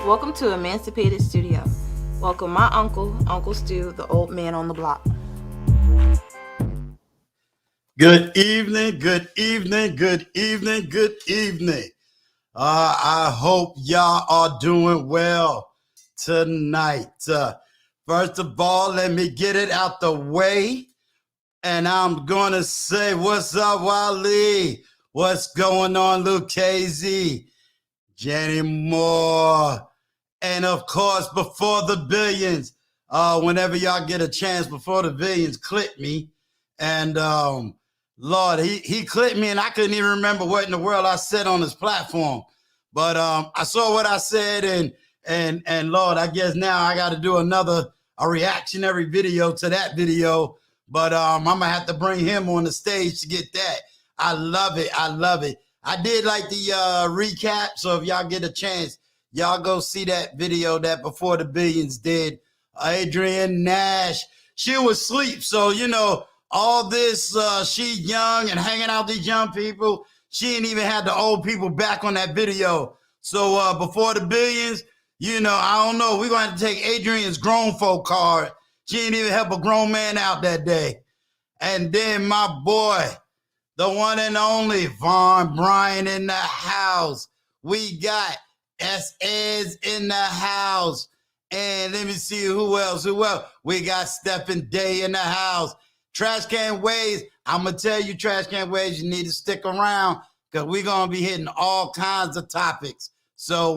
Welcome to Emancipated Studio. Welcome my uncle, Uncle Stu, the old man on the block. Good evening, good evening, good evening, good evening. I hope y'all are doing well tonight. First of all, let me get it out the way. And I'm going to say, what's up, Wally? What's going on, Luke KZ? Jenny Moore. And of course, before the billions, whenever y'all get a chance before the billions, click me. And Lord, he clicked me and I couldn't even remember what in the world I said on this platform. But I saw what I said and Lord, I guess now I got to do a reactionary video to that video. But I'm gonna have to bring him on the stage to get that. I love it. I love it. I did like the recap. So if y'all get a chance, y'all go see that video that Before the Billions did. Adrienne Nash, she was asleep. So, you know, all this, she young and hanging out with these young people. She ain't even had the old people back on that video. So Before the Billions, you know, I don't know. We're going to have to take Adrienne's grown folk card. She didn't even help a grown man out that day. And then my boy, the one and only Vaughn Bryan in the house. We got S.S. in the house. And let me see who else. We got Stephen Day in the house. Trash Can Ways. I'm going to tell you, Trash Can Ways, you need to stick around because we're going to be hitting all kinds of topics. So,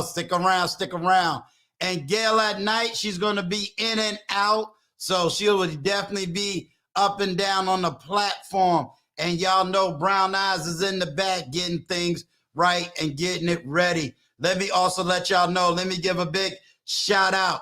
stick around. And Gail at night, she's going to be in and out. So she'll definitely be up and down on the platform. And y'all know Brown Eyes is in the back getting things right and getting it ready. Let me also let y'all know, let me give a big shout out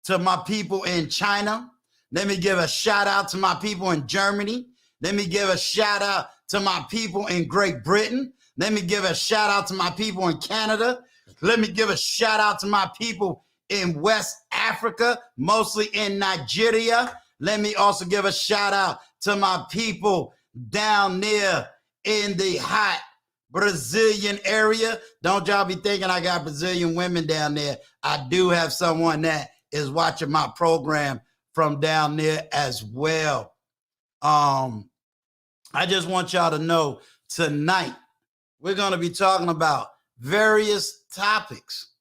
to my people in China. Let me give a shout out to my people in Germany. Let me give a shout out to my people in Great Britain. Let me give a shout out to my people in Canada. Let me give a shout out to my people in West Africa, mostly in Nigeria. Let me also give a shout out to my people down there in the hot Brazilian area. Don't y'all be thinking I got Brazilian women down there. I do have someone that is watching my program from down there as well. I just want y'all to know tonight we're going to be talking about various topics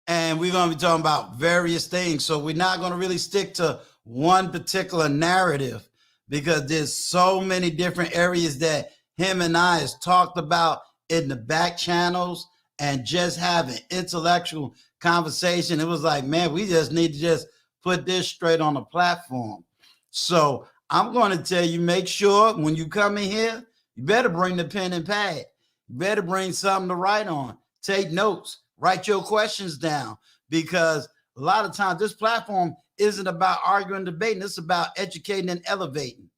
and we're going to be talking about various things. So we're not going to really stick to one particular narrative because there's so many different areas that him and I has talked about in the back channels and just having intellectual conversation. It was like, man, we just need to just put this straight on the platform. So I'm going to tell you, make sure when you come in here, you better bring the pen and pad. You better bring something to write on. Take notes. Write your questions down because a lot of times this platform isn't about arguing, debating. It's about educating and elevating.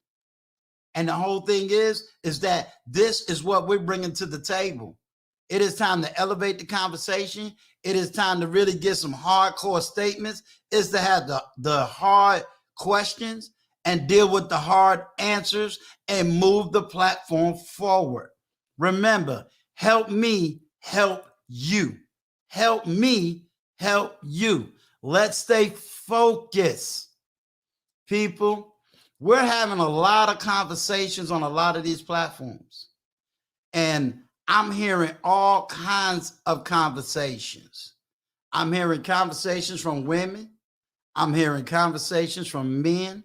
And the whole thing is that this is what we're bringing to the table. It is time to elevate the conversation. It is time to really get some hardcore statements. It's to have the hard questions and deal with the hard answers and move the platform forward. Remember, help me help you. Help me help you. Let's stay focused, people. We're having a lot of conversations on a lot of these platforms. And I'm hearing all kinds of conversations. I'm hearing conversations from women. I'm hearing conversations from men.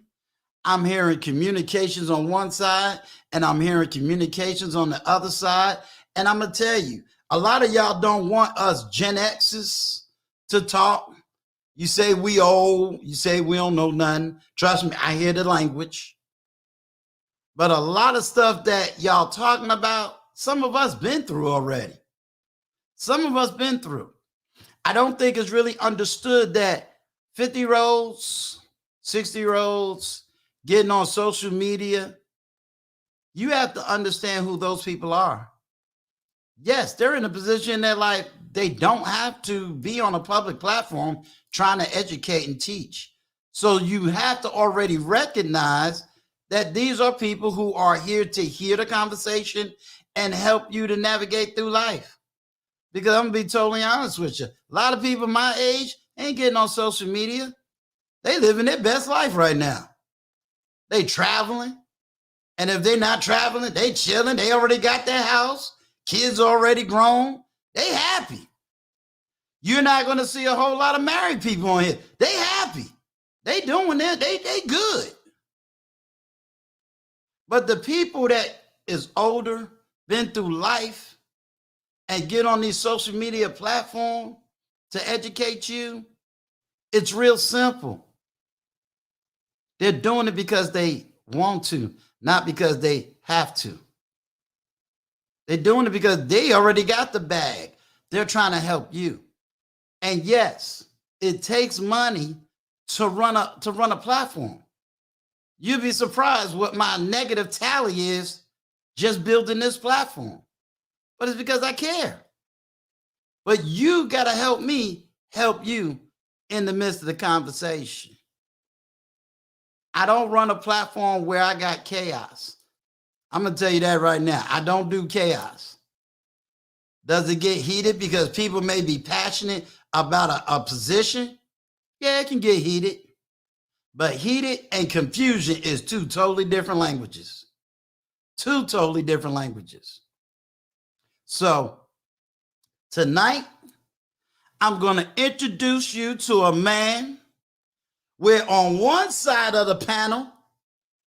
I'm hearing communications on one side and I'm hearing communications on the other side. And I'm going to tell you, a lot of y'all don't want us Gen X's to talk. You say we old. You say we don't know nothing. Trust me, I hear the language. But a lot of stuff that y'all talking about, some of us been through already. Some of us been through. I don't think it's really understood that 50-year-olds, 60-year-olds getting on social media, you have to understand who those people are. Yes, they're in a position in their life they don't have to be on a public platform trying to educate and teach. So you have to already recognize that these are people who are here to hear the conversation and help you to navigate through life. Because I'm gonna be totally honest with you. A lot of people my age ain't getting on social media. They living their best life right now. They traveling. And if they're not traveling, they chilling. They already got their house. Kids already grown. They happy. You're not going to see a whole lot of married people on here. They happy. They doing that. They good. But the people that is older, been through life, and get on these social media platforms to educate you, it's real simple. They're doing it because they want to, not because they have to. They're doing it because they already got the bag. They're trying to help you. And yes, it takes money to run a platform. You'd be surprised what my negative tally is just building this platform. But it's because I care. But you got to help me help you in the midst of the conversation. I don't run a platform where I got chaos. I'm going to tell you that right now. I don't do chaos. Does it get heated because people may be passionate about a position? Yeah, it can get heated. But heated and confusion is two totally different languages. Two totally different languages. So tonight, I'm going to introduce you to a man where on one side of the panel,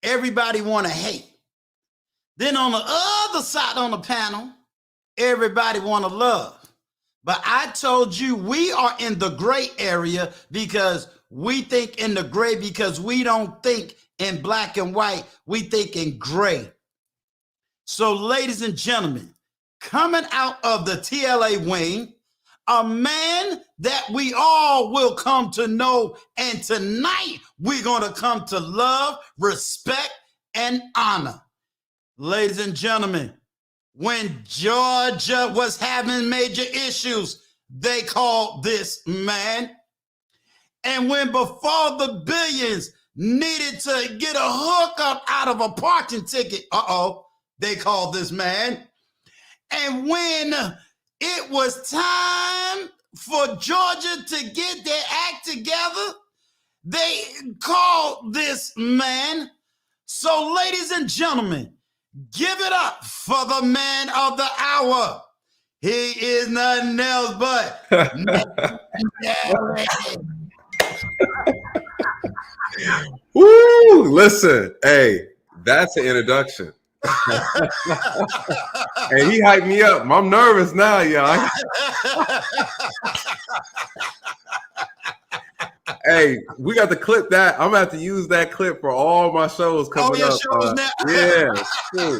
everybody want to hate. Then on the other side on the panel, everybody want to love. But I told you we are in the gray area because we think in the gray because we don't think in black and white. We think in gray. So ladies and gentlemen, coming out of the TLA wing, a man that we all will come to know, and tonight we're going to come to love, respect, and honor. Ladies and gentlemen, when Georgia was having major issues, they called this man. And when before the billions needed to get a hookup out of a parking ticket, they called this man. And when it was time for Georgia to get their act together, they called this man. So, ladies and gentlemen, give it up for the man of the hour. He is nothing else but Woo! Listen, hey, that's an introduction. Hey, he hyped me up. I'm nervous now, y'all. Hey, we got to clip that. I'm gonna have to use that clip for all my shows coming up. Shows now. Yeah. Cool.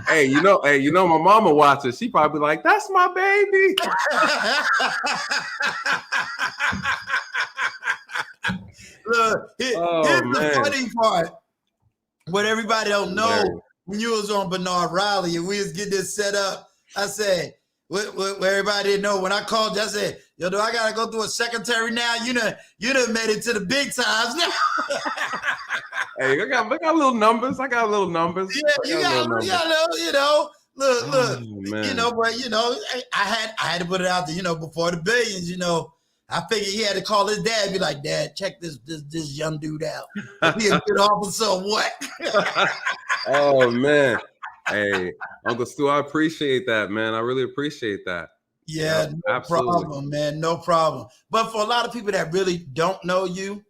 Hey, you know, my mama watches. She probably like, that's my baby. Look, here's the funny part. What everybody don't know, when you was on Bernard Riley and we was getting this set up, I said, what everybody didn't know, when I called you, I said, yo, do I gotta go through a secretary now? You done made it to the big times now. Hey, I got little numbers. I got little numbers. Yeah, look, but I had to put it out there, before the billions, I figured he had to call his dad and be like, Dad, check this young dude out. He a good officer or what? Oh, man. Hey, Uncle Stu, I appreciate that, man. I really appreciate that. Yeah, no problem, man. No problem. But for a lot of people that really don't know you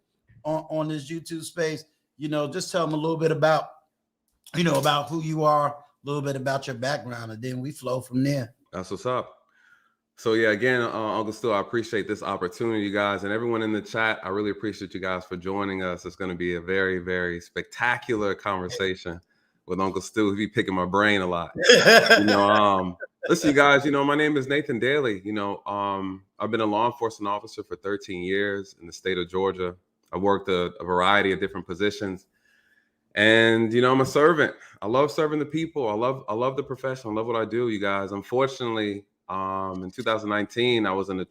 on this YouTube space, just tell them a little bit about, about who you are, a little bit about your background, and then we flow from there. That's what's up. So yeah, again, Uncle Stu, I appreciate this opportunity, you guys, and everyone in the chat. I really appreciate you guys for joining us. It's going to be a very, very spectacular conversation with Uncle Stu. He'll be picking my brain a lot. Listen, you guys, my name is Nathan Daly. I've been a law enforcement officer for 13 years in the state of Georgia. I worked a variety of different positions. And, I'm a servant. I love serving the people. I love the profession. I love what I do, you guys. Unfortunately, in 2019, I was in a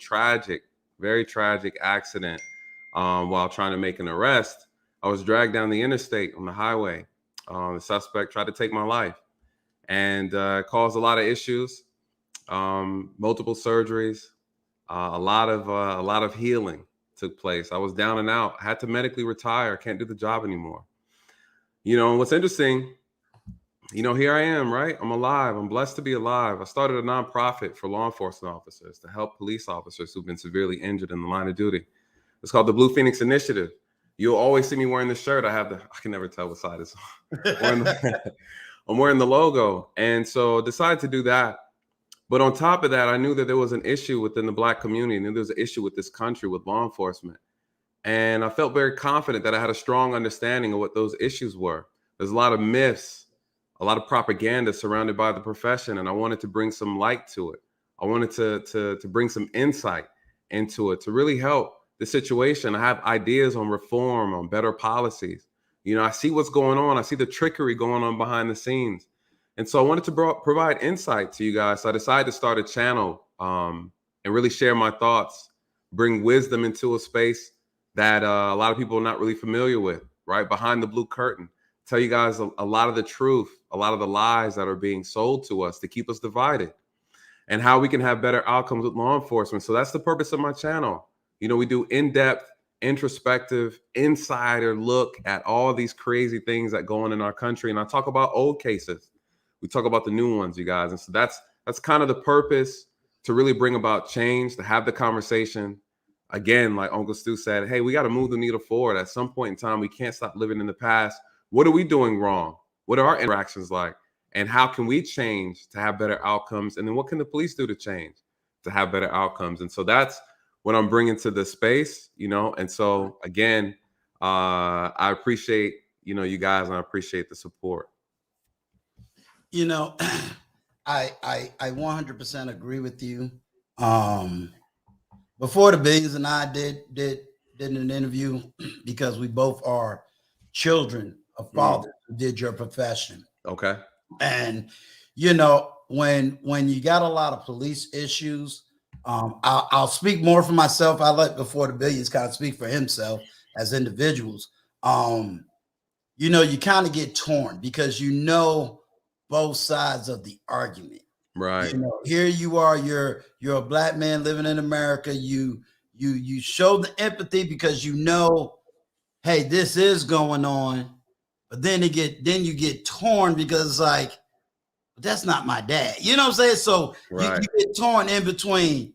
very tragic accident while trying to make an arrest. I was dragged down the interstate on the highway. The suspect tried to take my life and caused a lot of issues. multiple surgeries, a lot of healing took place. I was down and out, had to medically retire, can't do the job anymore. And what's interesting, here I am, right? I'm alive. I'm blessed to be alive. I started a nonprofit for law enforcement officers to help police officers who've been severely injured in the line of duty. It's called the Blue Phoenix Initiative. You'll always see me wearing this shirt. I can never tell what side it's on. I'm wearing the logo. And so decided to do that. But on top of that, I knew that there was an issue within the Black community. I knew there was an issue with this country, with law enforcement. And I felt very confident that I had a strong understanding of what those issues were. There's a lot of myths, a lot of propaganda surrounded by the profession, and I wanted to bring some light to it. I wanted to bring some insight into it to really help the situation. I have ideas on reform, on better policies. I see what's going on. I see the trickery going on behind the scenes. And so I wanted to provide insight to you guys. So I decided to start a channel and really share my thoughts, bring wisdom into a space that a lot of people are not really familiar with, right? Behind the blue curtain. Tell you guys a lot of the truth, a lot of the lies that are being sold to us to keep us divided, and how we can have better outcomes with law enforcement. So that's the purpose of my channel. We do in-depth, introspective, insider look at all these crazy things that go on in our country. And I talk about old cases. We talk about the new ones, you guys. And so that's kind of the purpose, to really bring about change, to have the conversation. Again, like Uncle Stu said, hey, we got to move the needle forward. At some point in time, we can't stop living in the past. What are we doing wrong? What are our interactions like? And how can we change to have better outcomes? And then what can the police do to change to have better outcomes? And so that's what I'm bringing to the space, And so again, I appreciate, you guys, and I appreciate the support. I 100% agree with you. Before the Billions and I did an interview, because we both are children of fathers who did your profession. Okay. And when you got a lot of police issues, I'll speak more for myself. I let Before the Billions kind of speak for himself as individuals. You kind of get torn because both sides of the argument. Right. Here you are, you're a Black man living in America. You show the empathy because hey, this is going on. But then you get torn because it's like, that's not my dad. You know what I'm saying? So right. you get torn in between.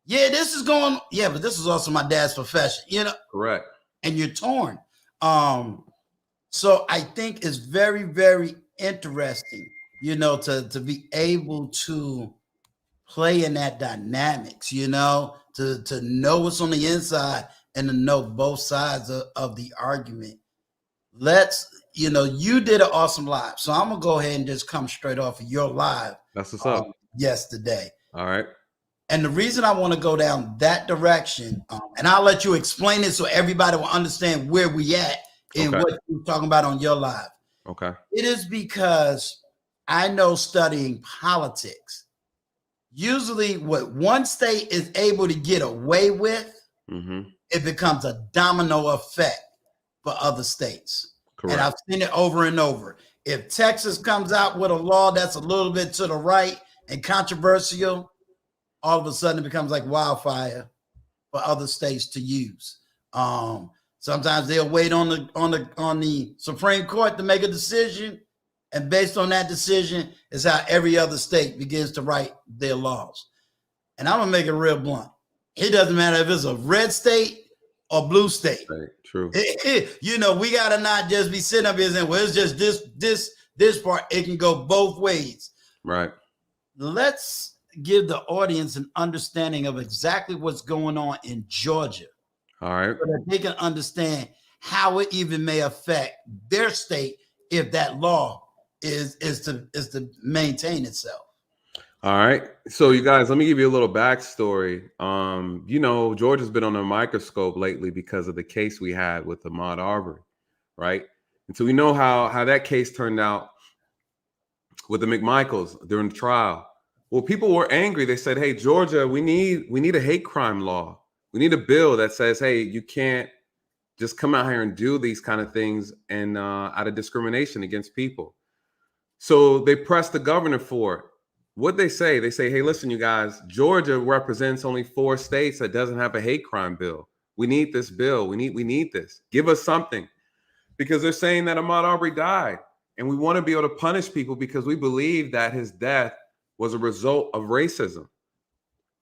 Yeah, this is going. Yeah, but this is also my dad's profession. Correct. And you're torn. So I think it's very, very interesting, to be able to play in that dynamics. To know what's on the inside and to know both sides of the argument. You did an awesome live. So I'm going to go ahead and just come straight off of your live. That's what's up. Yesterday. All right. And the reason I want to go down that direction, and I'll let you explain it so everybody will understand where we at in what you're talking about on your live. Okay. It is because I know, studying politics, usually what one state is able to get away with, it becomes a domino effect for other states. Correct. And I've seen it over and over. If Texas comes out with a law that's a little bit to the right and controversial, all of a sudden it becomes like wildfire for other states to use. Sometimes they'll wait on the Supreme Court to make a decision, and based on that decision is how every other state begins to write their laws. And I'm gonna make it real blunt. It doesn't matter if it's a red state or blue state. Right, true. We gotta not just be sitting up here saying, well, it's just this part. It can go both ways. Right. Let's give the audience an understanding of exactly what's going on in Georgia. All right. So that they can understand how it even may affect their state if that law is to maintain itself. All right. So you guys, let me give you a little backstory. Georgia's been on a microscope lately because of the case we had with Ahmaud Arbery, right? And so we know how that case turned out with the McMichaels during the trial. Well, people were angry. They said, hey, Georgia, we need a hate crime law. We need a bill that says, hey, you can't just come out here and do these kind of things and out of discrimination against people. So they pressed the governor for it. what they say, hey, listen, you guys, Georgia represents only 4 states that doesn't have a hate crime bill. We need this bill. We need this. Give us something. Because they're saying that Ahmaud Arbery died. And we want to be able to punish people because we believe that his death was a result of racism.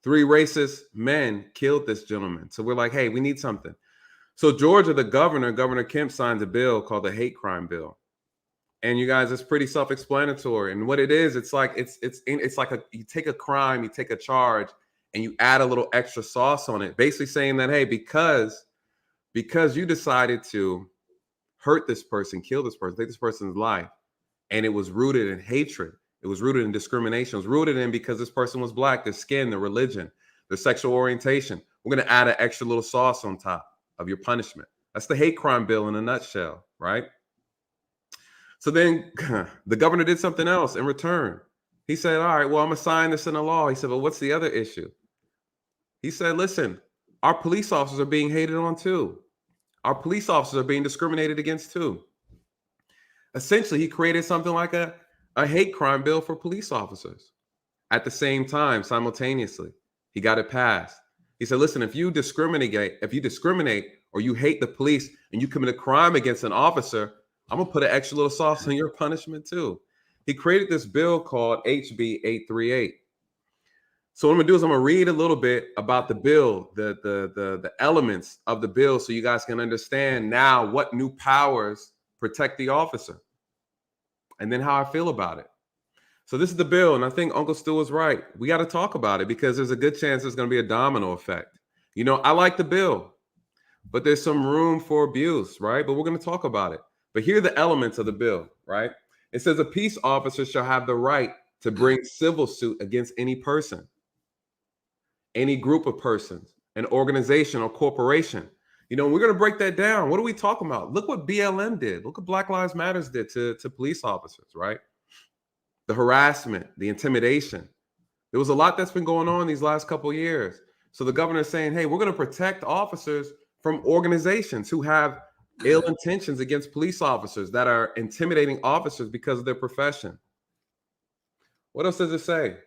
3 racist men killed this gentleman. So we're like, hey, we need something. So Georgia, the Governor Kemp, signed a bill called the hate crime bill. And you guys, it's pretty self-explanatory. And what it is, it's like you take a crime, you take a charge, and you add a little extra sauce on it, basically saying that, hey, because you decided to hurt this person, kill this person, take this person's life, and it was rooted in hatred, it was rooted in discrimination, it was rooted in because this person was black, their skin, their religion, their sexual orientation. We're going to add an extra little sauce on top of your punishment. That's the hate crime bill in a nutshell, right? So then the governor did something else in return. He said, all right, well, I'm going to sign this into law. He said, well, what's the other issue? He said, listen, our police officers are being hated on too. Our police officers are being discriminated against too. Essentially, he created something like a hate crime bill for police officers. At the same time, simultaneously, he got it passed. He said, listen, if you discriminate or you hate the police and you commit a crime against an officer, I'm going to put an extra little sauce on your punishment too. He created this bill called HB 838. So what I'm going to do is I'm going to read a little bit about the bill, the elements of the bill, so you guys can understand now what new powers protect the officer and then how I feel about it. So this is the bill, and I think Uncle Stu was right. We got to talk about it because there's a good chance there's going to be a domino effect. You know, I like the bill, but there's some room for abuse, right? But we're going to talk about it. But here are the elements of the bill, right? It says a peace officer shall have the right to bring civil suit against any person, any group of persons, an organization or corporation. You know, we're going to break that down. What are we talking about? Look what BLM did. Look what Black Lives Matter did to police officers, right? The harassment, the intimidation. There was a lot that's been going on these last couple of years. So the governor is saying, hey, we're going to protect officers from organizations who have ill intentions against police officers that are intimidating officers because of their profession. What else does it say?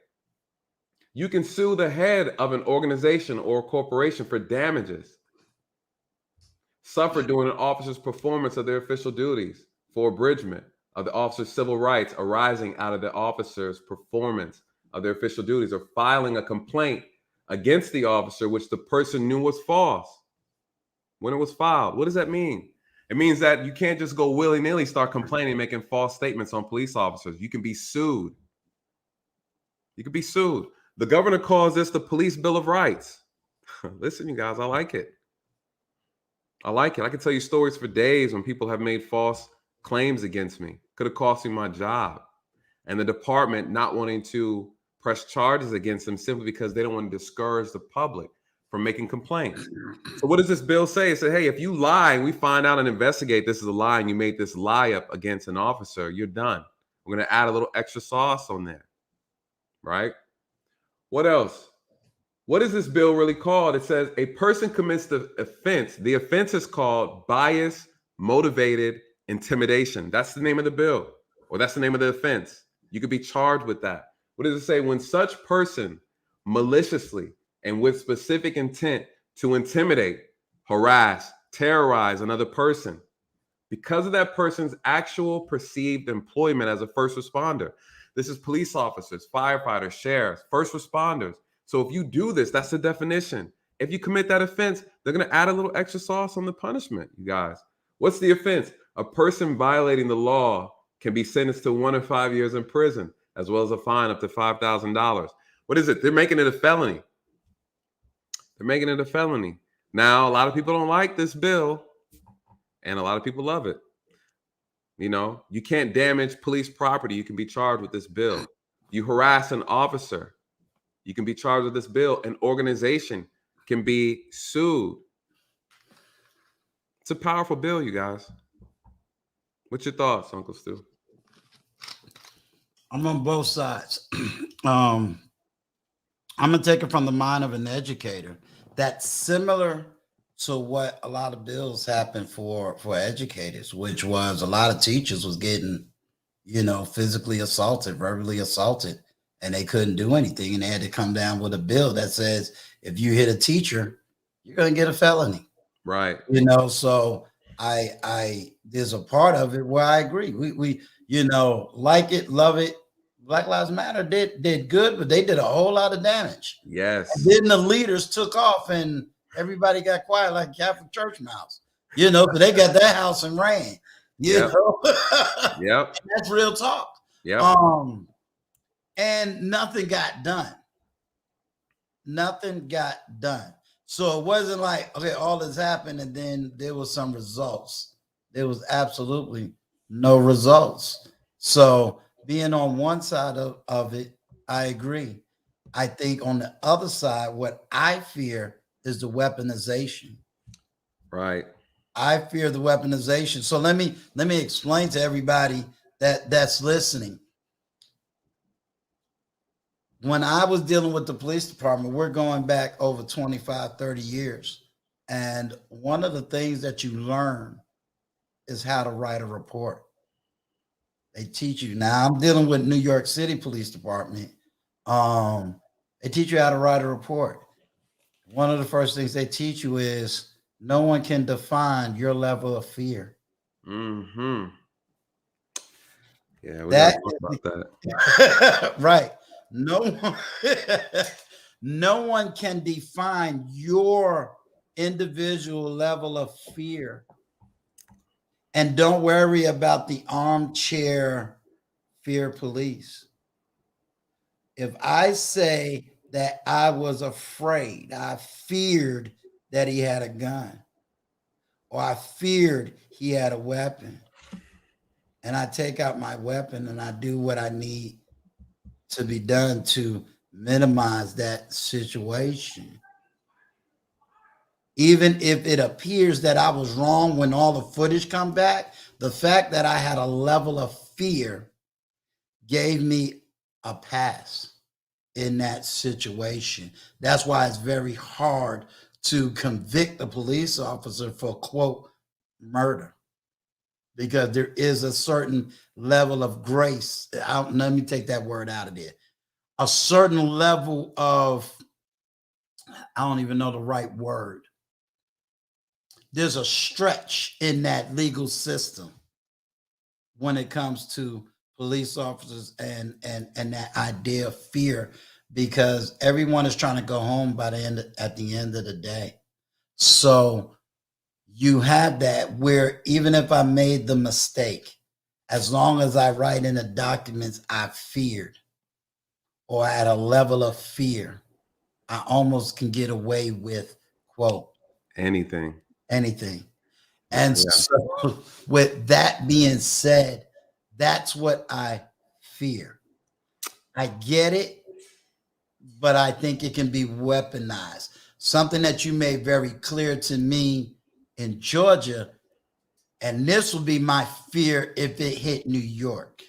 You can sue the head of an organization or corporation for damages suffered during an officer's performance of their official duties, for abridgment of the officer's civil rights arising out of the officer's performance of their official duties, or filing a complaint against the officer which the person knew was false when it was filed. What does that mean? It means that you can't just go willy-nilly start complaining, making false statements on police officers. You can be sued. You can be sued. The governor calls this the Police Bill of Rights. Listen, you guys, I like it. I like it. I can tell you stories for days when people have made false claims against me. Could have cost me my job. And the department not wanting to press charges against them simply because they don't want to discourage the public from making complaints. So what does this bill say? It says, hey, if you lie and we find out and investigate this is a lie and you made this lie up against an officer, you're done. We're going to add a little extra sauce on there, right? What else? What is this bill really called? It says a person commits the offense. The offense is called bias motivated intimidation. That's the name of the bill, or that's the name of the offense. You could be charged with that. What does it say? When such person maliciously and with specific intent to intimidate, harass, terrorize another person because of that person's actual perceived employment as a first responder. This is police officers, firefighters, sheriffs, first responders. So if you do this, that's the definition. If you commit that offense, they're going to add a little extra sauce on the punishment, you guys. What's the offense? A person violating the law can be sentenced to 1 to 5 years in prison, as well as a fine up to $5,000. What is it? They're making it a felony. They're making it a felony. Now, a lot of people don't like this bill, and a lot of people love it. You know, you can't damage police property. You can be charged with this bill. You harass an officer, you can be charged with this bill. An organization can be sued. It's a powerful bill, you guys. What's your thoughts, Uncle Stu? I'm on both sides. I'm going to take it from the mind of an educator. That's similar to what a lot of bills happen for educators, which was a lot of teachers was getting, physically assaulted, verbally assaulted and they couldn't do anything, and they had to come down with a bill that says if you hit a teacher, you're going to get a felony. Right. So I there's a part of it where I agree. We like it, love it. Black Lives Matter did good, but they did a whole lot of damage. Yes. And then the leaders took off and everybody got quiet like Catholic Church mouse. So they got their house and ran. Yep. Yep. That's real talk. Yep. And nothing got done. Nothing got done. So it wasn't like, okay, all this happened and then there was some results. There was absolutely no results. So being on one side of it, I agree. I think on the other side, what I fear is the weaponization. Right. I fear the weaponization. So let me explain to everybody that's listening. When I was dealing with the police department, we're going back over 25, 30 years. And one of the things that you learn is how to write a report. They teach you. Now I'm dealing with New York City Police Department. They teach you how to write a report. One of the first things they teach you is no one can define your level of fear. Mm-hmm. Yeah, we gotta talk about that. Right. No one can define your individual level of fear. And don't worry about the armchair fear police. If I say that I was afraid, I feared that he had a gun, or I feared he had a weapon, and I take out my weapon and I do what I need to be done to minimize that situation, even if it appears that I was wrong when all the footage come back, the fact that I had a level of fear gave me a pass in that situation. That's why it's very hard to convict a police officer for, quote, murder, because there is a certain level of grace. Let me take that word out of there. A certain level of, I don't even know the right word. There's a stretch in that legal system when it comes to police officers and that idea of fear, because everyone is trying to go home at the end of the day. So you have that where even if I made the mistake, as long as I write in the documents I feared or at a level of fear, I almost can get away with, quote, anything. And so with that being said, that's what I fear. I get it, but I think it can be weaponized. Something that you made very clear to me in Georgia, and this will be my fear if it hit New York.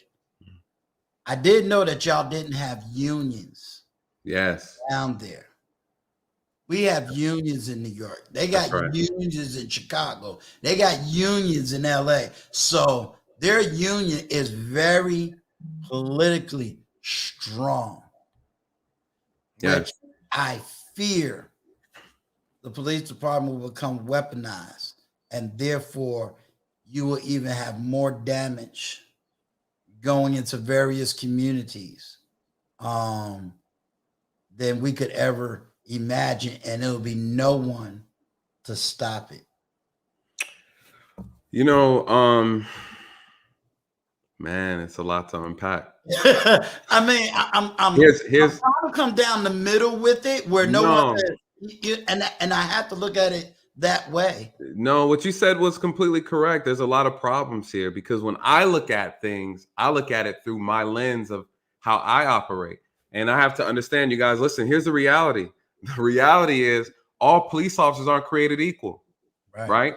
I did know that y'all didn't have unions. Yes. Down there. We have unions in New York. They got unions in Chicago. They got unions in LA. So their union is very politically strong. Yes. Which I fear the police department will become weaponized, and therefore you will even have more damage going into various communities than we could ever imagine, and there will be no one to stop it. Man, it's a lot to unpack. I mean, I'm trying to come down the middle with it, where no one says, and I have to look at it that way. No, what you said was completely correct. There's a lot of problems here, because when I look at things, I look at it through my lens of how I operate. And I have to understand, you guys, listen, here's the reality. The reality is all police officers aren't created equal, right?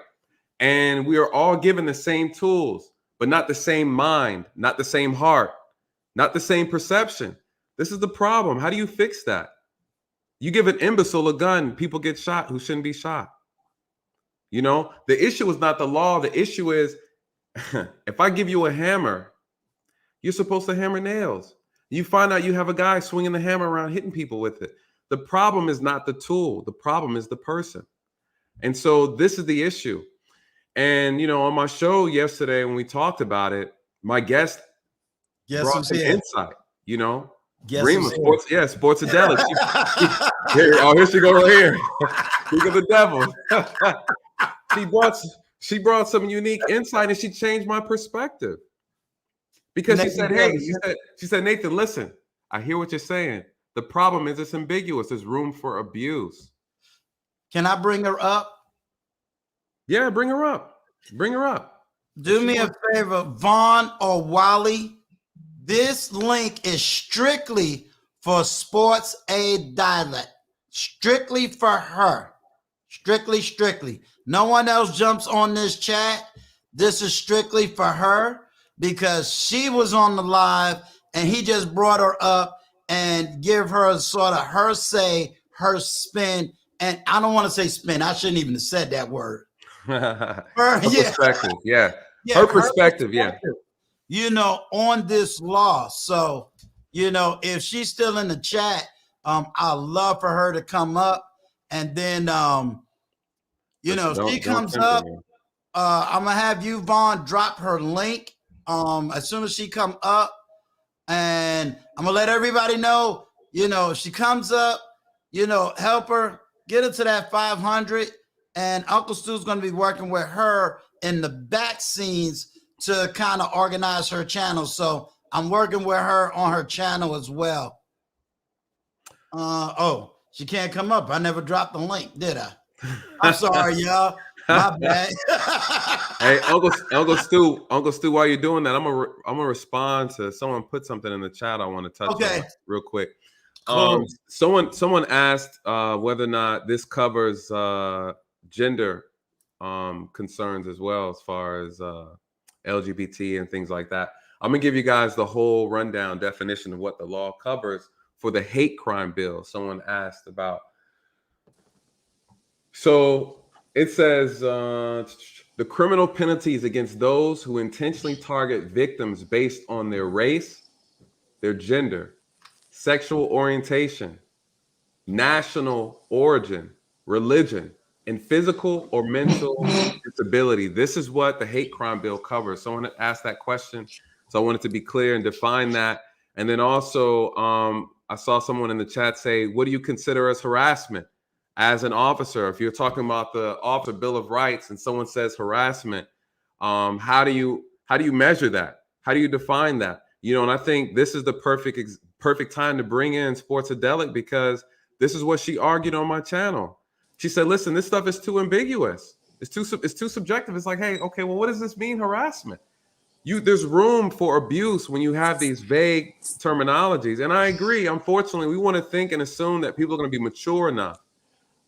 And we are all given the same tools, but not the same mind, not the same heart, not the same perception. This is the problem. How do you fix that? You give an imbecile a gun, people get shot who shouldn't be shot. The issue is not the law. The issue is if I give you a hammer, you're supposed to hammer nails. You find out you have a guy swinging the hammer around, hitting people with it. The problem is not the tool. The problem is the person. And so this is the issue. And, on my show yesterday, when we talked about it, my guest brought some insight, Rima, Sportsadelic. Here she go right here. Speak of the devil. She brought some unique insight, and she changed my perspective. Because she said, Nathan, listen, I hear what you're saying. The problem is it's ambiguous. There's room for abuse. Can I bring her up? Yeah, bring her up. Bring her up. Do me a favor, Vaughn or Wally. This link is strictly for Sports Aid Dialect. Strictly for her. Strictly. No one else jumps on this chat. This is strictly for her because she was on the live and he just brought her up and give her sort of her say, her spin. And I don't want to say spin. I shouldn't even have said that word. Her perspective, yeah. Her perspective, yeah. On this law. So, if she's still in the chat, I'd love for her to come up. And then, if she comes up, I'm going to have you, Vaughn, drop her link as soon as she come up. And I'm going to let everybody know, if she comes up, help her, get her to that 500. And Uncle Stu's going to be working with her in the back scenes to kind of organize her channel. So I'm working with her on her channel as well. She can't come up. I never dropped the link, did I? I'm sorry, y'all. My bad. Hey, Uncle Stu, while you're doing that, I'm gonna respond to someone put something in the chat I want to touch on real quick. Cool. Someone asked whether or not this covers gender concerns as well, as far as LGBT and things like that. I'm gonna give you guys the whole rundown definition of what the law covers for the hate crime bill. Someone asked about. So it says the criminal penalties against those who intentionally target victims based on their race, their gender, sexual orientation, national origin, religion, and physical or mental disability. This is what the hate crime bill covers. Someone asked that question, so I wanted to be clear and define that. And then also, I saw someone in the chat say, what do you consider as harassment? As an officer, if you're talking about the Officer Bill of Rights and someone says harassment, how do you measure that? How do you define that? And I think this is the perfect time to bring in Sportsadelic, because this is what she argued on my channel. She said, listen, this stuff is too ambiguous. It's too subjective. It's like, hey, okay, well, what does this mean, harassment? There's room for abuse when you have these vague terminologies. And I agree. Unfortunately, we want to think and assume that people are going to be mature enough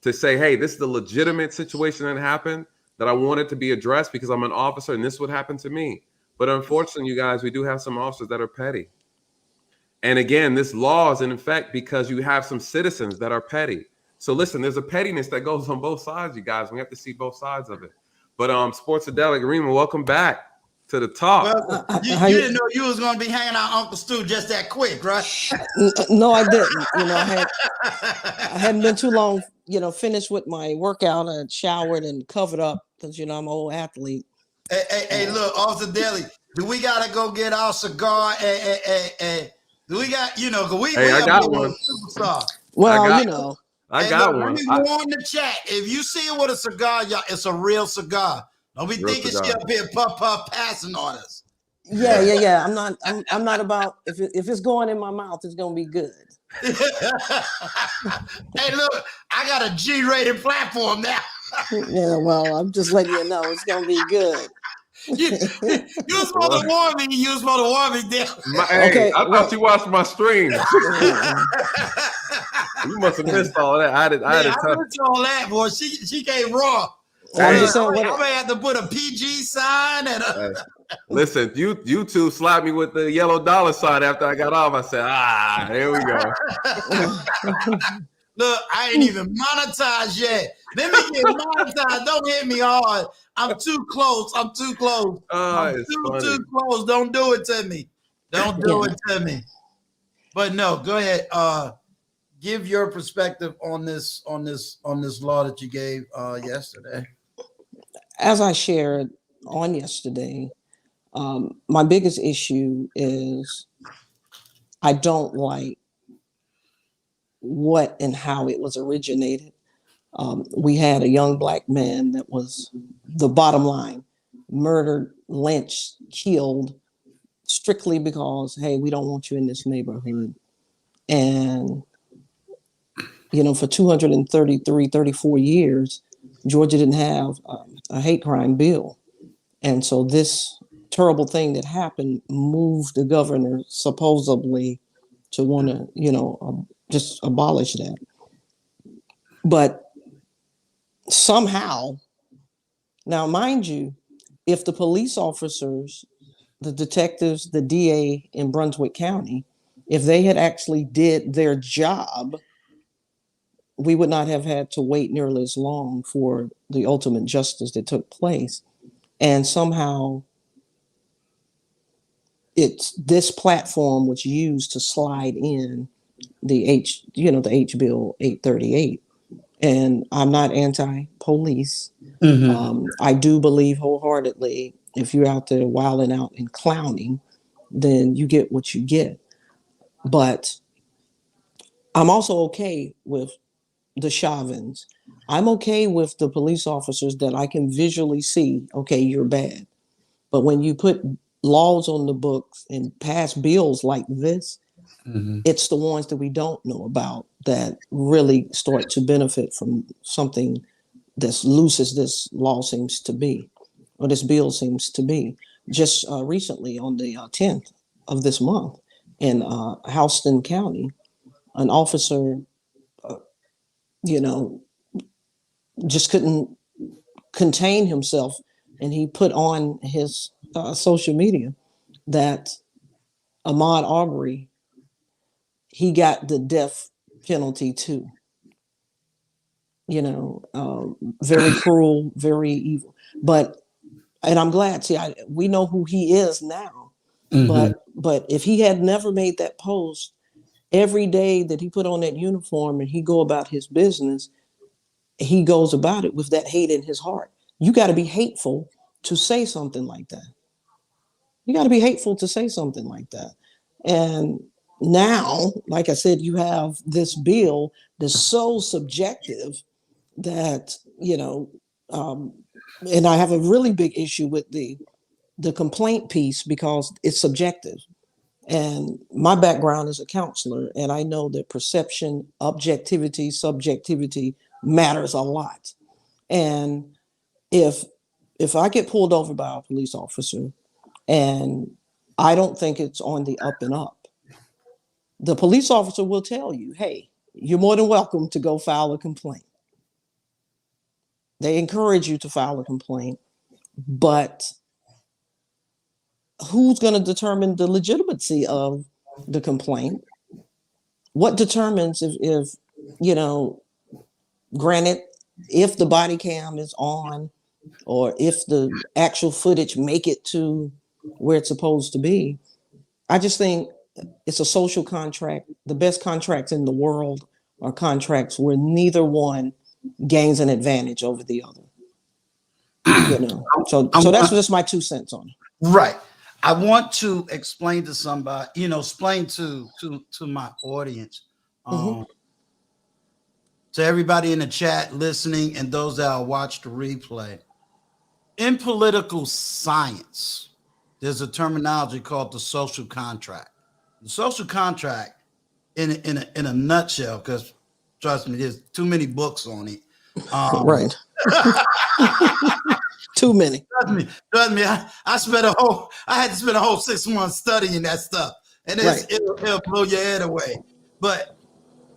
to say, hey, this is the legitimate situation that happened that I wanted to be addressed because I'm an officer and this would happen to me. But unfortunately, you guys, we do have some officers that are petty. And again, this law is in effect because you have some citizens that are petty. So listen, there's a pettiness that goes on both sides, you guys. We have to see both sides of it. But Sportsadelic, Rima, welcome back to the talk. Well, you didn't know you was going to be hanging out Uncle Stu just that quick, right? No, I didn't. I hadn't been too long, finished with my workout and showered and covered up because, I'm an old athlete. Hey, look, Officer Daly, do we got to go get our cigar? Do we got, I got one. Well, I got one. Let me warn the chat. If you see it with a cigar, y'all, it's a real cigar. Don't be thinking she up here puff passing on us. Yeah. I'm not about if it's going in my mouth, it's gonna be good. Hey, look, I got a G-rated platform now. Yeah, well, I'm just letting you know it's gonna be good. You was supposed to warn me. You was supposed to warn me, Dale. I thought you watched my stream. You must have missed all that. I missed all that, boy. She came raw. I may have to put a PG sign and listen, YouTube slapped me with the yellow dollar sign after I got off. I said, here we go. Look, I ain't even monetized yet. Let me get monetized. Don't hit me hard. I'm too close. I'm too close. I'm too close. Don't do it to me. Don't do it to me. But no, go ahead. Give your perspective on this law that you gave yesterday. As I shared on yesterday, my biggest issue is I don't like what and how it was originated. We had a young black man that was the bottom line, murdered, lynched, killed, strictly because, hey, we don't want you in this neighborhood. And, for 233, 34 years, Georgia didn't have a hate crime bill. And so this terrible thing that happened moved the governor supposedly to want to, just abolish that. But somehow, now mind you, if the police officers, the detectives, the DA in Brunswick County, if they had actually did their job, we would not have had to wait nearly as long for the ultimate justice that took place. And somehow it's this platform was used to slide in the H Bill 838. And I'm not anti-police. I do believe wholeheartedly, if you're out there wilding out and clowning, then you get what you get. But I'm also okay with the Chauvins. I'm okay with the police officers that I can visually see, okay, you're bad. But when you put laws on the books and pass bills like this, it's the ones that we don't know about that really start to benefit from something that's loose as this law seems to be, or this bill seems to be. Just recently, on the 10th of this month in Houston County, an officer, just couldn't contain himself, and he put on his social media that Ahmaud Arbery, he got the death penalty too. Very cruel, very evil. And I'm glad. See, we know who he is now. But if he had never made that post, every day that he put on that uniform and he go about his business, he goes about it with that hate in his heart. You got to be hateful to say something like that. You got to be hateful to say something like that. And now, like I said, you have this bill that's so subjective that, and I have a really big issue with the complaint piece because it's subjective. And my background is a counselor, and I know that perception, objectivity, subjectivity matters a lot. And if I get pulled over by a police officer and I don't think it's on the up and up, the police officer will tell you, hey, you're more than welcome to go file a complaint. They encourage you to file a complaint, but who's going to determine the legitimacy of the complaint? What determines if granted, if the body cam is on or if the actual footage make it to where it's supposed to be? I just think it's a social contract. The best contracts in the world are contracts where neither one gains an advantage over the other. So that's just my 2 cents on it. Right. I want to explain to somebody, explain to my audience, to everybody in the chat listening and those that will watch the replay. In political science, there's a terminology called the social contract. The social contract, in a nutshell, because trust me, there's too many books on it. Right. Too many. Trust me. I had to spend a whole 6 months studying that stuff, and it'll blow your head away. But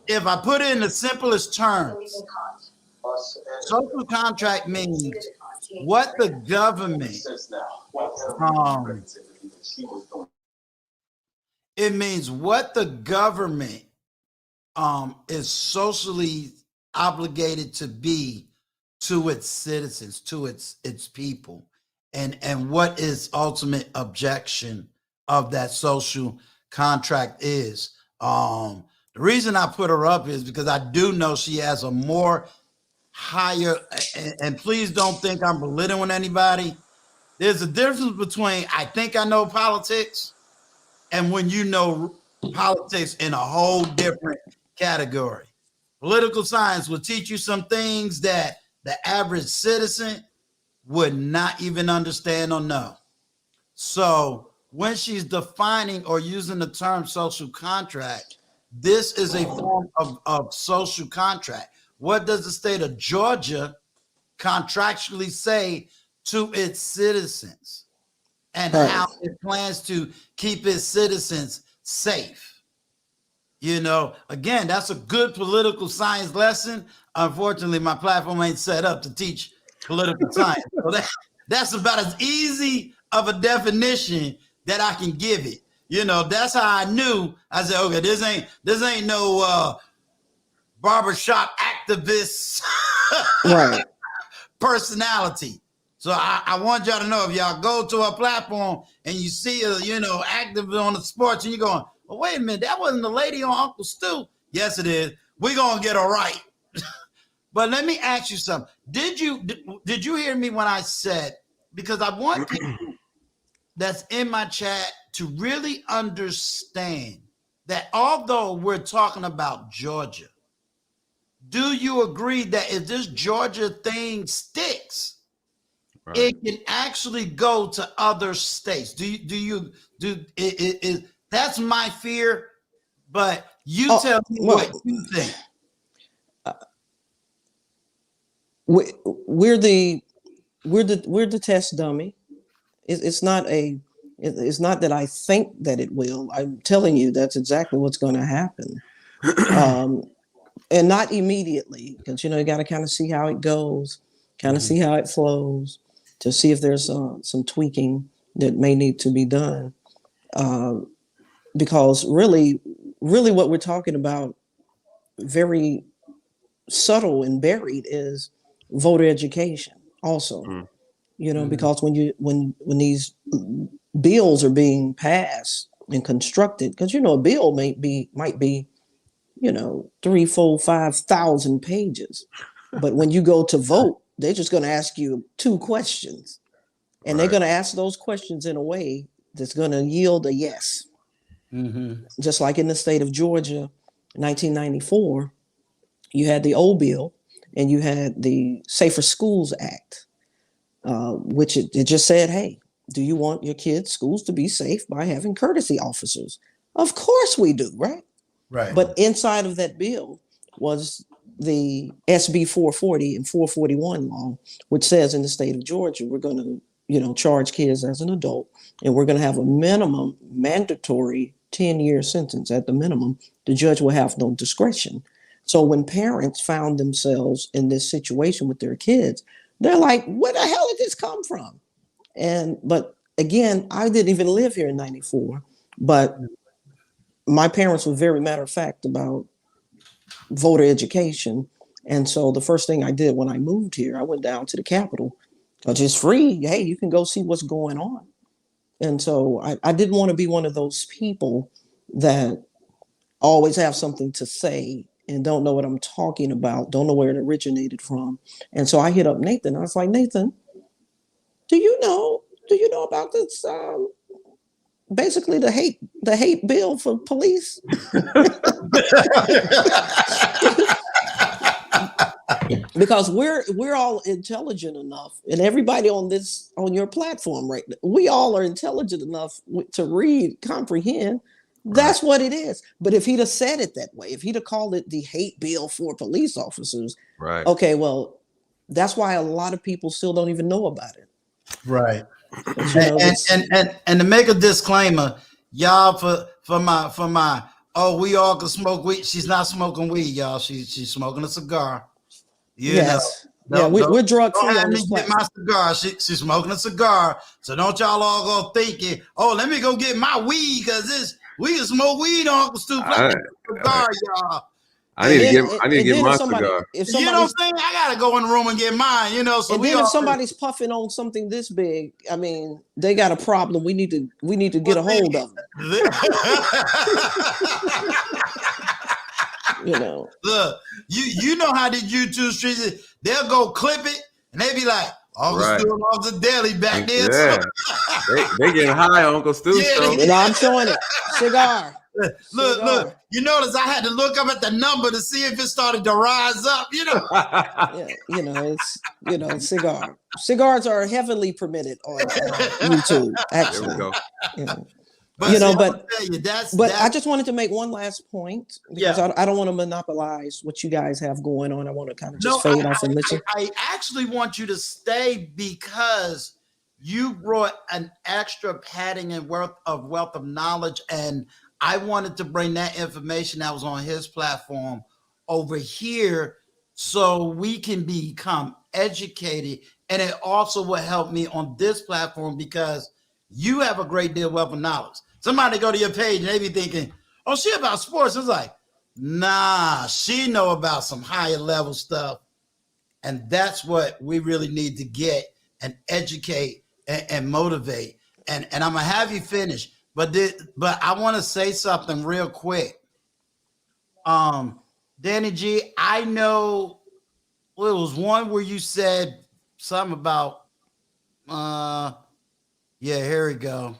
if I put it in the simplest terms, social contract means what the government, it means what the government is socially obligated to be to its citizens, to its people, and what is ultimate objection of that social contract is. The reason I put her up is because I do know she has a more higher, and please don't think I'm belittling anybody. There's a difference between I think I know politics and when you know politics in a whole different category. Political science will teach you some things that the average citizen would not even understand or know. So when she's defining or using the term social contract, this is a form of social contract. What does the state of Georgia contractually say to its citizens and how it plans to keep its citizens safe? You know, again, that's a good political science lesson. Unfortunately, my platform ain't set up to teach political science. So that's about as easy of a definition that I can give it. You know, that's how I knew. I said, okay, this ain't no barbershop activist Right. personality. So I want y'all to know, if y'all go to a platform and you see a, you know, active on the sports and you're going, well, wait a minute, that wasn't the lady on Uncle Stu. Yes, it is. We're going to get her right. But let me ask you something. Did you hear me when I said, because I want people that's in my chat to really understand that although we're talking about Georgia, do you agree that if this Georgia thing sticks, right, it can actually go to other states? That's my fear, but you tell me what you think. We're the test dummy. It's not that I think that it will. I'm telling you that's exactly what's going to happen, and not immediately, because you know you got to kind of see how it goes, kind of see how it flows, to see if there's some tweaking that may need to be done, because really what we're talking about, very subtle and buried, is voter education also. You know, because when these bills are being passed and constructed, because you know a bill might be 3, 4, 5,000 pages, but when you go to vote, they're just going to ask you 2 questions, and they're going to ask those questions in a way that's going to yield a yes. Just like in the state of Georgia, 1994, you had the old bill and you had the Safer Schools Act, which it just said, hey, do you want your kids' schools to be safe by having courtesy officers? Of course we do, right? Right. But inside of that bill was the SB 440 and 441 law, which says in the state of Georgia, we're going to, charge kids as an adult, and we're going to have a minimum mandatory 10-year sentence at the minimum. The judge will have no discretion. So when parents found themselves in this situation with their kids, they're like, where the hell did this come from? But again, I didn't even live here in 94, but my parents were very matter of fact about voter education. And so the first thing I did when I moved here, I went down to the Capitol, because it's free. Hey, you can go see what's going on. And so I didn't want to be one of those people that always have something to say and don't know what I'm talking about, don't know where it originated from. And so I hit up Nathan. I was like, Nathan, do you know about this? Basically the hate bill for police. Because we're all intelligent enough, and everybody on your platform, right? We all are intelligent enough to read, comprehend. That's what it is. But if he'd have said it that way, if he'd have called it the hate bill for police officers, right? Okay, well, that's why a lot of people still don't even know about it. Right. And to make a disclaimer, y'all, for my we all can smoke weed. She's not smoking weed, y'all. She's smoking a cigar. Yes. We're drug free on this platform. Get my cigar. She's smoking a cigar. So don't y'all all go thinking, let me go get my weed, because we can smoke weed on Uncle Stu cigar, y'all. I need to then, get. I need to and get then my if somebody, cigar. if You know what I'm somebody's, saying? I gotta go in the room and get mine. So and we then all if somebody's puffing on something this big, I mean, they got a problem. We need to get a hold of them. You know. Look, you know how the YouTube streets, they'll go clip it and they be like, Uncle Right. Stu and Uncle Deli back there. Yeah, they getting high on Uncle Stu. Yeah, So. You know, I'm showing it. Cigar. Look. You notice I had to look up at the number to see if it started to rise up. Yeah, it's cigar. Cigars are heavily permitted on YouTube. Actually, There we go. You know. But You know, see, but- I'm gonna tell you, But I just wanted to make one last point because Yeah. I don't want to monopolize what you guys have going on. I want to kind of just fade off and listen. I actually want you to stay because you brought an extra padding and wealth of knowledge, and I wanted to bring that information that was on his platform over here so we can become educated, and it also will help me on this platform because you have a great deal of wealth of knowledge. Somebody go to your page and they be thinking, oh, she about sports. It's like, nah, she know about some higher level stuff. And that's what we really need to get and educate and motivate. And I'm gonna have you finish, but I want to say something real quick. Danny G, I know it was one where you said something about yeah, here we go.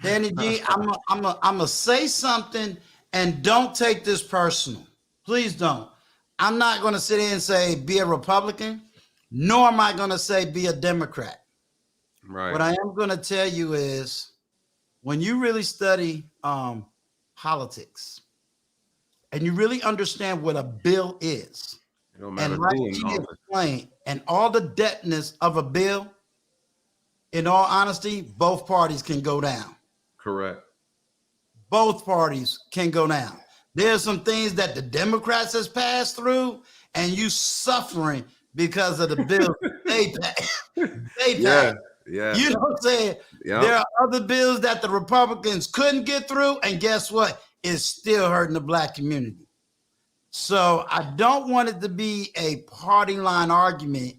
Danny G, I'm gonna say something and don't take this personal. Please don't. I'm not gonna sit here and say be a Republican, nor am I gonna say be a Democrat. Right. What I am gonna tell you is when you really study politics and you really understand what a bill is, It don't matter and like who in he office. explained, and all the depthness of a bill, in all honesty, both parties can go down. Correct. Both parties can go down. There's some things that the Democrats has passed through, and you suffering because of the bill they passed. Yeah. Yeah. You know what I'm saying? Yeah. There are other bills that the Republicans couldn't get through, and guess what? It's still hurting the Black community. So I don't want it to be a party line argument.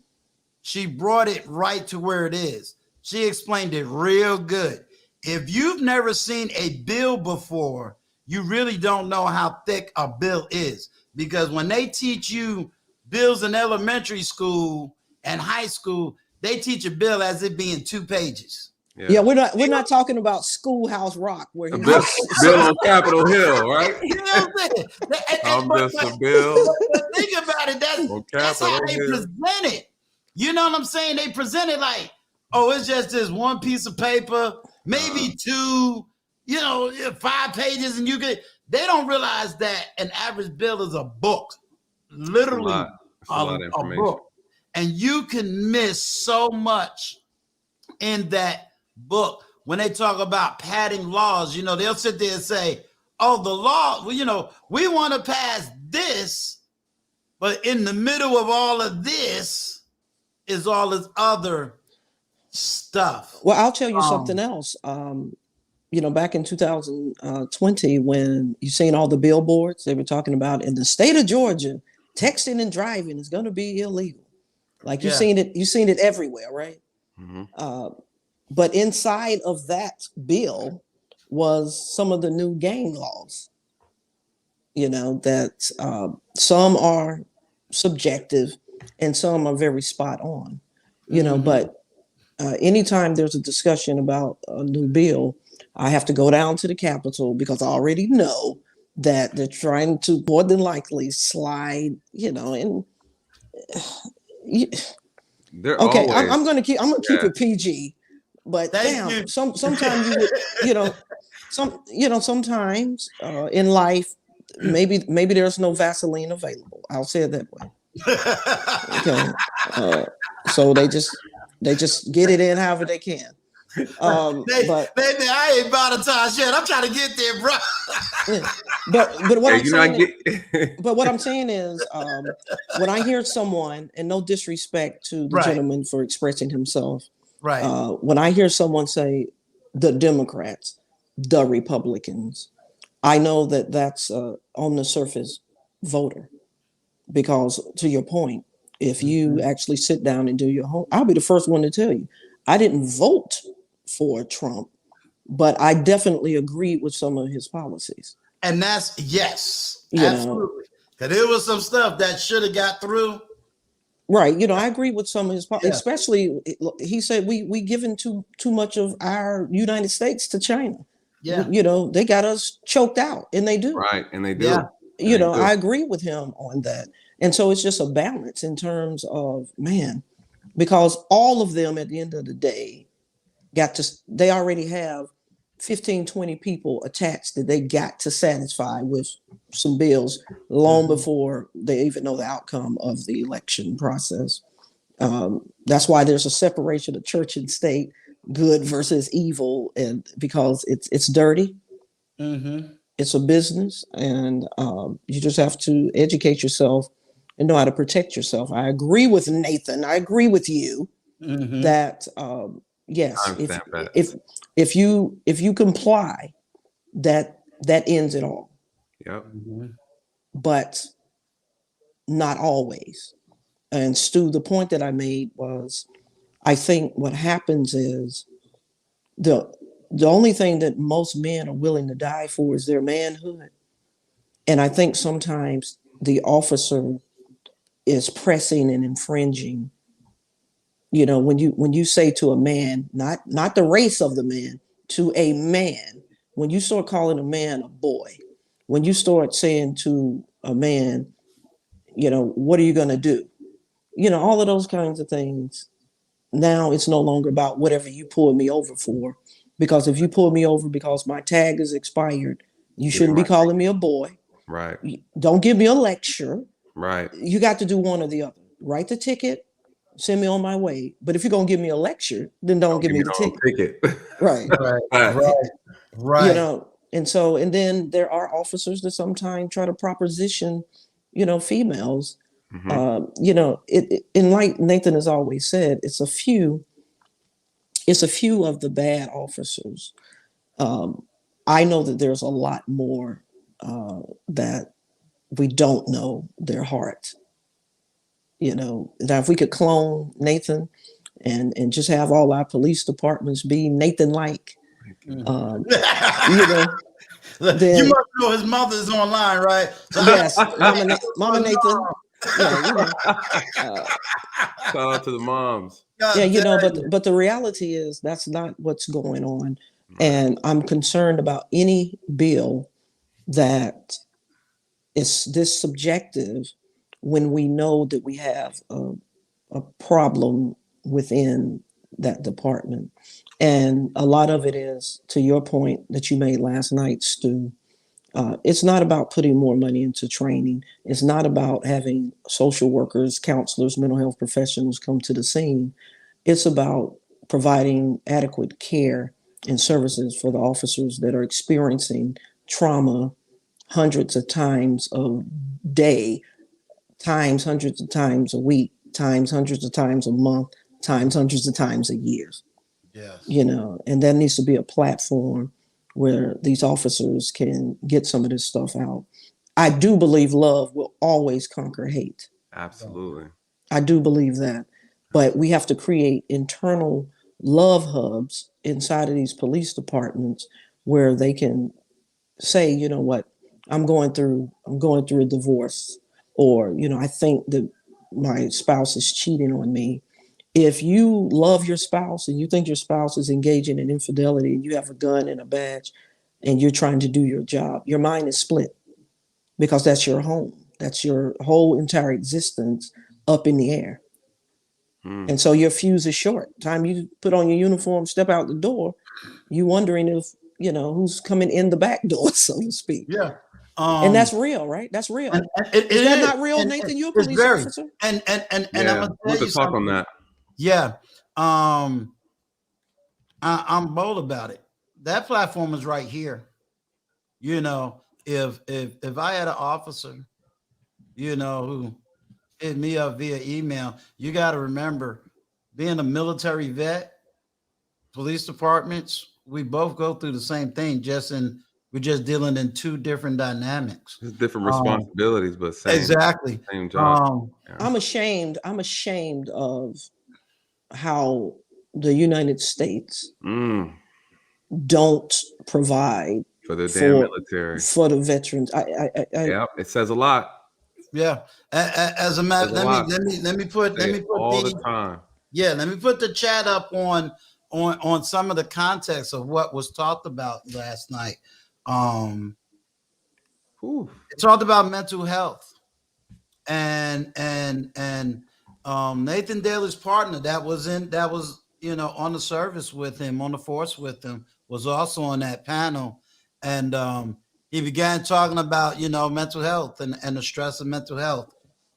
She brought it right to where it is. She explained it real good. If you've never seen a bill before, you really don't know how thick a bill is. Because when they teach you bills in elementary school and high school, they teach a bill as it being 2 pages. Yeah, we're not talking about Schoolhouse Rock where he Bill, was, Bill on Capitol Hill, right? You know what I'm saying? I'm But just a bill. think about it. On That's how Capitol they Hill. present it. You know what I'm saying? They present it like, oh, it's just this one piece of paper, maybe 2, 5 pages, and they don't realize that an average bill is a book, literally It's a lot of information. book. And you can miss so much in that book. When they talk about padding laws, they'll sit there and say, oh, the law, we want to pass this, but in the middle of all of this is all this other stuff. Well, I'll tell you something else. Back in 2020, when you seen all the billboards, they were talking about in the state of Georgia, texting and driving is going to be illegal. Like you've seen it everywhere, right? Mm-hmm. But inside of that bill was some of the new gang laws. That some are subjective and some are very spot on. But anytime there's a discussion about a new bill, I have to go down to the Capitol because I already know that they're trying to more than likely slide, and They're okay, always, I'm gonna keep it PG, but Thank you. sometimes sometimes in life maybe there's no Vaseline available. I'll say it that way. Okay, so they just get it in however they can. But baby, I ain't bought a tie yet. I'm trying to get there, bro. yeah. But what Hey, I'm you're saying not is, get- but what I'm saying is, when I hear someone, and no disrespect to the Right. gentleman for expressing himself, Right. when I hear someone say the Democrats, the Republicans, I know that that's on the surface voter, because to your point, if you actually sit down and do your homework, I'll be the first one to tell you, I didn't vote for Trump, but I definitely agreed with some of his policies. And that's yes, You know, absolutely. Because there was some stuff that should have got through. right? You know, I agree with some of his policies, Yeah. especially he said we given too much of our United States to China. Yeah. You know, they got us choked out, and they do. Right, and they do. Yeah. And You they know, do. I agree with him on that. And so it's just a balance in terms of, man, because all of them at the end of the day they already have 15, 20 people attached that they got to satisfy with some bills long before they even know the outcome of the election process. That's why there's a separation of church and state, good versus evil, and because it's dirty. Mm-hmm. It's a business, and you just have to educate yourself and know how to protect yourself. I agree with Nathan. I agree with you that yes, if you comply, that ends it all. Yep. But not always. And Stu, the point that I made was, I think what happens is the only thing that most men are willing to die for is their manhood. And I think sometimes the officer is pressing and infringing. You know, when you say to a man, not the race of the man, to a man, when you start calling a man a boy, when you start saying to a man, you know, what are you going to do? You know, all of those kinds of things. Now it's no longer about whatever you pull me over for, because if you pull me over because my tag is expired, you shouldn't be calling me a boy. Right. Don't give me a lecture. Right. You got to do one or the other. Write the ticket, send me on my way. But if you're going to give me a lecture, then don't give me the ticket. Right. Right. You know, and then there are officers that sometimes try to proposition, you know, females. You know, and like Nathan has always said, it's a few of the bad officers. I know that there's a lot more that we don't know their heart. You know, now if we could clone Nathan and just have all our police departments be Nathan-like, you know, then, you must know his mother's online, right? So yes, Mama Nathan. Yeah, you know. Shout out to the moms. Yeah, you know, but the reality is that's not what's going on. Right. And I'm concerned about any bill that is this subjective when we know that we have a problem within that department. And a lot of it is, to your point that you made last night, Stu, it's not about putting more money into training. It's not about having social workers, counselors, mental health professionals come to the scene. It's about providing adequate care and services for the officers that are experiencing trauma hundreds of times a day, times hundreds of times a week, times hundreds of times a month, times hundreds of times a year. Yes. You know, and there needs to be a platform where these officers can get some of this stuff out. I do believe love will always conquer hate. Absolutely. I do believe that. But we have to create internal love hubs inside of these police departments where they can say, you know what, I'm going through a divorce, or, you know, I think that my spouse is cheating on me. If you love your spouse and you think your spouse is engaging in infidelity and you have a gun and a badge and you're trying to do your job, your mind is split, because that's your home. That's your whole entire existence up in the air. And so your fuse is short. Time you put on your uniform, step out the door, you wondering if, you know, who's coming in the back door, so to speak. Yeah. And that's real, right? That's real. Is that not real, Nathan? You're a police officer. And yeah, I'm gonna tell you talk on that. Yeah. I'm bold about it. That platform is right here. You know, if I had an officer, you know, who hit me up via email, you got to remember, being a military vet, police departments, we both go through the same thing, just in We're just dealing in two different dynamics. It's different responsibilities, but same Exactly. same job. Yeah. I'm ashamed of how the United States don't provide For the damn military. for the veterans. Yep, it says a lot. Yeah. As a matter, let me put all the time. Yeah, let me put the chat up on some of the context of what was talked about last night. It talked about mental health, and Nathan Daly's partner that was on the service with him, on the force with him, was also on that panel, and he began talking about mental health and the stress of mental health,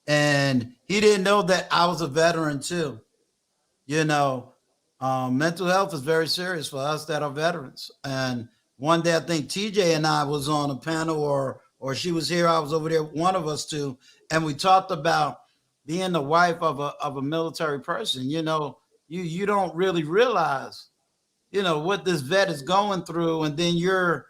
and he didn't know that I was a veteran too. Mental health is very serious for us that are veterans. And one day I think TJ and I was on a panel, or she was here, I was over there, one of us two, and we talked about being the wife of a military person. You don't really realize, what this vet is going through, and then you're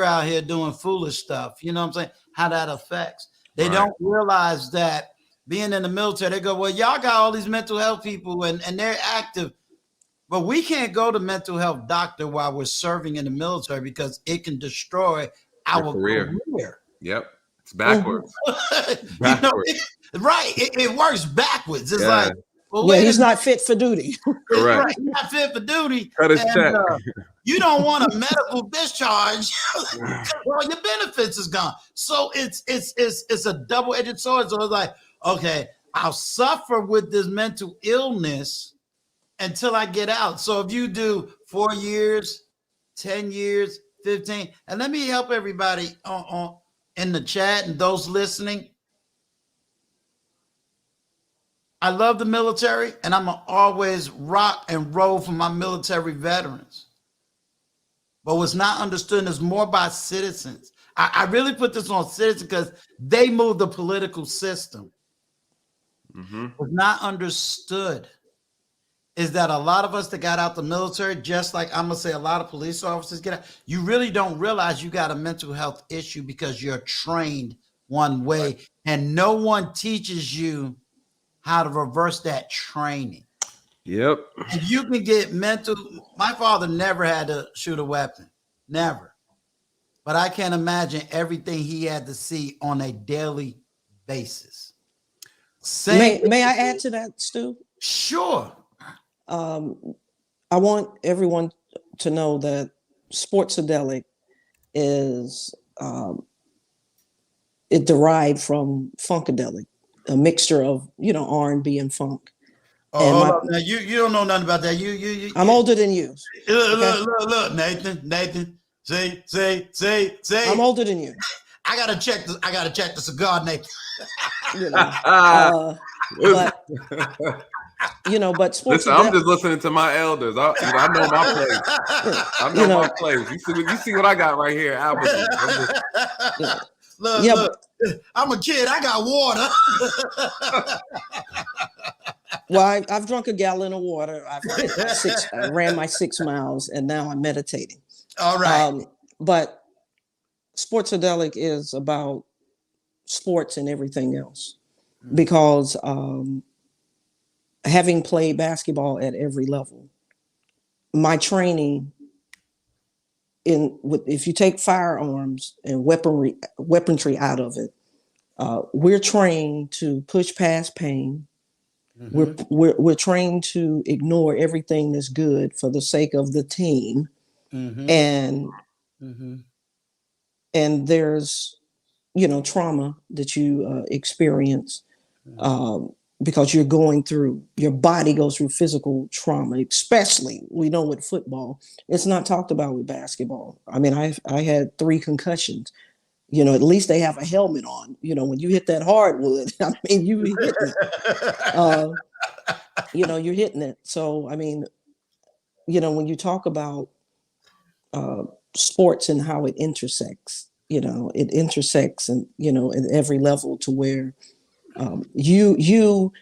out here doing foolish stuff. You know what I'm saying? How that affects. They don't realize that being in the military, they go, well, y'all got all these mental health people and they're active. But we can't go to mental health doctor while we're serving in the military because it can destroy our career. Yep. It's backwards. Right. It works backwards. It's like, well, he's not fit for duty. Correct. Right. He's not fit for duty. Cut his check. You don't want a medical discharge. Well, your benefits is gone. So it's a double-edged sword. So it's like, okay, I'll suffer with this mental illness until I get out. So if you do 4 years, 10 years, 15, and let me help everybody on in the chat and those listening. I love the military, and I'm gonna always rock and roll for my military veterans. But what's not understood is more by citizens. I really put this on citizens because they move the political system. What's not understood is that a lot of us that got out the military, just like I'm gonna say a lot of police officers get out, you really don't realize you got a mental health issue because you're trained one way, and no one teaches you how to reverse that training. Yep. And you can get mental. My father never had to shoot a weapon, never. But I can't imagine everything he had to see on a daily basis. May I add to that, Stu? Sure. I want everyone to know that Sportsadelic is it derived from Funkadelic, a mixture of R&B and funk. Oh, now you don't know nothing about that. You I'm older than you. Look, Nathan. Say. I'm older than you. I gotta check the cigar, Nathan. But sports. Listen, I'm just listening to my elders. I know my place. I know my place. You see what I got right here, Albert. Look, I'm a kid. I got water. Well, I've drunk a gallon of water. I ran my 6 miles, and now I'm meditating. All right. But Sportsadelic is about sports and everything else, because having played basketball at every level, my training if you take firearms and weaponry out of it, we're trained to push past pain. We're trained to ignore everything that's good for the sake of the team, and there's trauma that you experience because your body goes through physical trauma. Especially, we know with football, it's not talked about with basketball. I mean, I had 3 concussions. At least they have a helmet on. When you hit that hardwood, I mean, you hitting it. You're hitting it. So, I mean, when you talk about sports and how it intersects, it intersects and, at every level to where you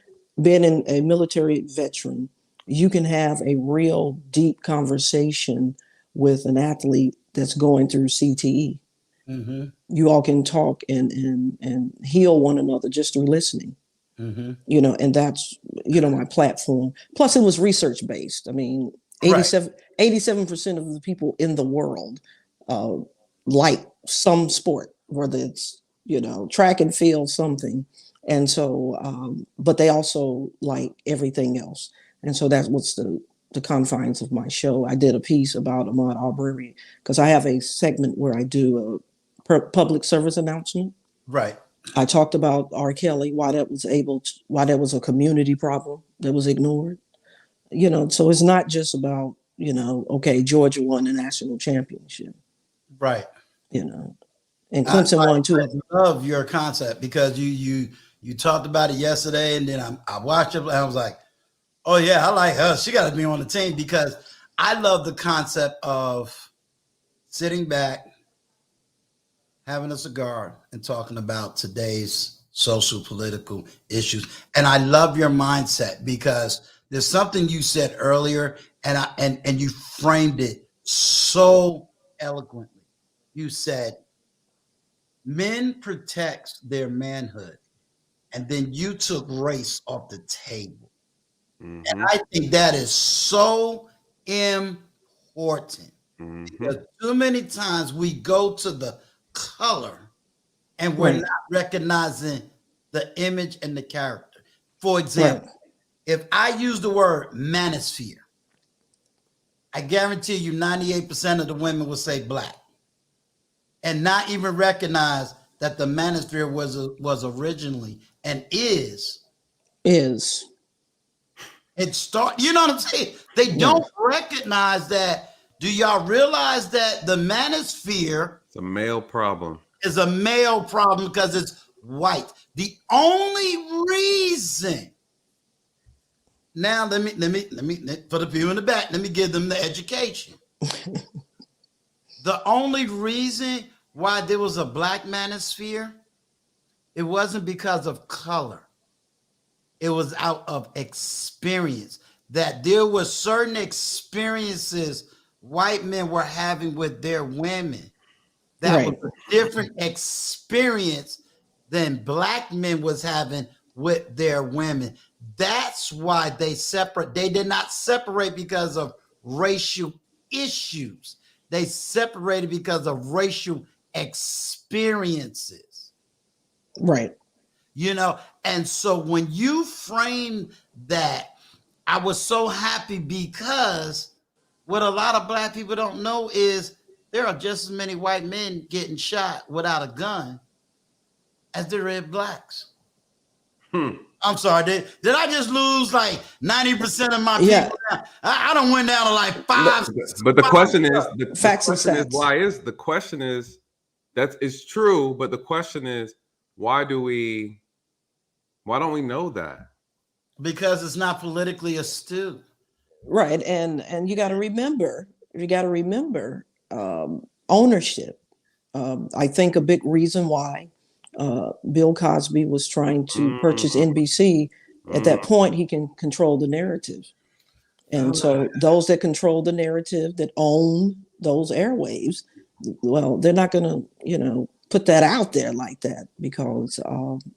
being a military veteran, you can have a real deep conversation with an athlete that's going through CTE. Mm-hmm. You all can talk and heal one another just through listening. Mm-hmm. You know, and that's, you know, my platform. Plus it was research based. I mean, Right. 87% of the people in the world like some sport, whether it's, you know, track and field, something. And so, but they also like everything else. And so that's what's the confines of my show. I did a piece about Ahmaud Arbery because I have a segment where I do a public service announcement. Right. I talked about R. Kelly, why that was a community problem that was ignored. You know, so it's not just about, you know, okay, Georgia won the national championship, Right. you know, and Clemson won too. I love your concept because you talked about it yesterday, and then I watched it and I was like, oh yeah, I like her. She got to be on the team because I love the concept of sitting back, having a cigar, and talking about today's social political issues. And I love your mindset because there's something you said earlier, and you framed it so eloquently. You said men protects their manhood, and then you took race off the table. Mm-hmm. And I think that is so important because too many times we go to the color and we're not recognizing the image and the character. For example, if I use the word manosphere, I guarantee you 98% of the women will say black and not even recognize that the manosphere was originally and is. It start, you know what I'm saying? They don't recognize that. Do y'all realize that the manosphere It's a male problem. Is a male problem because it's white. The only reason. Now let me for the people in the back, let me give them the education. The only reason why there was a black manosphere, it wasn't because of color. It was out of experience. That there were certain experiences white men were having with their women that was a different experience than black men was having with their women. That's why they separate. They did not separate because of racial issues. They separated because of racial experiences. Right. You know, and so when you frame that, I was so happy because what a lot of black people don't know is there are just as many white men getting shot without a gun as there are blacks. I'm sorry, did I just lose like 90% of my people? I don't went down to like 5. But the question is, the question is that is true, but the question is, why don't we know that? Because it's not politically astute. Right. And you got to remember, ownership. I think a big reason why Bill Cosby was trying to purchase NBC, at that point, he can control the narrative. And so those that control the narrative, that own those airwaves, well, they're not going to, you know, put that out there like that because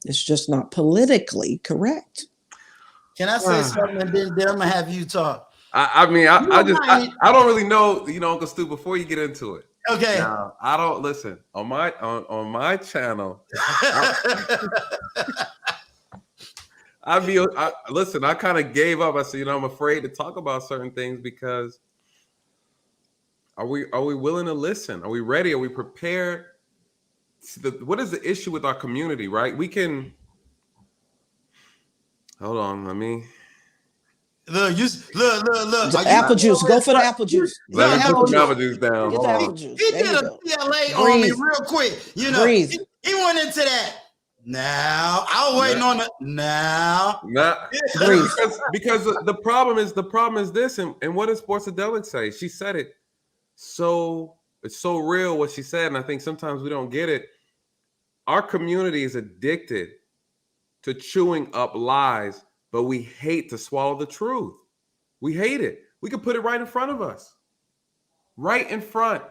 it's just not politically correct. Can I say something and then I'm gonna have you talk? I don't really know, you know, Uncle Stu, before you get into it. Okay. Now, I don't listen on my channel. Listen, I kind of gave up. I said, you know, I'm afraid to talk about certain things because are we willing to listen? Are we ready? Are we prepared? What is the issue with our community, right? We can hold on, let me look. The apple juice. Go for the apple juice. Let me put the apple juice down. Get the apple juice. He did a CLA on me real quick. You know, he went into that. Now I was waiting on it. Because the problem is this, and what did Sportsadelic say? She said it. So it's so real what she said, and I think sometimes we don't get it. Our community is addicted to chewing up lies, but we hate to swallow the truth. We hate it. We can put it right in front of us. Right in front.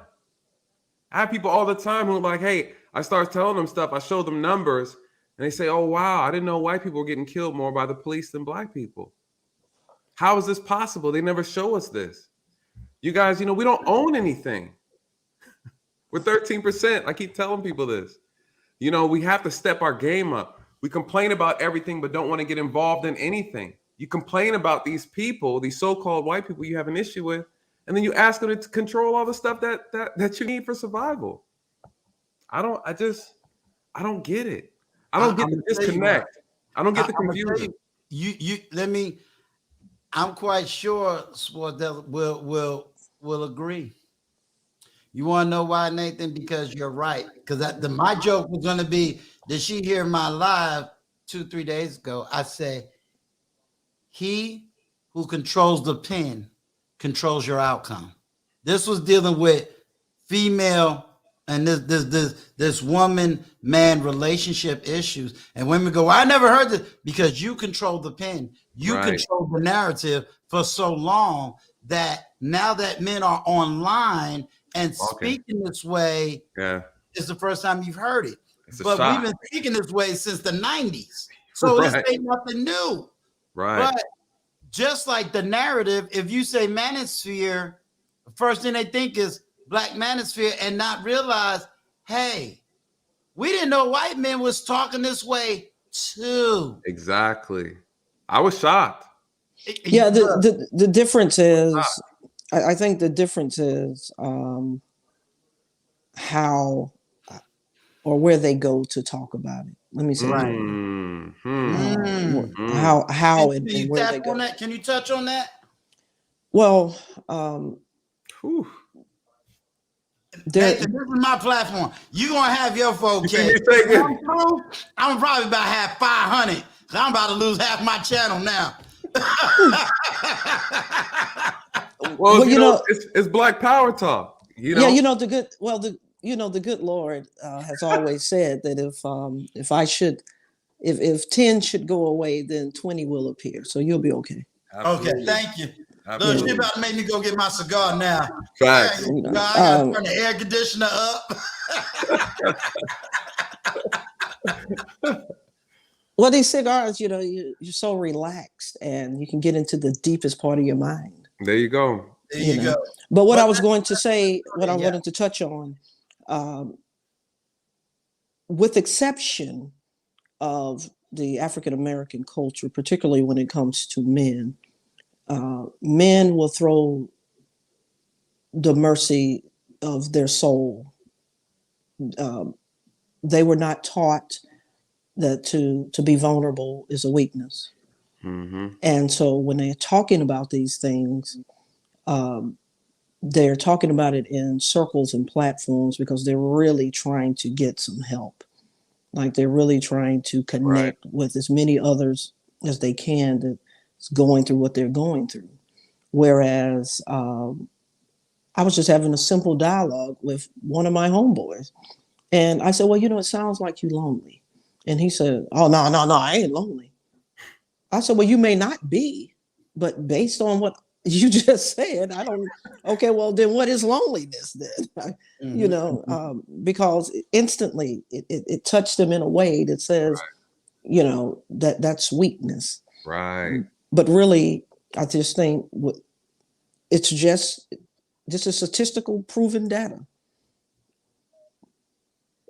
I have people all the time who are like, hey, I start telling them stuff. I show them numbers and they say, oh, wow, I didn't know white people were getting killed more by the police than black people. How is this possible? They never show us this. You guys, we don't own anything. We're 13%. I keep telling people this. We have to step our game up. We complain about everything, but don't want to get involved in anything. You complain about these people, these so-called white people you have an issue with, and then you ask them to control all the stuff that you need for survival. I don't get it. I don't get the disconnect. I don't get the confusion. I'm quite sure Swardell will agree. You want to know why, Nathan? Because you're right. Because my joke was going to be, did she hear my live 2-3 days ago? I say, he who controls the pen controls your outcome. This was dealing with female and this woman-man relationship issues. And women go, I never heard this, because you control the pen. You control the narrative for so long that now that men are online and speaking this way, is the first time you've heard it. But we've been speaking this way since the 90s. So this ain't nothing new. Right. But just like the narrative, if you say manosphere, the first thing they think is black manosphere and not realize, hey, we didn't know white men was talking this way too. Exactly. I was shocked. Yeah, the difference is, I think the difference is how or where they go to talk about it. Let me say how and where they go. Can you touch on that? Well, this is my platform. You're gonna have your 4K. I'm probably about have 500. I'm about to lose half my channel now. Well, it's Black Power talk. Yeah, the good Lord has always said that if 10 should go away, then 20 will appear. So you'll be okay. Absolutely. Okay, thank you. Look, you about to make me go get my cigar now. Facts. I gotta turn the air conditioner up. Well, these cigars, you're so relaxed and you can get into the deepest part of your mind. There you go. There you go. But what I was going to say, what I wanted to touch on, with exception of the African-American culture, particularly when it comes to men, men will throw the mercy of their soul. They were not taught that to be vulnerable is a weakness. Mm-hmm. And so when they're talking about these things, they're talking about it in circles and platforms because they're really trying to get some help. Like they're really trying to connect with as many others as they can that's going through what they're going through. Whereas I was just having a simple dialogue with one of my homeboys. And I said, well, it sounds like you're lonely. And he said, oh, no, I ain't lonely. I said, well, you may not be, but based on what you just said, I don't, okay, well, then what is loneliness then? Because instantly it touched them in a way that says, that's weakness. Right. But really, I just think it's just a statistical proven data.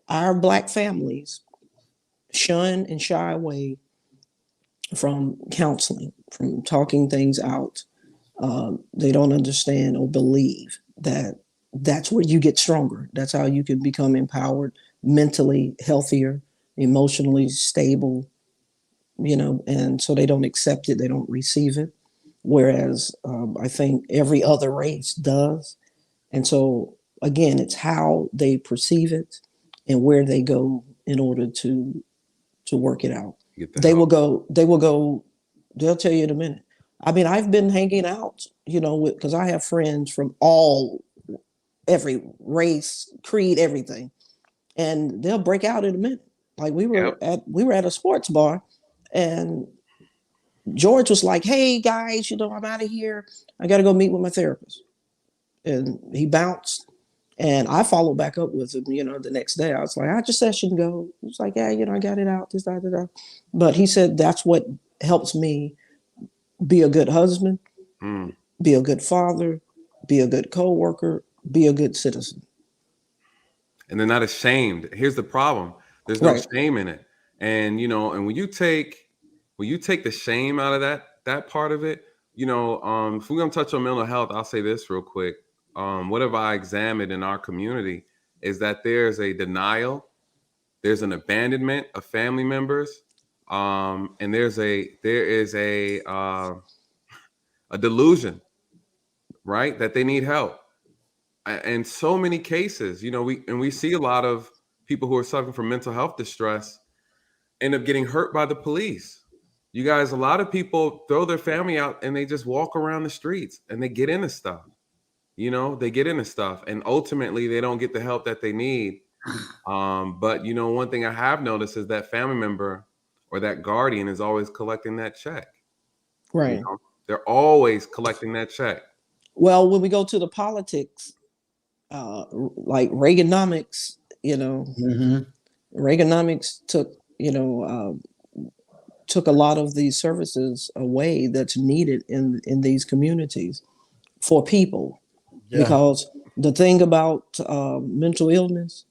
Our Black families shun and shy away from counseling, from talking things out. They don't understand or believe that that's where you get stronger. That's how you can become empowered, mentally healthier, emotionally stable, and so they don't accept it. They don't receive it. Whereas I think every other race does. And so, again, it's how they perceive it and where they go in order to work it out. They'll tell you in a minute. I mean, I've been hanging out, because I have friends from every race, creed, everything, and they'll break out in a minute. Like we were at a sports bar, and George was like, "Hey guys, I'm out of here. I got to go meet with my therapist," and he bounced. And I followed back up with him, the next day. I was like, I just said I shouldn't go. He was like, yeah, I got it out. This, that, that, that. But he said that's what helps me be a good husband, be a good father, be a good co-worker, be a good citizen. And they're not ashamed. Here's the problem. There's no Right. shame in it. And and when you take the shame out of that part of it, if we're gonna touch on mental health, I'll say this real quick. What have I examined in our community is that there's a denial, there's an abandonment of family members, and there is a delusion, right, that they need help. In so many cases, we see a lot of people who are suffering from mental health distress end up getting hurt by the police. You guys, a lot of people throw their family out and they just walk around the streets and they get into stuff. And ultimately they don't get the help that they need. But one thing I have noticed is that family member or that guardian is always collecting that check. Right. They're always collecting that check. Well, when we go to the politics, like Reaganomics, Reaganomics took a lot of these services away that's needed in these communities for people. Yeah. Because the thing about mental illness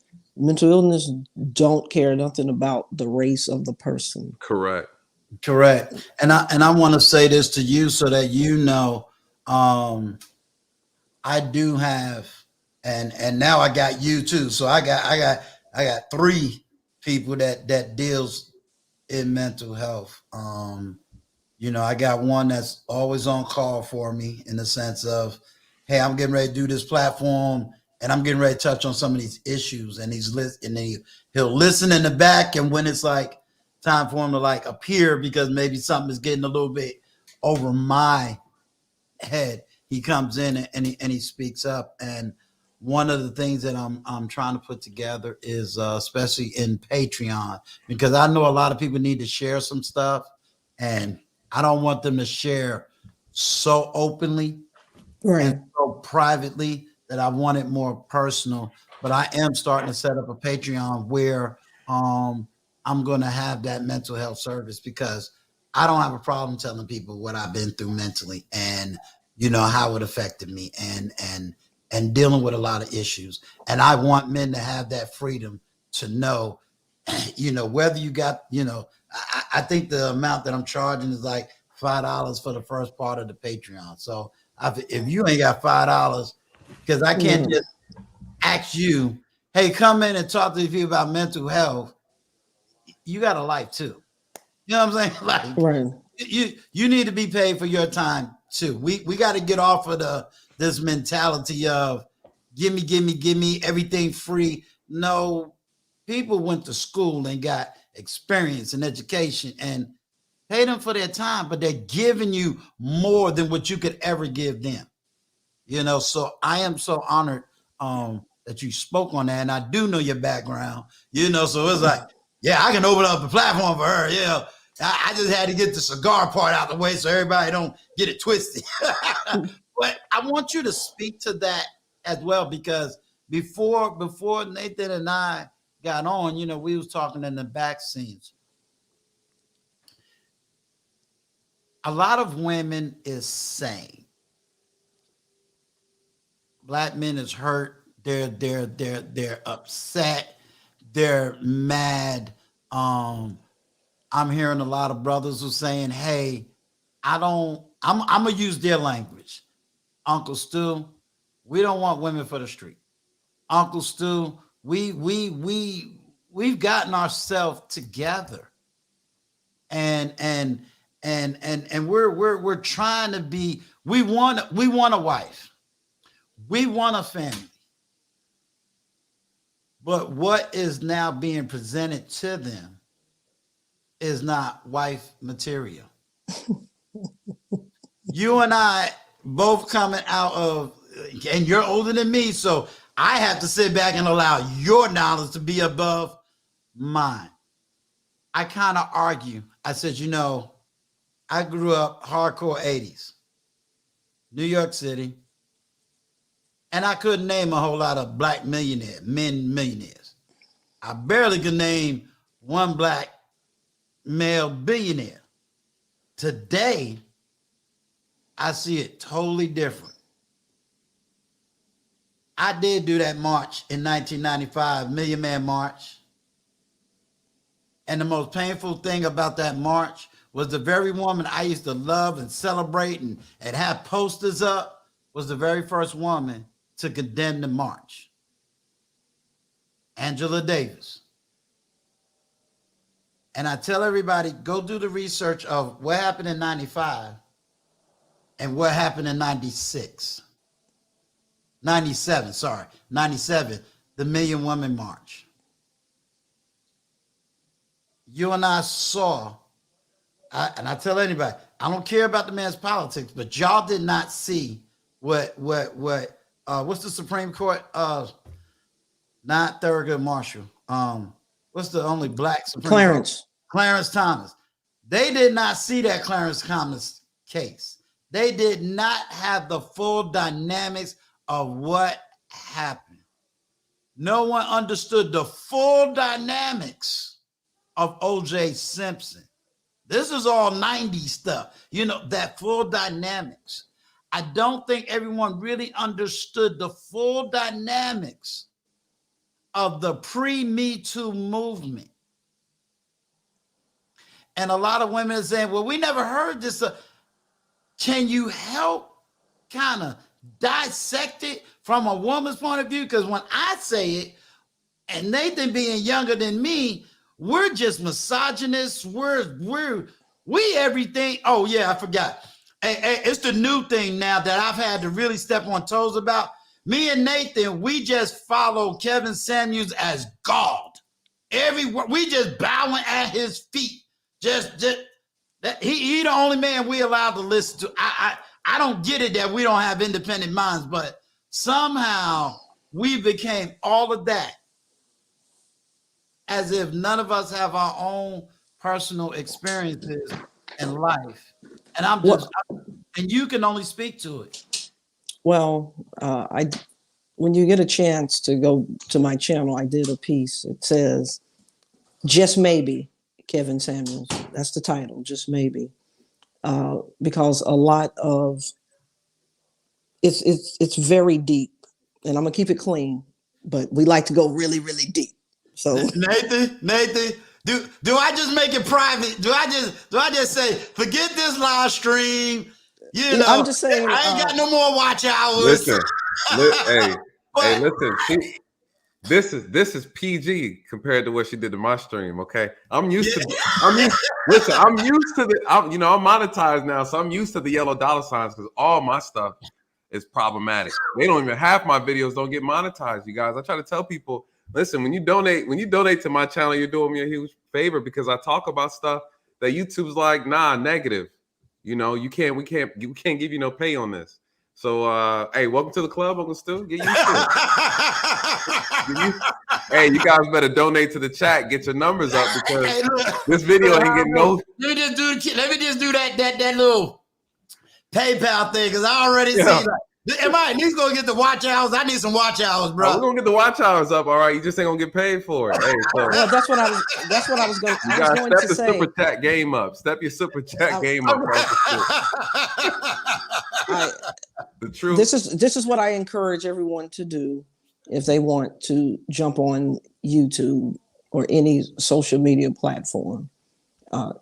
don't care nothing about the race of the person. Correct. And I want to say this to you so that I do have, and now I got you too. So I got 3 people that deals in mental health. I got one that's always on call for me in the sense of, hey, I'm getting ready to do this platform and I'm getting ready to touch on some of these issues, and he'll listen in the back, and when it's like time for him to like appear because maybe something is getting a little bit over my head, he comes in and he speaks up. And one of the things that I'm trying to put together is especially in Patreon, because I know a lot of people need to share some stuff, and I don't want them to share so openly, right, and so privately, that I want it more personal. But I am starting to set up a Patreon where I'm going to have that mental health service, because I don't have a problem telling people what I've been through mentally and how it affected me and dealing with a lot of issues. And I want men to have that freedom to know, whether you got, I think the amount that I'm charging is like $5 for the first part of the Patreon. So if you ain't got $5, because I can't just ask you, hey, come in and talk to these people about mental health. You got a life too. You know what I'm saying? Like, right. You need to be paid for your time too. We got to get off of this mentality of give me everything free. No, people went to school and got experience and education and pay them for their time, but they're giving you more than what you could ever give them. So I am so honored that you spoke on that, and I do know your background. So it's like, yeah, I can open up the platform for her. Yeah. I just had to get the cigar part out the way so everybody don't get it twisted. But I want you to speak to that as well, because before Nathan and I got on, we was talking in the back scenes. A lot of women is saying Black men is hurt. They're upset. They're mad. I'm hearing a lot of brothers who saying, hey, I'm gonna use their language. Uncle Stu, we don't want women for the street. Uncle Stu, we've gotten ourselves together. And we're trying to be, we want a wife. We want a family. But what is now being presented to them is not wife material. You and I both coming out of, and you're older than me, so I have to sit back and allow your knowledge to be above mine. I kind of argue. I said, I grew up hardcore 80s, New York City. And I couldn't name a whole lot of black men millionaires. I barely could name one black male billionaire. Today, I see it totally different. I did do that march in 1995, Million Man March. And the most painful thing about that march was the very woman I used to love and celebrate and have posters up was the very first woman to condemn the march. Angela Davis. And I tell everybody, go do the research of what happened in 95 and what happened in 97, the Million Woman March. You and I saw, and I tell anybody, I don't care about the man's politics, but y'all did not see what's the Supreme Court? Not Thurgood Marshall. What's the only black Supreme Clarence. Court? Clarence Thomas. They did not see that Clarence Thomas case. They did not have the full dynamics of what happened. No one understood the full dynamics of O.J. Simpson. This is all 90s stuff. You know, that full dynamics. I don't think everyone really understood the full dynamics of the pre-Me Too movement. And a lot of women are saying, well, we never heard this. Can you help kind of dissect it from a woman's point of view? Because when I say it, and Nathan being younger than me, we're just misogynists. We everything. Oh, yeah, I forgot. Hey, it's the new thing now that I've had to really step on toes about. Me and Nathan, we just follow Kevin Samuels as God. We just bowing at his feet. Just that he the only man we allowed to listen to. I don't get it that we don't have independent minds, but somehow we became all of that as if none of us have our own personal experiences in life. And and you can only speak to it. Well, when you get a chance to go to my channel, I did a piece. It says, "Just Maybe, Kevin Samuels." That's the title, Just Maybe. Because a lot of it's very deep, and I'm gonna keep it clean, but we like to go really, really deep. So Nathan, do I just make it private? Do I just say, forget this live stream? You know, I'm just saying, I ain't got no more watch hours. Listen, listen. This is PG compared to what she did to my stream. Okay, I'm used to I'm monetized now, so I'm used to the yellow dollar signs because all my stuff is problematic. They don't even half my videos don't get monetized. You guys, I try to tell people, listen, when you donate to my channel, you're doing me a huge favor because I talk about stuff that YouTube's like, nah, negative. You know, we can't give you no pay on this. So, hey, welcome to the club, Uncle Stu. Get used to it. Hey, you guys better donate to the chat. Get your numbers up because this video ain't getting no. Let me just do that little PayPal thing because I already see that. Am I at least gonna get the watch hours? I need some watch hours, bro. We're gonna get the watch hours up, all right. You just ain't gonna get paid for it. Hey, so. Well, that's what I was going. You gotta step the super chat game up. Step your super chat game up. The truth. This is what I encourage everyone to do if they want to jump on YouTube or any social media platform.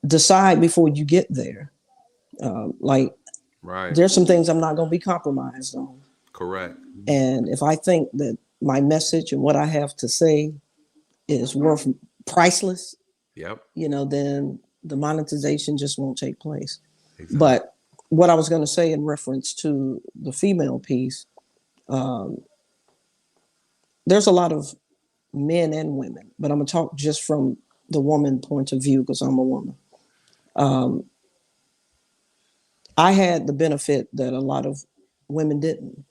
Decide before you get there. Right. There's some things I'm not going to be compromised on. Correct. And if I think that my message and what I have to say is worth priceless, yep, then the monetization just won't take place. Exactly. But what I was going to say in reference to the female piece, there's a lot of men and women, but I'm going to talk just from the woman point of view because I'm a woman. I had the benefit that a lot of women didn't.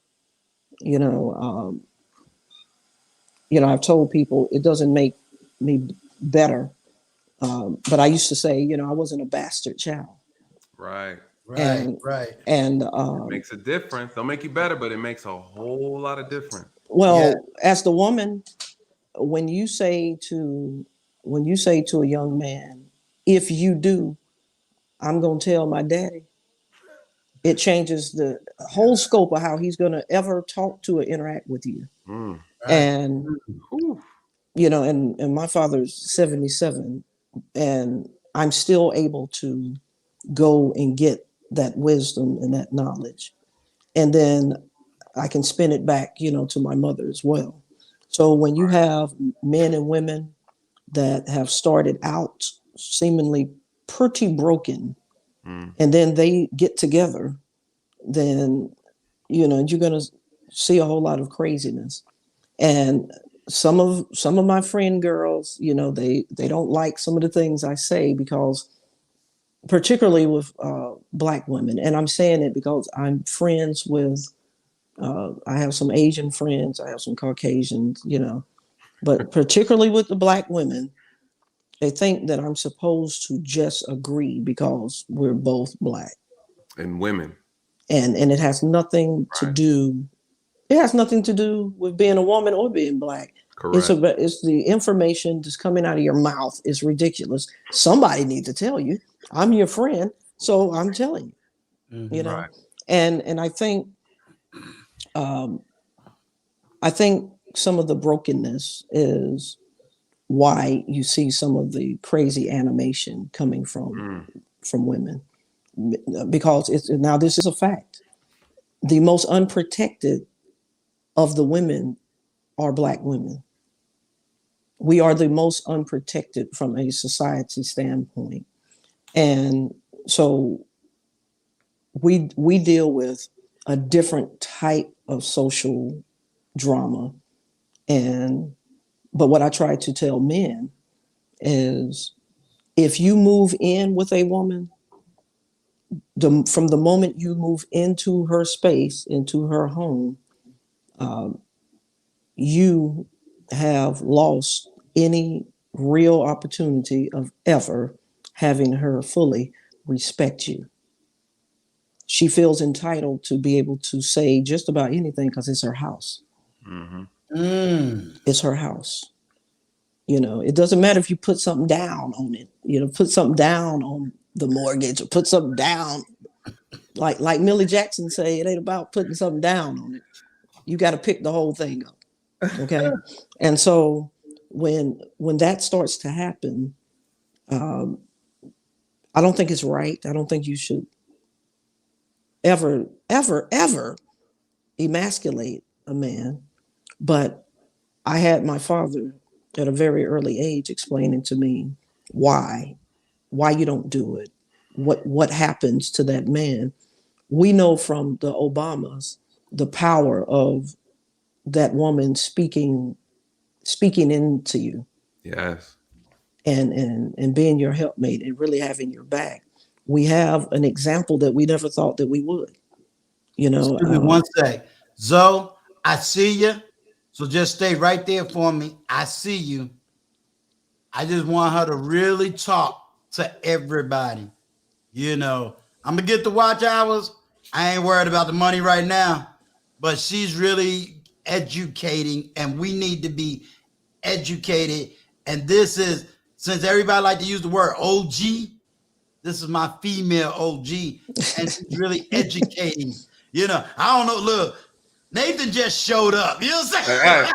I've told people it doesn't make me better, but I used to say, I wasn't a bastard child. Right. Right, right. And Makes a difference. Don't make you better, but it makes a whole lot of difference. well, Yeah. as the woman, when you say to a young man, if you do, I'm gonna tell my daddy, it changes the whole scope of how he's gonna ever talk to or interact with you. Mm. Right. And Whew. and my father's 77, and I'm still able to go and get that wisdom and that knowledge. And then I can spin it back, to my mother as well. So when you have men and women that have started out seemingly pretty broken, Mm. and then they get together, then you're going to see a whole lot of craziness. And some of my friend girls, they don't like some of the things I say, because particularly with Black women, and I'm saying it because I'm friends with I have some Asian friends, I have some Caucasians, but particularly with the Black women, they think that I'm supposed to just agree because we're both Black. And women. And it has nothing to Right. do, with being a woman or being Black. Correct. It's the information that's coming out of your mouth is ridiculous. Somebody needs to tell you. I'm your friend, so I'm telling you. Mhm. Right. And I think some of the brokenness is why you see some of the crazy animation coming from women, because this is a fact. The most unprotected of the women are Black women. We are the most unprotected from a society standpoint. And so we deal with a different type of social drama. But what I try to tell men is, if you move in with a woman, from the moment you move into her space, into her home, you have lost any real opportunity of ever having her fully respect you. She feels entitled to be able to say just about anything because it's her house. Mm-hmm. It's her house. It doesn't matter if you put something down on it, put something down on the mortgage, or put something down. Like Millie Jackson say, it ain't about putting something down on it. You got to pick the whole thing up. Okay. And so when that starts to happen, I don't think it's right. I don't think you should ever, ever, ever emasculate a man. But I had my father at a very early age explaining to me why you don't do it, what happens to that man. We know from the Obamas the power of that woman speaking into you, Yes. and being your helpmate and really having your back. We have an example that we never thought that we would. Excuse me one sec. Zoe, I see you. So just stay right there for me. I see you. I just want her to really talk to everybody. I'm gonna get the watch hours. I ain't worried about the money right now, but she's really educating, and we need to be educated. And this is, since everybody like to use the word OG, this is my female OG, and she's really educating. I don't know. Look, Nathan just showed up. You know what I'm saying? Hey,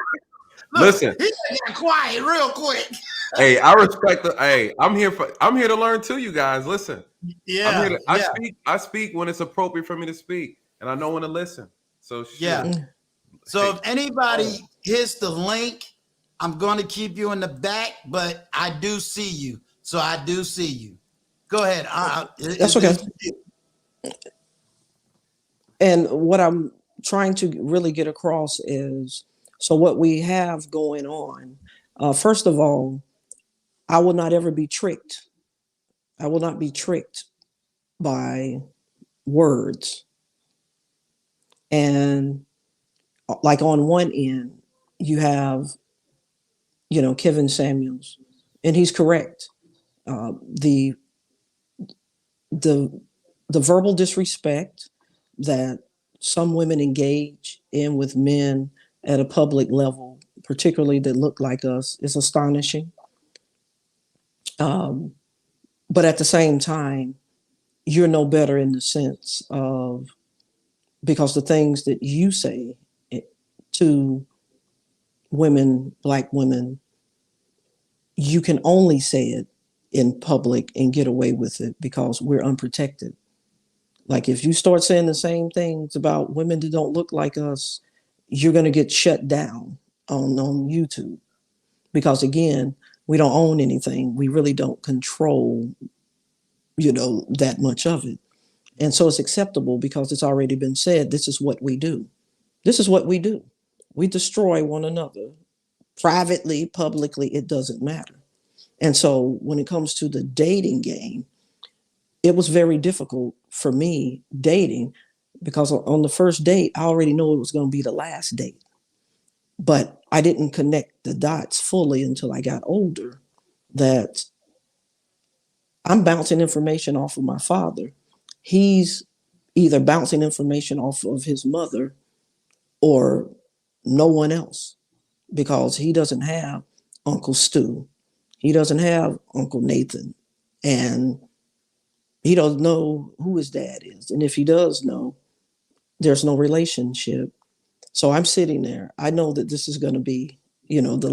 Look, listen. he got quiet real quick. Hey, I respect the. Hey, I'm here to learn too, you guys. Listen. Yeah, I'm here to, I speak when it's appropriate for me to speak, and I know when to listen. So shit. Yeah. So if anybody hits the link, I'm going to keep you in the back, but I do see you. So I do see you. Go ahead. That's okay. And what I'm trying to really get across is, so what we have going on, first of all, I will not ever be tricked. I will not be tricked by words. And like on one end, you have, Kevin Samuels, and he's correct. The the verbal disrespect that some women engage in with men at a public level, particularly that look like us, is astonishing. But at the same time, you're no better in the sense of, because the things that you say to women, Black women, you can only say it in public and get away with it because we're unprotected. Like if you start saying the same things about women that don't look like us, you're going to get shut down on YouTube. Because again, we don't own anything. We really don't control, that much of it. And so it's acceptable because it's already been said, this is what we do. This is what we do. We destroy one another. Privately, publicly, it doesn't matter. And so when it comes to the dating game, it was very difficult for me dating because on the first date, I already know it was going to be the last date. But I didn't connect the dots fully until I got older, that I'm bouncing information off of my father. He's either bouncing information off of his mother or no one else, because he doesn't have Uncle Stu. He doesn't have Uncle Nathan. And he doesn't know who his dad is. And if he does know, there's no relationship. So I'm sitting there. I know that this is going to be, the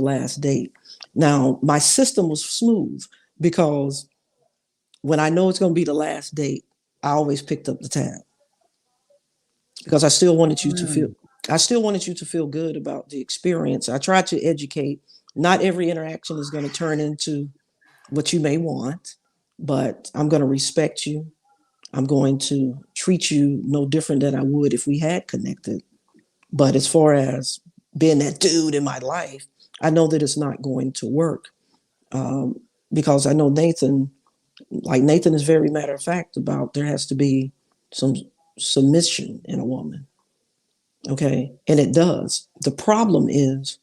last date. Now, my system was smooth because when I know it's going to be the last date, I always picked up the tab because I still wanted you to feel good about the experience. I tried to educate. Not every interaction is going to turn into what you may want, but I'm going to respect you. I'm going to treat you no different than I would if we had connected. But as far as being that dude in my life, I know that it's not going to work because I know Nathan is very matter of fact about there has to be some submission in a woman. Okay. And it does. The problem is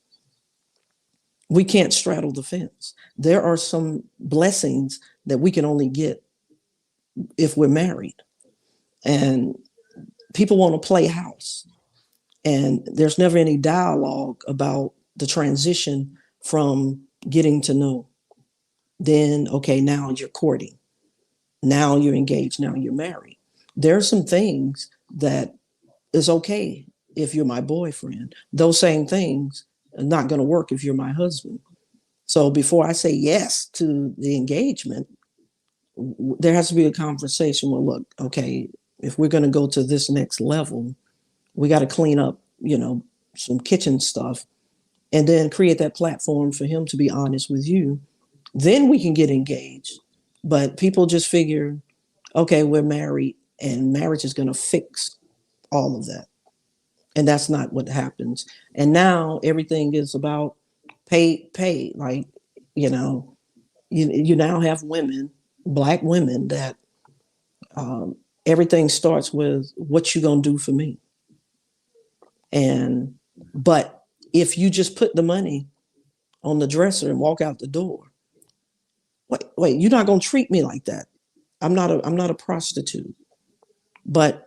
we can't straddle the fence. There are some blessings that we can only get if we're married. And people want to play house. And there's never any dialogue about the transition from getting to know. Then, okay, now you're courting. Now you're engaged. Now you're married. There are some things that is okay if you're my boyfriend. Those same things are not going to work if you're my husband. So before I say yes to the engagement, there has to be a conversation. Well, look, okay, if we're going to go to this next level, we got to clean up, some kitchen stuff and then create that platform for him to be honest with you. Then we can get engaged. But people just figure, okay, we're married and marriage is going to fix all of that. And that's not what happens. And now everything is about pay. Like, you now have women, Black women, that everything starts with what you gonna do for me. But if you just put the money on the dresser and walk out the door, wait, you're not gonna treat me like that. I'm not a prostitute. But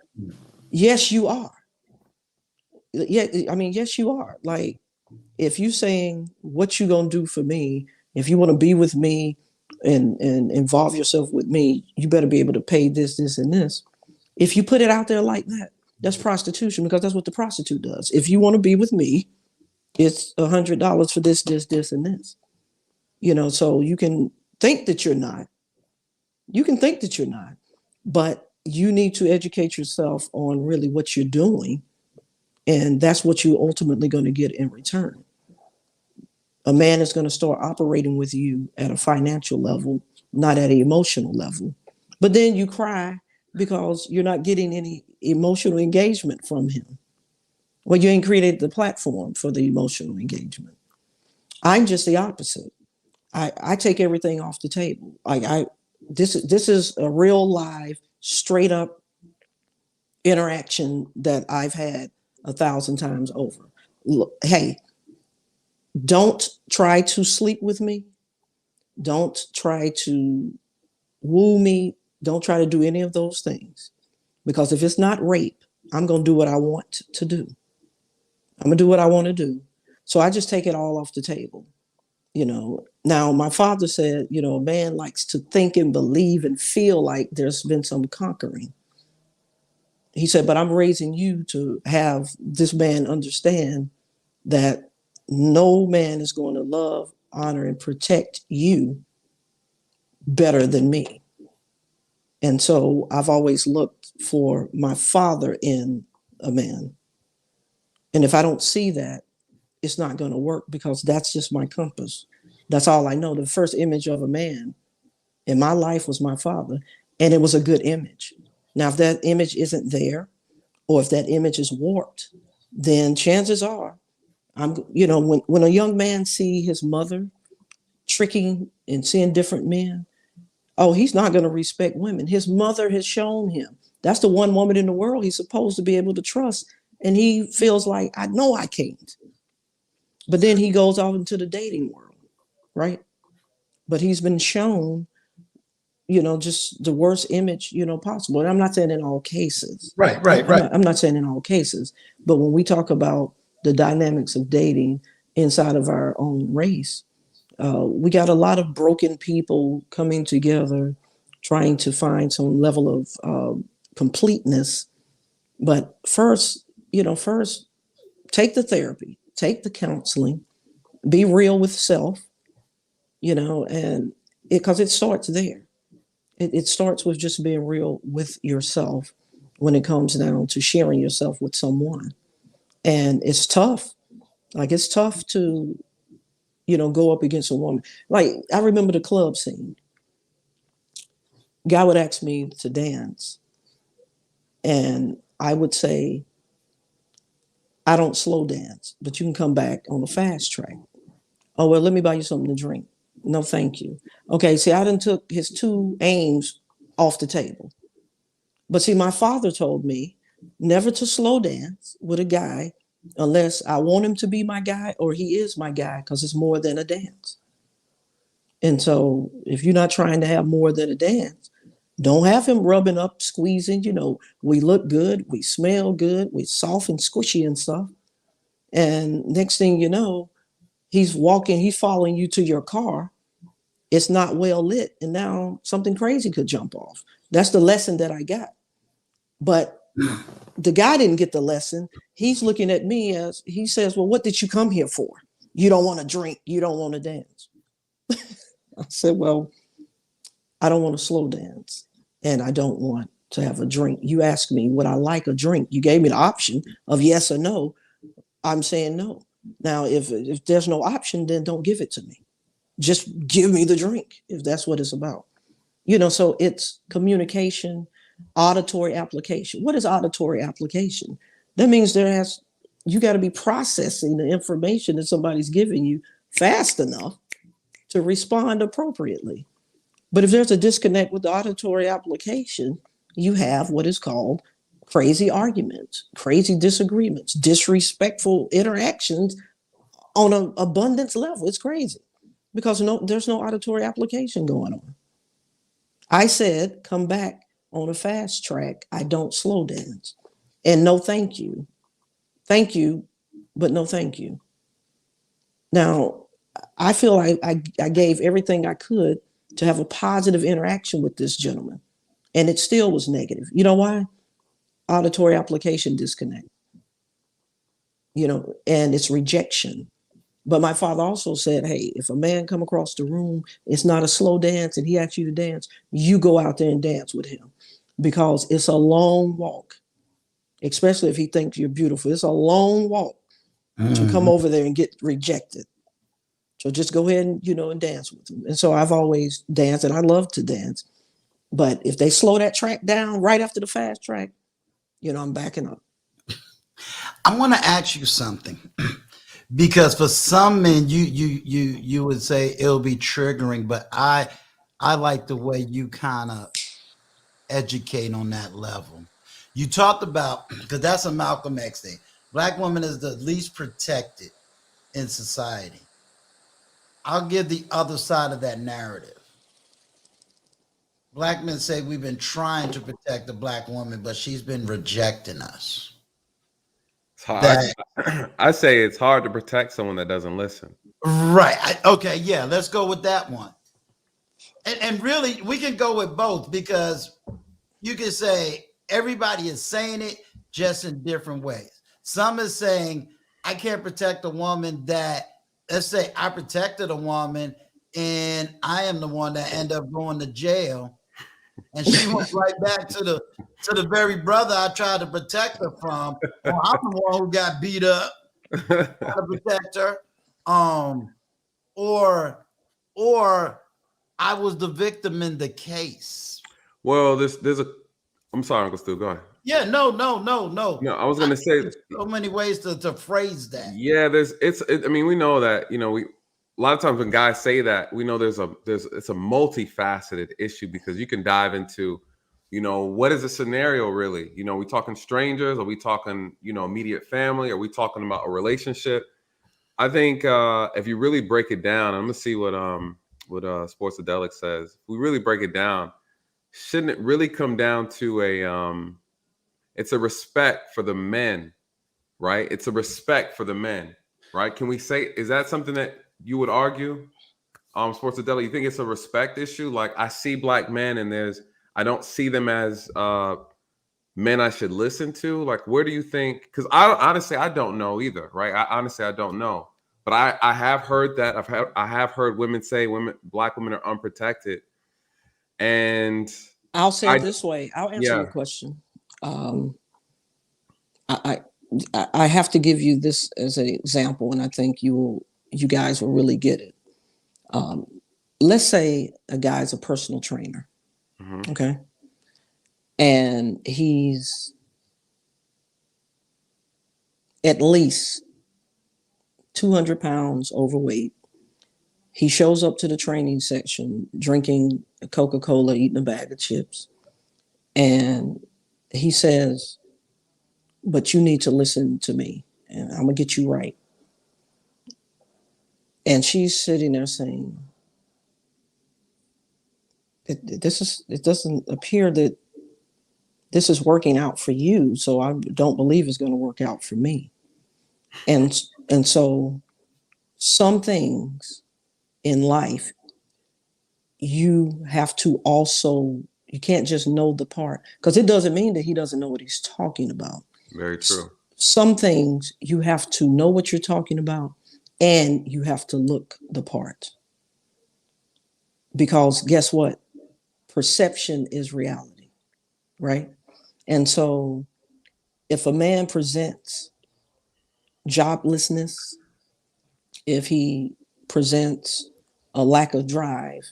yes, you are. Yeah, I mean, yes, you are. Like, if you saying what you gonna do for me, if you want to be with me and involve yourself with me, you better be able to pay this, and this. If you put it out there like that, that's prostitution, because that's what the prostitute does. If you want to be with me, it's $100 for this, and this. So you can think that you're not. You can think that you're not, but you need to educate yourself on really what you're doing. And that's what you're ultimately going to get in return. A man is going to start operating with you at a financial level, not at an emotional level. But then you cry because you're not getting any emotional engagement from him. Well, you ain't created the platform for the emotional engagement. I'm just the opposite. I take everything off the table. This is a real live, straight up interaction that I've had 1,000 times over. Look, hey, don't try to sleep with me. Don't try to woo me Don't try to do any of those things, because if it's not rape, I'm going to do what I want to do. I'm going to do what I want to do. So I just take it all off the table. Now my father said, a man likes to think and believe and feel like there's been some conquering. He said, but I'm raising you to have this man understand that no man is going to love, honor, and protect you better than me. And so I've always looked for my father in a man. And if I don't see that, it's not going to work, because that's just my compass. That's all I know. The first image of a man in my life was my father, and it was a good image. Now, if that image isn't there, or if that image is warped, then chances are, when a young man see his mother tricking and seeing different men, oh, he's not going to respect women. His mother has shown him that's the one woman in the world he's supposed to be able to trust. And he feels like, I know I can't. But then he goes off into the dating world, right? But he's been shown, just the worst image, possible. And I'm not saying in all cases. Right. I'm not saying in all cases. But when we talk about the dynamics of dating inside of our own race, we got a lot of broken people coming together, trying to find some level of completeness. But first, take the therapy, take the counseling, be real with self, and because it starts there. It starts with just being real with yourself when it comes down to sharing yourself with someone. And it's tough. Like, it's tough to, go up against a woman. Like, I remember the club scene. Guy would ask me to dance, and I would say, I don't slow dance, but you can come back on the fast track. Oh, well, let me buy you something to drink. No, thank you. Okay, see, I done took his two aims off the table. But see, my father told me never to slow dance with a guy unless I want him to be my guy or he is my guy, because it's more than a dance. And so if you're not trying to have more than a dance, don't have him rubbing up, squeezing. We look good, we smell good, we soft and squishy and stuff. And next thing you know, he's following you to your car. It's not well lit. And now something crazy could jump off. That's the lesson that I got. But the guy didn't get the lesson. He's looking at me as he says, well, what did you come here for? You don't want to drink. You don't want to dance. I said, well, I don't want to slow dance, and I don't want to have a drink. You asked me, would I like a drink? You gave me the option of yes or no. I'm saying no. Now, if there's no option, then don't give it to me. Just give me the drink, if that's what it's about. So it's communication, auditory application. What is auditory application? That means you got to be processing the information that somebody's giving you fast enough to respond appropriately. But if there's a disconnect with the auditory application, you have what is called crazy arguments, crazy disagreements, disrespectful interactions on an abundance level. It's crazy because there's no auditory application going on. I said, come back on a fast track. I don't slow dance. And no, thank you. Thank you, but no, thank you. Now, I feel like I gave everything I could to have a positive interaction with this gentleman, and it still was negative. You know why? Auditory application disconnect, and it's rejection. But my father also said, hey, if a man come across the room, it's not a slow dance, and he asks you to dance, you go out there and dance with him, because it's a long walk, especially if he thinks you're beautiful. It's a long walk to come over there and get rejected. So just go ahead and, and dance with them. And so I've always danced, and I love to dance. But if they slow that track down right after the fast track, I'm backing up. I want to ask you something, because for some men, you would say it'll be triggering, but I like the way you kind of educate on that level. You talked about, because that's a Malcolm X thing, Black woman is the least protected in society. I'll give the other side of that narrative. Black men say we've been trying to protect the black woman, but she's been rejecting us. It's hard. I say it's hard to protect someone that doesn't listen. Right. Okay. Yeah. Let's go with that one. And really, we can go with both, because you can say everybody is saying it just in different ways. Some is saying, I can't protect a woman that, let's say I protected a woman and I am the one that ended up going to jail, and she went right back to the very brother I tried to protect her from. Well, I'm the one who got beat up to protect her. Or I was the victim in the case. Well, I'm sorry, Uncle Stu, go ahead. Yeah, no. No, I was gonna say so many ways to phrase that. Yeah, I mean, we know that, a lot of times when guys say that, we know it's a multifaceted issue, because you can dive into, what is the scenario really? We talking strangers? Are we talking, immediate family? Are we talking about a relationship? I think if you really break it down, I'm gonna see what Sportsadelic says. If we really break it down, shouldn't it really come down to it's a respect for the men, right? It's a respect for the men, right? Can we say, is that something that you would argue, Sportsadelic? You think it's a respect issue? Like, I see black men and I don't see them as men I should listen to. Like, where do you think? Because I don't know either, right? I don't know. But I have heard that. I have heard women say black women are unprotected. And I'll say it this way. I'll answer your question. I have to give you this as an example, and I think you guys will really get it. Let's say a guy's a personal trainer, okay, and he's at least 200 pounds overweight. He shows up to the training section drinking a Coca-Cola, eating a bag of chips, and he says, but you need to listen to me, and I'm gonna get you right. And she's sitting there saying, it doesn't appear that this is working out for you, so I don't believe it's going to work out for me. And so some things in life, you have to also, you can't just know the part, because it doesn't mean that he doesn't know what he's talking about. Very true. Some things you have to know what you're talking about, and you have to look the part. Because guess what? Perception is reality, right? And so if a man presents joblessness, if he presents a lack of drive,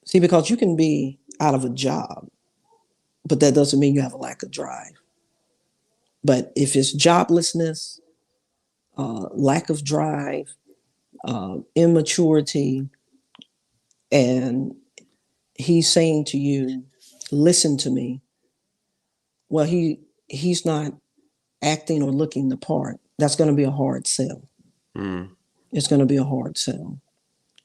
see, because you can be out of a job, but that doesn't mean you have a lack of drive. But if it's joblessness, lack of drive, immaturity, and he's saying to you, listen to me, well, he's not acting or looking the part. That's going to be a hard sell. It's going to be a hard sell.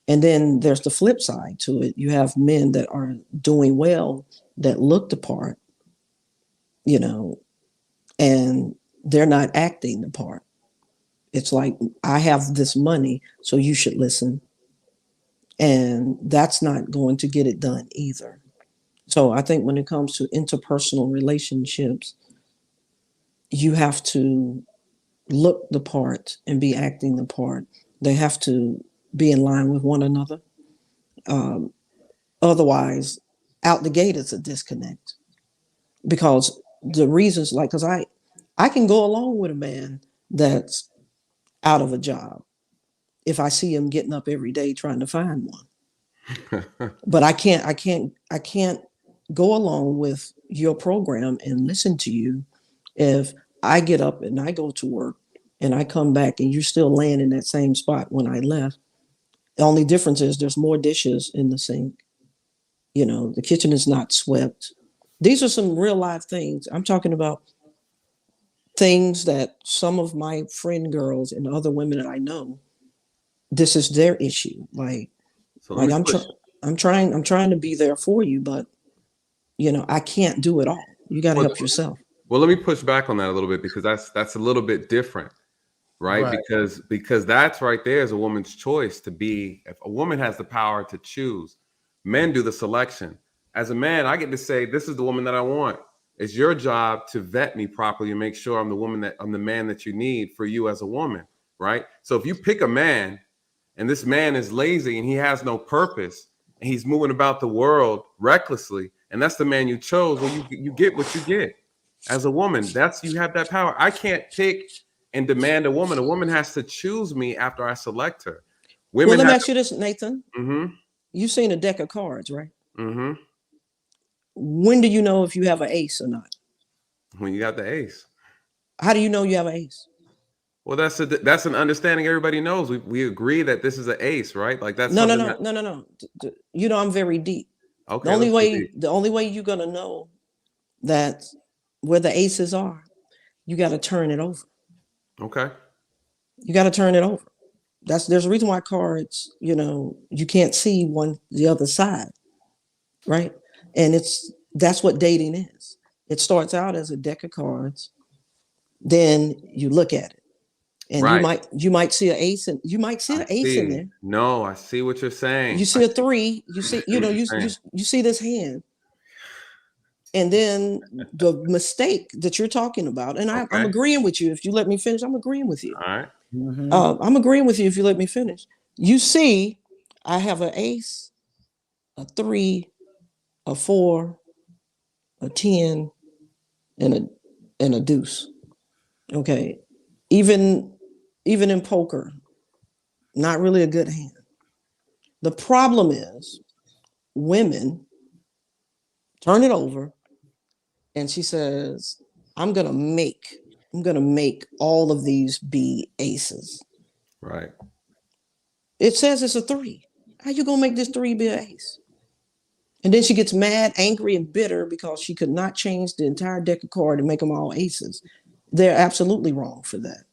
And then there's the flip side to it. You have men that are doing well, that look the part, and they're not acting the part. It's like, I have this money, so you should listen. And that's not going to get it done either. So I think when it comes to interpersonal relationships, you have to look the part and be acting the part. They have to be in line with one another. Otherwise, out the gate, it's a disconnect. Because the reasons, like, because I can go along with a man that's out of a job if I see him getting up every day trying to find one. But I can't go along with your program and listen to you if I get up and I go to work and I come back and you're still laying in that same spot when I left. The only difference is there's more dishes in the sink. The kitchen is not swept. These are some real life things. I'm talking about things that some of my friend girls and other women that I know, this is their issue. Like, so let I'm trying to be there for you, but I can't do it all. You got to Well, help yourself. well, let me push back on that a little bit because that's a little bit different, right? Right. Because that's right there is a woman's choice to be. If a woman has the power to choose, men do the selection. As a man, I get to say, this is the woman that I want. It's your job to vet me properly and make sure I'm the man that you need for you as a woman, right? So if you pick a man and this man is lazy and he has no purpose and he's moving about the world recklessly, and that's the man you chose, well, you get what you get. As a woman, you have that power. I can't pick and demand a woman. A woman has to choose me after I select her. Well, let me ask you this, Nathan. Mm-hmm. You've seen a deck of cards, right? Mm-hmm. When do you know if you have an ace or not? When you got the ace. How do you know you have an ace? Well, that's an understanding everybody knows. We agree that this is an ace, right? Like that's No. I'm very deep. Okay. The only way you're gonna know that where the aces are, you got to turn it over. Okay. You got to turn it over. There's a reason why cards, you can't see the other side, right? And that's what dating is. It starts out as a deck of cards, then you look at it, and right. you might see an ace, and you might see an ace in there. No, I see what you're saying. You see a three. You see, you see this hand, and then the mistake that you're talking about, and I'm agreeing with you. If you let me finish, I'm agreeing with you. All right. Mm-hmm. I'm agreeing with you if you let me finish. You see, I have an ace, a 3, a 4, a 10, and a deuce. Okay. Even in poker, not really a good hand. The problem is women turn it over and she says, I'm gonna make all of these be aces. Right. It says it's a 3. How you gonna make this 3 be an ace? And then she gets mad, angry, and bitter because she could not change the entire deck of cards and make them all aces. They're absolutely wrong for that.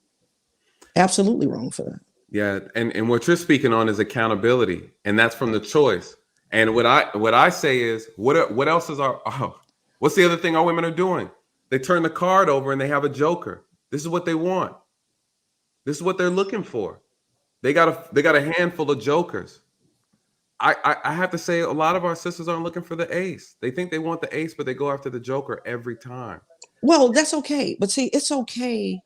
Absolutely wrong for that. Yeah, and what you're speaking on is accountability, and that's from the choice. And what I say is, what else is what's the other thing our women are doing? They turn the card over and they have a joker. This is what they want. This is what they're looking for. They got a handful of jokers. I have to say, a lot of our sisters aren't looking for the ace. They think they want the ace, but they go after the joker every time. Well, that's okay. But see, it's okay.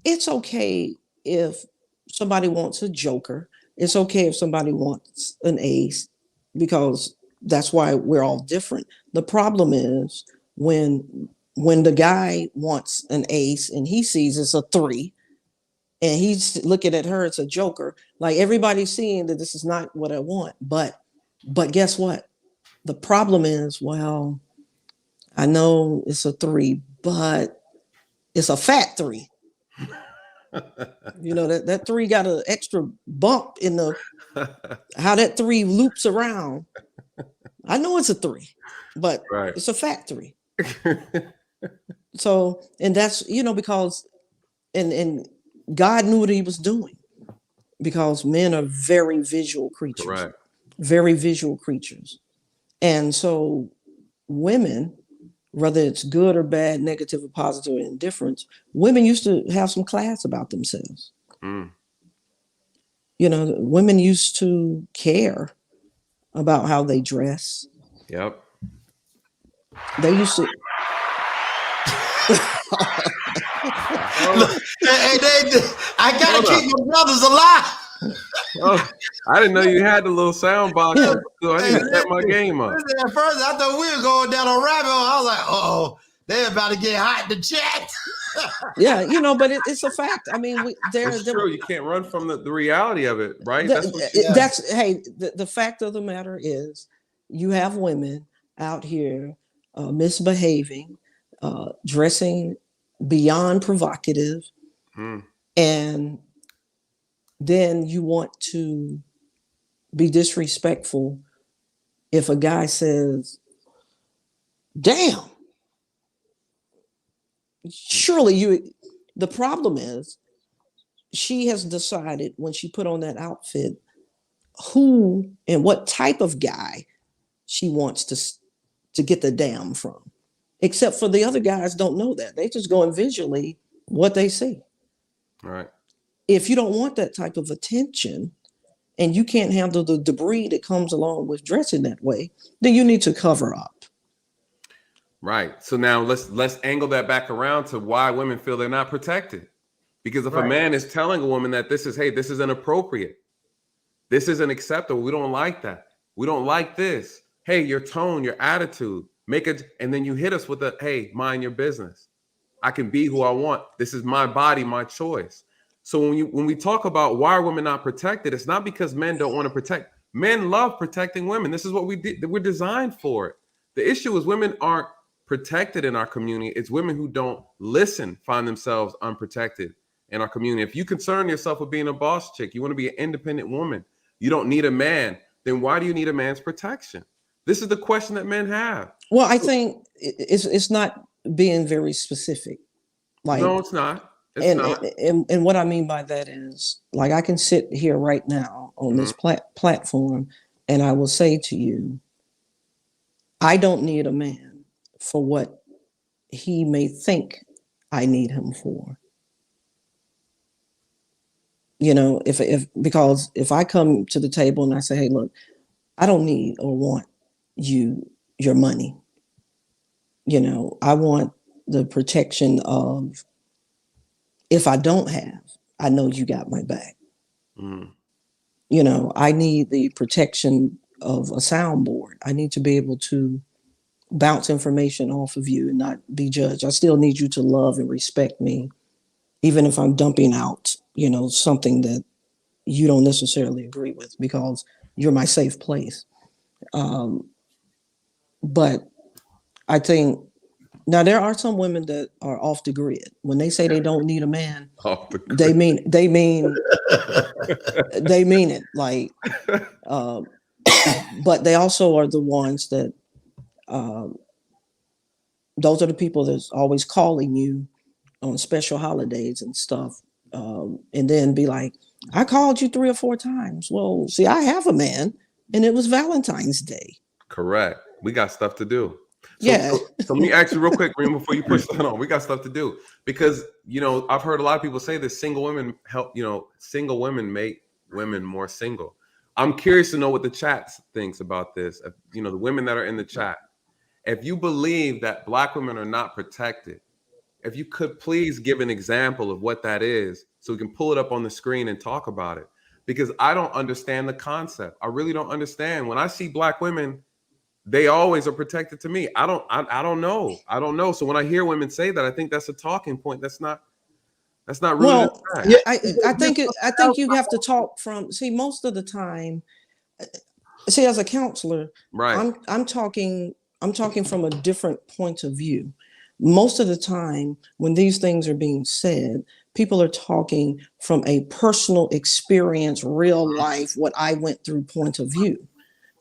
It's okay if somebody wants a joker. It's okay if somebody wants an ace, because that's why we're all different. The problem is when the guy wants an ace and he sees it's a 3 and he's looking at her, it's a joker. Like, everybody's seeing that this is not what I want. But guess what? The problem is, well, I know it's a 3, but it's a fat 3. That 3 got an extra bump in how that 3 loops around. I know it's a 3, but It's a fat 3. So, and that's, because, and God knew what he was doing, because men are very visual creatures. Right. Very visual creatures. And so women, whether it's good or bad, negative or positive or indifference, women used to have some class about themselves. Mm. Women used to care about how they dress. Yep. They used to. I gotta keep my brothers alive. Oh, I didn't know you had the little sound box, so I need to set my game up. At first, I thought we were going down a rabbit hole. I was like, oh, they're about to get hot in the chat. Yeah, but it's a fact. I mean, it's true. You can't run from the reality of it, right? The fact of the matter is, you have women out here misbehaving, dressing beyond provocative, and then you want to be disrespectful if a guy says, damn. Surely the problem is, she has decided when she put on that outfit who and what type of guy she wants to get the damn from. Except for the other guys don't know that. They just going visually what they see. Right. If you don't want that type of attention and you can't handle the debris that comes along with dressing that way, then you need to cover up. Right. So now let's angle that back around to why women feel they're not protected. Because if a man is telling a woman that this is inappropriate, this isn't acceptable, we don't like that, we don't like this, hey, your tone, your attitude, make it, and then you hit us with a, hey, mind your business. I can be who I want. This is my body, my choice. So when we talk about why are women not protected, it's not because men don't want to protect. Men love protecting women. This is what we're designed for it. The issue is women aren't protected in our community. It's women who don't listen, find themselves unprotected in our community. If you concern yourself with being a boss chick, you want to be an independent woman, you don't need a man, then why do you need a man's protection? This is the question that men have. Well, I think it's not being very specific. Like, no, it's not. And what I mean by that is, like, I can sit here right now on this platform and I will say to you, I don't need a man for what he may think I need him for. You know, because if I come to the table and I say, hey, look, I don't need or want your money. You know, I want the protection of, if I don't have, I know you got my back. You know, I need the protection of a soundboard. I need to be able to bounce information off of you and not be judged. I still need you to love and respect me, even if I'm dumping out, you know, something that you don't necessarily agree with, because you're my safe place. But I think now there are some women that are off the grid. When they say they don't need a man, they mean it. Like, but they also are the ones that, those are the people that's always calling you on special holidays and stuff. And then be like, I called you 3 or 4 times. Well, see, I have a man and it was Valentine's Day. Correct. We got stuff to do. So let me ask you real quick, Green, before you push that on. We got stuff to do because, you know, I've heard a lot of people say this: single women single women make women more single. I'm curious to know what the chat thinks about this. You know, the women that are in the chat. If you believe that Black women are not protected, if you could please give an example of what that is, so we can pull it up on the screen and talk about it. Because I don't understand the concept. I really don't understand. When I see Black women, they always are protected to me. I don't know. I don't know. So when I hear women say that, I think that's a talking point. That's not really. Well, I think you have to talk from, see, most of the time, see, as a counselor, right. I'm talking from a different point of view. Most of the time when these things are being said, people are talking from a personal experience, real life, what I went through point of view.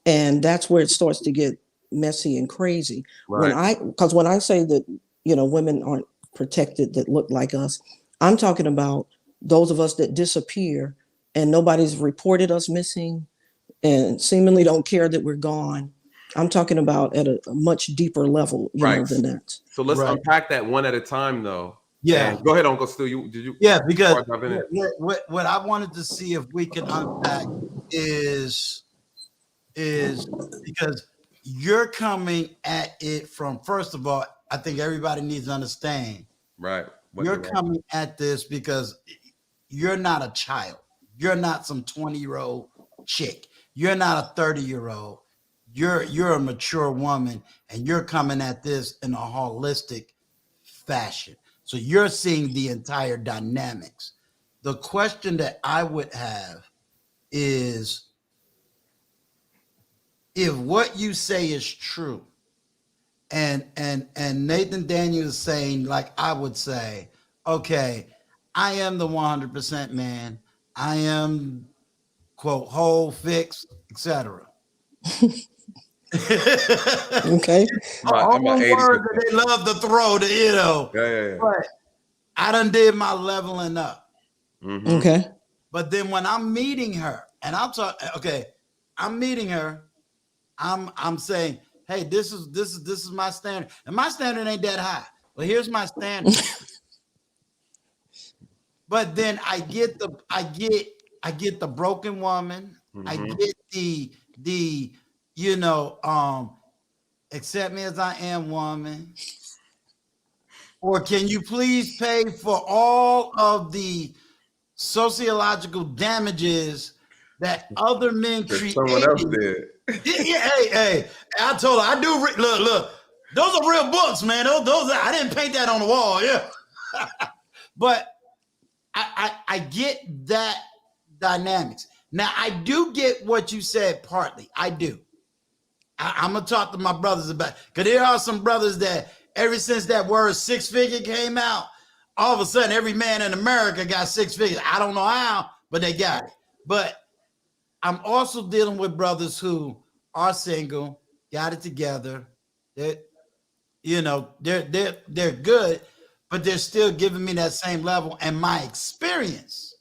And that's where it starts to get messy and crazy. Right. When I say that, you know, women aren't protected that look like us, I'm talking about those of us that disappear and nobody's reported us missing and seemingly don't care that we're gone. I'm talking about at a much deeper level, you know, than that. So let's unpack that one at a time, though. Yeah. And go ahead, Uncle Stu. Did you? Yeah, because what I wanted to see if we could unpack is because you're coming at it from, first of all, I think everybody needs to understand. Right. You're coming at this because you're not a child. You're not some 20-year-old chick. You're not a 30-year-old. You're a mature woman, and you're coming at this in a holistic fashion. So you're seeing the entire dynamics. The question that I would have is, if what you say is true, and Nathan Daniel is saying, like I would say, okay, I am the 100% man. I am, quote, whole, fixed, etc. Okay. All the words that they love to throw to, you know. Yeah. But I done did my leveling up. Mm-hmm. Okay. But then when I'm meeting her and I'm talking. Okay, I'm meeting her. I'm saying, hey, this is my standard, and my standard ain't that high. But here's my standard. But then I get the broken woman. I get the accept me as I am woman. Or can you please pay for all of the sociological damages that other men created? Someone else did. Hey, I told her I do. Look, those are real books, man. Those I didn't paint that on the wall, yeah. But I get that dynamics. Now I do get what you said partly. I do. I'm gonna talk to my brothers about, because there are some brothers that ever since that word 6-figure came out, all of a sudden every man in America got 6 figures. I don't know how, but they got it. But I'm also dealing with brothers who are single, got it together. They're good, but they're still giving me that same level. And my experience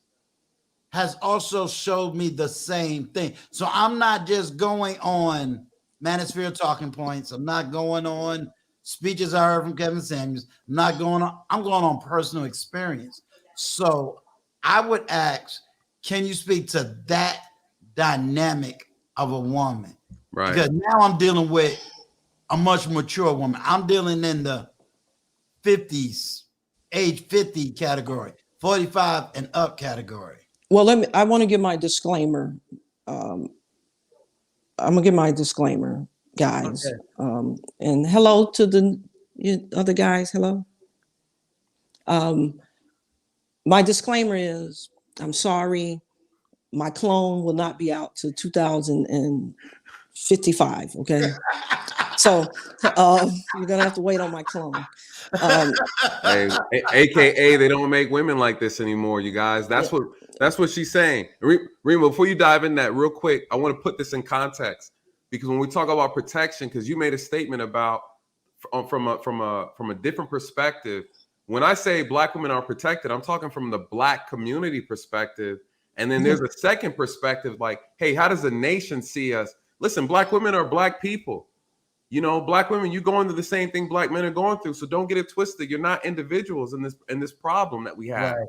has also showed me the same thing. So I'm not just going on Manosphere talking points. I'm not going on speeches I heard from Kevin Samuels. I'm going on personal experience. So I would ask, can you speak to that dynamic of a woman? Right. Because now I'm dealing with a much mature woman. I'm dealing in the 50s, age 50 category, 45 and up category. Well, I want to give my disclaimer. I'm gonna give my disclaimer, guys. Okay. And hello to the other guys. Hello. My disclaimer is, I'm sorry, my clone will not be out to 2055. Okay. So you're gonna have to wait on my clone. Hey, AKA, they don't make women like this anymore, you guys. That's what she's saying. Rima, before you dive in that real quick, I want to put this in context, because when we talk about protection, because you made a statement about from a different perspective. When I say Black women are protected, I'm talking from the Black community perspective. And then there's a second perspective, like, hey, how does the nation see us? Listen, Black women are Black people. Black women, you going through the same thing Black men are going through. So don't get it twisted. You're not individuals in this problem that we have. Right.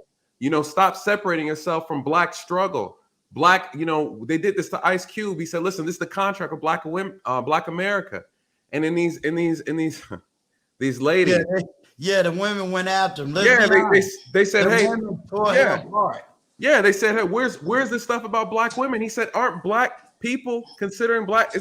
Stop separating yourself from Black struggle. Black, they did this to Ice Cube. He said, listen, this is the contract of Black women, Black America. And in these ladies. Yeah, the women went after him. They said, the hey, they said, hey, where's this stuff about Black women? He said, aren't Black people considering Black?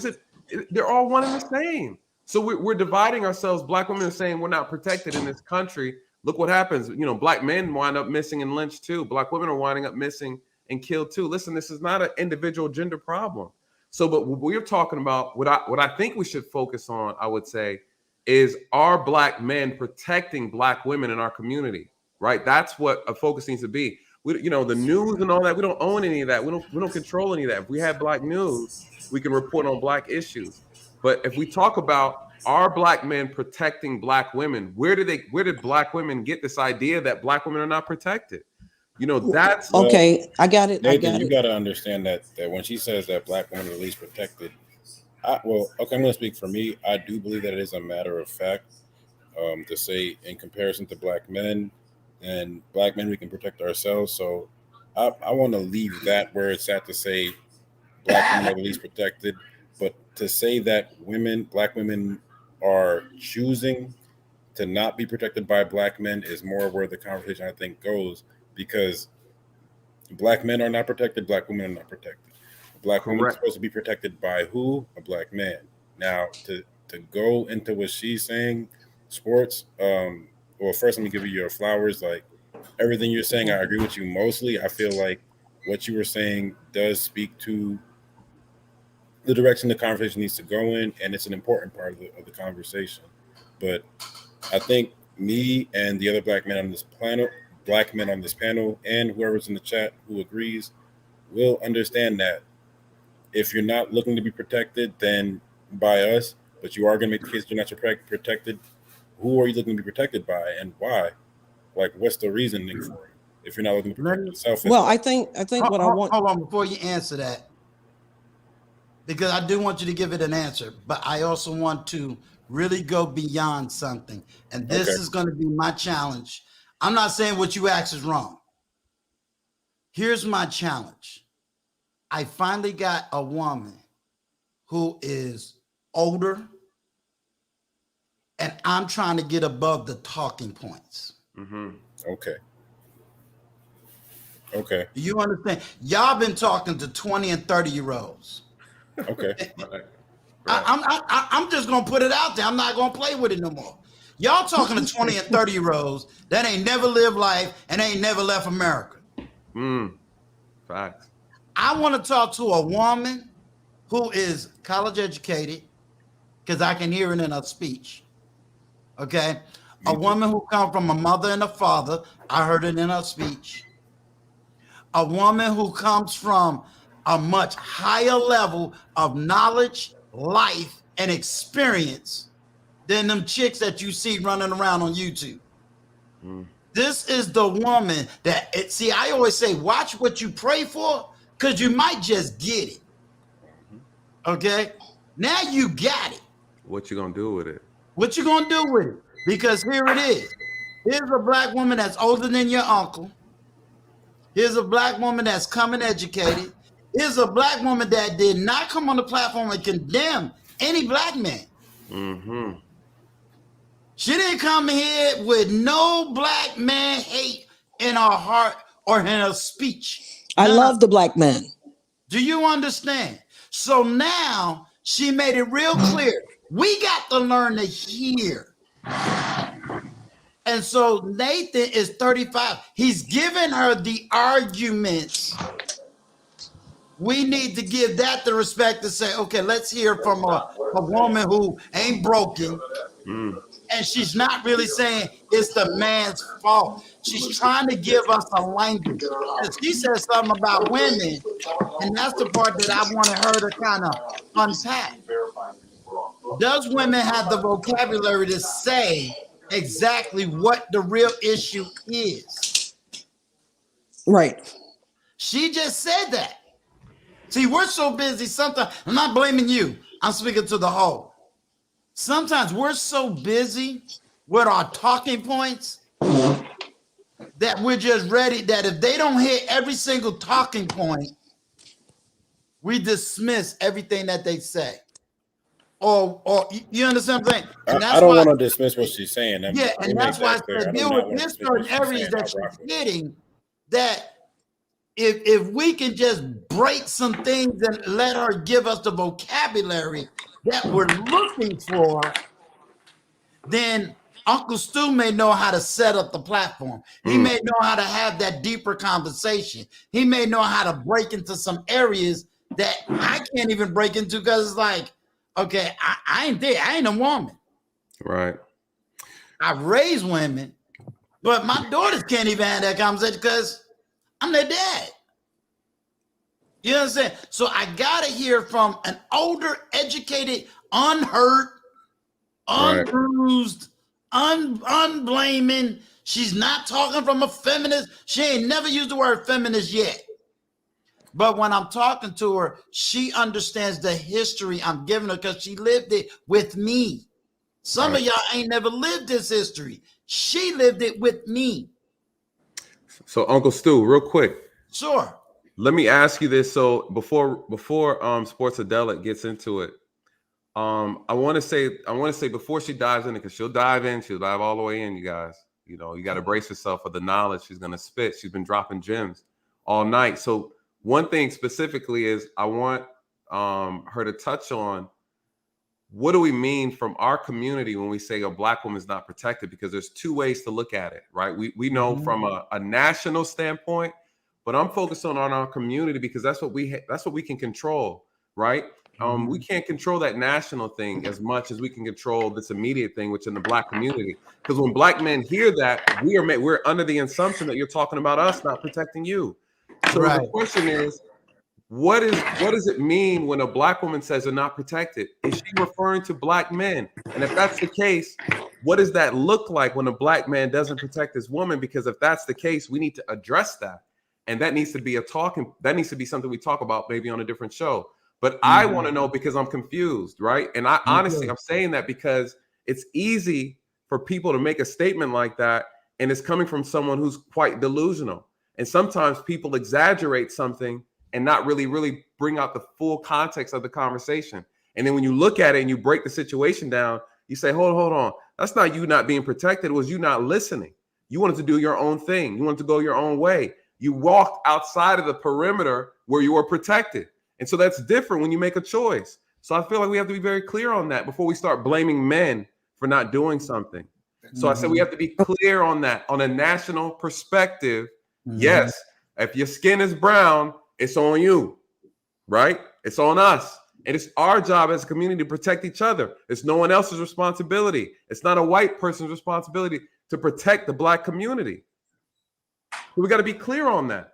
They're all one and the same. So we're dividing ourselves. Black women are saying we're not protected in this country. Look what happens. Black men wind up missing and lynched too. Black women are winding up missing and killed too. Listen, this is not an individual gender problem. So, but what we're talking about, what I think we should focus on, I would say, is, are Black men protecting Black women in our community, right? That's what a focus needs to be. The news and all that, we don't own any of that. We don't control any of that. If we have Black news, we can report on Black issues. But if we talk about, are Black men protecting Black women, where did Black women get this idea that Black women are not protected? That's okay. I got it. Nathan, you got to understand that when she says that Black women are least protected, I'm going to speak for me. I do believe that it is a matter of fact to say, in comparison to Black men, and Black men, we can protect ourselves. So I want to leave that where it's at, to say Black women are the least protected. But to say that Black women are choosing to not be protected by Black men is more where the conversation, I think, goes, because Black men are not protected, Black women are not protected. Black women are supposed to be protected by who? A Black man. Now, to go into what she's saying, sports, well, first let me give you your flowers. Like, everything you're saying, I agree with you mostly. I feel like what you were saying does speak to the direction the conversation needs to go in, and it's an important part of the conversation. But I think me and the other Black men on this panel, and whoever's in the chat who agrees, will understand that if you're not looking to be protected, then by us, but you are going to make the case you're not protected, who are you looking to be protected by, and why? Like, what's the reasoning for it? if you're not looking to Let protect me- yourself. Well, I think what I want. Hold on before you answer that, because I do want you to give it an answer, but I also want to really go beyond something. And this Okay. is going to be my challenge. I'm not saying what you asked is wrong. Here's my challenge. I finally got a woman who is older, and I'm trying to get above the talking points. Mm-hmm. Okay. Okay. Do you understand? Y'all been talking to 20 and 30-year-olds. Okay. Right. I'm just gonna put it out there. I'm not gonna play with it no more. Y'all talking to 20 and 30-year-olds that ain't never lived life and ain't never left America. Facts. I want to talk to a woman who is college educated, because I can hear it in her speech. Okay, a woman who comes from a mother and a father. I heard it in her speech. A woman who comes from a much higher level of knowledge, life, and experience than them chicks that you see running around on YouTube. This is the woman that, see, I always say, watch what you pray for, because you might just get it. Okay? Now you got it. What you gonna do with it? What you gonna do with it? Because here it is. Here's a black woman that's older than your uncle. Here's a black woman that's coming educated. Here's a black woman that did not come on the platform and condemn any black man. Mm-hmm. She didn't come here with no black man hate in her heart or in her speech. I None love of- the black man. Do you understand? So now she made it real clear. We got to learn to hear. And so Nathan is 35. He's giving her the arguments. We need to give that the respect to say, okay, let's hear from a woman who ain't broken. And she's not really saying it's the man's fault. She's trying to give us a language. And she said something about women, and that's the part that I wanted her to kind of unpack. Does women have the vocabulary to say exactly what the real issue is? Right. She just said that. See, we're so busy sometimes. I'm not blaming you. I'm speaking to the whole. Sometimes we're so busy with our talking points that we're just ready, that if they don't hit every single talking point, we dismiss everything that they say. Or you understand what I'm saying? And I don't why- want to dismiss what she's saying. Yeah, Let me and that's make why I that clear. said do there not were want to there's dismiss what certain she's areas saying. that I'll rock she's with it. hitting that if we can just break some things and let her give us the vocabulary that we're looking for, then Uncle Stu may know how to set up the platform. He may know how to have that deeper conversation. He may know how to break into some areas that I can't even break into, because it's like, okay, I ain't there. I ain't a woman. Right. I raise women, but my daughters can't even have that conversation because I'm their dad. You know what I'm saying? So I gotta hear from an older, educated, unhurt, Right. unbruised, unblaming. She's not talking from a feminist. She ain't never used the word feminist yet. But when I'm talking to her, she understands the history I'm giving her because she lived it with me. Some of y'all ain't never lived this history. She lived it with me. So Uncle Stu, real quick, Sure. let me ask you this. So before Sportsadelic gets into it, I want to say before she dives in, because she'll dive all the way in, you guys. You know, you got to brace yourself for the knowledge she's gonna spit. She's been dropping gems all night. So one thing specifically is I want her to touch on, what do we mean from our community when we say a black woman is not protected? Because there's two ways to look at it, right? We know from a national standpoint, but I'm focused on our community because that's what we can control, right? We can't control that national thing as much as we can control this immediate thing, which in the black community. Because when black men hear that, we're under the assumption that you're talking about us not protecting you. So the question is, what does it mean when a black woman says they're not protected? Is she referring to black men? And if that's the case, what does that look like when a black man doesn't protect his woman? Because if that's the case, we need to address that. And that needs to be that needs to be something we talk about maybe on a different show. But I want to know because I'm confused, right? And I honestly, I'm saying that because it's easy for people to make a statement like that, and it's coming from someone who's quite delusional. And sometimes people exaggerate something and not really bring out the full context of the conversation. And then when you look at it and you break the situation down, you say, hold on. That's not you not being protected. It was you not listening. You wanted to do your own thing. You wanted to go your own way. You walked outside of the perimeter where you were protected. And so that's different when you make a choice. So I feel like we have to be very clear on that before we start blaming men for not doing something. So I said we have to be clear on that, on a national perspective. Yes, if your skin is brown, it's on you, right? It's on us. And it's our job as a community to protect each other. It's no one else's responsibility. It's not a white person's responsibility to protect the black community. So we got to be clear on that.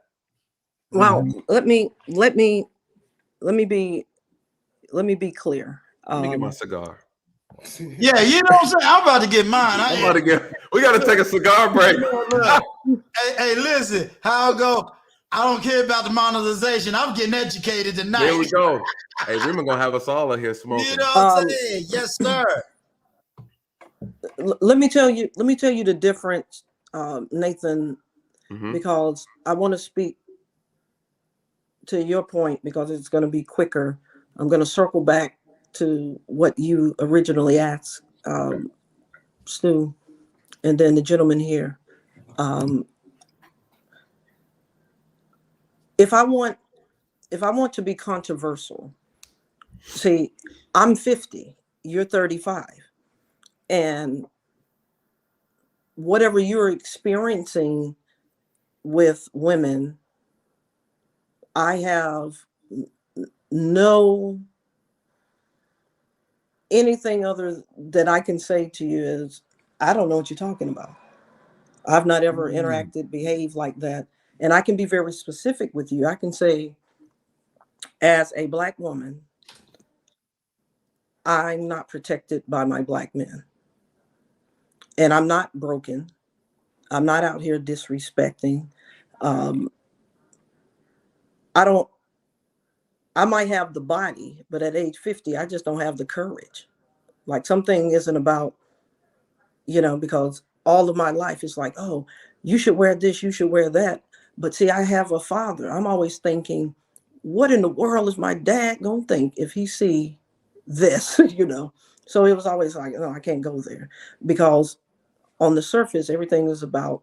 Well, let me be clear. Let me get my cigar. Yeah, you know what I'm saying? I'm about to get mine. We got to take a cigar break. Hey, listen, how I go? I don't care about the monetization. I'm getting educated tonight. There we go. Hey, we're going to have us all in here smoking. You know what I'm saying? Yes, sir. Let me tell you the difference, Nathan, because I want to speak to your point because it's going to be quicker. I'm going to circle back to what you originally asked, Stu, and then the gentleman here. If I want to be controversial, see, I'm 50, you're 35, and whatever you're experiencing with women, I have no anything other that I can say to you is, I don't know what you're talking about. I've not ever interacted, behaved like that. And I can be very specific with you. I can say, as a black woman, I'm not protected by my black men. And I'm not broken. I'm not out here disrespecting. I might have the body, but at age 50, I just don't have the courage. Like something isn't about, because all of my life is like, oh, you should wear this, you should wear that. But see, I have a father. I'm always thinking, what in the world is my dad gonna think if he see this, So it was always like, no, I can't go there. Because on the surface, everything is about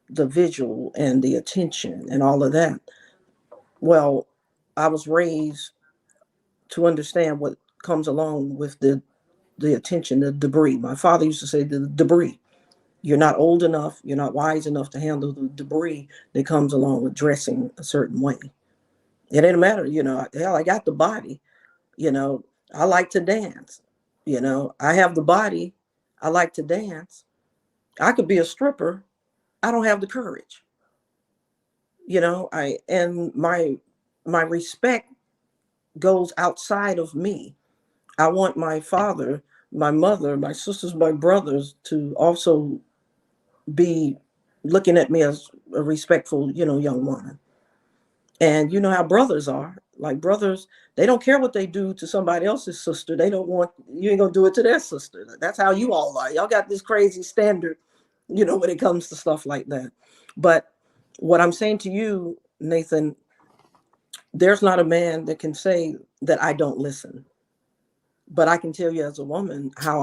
the visual and the attention and all of that. Well, I was raised to understand what comes along with the attention, the debris. My father used to say the debris. You're not old enough, you're not wise enough to handle the debris that comes along with dressing a certain way. It didn't matter, hell, I got the body, I like to dance, I have the body, I like to dance. I could be a stripper, I don't have the courage. And my respect goes outside of me. I want my father, my mother, my sisters, my brothers to also be looking at me as a respectful, young woman. And you know how brothers are. Like brothers, they don't care what they do to somebody else's sister. You ain't gonna do it to their sister. That's how you all are. Y'all got this crazy standard, when it comes to stuff like that. But what I'm saying to you, Nathan, there's not a man that can say that I don't listen. But I can tell you as a woman how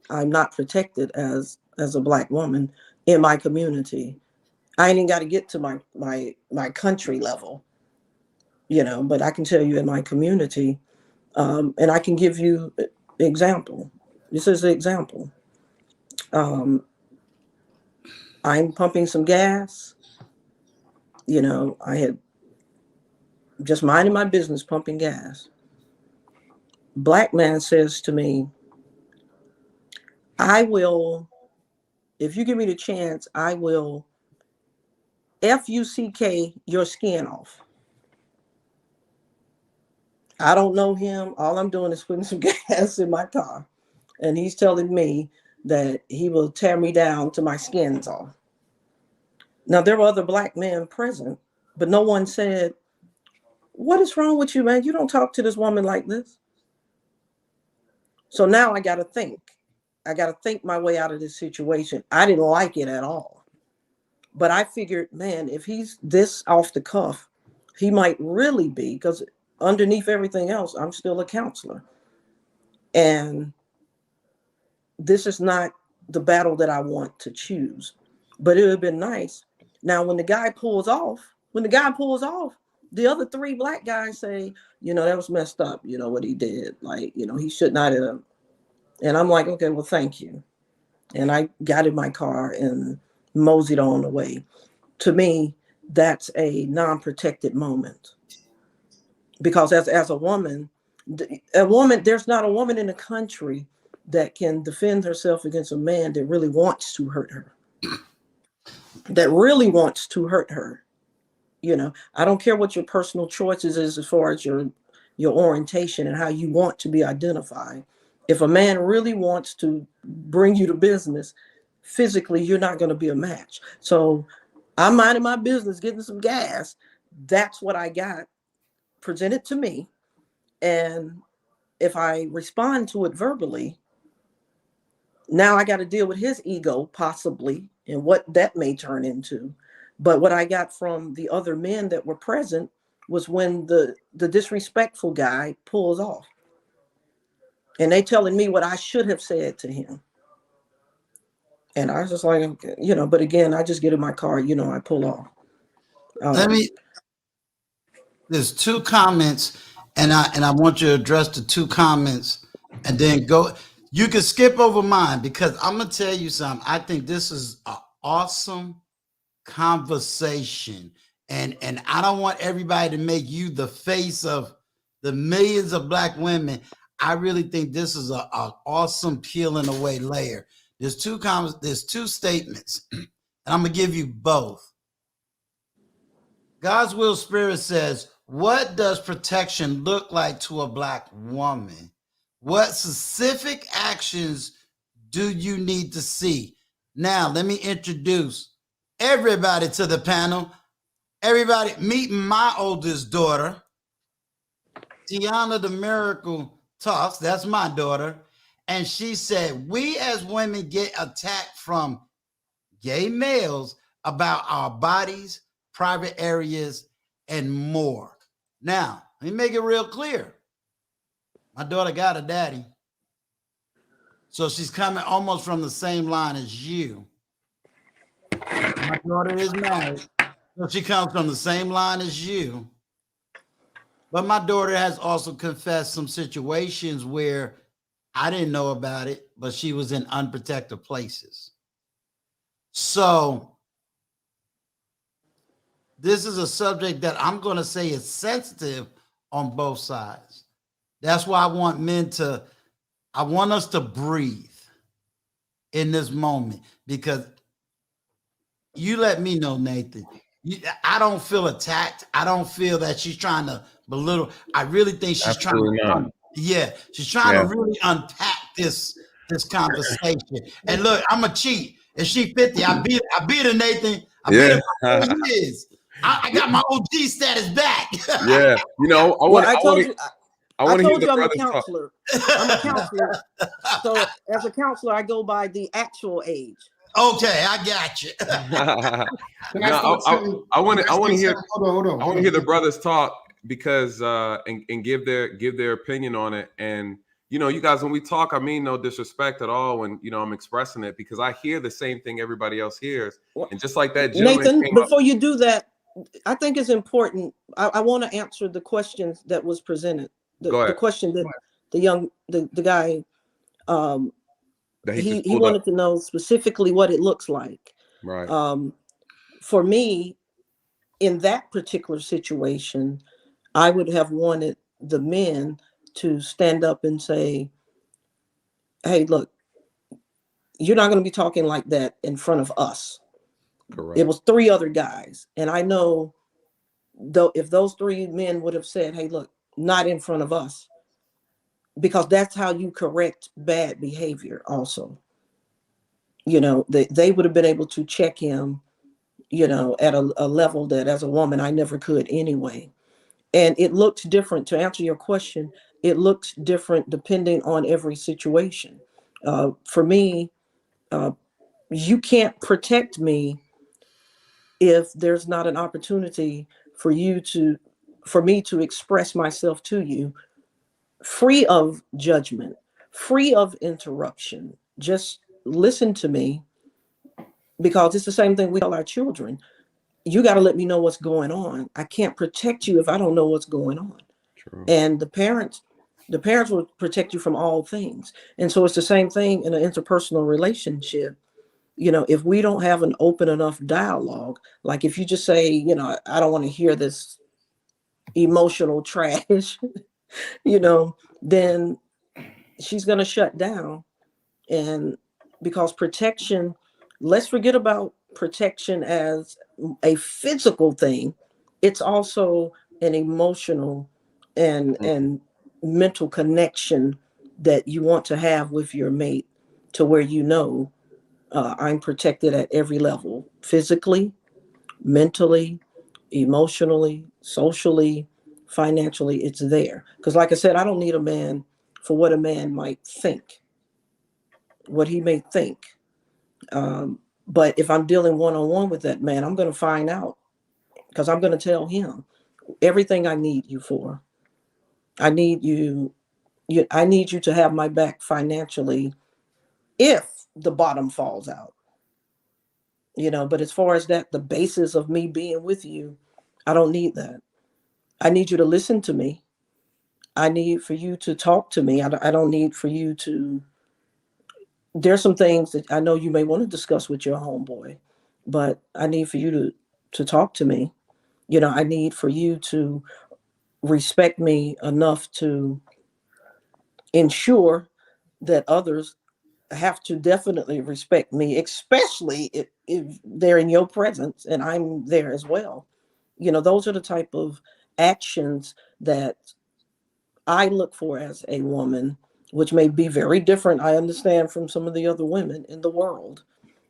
I'm not protected as a black woman in my community. I ain't even got to get to my country level, but I can tell you in my community, and I can give you an example. This is an example. I'm pumping some gas. I had just minding my business pumping gas. Black man says to me, I will, if you give me the chance, I will FUCK your skin off. I don't know him. All I'm doing is putting some gas in my car. And he's telling me that he will tear me down to my skin's off. Now, there were other black men present, but no one said, what is wrong with you, man? You don't talk to this woman like this. So now I got to think. I got to think my way out of this situation. I didn't like it at all. But I figured, man, if he's this off the cuff, he might really be, because underneath everything else, I'm still a counselor. And this is not the battle that I want to choose. But it would have been nice. Now, when the guy pulls off, the other 3 black guys say, that was messed up, what he did. Like, he should not have. And I'm like, okay, well, thank you. And I got in my car and moseyed on the way. To me, that's a non-protected moment. Because as a woman, there's not a woman in the country that can defend herself against a man that really wants to hurt her. I don't care what your personal choices is as far as your orientation and how you want to be identified. If a man really wants to bring you to business, physically, you're not going to be a match. So I'm minding my business, getting some gas. That's what I got presented to me. And if I respond to it verbally, now I got to deal with his ego, possibly, and what that may turn into. But what I got from the other men that were present was when the disrespectful guy pulls off. And they telling me what I should have said to him. And I was just like, but again, I just get in my car, I pull off. There's 2 comments, and I want you to address the 2 comments and then go. You can skip over mine because I'm going to tell you something. I think this is an awesome conversation. And I don't want everybody to make you the face of the millions of black women. I really think this is an awesome peeling away layer. There's 2 comments, there's 2 statements, and I'm going to give you both. God's Will Spirit says, what does protection look like to a black woman? What specific actions do you need to see? Now, let me introduce everybody to the panel. Everybody, meet my oldest daughter, Tiana the Miracle Talks. That's my daughter. And she said, we as women get attacked from gay males about our bodies, private areas, and more. Now, let me make it real clear. My daughter got a daddy. So she's coming almost from the same line as you. My daughter is married. So she comes from the same line as you. But my daughter has also confessed some situations where I didn't know about it, but she was in unprotected places. So this is a subject that I'm going to say is sensitive on both sides. That's why I want us to breathe in this moment, because you let me know, Nathan. I don't feel attacked. I don't feel that she's trying to belittle. I really think she's Absolutely trying to, she's trying to really unpack this conversation. And look, I'm a cheat. If she 50, I beat her, Nathan. I beat her for 4 years. I got my OG status back. Yeah, I told you I'm a counselor. I'm a counselor. So as a counselor, I go by the actual age. Okay, I got you. I want to hear. Hold on. I want to hear the brothers talk because and give their opinion on it. And you guys, when we talk, I mean no disrespect at all. When I'm expressing it, because I hear the same thing everybody else hears. And just like that, Nathan, before you do that, I think it's important. I want to answer the questions that was presented. The question that the guy. He wanted to know specifically what it looks like. Right. For me, in that particular situation, I would have wanted the men to stand up and say, hey, look, you're not going to be talking like that in front of us. Correct. It was 3 other guys. And I know though if those 3 men would have said, hey, look, not in front of us, because that's how you correct bad behavior also. They would have been able to check him, at a level that as a woman, I never could anyway. And it looked different. To answer your question, it looked different depending on every situation. For me, you can't protect me if there's not an opportunity for me to express myself to you, free of judgment, free of interruption. Just listen to me, because it's the same thing we tell our children. You got to let me know what's going on. I can't protect you if I don't know what's going on. True. And the parents will protect you from all things. And so it's the same thing in an interpersonal relationship. If we don't have an open enough dialogue, like if you just say, I don't want to hear this emotional trash, then she's going to shut down. And because protection, let's forget about protection as a physical thing. It's also an emotional and mental connection that you want to have with your mate, to where I'm protected at every level, physically, mentally, emotionally, socially, financially. It's there. Because like I said, I don't need a man for what a man might think, what he may think. But if I'm dealing one-on-one with that man, I'm going to find out, because I'm going to tell him everything I need you for. I need you to have my back financially if the bottom falls out. But as far as that, the basis of me being with you, I don't need that. I need you to listen to me. I need for you to talk to me. I don't need for you to, there's some things that I know you may want to discuss with your homeboy, but I need for you to talk to me. I need for you to respect me enough to ensure that others have to definitely respect me, especially if they're in your presence and I'm there as well. Those are the type of actions that I look for as a woman, which may be very different, I understand, from some of the other women in the world.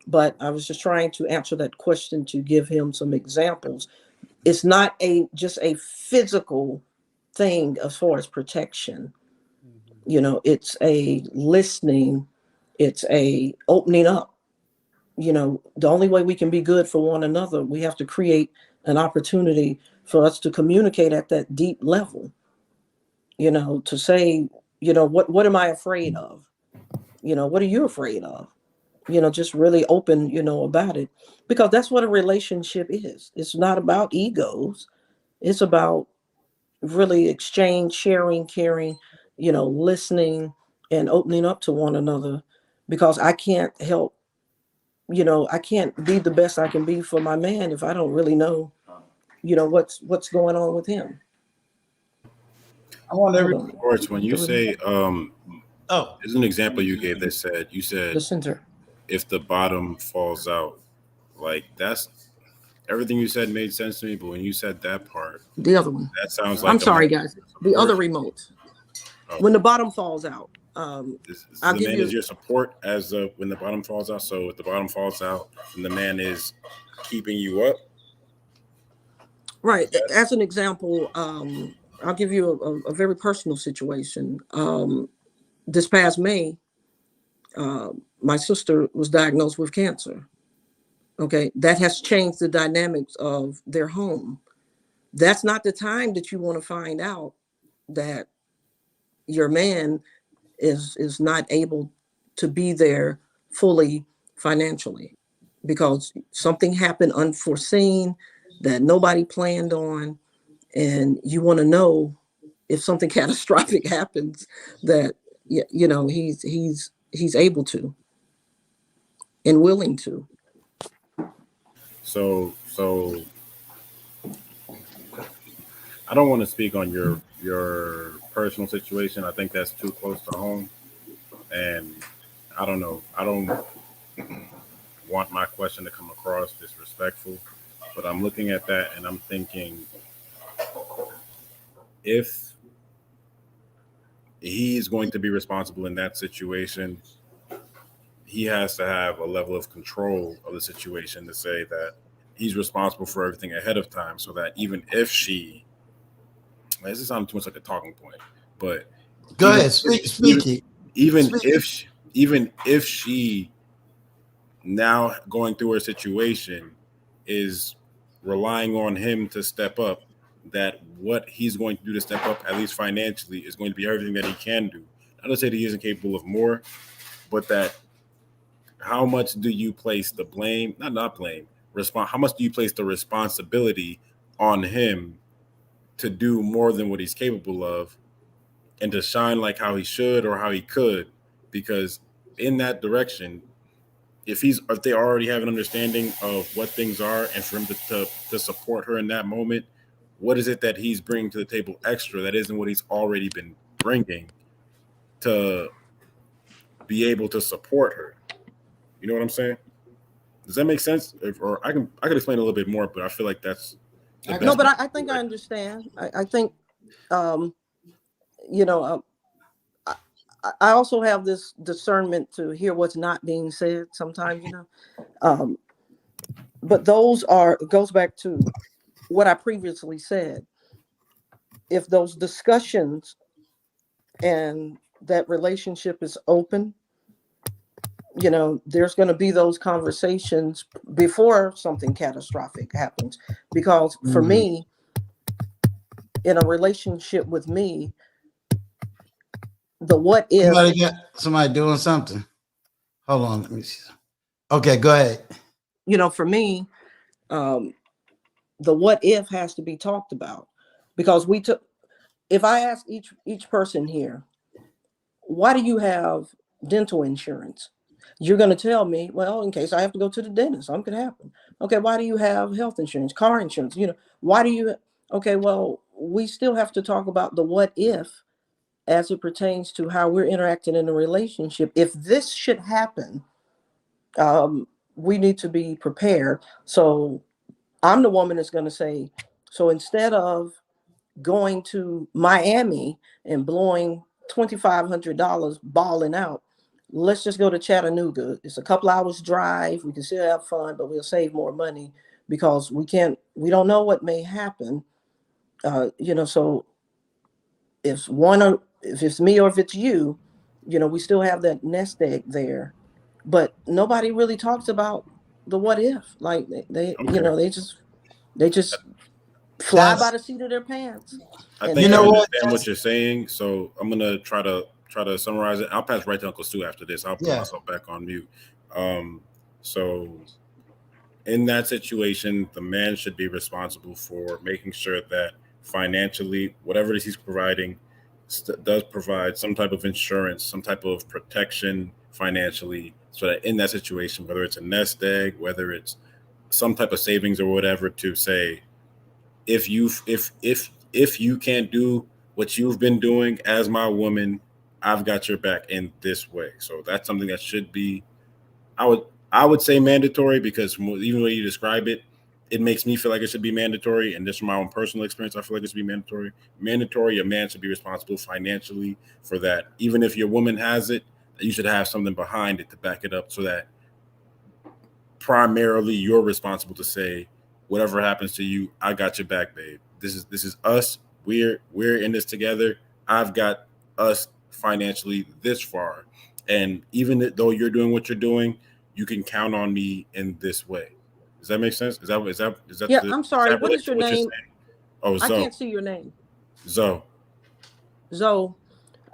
But I was just trying to answer that question to give him some examples. It's not just a physical thing as far as protection. It's a listening, it's a opening up. The only way we can be good for one another, we have to create an opportunity for us to communicate at that deep level. To say, what am I afraid of? What are you afraid of? Just really open, about it, because that's what a relationship is. It's not about egos. It's about really exchange, sharing, caring, listening and opening up to one another, because I can't help, I can't be the best I can be for my man if I don't really know, what's going on with him. I want every. George, when you say, Oh, there's an example you gave that said, The center. if the bottom falls out, like that's everything you said made sense to me. But when you said that part, The other one. that sounds like I'm sorry, guys. The other remote. Oh. When the bottom falls out, Is I'll the give man you is your support as when the bottom falls out. So if the bottom falls out, and the man is keeping you up. right. As an example, I'll give you a very personal situation. This past May, my sister was diagnosed with cancer. Okay, that has changed the dynamics of their home. That's not the time that you want to find out that your man is not able to be there fully financially, because something happened unforeseen that nobody planned on, and you want to know, if something catastrophic happens, that he's able to and willing to. So I don't want to speak on your personal situation. I think that's too close to home, and I don't know. I don't want my question to come across disrespectful, but I'm looking at that and I'm thinking, if he's going to be responsible in that situation, he has to have a level of control of the situation to say that he's responsible for everything ahead of time, so that even if she, this is sounding too much like a talking point, but Go ahead, speak it. Even if she now going through her situation is relying on him to step up, that what he's going to do to step up, at least financially, is going to be everything that he can do. Not to say that he isn't capable of more, but that how much do you place the blame, how much do you place the responsibility on him to do more than what he's capable of and to shine like how he should or how he could? Because in that direction, if they already have an understanding of what things are, and for him to support her in that moment, what is it that he's bringing to the table extra that isn't what he's already been bringing to be able to support her? You know what I'm saying? Does that make sense? Or I can explain a little bit more, but I feel like that's no. But I think I understand. I think, you know, I also have this discernment to hear what's not being said sometimes, you know. But it goes back to what I previously said. If those discussions and that relationship is open, you know, there's going to be those conversations before something catastrophic happens. Because for me, in a relationship with me, the what if somebody doing something. Hold on, let me see. Okay, go ahead. You know, for me, the what if has to be talked about, because if I ask each person here, why do you have dental insurance? You're going to tell me, well, in case I have to go to the dentist, something could happen. Okay, why do you have health insurance, car insurance? You know, why do you? Okay, well, we still have to talk about the what if as it pertains to how we're interacting in a relationship. If this should happen, we need to be prepared. So I'm the woman that's going to say, so instead of going to Miami and blowing $2,500 balling out, let's just go to Chattanooga. It's a couple hours drive. We can still have fun, but we'll save more money because we don't know what may happen. You know, so if it's me or if it's you, you know, we still have that nest egg there, but nobody really talks about the what if. Like they okay. You know, they just fly by the seat of their pants. I think I understand what you're saying. So I'm gonna try to summarize it. I'll pass right to Uncle Stu after this. I'll put myself back on mute. So in that situation, the man should be responsible for making sure that financially, whatever it is he's providing, does provide some type of insurance, some type of protection financially, so that in that situation, whether it's a nest egg, whether it's some type of savings or whatever, to say, if you can't do what you've been doing as my woman, I've got your back in this way. So that's something that should be, I would say mandatory, because even when you describe it, it makes me feel like it should be mandatory. And just from my own personal experience, I feel like it should be mandatory. Mandatory, a man should be responsible financially for that. Even if your woman has it, you should have something behind it to back it up, so that primarily you're responsible to say, whatever happens to you, I got your back, babe. This is us. We're in this together. I've got us financially this far. And even though you're doing what you're doing, you can count on me in this way. Does that make sense? Is that? Yeah, I'm sorry. What is your name? Oh, Zoe. I can't see your name. Zoe.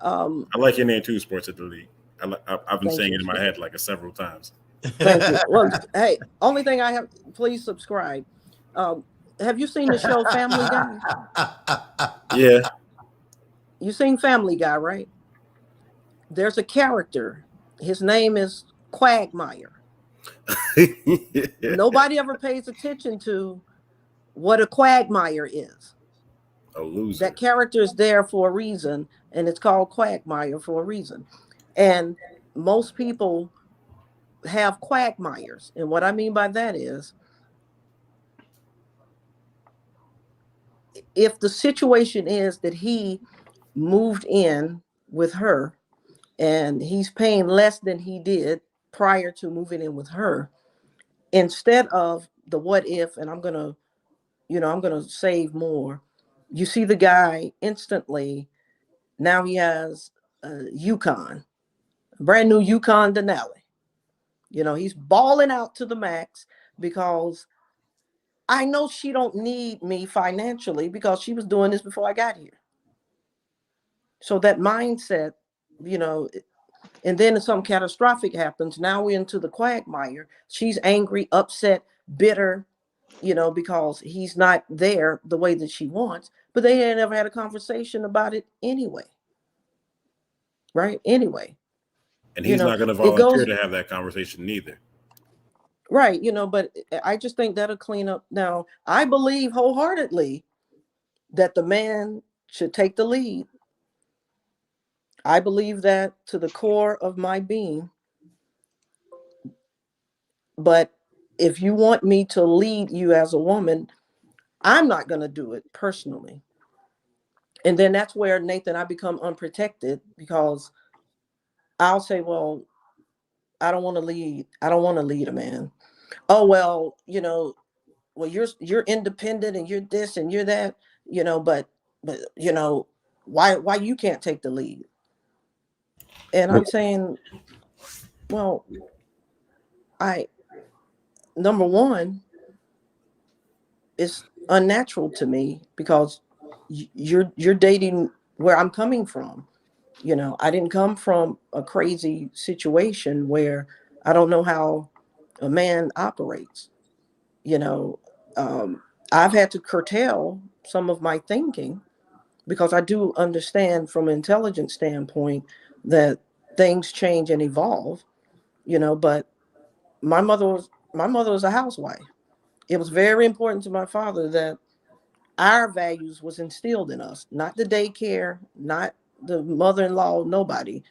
I like your name too, Sports at the League. I've been saying it in my head like several times. Thank you. Well, hey, only thing I have, please subscribe. Have you seen the show Family Guy? Yeah. You seen Family Guy, right? There's a character. His name is Quagmire. Nobody ever pays attention to what a quagmire is. A loser. That character is there for a reason, and it's called Quagmire for a reason. And most people have quagmires. And what I mean by that is, if the situation is that he moved in with her and he's paying less than he did prior to moving in with her, instead of the what if, and I'm gonna save more. You see the guy instantly. Now he has a Yukon, a brand new Yukon Denali. He's balling out to the max because I know she don't need me financially because she was doing this before I got here. So that mindset, and then something catastrophic happens. Now we're into the quagmire. She's angry, upset, bitter, because he's not there the way that she wants. But they ain't never had a conversation about it anyway. Right? Anyway. And he's not going to volunteer to have that conversation neither. Right. But I just think that'll clean up. Now, I believe wholeheartedly that the man should take the lead. I believe that to the core of my being. But if you want me to lead you as a woman, I'm not going to do it personally. And then that's where, Nathan, I become unprotected because I'll say, well, I don't want to lead. I don't want to lead a man. Oh, well, you're independent and you're this and you're that, but why you can't take the lead? And I'm saying, well, number one, it's unnatural to me because you're dating where I'm coming from. I didn't come from a crazy situation where I don't know how a man operates. I've had to curtail some of my thinking because I do understand from an intelligence standpoint that things change and evolve, but my mother was a housewife. It was very important to my father that our values was instilled in us, not the daycare, not the mother-in-law, nobody,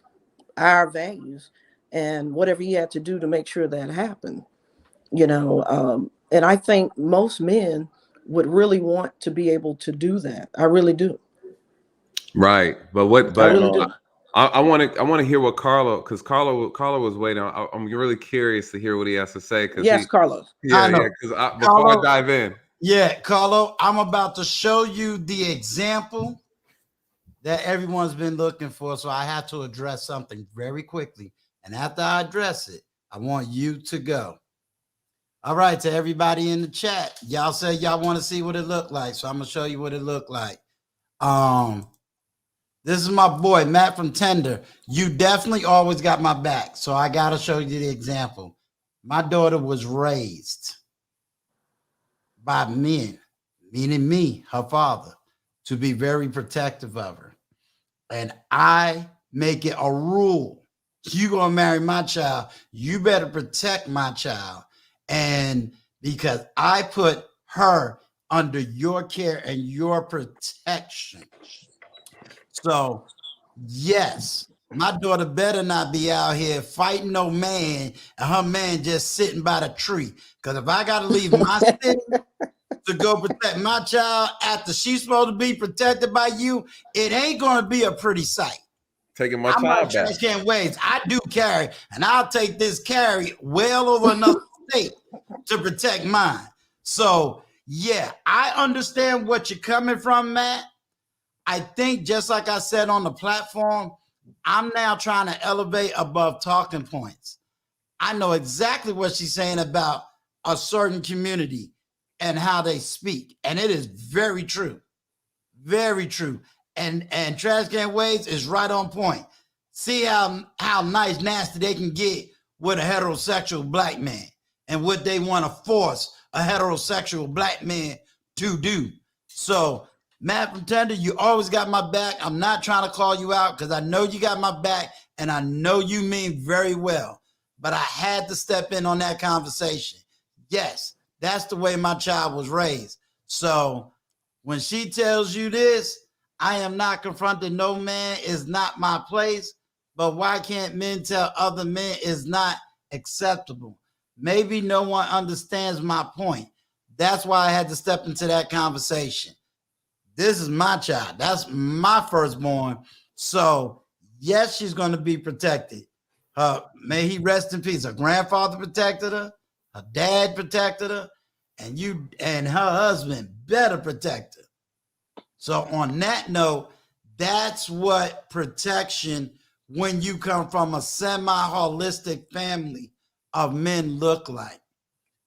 our values and whatever he had to do to make sure that happened, and I think most men would really want to be able to do that. I really do. Right. But I really do. I want to hear what because Carlo was waiting. I'm really curious to hear what he has to say. Yes, Carlo. Yeah, because before I dive in. Yeah, Carlo, I'm about to show you the example that everyone's been looking for. So I have to address something very quickly. And after I address it, I want you to go. All right, to everybody in the chat, y'all say y'all want to see what it looked like. So I'm going to show you what it looked like. This is my boy, Matt from Tender. You definitely always got my back. So I got to show you the example. My daughter was raised by men, meaning me, her father, to be very protective of her. And I make it a rule. You going to marry my child, you better protect my child. And because I put her under your care and your protection. So, yes, my daughter better not be out here fighting no man and her man just sitting by the tree. Because if I got to leave my city to go protect my child after she's supposed to be protected by you, it ain't going to be a pretty sight. Taking my child back. Can't wait. I do carry, and I'll take this carry well over another state to protect mine. So, yeah, I understand what you're coming from, Matt. I think just like I said on the platform, I'm now trying to elevate above talking points. I know exactly what she's saying about a certain community and how they speak. And it is very true. Very true. And Trash Can Waves is right on point. See how nice, nasty they can get with a heterosexual black man and what they want to force a heterosexual black man to do. So, Matt from Tender, you always got my back. I'm not trying to call you out because I know you got my back and I know you mean very well. But I had to step in on that conversation. Yes, that's the way my child was raised. So when she tells you this, I am not confronting no man, is not my place. But why can't men tell other men is not acceptable? Maybe no one understands my point. That's why I had to step into that conversation. This is my child. That's my firstborn. So, yes, she's going to be protected. may he rest in peace. Her grandfather protected her, her dad protected her, and you and her husband better protect her. So on that note, that's what protection when you come from a semi-holistic family of men look like.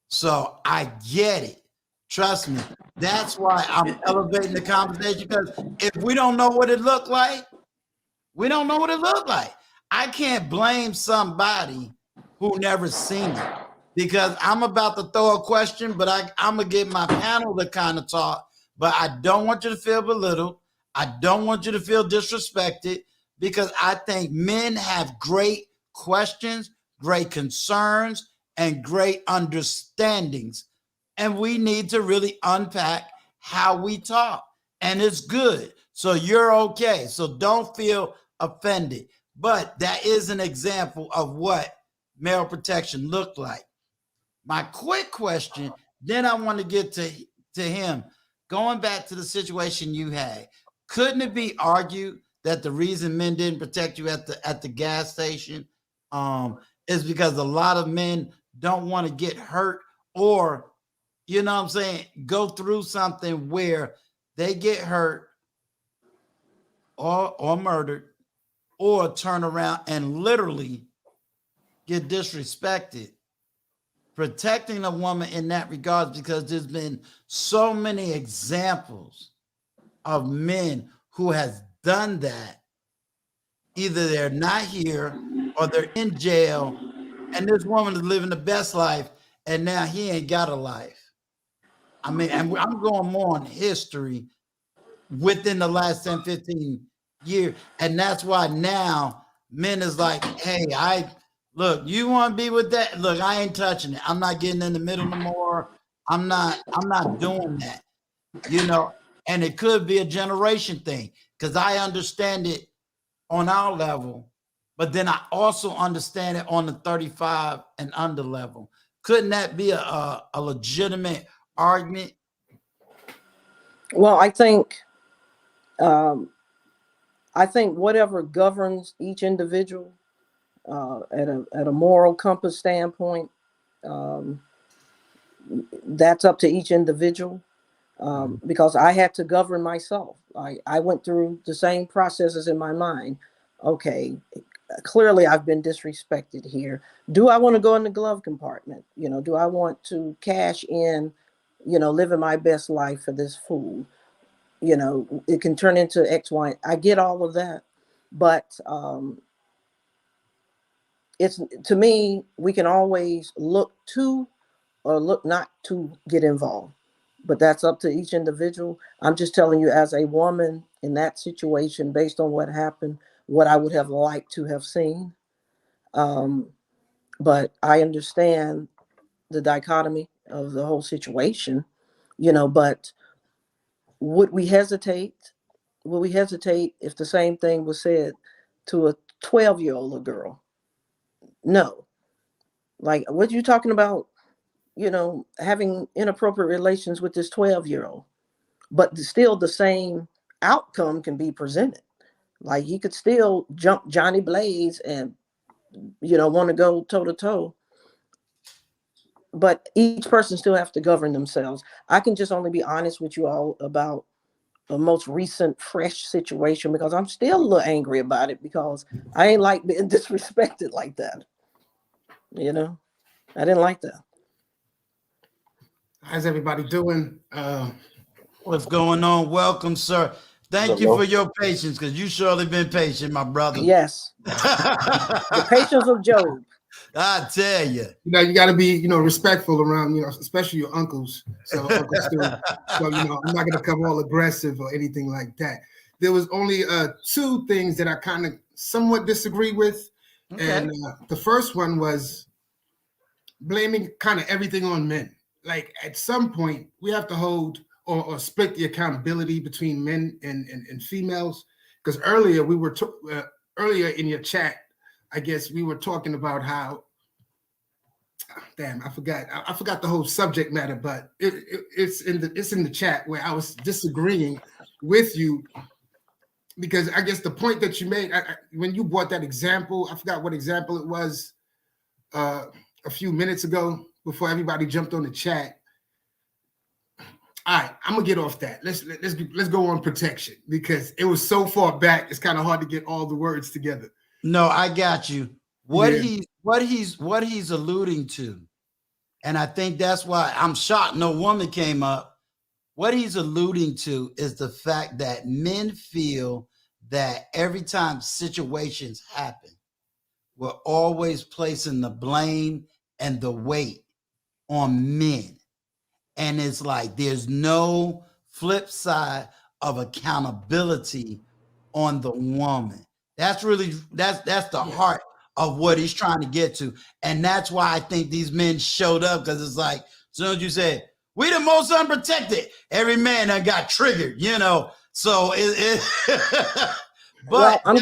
So I get it. Trust me. That's why I'm elevating the conversation, because if we don't know what it looked like, we don't know what it looked like. I can't blame somebody who never seen it, because I'm about to throw a question, but I'm going to get my panel to kind of talk, but I don't want you to feel belittled. I don't want you to feel disrespected, because I think men have great questions, great concerns, and great understandings. And we need to really unpack how we talk. And it's good. So you're okay. So don't feel offended. But that is an example of what male protection looked like. My quick question, then I want to get to him. Going back to the situation you had, couldn't it be argued that the reason men didn't protect you at the gas station is because a lot of men don't want to get hurt, or, you know what I'm saying, go through something where they get hurt or murdered, or turn around and literally get disrespected? Protecting a woman in that regard, because there's been so many examples of men who has done that. Either they're not here or they're in jail, and this woman is living the best life, and now he ain't got a life. I mean, and I'm going more on history within the last 10, 15 years. And that's why now men is like, hey, look, you want to be with that? Look, I ain't touching it. I'm not getting in the middle no more. I'm not doing that, you know. And it could be a generation thing, because I understand it on our level, but then I also understand it on the 35 and under level. Couldn't that be a legitimate argument? Well, I think whatever governs each individual at a moral compass standpoint, that's up to each individual. Because I had to govern myself. I went through the same processes in my mind. Okay, clearly I've been disrespected here. Do I want to go in the glove compartment? You know, do I want to cash in, you know, living my best life for this fool? You know, it can turn into X, Y. I get all of that. But it's, to me, we can always look to or look not to get involved. But that's up to each individual. I'm just telling you, as a woman in that situation, based on what happened, what I would have liked to have seen. But I understand the dichotomy of the whole situation, you know, but would we hesitate? Would we hesitate if the same thing was said to a 12-year-old girl? No. Like, what are you talking about? You know, having inappropriate relations with this 12-year-old, but still the same outcome can be presented. Like, he could still jump Johnny Blaze and, you know, want to go toe to toe, but each person still have to govern themselves. I can just only be honest with you all about the most recent fresh situation, because I'm still a little angry about it, because I ain't like being disrespected like that. You know, I didn't like that. How's everybody doing? What's going on? Welcome, sir. Thank you for your patience, because you surely been patient, my brother. Yes. The patience of Job. I tell you. You know, you got to be, you know, respectful around, you know, especially your uncles. So, Uncle Stu. So, you know, I'm not going to come all aggressive or anything like that. There was only two things that I kind of somewhat disagree with. Okay. And the first one was blaming kind of everything on men. Like, at some point, we have to hold or split the accountability between men and females. Because earlier we were earlier in your chat, I guess we were talking about how, damn, I forgot the whole subject matter, but it's in the chat where I was disagreeing with you because I guess the point that you made when you brought that example, I forgot what example it was a few minutes ago before everybody jumped on the chat. All right, I'm gonna get off that. Let's go on protection because it was so far back. It's kind of hard to get all the words together. No, I got you. What he's alluding to, and I think that's why I'm shocked no woman came up. What he's alluding to is the fact that men feel that every time situations happen, we're always placing the blame and the weight on men. And it's like there's no flip side of accountability on the woman. That's the heart of what he's trying to get to. And that's why I think these men showed up, because it's like, as soon as you said, we the most unprotected, every man that got triggered, you know. So but why I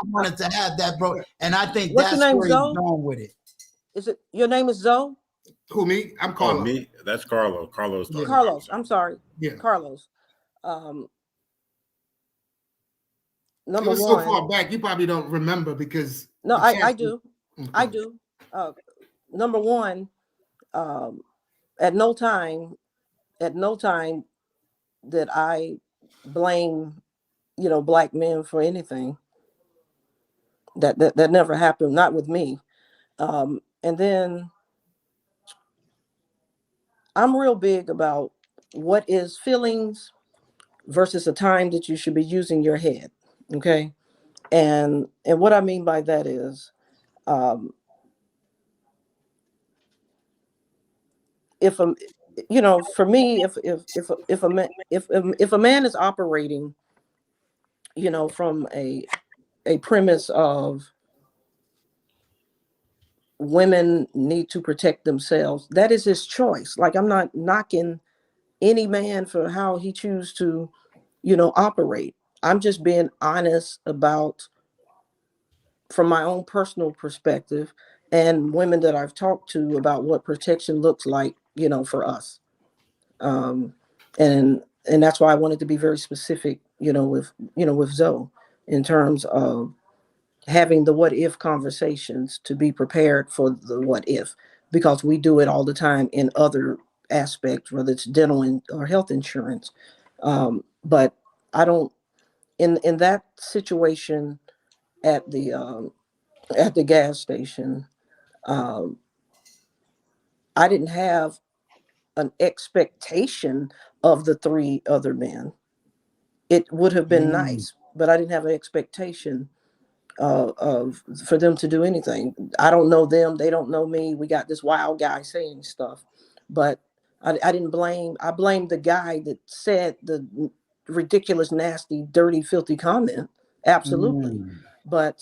wanted to have that, bro. And I think What's that's your name, where Zoe? he's going with it. Is it your name is Zoe? Who, me? I'm Carlos. Oh, me? That's Carlo. Carlos. Yeah. Carlos. I'm sorry. Yeah. Carlos. It Number was one. so far back, you probably don't remember because. No, I do. Okay. I do. Number one, at no time did I blame, black men for anything. That never happened, not with me. And then I'm real big about what is feelings versus the time that you should be using your head. Okay. And what I mean by that is, for me, if a man is operating, from a premise of women need to protect themselves, that is his choice. Like, I'm not knocking any man for how he chooses to, operate. I'm just being honest about, from my own personal perspective, and women that I've talked to about what protection looks like, for us. And that's why I wanted to be very specific, with Zoe, in terms of having the what if conversations, to be prepared for the what if, because we do it all the time in other aspects, whether it's dental or health insurance. But I don't, in that situation at the gas station, I didn't have an expectation of the three other men. It would have been nice, but I didn't have an expectation for them to do anything. I don't know them. They don't know me. We got this wild guy saying stuff, but I didn't blame. I blamed the guy that said the ridiculous, nasty, dirty, filthy comment. Absolutely. But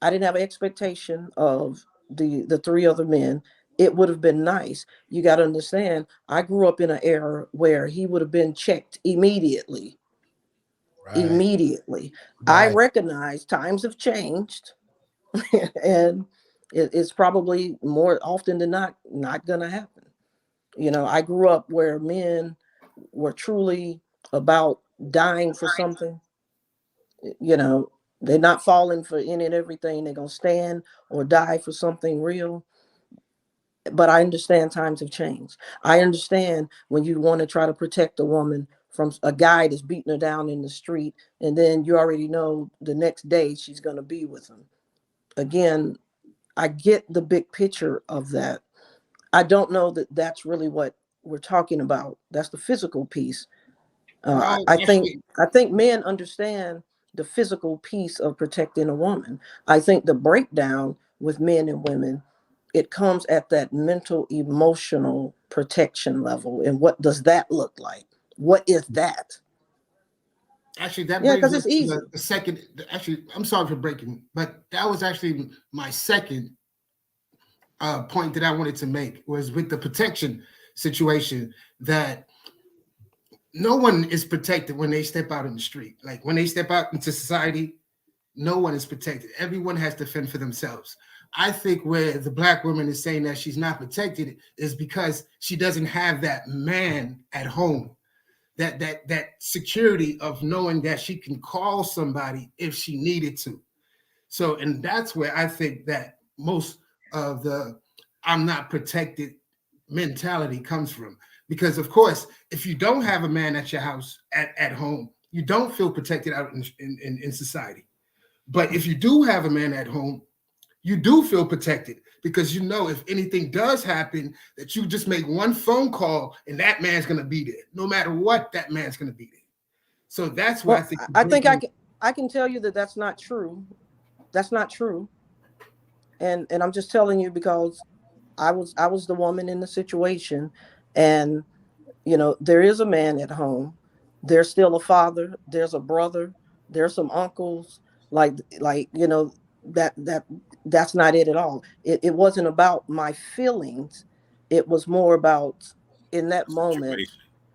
I didn't have an expectation of the three other men. It would have been nice. You got to understand, I grew up in an era where he would have been checked immediately. Right. Immediately. Right. I recognize times have changed, and it's probably more often than not going to happen. I grew up where men were truly about dying for something. They're not falling for any and everything. They're going to stand or die for something real. But I understand times have changed. I understand when you want to try to protect a woman from a guy that's beating her down in the street, and then you already know the next day she's going to be with him. Again, I get the big picture of that. I don't know that that's really what we're talking about. That's the physical piece. I think men understand the physical piece of protecting a woman. I think the breakdown with men and women, it comes at that mental, emotional protection level. And what does that look like? What is that? Actually, that because it's easy. The second. Actually, I'm sorry for breaking, but that was actually my second point that I wanted to make, was with the protection situation, that no one is protected when they step out in the street. Like, when they step out into society, no one is protected. Everyone has to fend for themselves. I think where the black woman is saying that she's not protected is because she doesn't have that man at home that security of knowing that she can call somebody if she needed to. So, and that's where I think that most of the I'm not protected mentality comes from. Because of course, if you don't have a man at your house at home, you don't feel protected out in society. But if you do have a man at home, you do feel protected because you know if anything does happen, that you just make one phone call and that man's going to be there. No matter what, that man's going to be there. So that's why I think I can tell you that that's not true. That's not true. And I'm just telling you because I was the woman in the situation, and you know, there is a man at home. There's still a father, there's a brother, there's some uncles, you know, that's not it at all. It wasn't about my feelings. It was more about in that moment.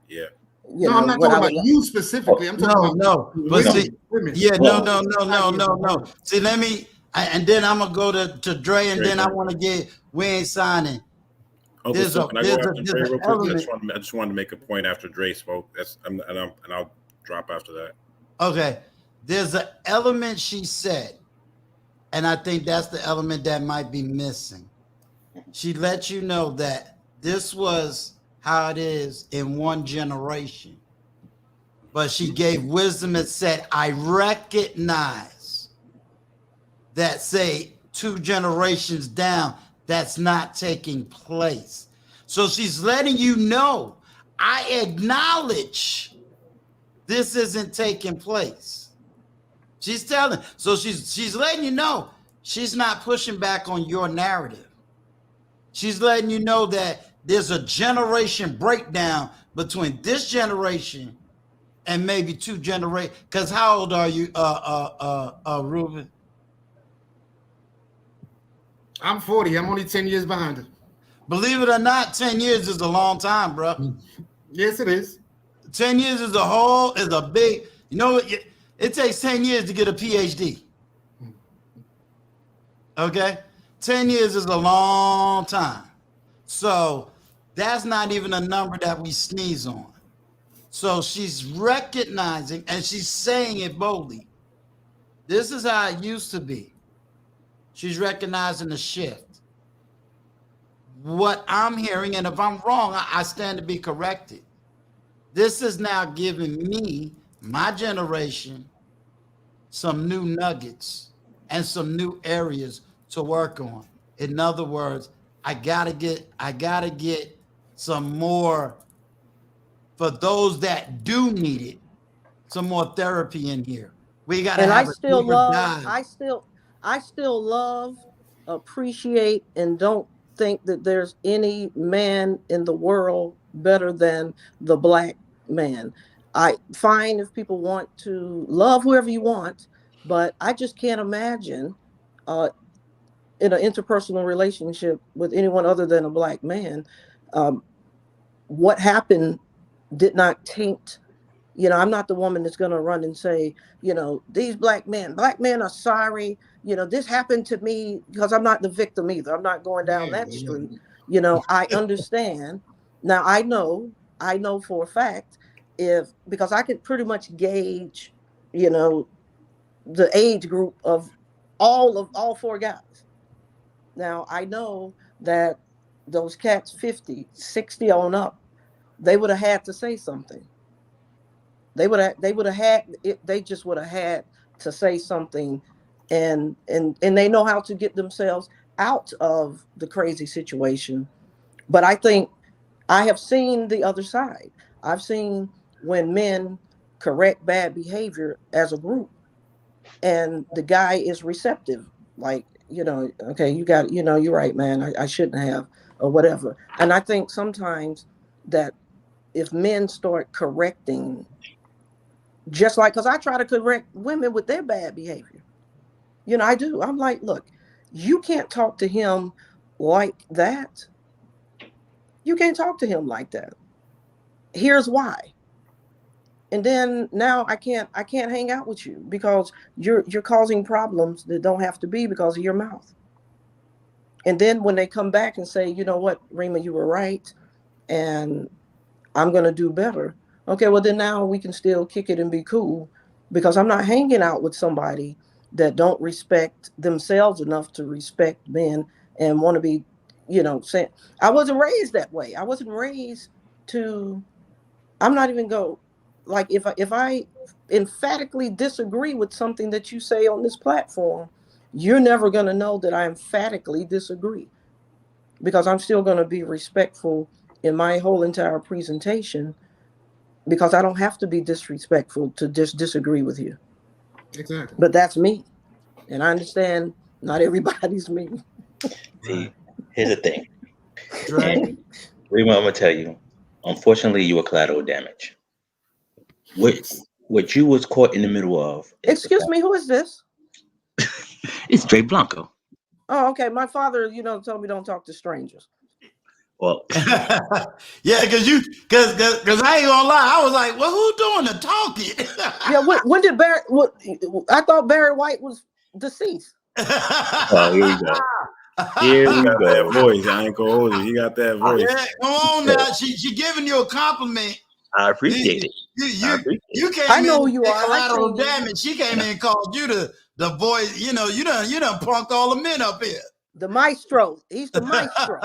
Yeah. You know, I'm not talking about you specifically. I'm talking about women. Yeah, no. See, let me, and then I'm gonna go to Dre, and then I want to get Wayne signing. Uncle Stu, can I go after Dre real quick? I just wanted to make a point after Dre spoke. And I'll drop after that. Okay, there's an element she said, and I think that's the element that might be missing. She let you know that this was how it is in one generation, but she gave wisdom and said, I recognize that, say, 2 generations down, that's not taking place. So she's letting you know, I acknowledge this isn't taking place. She's telling, so she's letting you know she's not pushing back on your narrative. She's letting you know that there's a generation breakdown between this generation and maybe 2 generations. Because how old are you, Ruben? I'm 40. I'm only 10 years behind her. Believe it or not, 10 years is a long time, bro. Yes, it is. 10 years is a big, you know, it takes 10 years to get a PhD. Okay? 10 years is a long time. So that's not even a number that we sneeze on. So she's recognizing, and she's saying it boldly. This is how it used to be. She's recognizing the shift. What I'm hearing, and if I'm wrong, I stand to be corrected. This is now giving me, my generation, some new nuggets and some new areas to work on. In other words, I gotta get some more, for those that do need it, some more therapy in here. We gotta have a deeper dive. I still love, appreciate, and don't think that there's any man in the world better than the Black man. I find if people want to love whoever you want, but I just can't imagine in an interpersonal relationship with anyone other than a Black man. What happened did not taint. You know, I'm not the woman that's going to run and say, you know, these black men are sorry. You know, this happened to me, because I'm not the victim either. I'm not going down that street. You know, I understand. Now, I know for a fact, because I could pretty much gauge, you know, the age group of all 4 guys. Now, I know that those cats 50, 60 on up, they would have had to say something. They would have had it. They just would have had to say something, and they know how to get themselves out of the crazy situation. But I think I have seen the other side. I've seen when men correct bad behavior as a group, and the guy is receptive, like, you know, okay, you got, you know, you're right, man, I shouldn't have, or whatever. And I think sometimes that if men start correcting, just like, because I try to correct women with their bad behavior. You know, I do. I'm like, look, you can't talk to him like that. You can't talk to him like that. Here's why. And then now I can't hang out with you because you're causing problems that don't have to be because of your mouth. And then when they come back and say, you know what, Rima, you were right, and I'm going to do better. Okay, well then now we can still kick it and be cool, because I'm not hanging out with somebody that don't respect themselves enough to respect men and want to be, saying I wasn't raised that way. I wasn't raised to. I'm not even go like if I emphatically disagree with something that you say on this platform, you're never going to know that I emphatically disagree, because I'm still going to be respectful in my whole entire presentation, because I don't have to be disrespectful to just disagree with you. Exactly. But that's me. And I understand not everybody's me. See, here's the thing. Dre. And Rima, I'm gonna tell you, unfortunately, you were collateral damage. What you was caught in the middle of is Excuse me, who is this? it's Dre Blanco. Oh, okay. My father, told me don't talk to strangers. Well, Yeah, because I ain't gonna lie, I was like, well, who doing the talking? Yeah, when did Barry? I thought Barry White was deceased. oh, here we go. Here He we got that go. voice. I ain't gonna hold you. He got that voice. Yeah, come on now, she giving you a compliment. I appreciate it. You came I know in who you are. collateral I seen you. damage. She came in and called you the voice. You done punked all the men up here. The maestro. He's the maestro.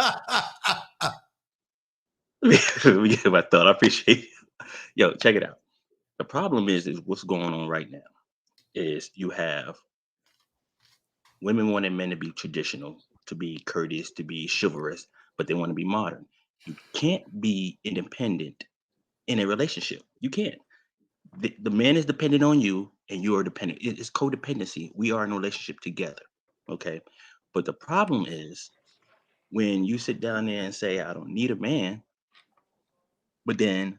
Let me get my thought. I appreciate it. Yo, check it out. The problem is what's going on right now is you have women wanting men to be traditional, to be courteous, to be chivalrous, but they want to be modern. You can't be independent in a relationship. You can't. The man is dependent on you and you are dependent. It's codependency. We are in a relationship together. Okay. But the problem is when you sit down there and say, I don't need a man, but then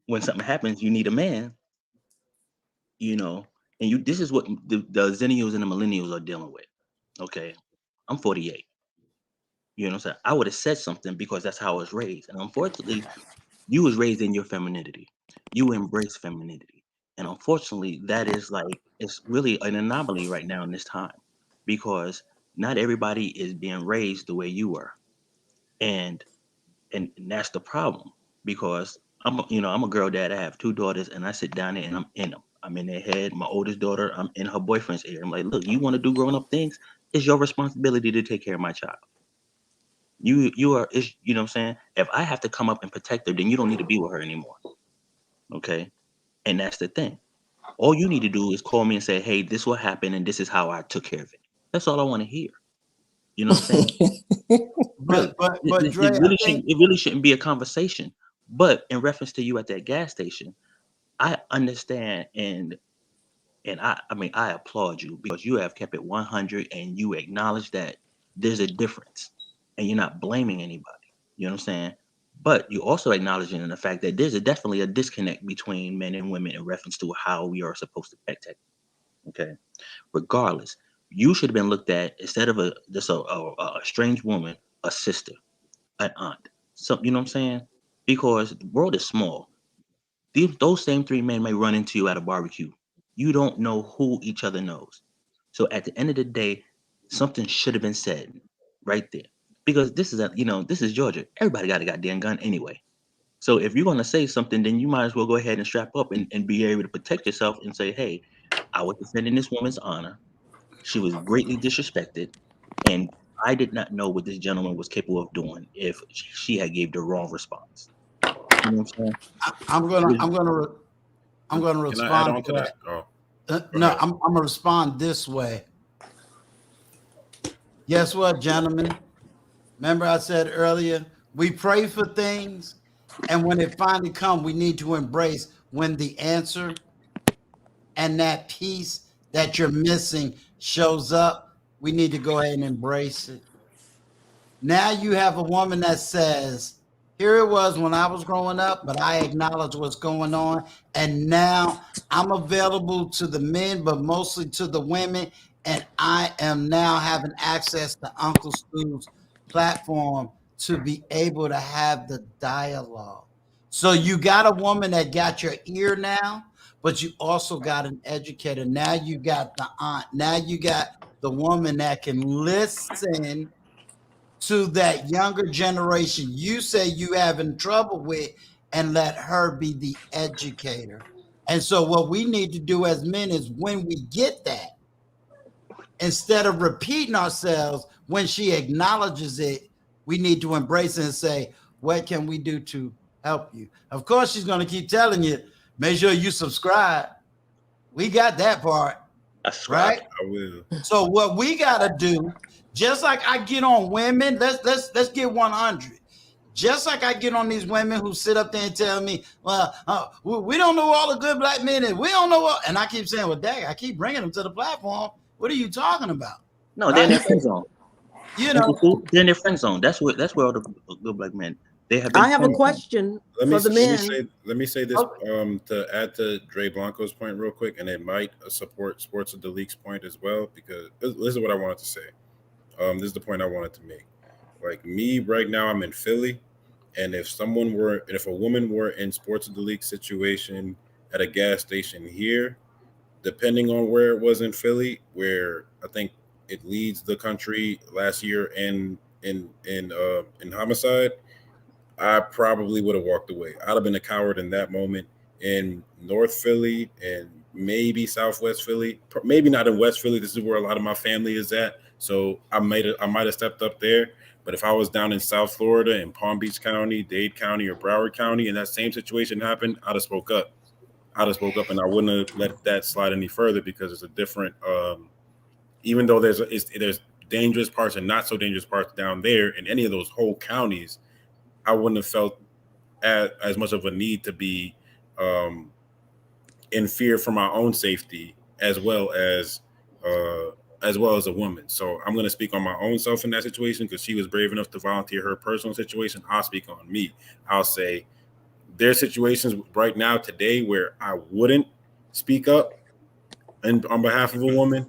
when something happens, you need a man, and this is what the Zennials and the millennials are dealing with. Okay. I'm 48. You know what I'm saying? I would have said something because that's how I was raised. And unfortunately, you was raised in your femininity. You embrace femininity. And unfortunately, that is it's really an anomaly right now in this time, because not everybody is being raised the way you were. And that's the problem, because I'm a girl dad. I have 2 daughters, and I sit down there and I'm in them. I'm in their head. My oldest daughter, I'm in her boyfriend's ear. I'm like, look, you want to do grown up things? It's your responsibility to take care of my child. You are, you know what I'm saying? If I have to come up and protect her, then you don't need to be with her anymore. Okay. And that's the thing. All you need to do is call me and say, hey, this will happen and this is how I took care of it. That's all I want to hear. You know what I'm saying? but Dre, it really shouldn't be a conversation. But in reference to you at that gas station, I understand and I applaud you, because you have kept it 100 and you acknowledge that there's a difference and you're not blaming anybody. You know what I'm saying? But you also acknowledging the fact that there's definitely a disconnect between men and women in reference to how we are supposed to protect. Okay. Regardless, you should have been looked at, instead of a strange woman, a sister, an aunt. So you know what I'm saying? Because the world is small. Those same 3 men may run into you at a barbecue. You don't know who each other knows. So at the end of the day, something should have been said right there. Because this is Georgia. Everybody got a goddamn gun anyway. So if you're going to say something, then you might as well go ahead and strap up and be able to protect yourself and say, hey, I was defending this woman's honor. She was greatly disrespected. And I did not know what this gentleman was capable of doing if she had gave the wrong response. You know what I'm saying? I'm gonna respond. Can I add on to that? No, I'm gonna respond this way. Guess what, gentlemen? Remember I said earlier, we pray for things, and when it finally comes, we need to embrace when the answer and that piece that you're missing shows up. We need to go ahead and embrace it. Now you have a woman that says, here it was when I was growing up, but I acknowledge what's going on. And now I'm available to the men, but mostly to the women. And I am now having access to Uncle Stu's platform to be able to have the dialogue. So you got a woman that got your ear now, but you also got an educator. Now you got the aunt. Now you got the woman that can listen to that younger generation you say you having trouble with, and let her be the educator. And so what we need to do as men is when we get that, instead of repeating ourselves, when she acknowledges it, we need to embrace it and say, what can we do to help you? Of course, she's going to keep telling you, make sure you subscribe. We got that part, right? I will. So what we got to do, just like I get on women, let's get 100. Just like I get on these women who sit up there and tell me, well, we don't know all the good black men, and we don't know what, and I keep saying, well, dang, I keep bringing them to the platform. What are you talking about? No, they're in their friend zone. You know, they're in their friend zone. That's where all the good black men. They have. I have a question for the men. Let me say this to add to Dre Blanco's point real quick, and it might support Sports of the League's point as well, because this is what I wanted to say. This is the point I wanted to make. Like me right now, I'm in Philly, and if a woman were in Sports of the League situation at a gas station here, depending on where it was in Philly, where I think it leads the country last year in homicide, I probably would have walked away. I'd have been a coward in that moment. In North Philly and maybe Southwest Philly, maybe not in West Philly. This is where a lot of my family is at, so I might have stepped up there. But if I was down in South Florida, in Palm Beach County, Dade County, or Broward County, and that same situation happened, I'd have spoke up. And I wouldn't have let that slide any further, because it's a different. Even though there's dangerous parts and not so dangerous parts down there in any of those whole counties, I wouldn't have felt as much of a need to be in fear for my own safety, as well as a woman. So I'm going to speak on my own self in that situation, because she was brave enough to volunteer her personal situation. I'll speak on me. I'll say there's situations right now today where I wouldn't speak up and on behalf of a woman,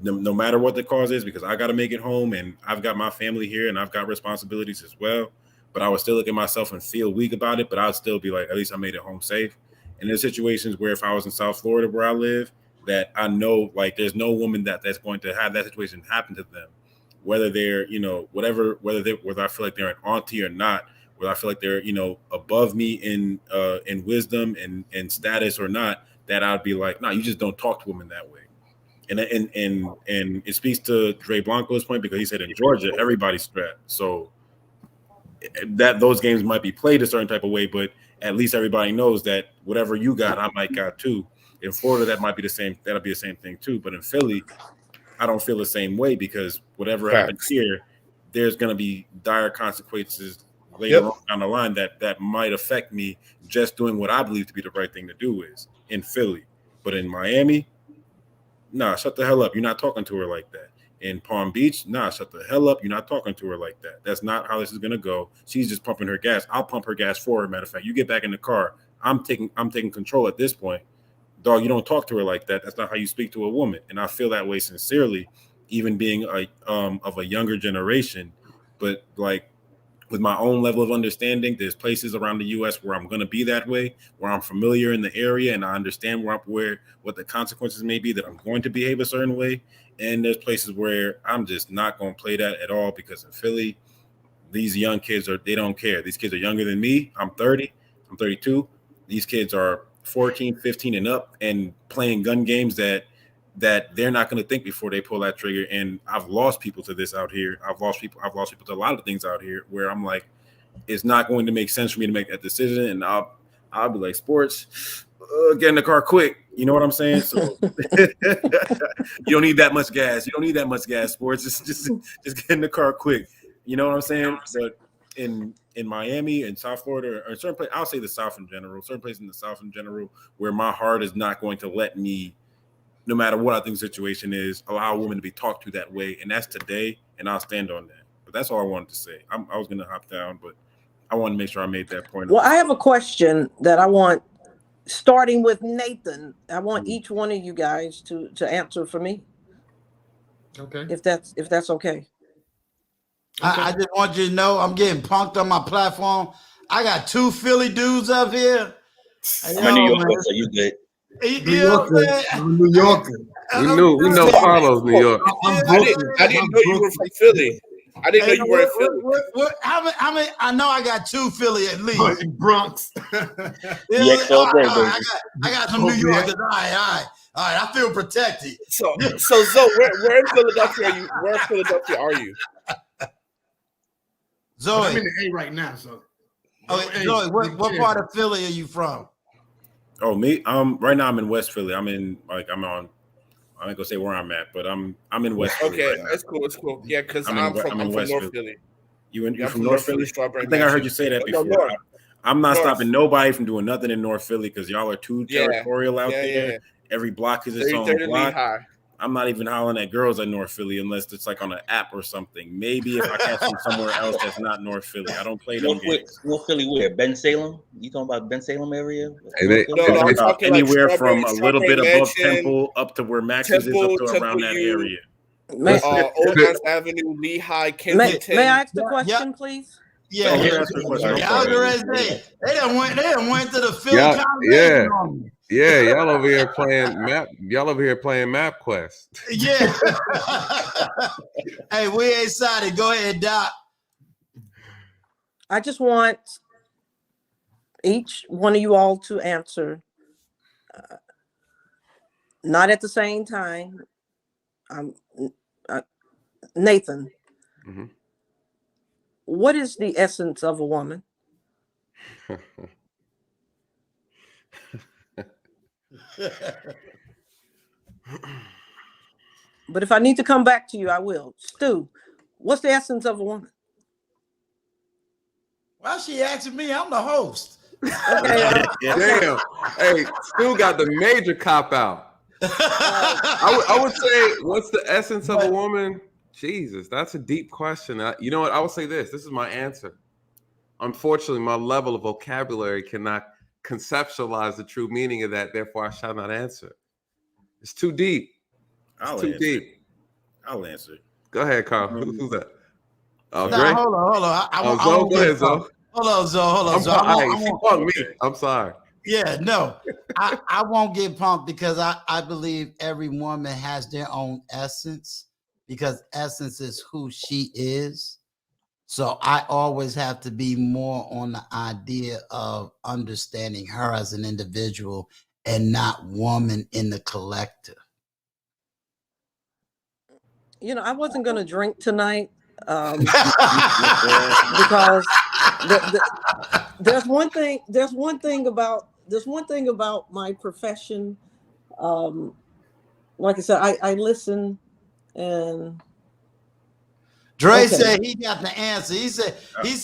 no matter what the cause is, because I got to make it home, and I've got my family here, and I've got responsibilities as well. But I would still look at myself and feel weak about it, but I'd still be like, at least I made it home safe. And there's situations where if I was in South Florida where I live, that I know, like, there's no woman that's going to have that situation happen to them, whether they're, whether I feel like they're an auntie or not, whether I feel like they're, above me in wisdom and status or not, that I'd be like, no, you just don't talk to women that way. And it speaks to Dre Blanco's point, because he said in Georgia, everybody's strapped. So that those games might be played a certain type of way, but at least everybody knows that whatever you got, I might got too. In Florida, that might be the same. That'll be the same thing too. But in Philly, I don't feel the same way, because whatever happens here, there's going to be dire consequences later on down the line that might affect me just doing what I believe to be the right thing to do is in Philly. But in Miami, nah, shut the hell up. You're not talking to her like that. In Palm Beach, nah, shut the hell up. You're not talking to her like that. That's not how this is gonna go. She's just pumping her gas. I'll pump her gas for her. Matter of fact, you get back in the car. I'm taking control at this point. Dog, you don't talk to her like that. That's not how you speak to a woman. And I feel that way sincerely, even being of a younger generation. But like with my own level of understanding, there's places around the U.S. where I'm going to be that way, where I'm familiar in the area and I understand what the consequences may be, that I'm going to behave a certain way. And there's places where I'm just not going to play that at all, because in Philly, these young kids they don't care. These kids are younger than me. I'm 30. I'm 32. These kids are 14, 15 and up and playing gun games that they're not going to think before they pull that trigger. And I've lost people to this out here. I've lost people to a lot of things out here where I'm like, it's not going to make sense for me to make that decision. And I'll be like, sports, get in the car quick. You know what I'm saying? So you don't need that much gas. You don't need that much gas, sports. Just get in the car quick. You know what I'm saying? But in Miami and South Florida, or certain places, I'll say the South in general, certain places in the South in general, where my heart is not going to let me, no matter what I think the situation is, allow a woman to be talked to that way. And that's today, and I'll stand on that. But that's all I wanted to say. I was going to hop down, but I want to make sure I made that point. Well, I have a question that I want, starting with Nathan. I want each one of you guys to answer for me. Okay. If that's okay. I just want you to know I'm getting punked on my platform. I got 2 Philly dudes up here. I'm a New Yorker, so you good. New Yorker. I'm a New Yorker. We know Carlos, New York. I didn't know you were from Philly. I didn't know Hey, you were in Philly. how many? I know I got 2 Philly at least. Bronx. Yes, all day, baby. I got some New Yorkers. All right. I feel protected. So Zoe, where in Philadelphia are you? Where in Philadelphia are you? Zoe, I'm in the A right now, so. okay, Zoe, what part of Philly are you from? Oh, me? Right now I'm in West Philly. I'm not gonna say where I'm at, but I'm in West Philly. Okay, right now. that's cool. It's cool. Yeah, because I'm in from West North Philly. Philly. You're from North Philly? Strawberry I think I heard Mansion. you say that No, before. North. I'm not North. stopping nobody from doing nothing in North Philly because y'all are too Yeah. territorial out there. Yeah. Every block is its own 33rd and block. Lehigh. I'm not even hollering at girls in North Philly unless it's like on an app or something. Maybe if I catch them somewhere else that's not North Philly. I don't play them games. North Philly where? Ben Salem? You talking about Ben Salem area? Hey, they- North Philly? No, I'm talking like Anywhere from a little bit Strawberry above Mansion, Temple up to where Max's is up to around that U, area. Old Downs Avenue, Lehigh, May Kensington. I ask the question, please? Yeah, Oh, yeah, that's the question. I'm I was sorry. gonna say they done went to the Philly Yeah, conversation on me. Yeah, y'all over here playing map. Y'all over here playing MapQuest. Yeah. Hey, we excited. Go ahead, Doc. I just want each one of you all to answer, not at the same time. Nathan, Mhm. what is the essence of a woman? But if I need to come back to you, I will. Stu, what's the essence of a woman? Why she asking me? I'm the host. Okay. Damn. Hey, Stu got the major cop out. I would say, what's the essence of a woman? Jesus, that's a deep question. You know what? I would say this. This is my answer. Unfortunately, my level of vocabulary cannot conceptualize the true meaning of that. Therefore, I shall not answer. It's too deep. I'll Too answer. deep. I'll answer. Go ahead, Carl. Who's that? Oh, Nah, Dre? hold on. I Zoe, won't go get ahead, Zoe. punked. Hold on, Zoe. I Fuck me. I'm sorry. Yeah, no, I won't get pumped because I believe every woman has their own essence because essence is who she is. So I always have to be more on the idea of understanding her as an individual and not woman in the collective. You know, I wasn't going to drink tonight because there's one thing about my profession. Like I said, I listen and Dre said he got the answer. He said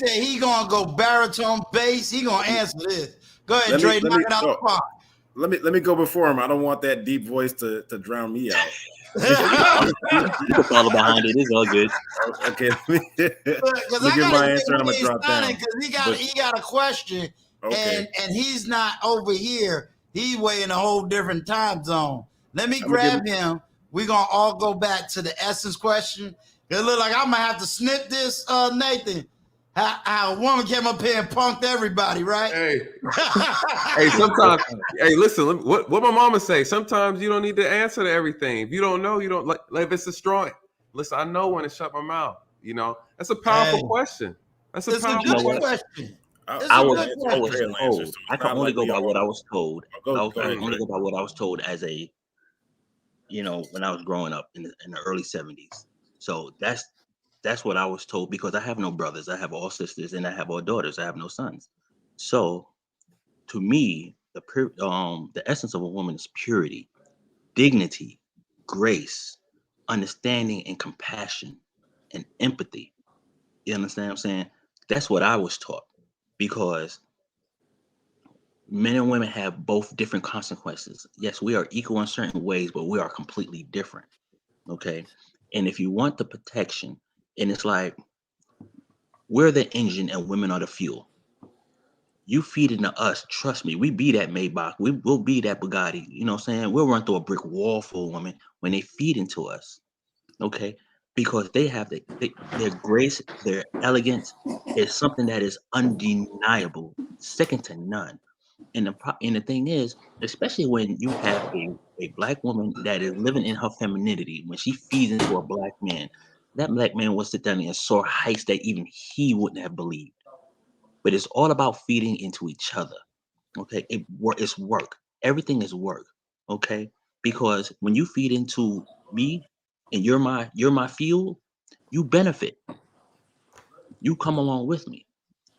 he gonna go baritone bass. He gonna answer this. Go ahead, Dre. Knock it out the park. Let me go before him. I don't want that deep voice to drown me out. You can follow behind it. It's all good. Okay, let me give my answer and I'm gonna drop down. Because he got a question, and he's not over here. He's way in a whole different time zone. Let me grab him. We're gonna all go back to the essence question. It look like I'm gonna have to snip this, Nathan. How a woman came up here and punked everybody, right? Hey, sometimes. Hey, listen. What my mama say? Sometimes you don't need to answer to everything. If you don't know, you don't like if it's a strong. Listen, I know when to shut my mouth. You know, that's a powerful question. That's a powerful question. I was told. I can only go by what I was told. I can only go by what I was told as a, when I was growing up in the early 70s. So that's what I was told because I have no brothers. I have all sisters and I have all daughters. I have no sons. So to me, the essence of a woman is purity, dignity, grace, understanding and compassion and empathy. You understand what I'm saying? That's what I was taught because men and women have both different consequences. Yes, we are equal in certain ways, but we are completely different. Okay. And if you want the protection, and it's like, we're the engine and women are the fuel. You feed into us, trust me, we be that Maybach, we will be that Bugatti, you know what I'm saying? We'll run through a brick wall for a woman when they feed into us, okay? Because they have their grace, their elegance is something that is undeniable, second to none. And the thing is, especially when you have a black woman that is living in her femininity, when she feeds into a black man, that black man will sit down and soar heights that even he wouldn't have believed. But it's all about feeding into each other. Okay, it's work. Everything is work. Okay, because when you feed into me and you're my fuel, you benefit. You come along with me.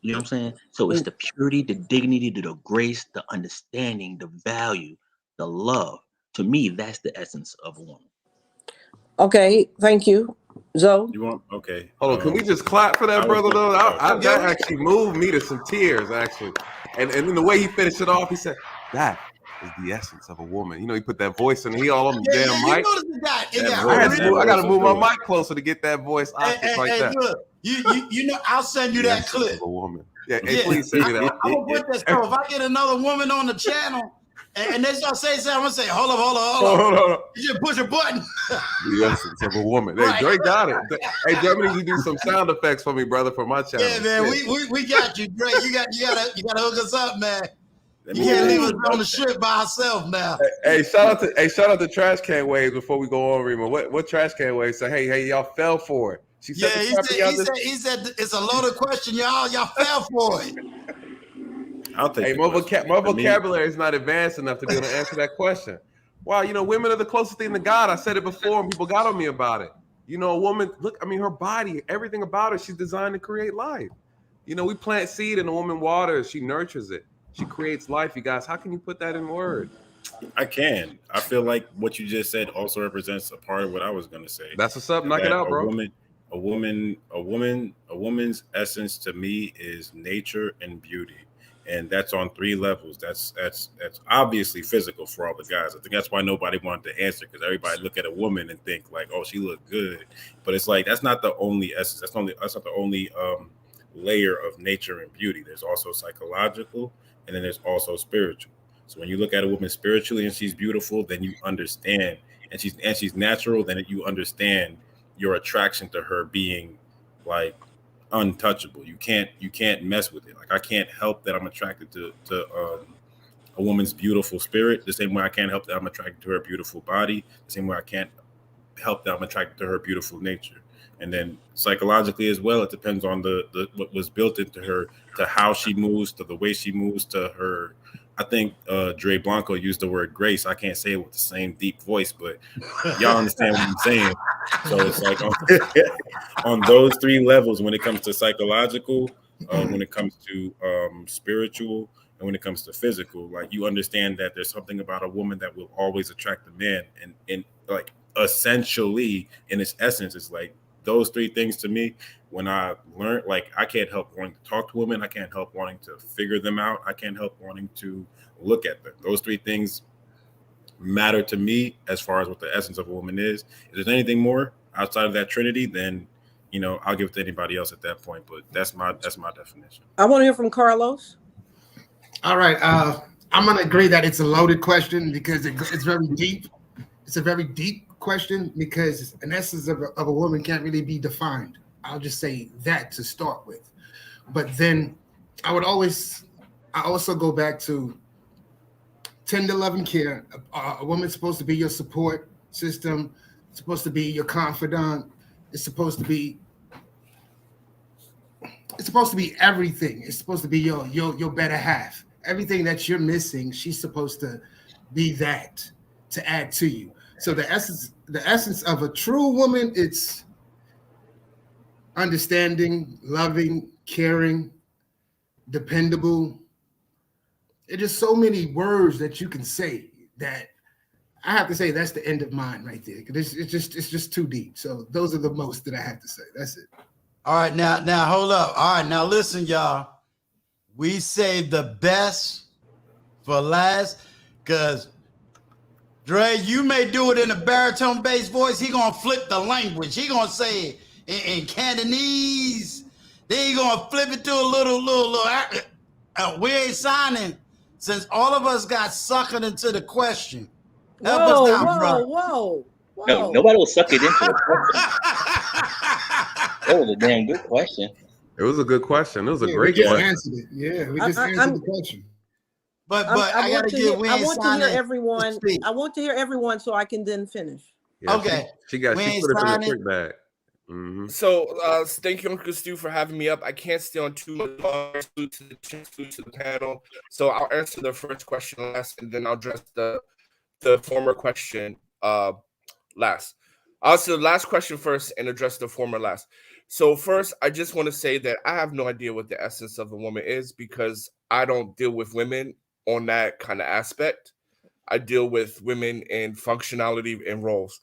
You know what I'm saying? So it's the purity, the dignity, the grace, the understanding, the value, the love. To me, that's the essence of a woman. Okay, thank you. Zoe? You want? Okay. Hold on, can we just clap for that, brother, though? That actually moved me to some tears, actually. And then the way he finished it off, he said, that is the essence of a woman. You know, he put that voice in, he all on the damn mic. I got to move my mic closer to get that voice like that. Look, you know, I'll send you that clip. A woman. Yeah, please send me that. I'm gonna put this. So if I get another woman on the channel and they start saying something, I'm gonna say, hold up. You just push a button. The essence of a woman. Hey, Dre got it. Hey, Germany, you do some sound effects for me, brother, for my channel. Yeah, man, we got you, Dre. You gotta hook us up, man. You can't leave us on the ship by ourselves now. Hey, shout out to Trash Can Waves before we go on, Rima. What Trash Can Waves say? Hey, y'all fell for it. He said it's a loaded question, y'all. Y'all fell for it. I'll take my vocabulary is not advanced enough to be able to answer that question. Wow, you know, women are the closest thing to God. I said it before and people got on me about it. You know, a woman, look, I mean, her body, everything about her, she's designed to create life. You know, we plant seed and a woman waters, she nurtures it. She creates life, you guys. How can you put that in words? I can. I feel like what you just said also represents a part of what I was going to say. That's what's up. Knock it out, bro. A woman's essence to me is nature and beauty. And that's on 3 levels. That's obviously physical for all the guys. I think that's why nobody wanted to answer, because everybody look at a woman and think like, oh, she look good. But it's like, that's not the only essence. That's not the only layer of nature and beauty. There's also psychological, and then there's also spiritual. So when you look at a woman spiritually and she's beautiful, then you understand, and she's natural, then you understand your attraction to her being like untouchable. You can't mess with it. Like, I can't help that I'm attracted to a woman's beautiful spirit, the same way I can't help that I'm attracted to her beautiful body, the same way I can't help that I'm attracted to her beautiful nature. And then psychologically as well, it depends on the what was built into her, to how she moves, to the way she moves, to her. I think Dre Blanco used the word grace. I can't say it with the same deep voice, but y'all understand what I'm saying. So it's like on those 3 levels, when it comes to psychological, when it comes to spiritual, and when it comes to physical, like, you understand that there's something about a woman that will always attract a man. And like, essentially, in its essence, it's like those 3 things to me. When I learned, like, I can't help wanting to talk to women. I can't help wanting to figure them out. I can't help wanting to look at them. Those 3 things matter to me as far as what the essence of a woman is. If there's anything more outside of that trinity, then, you know, I'll give it to anybody else at that point. But that's my definition. I want to hear from Carlos. All right. I'm going to agree that it's a loaded question because it's very deep. It's a very deep question because an essence of a woman can't really be defined. I'll just say that to start with. But then I also go back to tender love and care. A woman's supposed to be your support system. It's supposed to be your confidant. It's supposed to be everything. It's supposed to be your better half. Everything that you're missing, she's supposed to be that, to add to you. So the essence of a true woman, it's understanding, loving, caring, dependable. It is so many words that you can say that I have to say that's the end of mine right there. It's just too deep. So those are the most that I have to say. That's it. All right, now hold up. All right, now listen, y'all. We saved the best for last, because Dre, you may do it in a baritone bass voice. He gonna flip the language. He gonna say it in Cantonese. Then he gonna flip it to a little. We ain't signing since all of us got suckered into the question. Help us down, bro. Whoa. No, nobody will suck it into the question. That was a damn good question. It was a good question. It was a great question. Answered it. Yeah, we just answered the question. But I gotta give I want to hear everyone. I want to hear everyone so I can then finish. Yeah, okay. She put it in the trick bag. So thank you, Uncle Stu, for having me up. I can't stay on too much longer. Salute to the panel. So I'll answer the first question last, and then I'll address the former question last. I'll answer the last question first and address the former last. So first, I just want to say that I have no idea what the essence of a woman is because I don't deal with women on that kind of aspect. I deal with women in functionality and roles.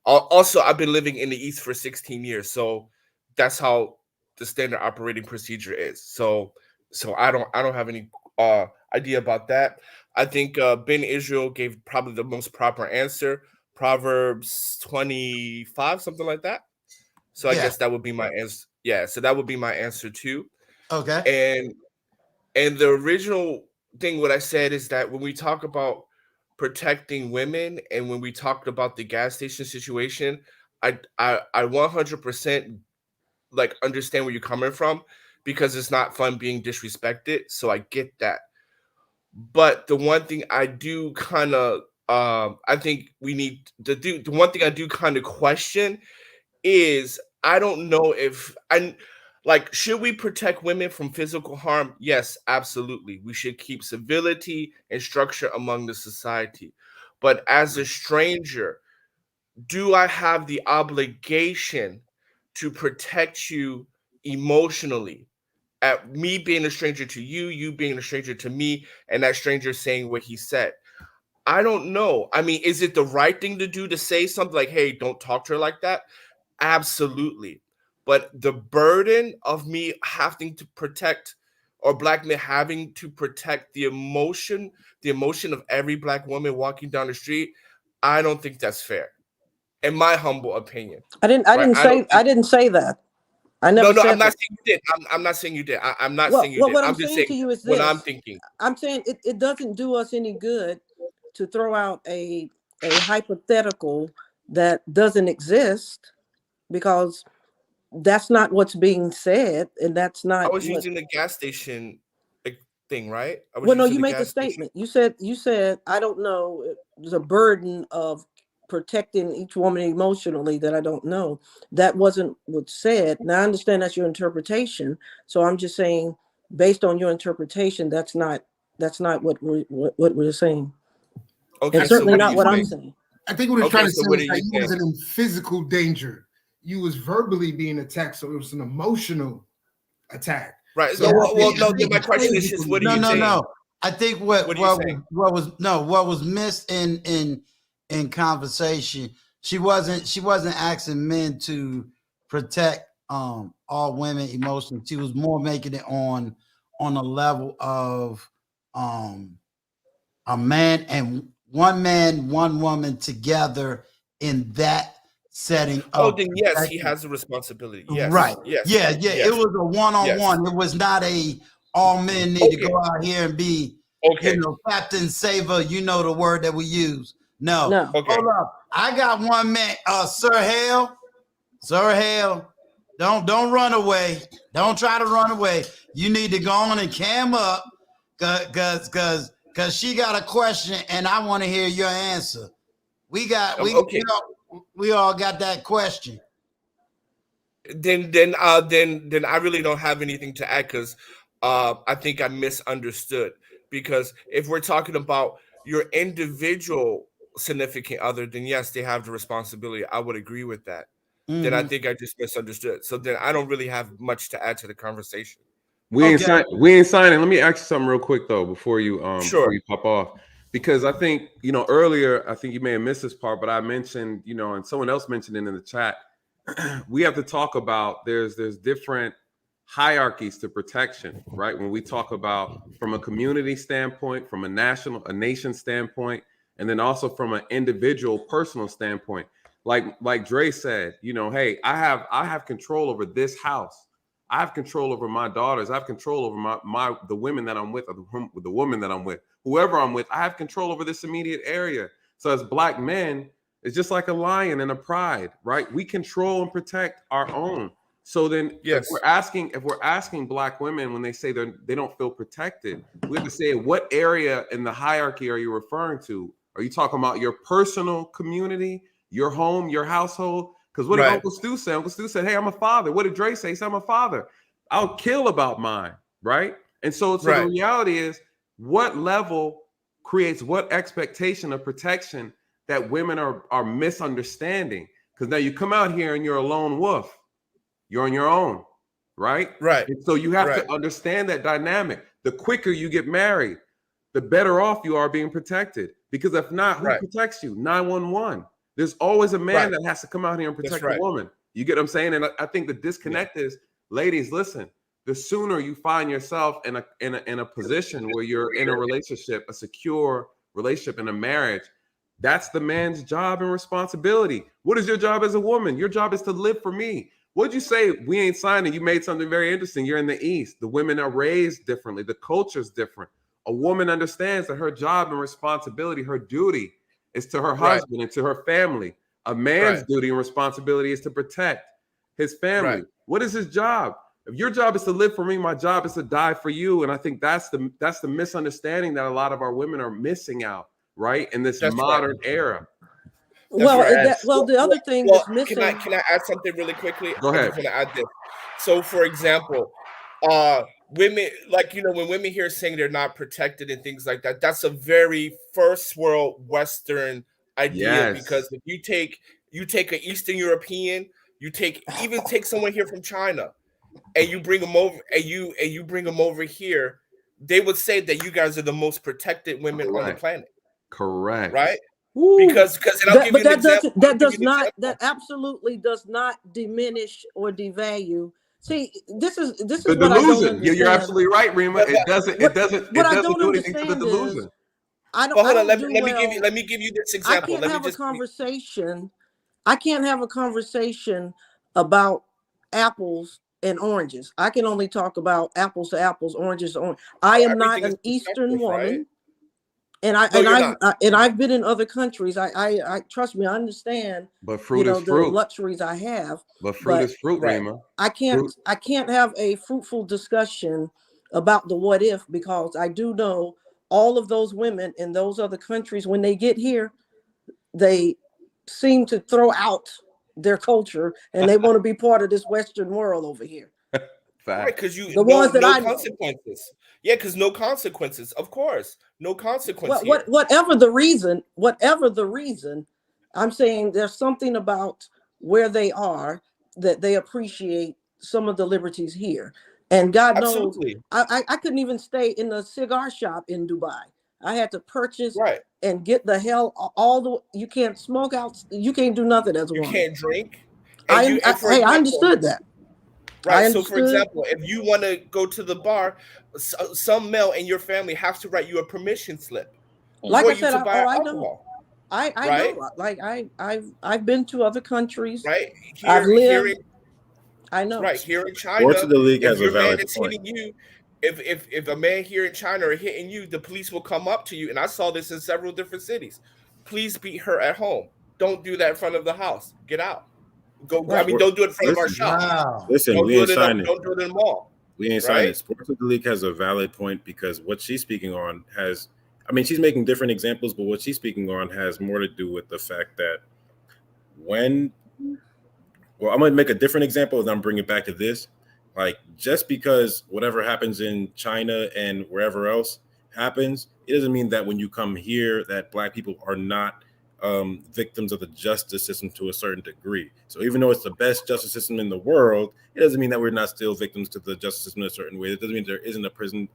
Also, I've been living in the East for 16 years, so that's how the standard operating procedure is. So I don't have any idea about that. I think Ben Israel gave probably the most proper answer. Proverbs 25, something like that. So I guess that would be my answer. Yeah, so that would be my answer too. Okay. And the original thing what I said is that when we talk about protecting women and when we talked about the gas station situation, I 100% like understand where you're coming from because it's not fun being disrespected. So I get that. But the one thing I do kind of I think we need to do, the one thing I do kind of question is I don't know if should we protect women from physical harm? Yes, absolutely. We should keep civility and structure among the society. But as a stranger, do I have the obligation to protect you emotionally? At me being a stranger to you, you being a stranger to me, and that stranger saying what he said. I don't know. I mean, is it the right thing to do to say something like, hey, don't talk to her like that? Absolutely. But the burden of me having to protect, or black men having to protect the emotion of every black woman walking down the street, I don't think that's fair. In my humble opinion. I didn't say that. I never said I'm not saying you did. I'm not saying you did. I'm not saying you did. What I'm I'm just saying saying to you is what this. I'm thinking. I'm saying it doesn't do us any good to throw out a hypothetical that doesn't exist because that's not what's being said, and that's not. I was using the gas station thing, right? Well, no, you made the statement. You said I don't know. There's a burden of protecting each woman emotionally that I don't know. That wasn't what's said. Now I understand that's your interpretation. So I'm just saying, based on your interpretation, that's not what we're saying. Okay, and certainly not what I'm saying. I think what we're trying to say is that you wasn't in physical danger. You was verbally being attacked, so it was an emotional attack. Right. So my question is just what are you saying? No. I think what was missed in conversation, she wasn't asking men to protect all women emotionally. She was more making it on a level of a man and one woman together in that setting. Then yes, he has a responsibility. Yes. Right. Yes. Yeah. It was a one-on-one. It was not a all men need to go out here and be Captain Saver, the word that we use. No. Okay. Hold up. I got one man, Sir Hale. Don't run away. Don't try to run away. You need to go on and cam up because she got a question and I want to hear your answer. We all got that question. Then I really don't have anything to add because I think I misunderstood. Because if we're talking about your individual significant other, then yes, they have the responsibility. I would agree with that. Mm-hmm. Then I think I just misunderstood. So then I don't really have much to add to the conversation. We ain't signing. Let me ask you something real quick though before you pop off. Because I think, earlier, I think you may have missed this part, but I mentioned, and someone else mentioned it in the chat, we have to talk about there's different hierarchies to protection, right? When we talk about from a community standpoint, from a nation standpoint, and then also from an individual personal standpoint. Like Dre said, hey, I have control over this house. I have control over my daughters. I have control over the women that I'm with, or the woman that I'm with. Whoever I'm with, I have control over this immediate area. So as black men, it's just like a lion and a pride, right? We control and protect our own. So then if we're asking black women when they say they don't feel protected, we have to say, what area in the hierarchy are you referring to? Are you talking about your personal community, your home, your household? Because what did Uncle Stu say? Uncle Stu said, hey, I'm a father. What did Dre say? He said, I'm a father. I'll kill about mine, right? And so the reality is, what level creates what expectation of protection that women are misunderstanding? Because now you come out here and you're a lone wolf. You're on your own, right? Right. And so you have to understand that dynamic. The quicker you get married, the better off you are being protected. Because if not, who protects you? 911. There's always a man that has to come out here and protect a woman. You get what I'm saying? And I think the disconnect is, ladies, listen, the sooner you find yourself in a position where you're in a relationship, a secure relationship, in a marriage, that's the man's job and responsibility. What is your job as a woman? Your job is to live for me. What'd you say? We ain't signing. You made something very interesting. You're in the East. The women are raised differently. The culture's different. A woman understands that her job and responsibility, her duty, is to her husband and to her family. A man's duty and responsibility is to protect his family. What is his job? If your job is to live for me, my job is to die for you. And I think that's the misunderstanding that a lot of our women are missing out, right? In this modern era. The other thing that's missing. Can I add something really quickly? Go ahead. I'm just gonna add this. So, for example, women, like, you know, when women hear saying they're not protected and things like that, that's a very first world Western idea. Because if you take an Eastern European, take someone here from China, and you bring them over, and you bring them over here, they would say that you guys are the most protected women on the planet. Correct. Right? Ooh. Because that absolutely does not diminish or devalue. See, this is the what delusion. I don't understand. You're absolutely right, Rima. It doesn't do anything to the delusion. Let me give you this example. I can't have a conversation about apples and oranges. I can only talk about apples to apples, oranges to oranges. I am not an Eastern woman. And I've been in other countries. I trust me, I understand. But fruit is fruit. The luxuries I have. But fruit is fruit, Rima. I can't have a fruitful discussion about the what if, because I do know all of those women in those other countries, when they get here, they seem to throw out their culture and they want to be part of this Western world over here. Right, because consequences. Yeah, because no consequences. Of course, no consequences. Whatever the reason, I'm saying there's something about where they are that they appreciate some of the liberties here. And God knows, I couldn't even stay in a cigar shop in Dubai. I had to purchase and get the hell you can't smoke out. You can't do nothing as a woman. You can't drink. I understood that. Right. So, for example, if you want to go to the bar, some male in your family have to write you a permission slip. Like I said, I know. I know. Like I've been to other countries. Right. I've lived. I know. Right here in China, Sports of the league has a valid point. Hitting you, if a man here in China are hitting you, the police will come up to you, and I saw this in several different cities. Please beat her at home. Don't do that in front of the house. Get out. Don't do it in front of our shop. Listen, we ain't signing. Don't do it in the mall. We ain't signing. Sports of the league has a valid point, because what she's speaking on has, I mean, she's making different examples, but what she's speaking on has more to do with the fact that I'm going to make a different example and then bring it back to this. Like, just because whatever happens in China and wherever else happens, it doesn't mean that when you come here that Black people are not victims of the justice system to a certain degree. So even though it's the best justice system in the world, it doesn't mean that we're not still victims to the justice system in a certain way. It doesn't mean there isn't a prison,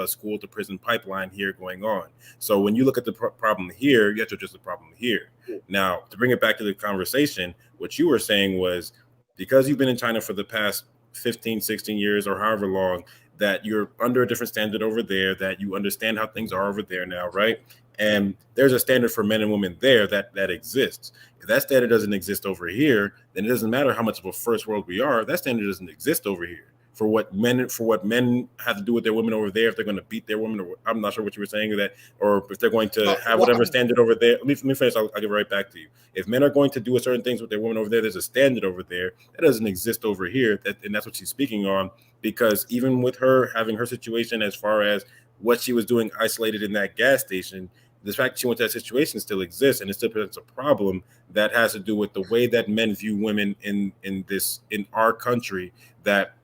school to prison pipeline here going on. So when you look at the problem here, you have to address the problem here. Now, to bring it back to the conversation, what you were saying was, because you've been in China for the past 15, 16 years or however long, that you're under a different standard over there, that you understand how things are over there now, right? And there's a standard for men and women there that exists. If that standard doesn't exist over here, then it doesn't matter how much of a first world we are. That standard doesn't exist over here. For what men have to do with their women over there, if they're going to beat their women, or I'm not sure what you were saying that, or if they're going to have whatever standard over there. Let me finish. I'll give it right back to you. If men are going to do certain things with their women over there, there's a standard over there that doesn't exist over here. And that's what she's speaking on, because even with her having her situation as far as what she was doing isolated in that gas station, the fact that she went to that situation still exists, and it still presents a problem that has to do with the way that men view women in our country, that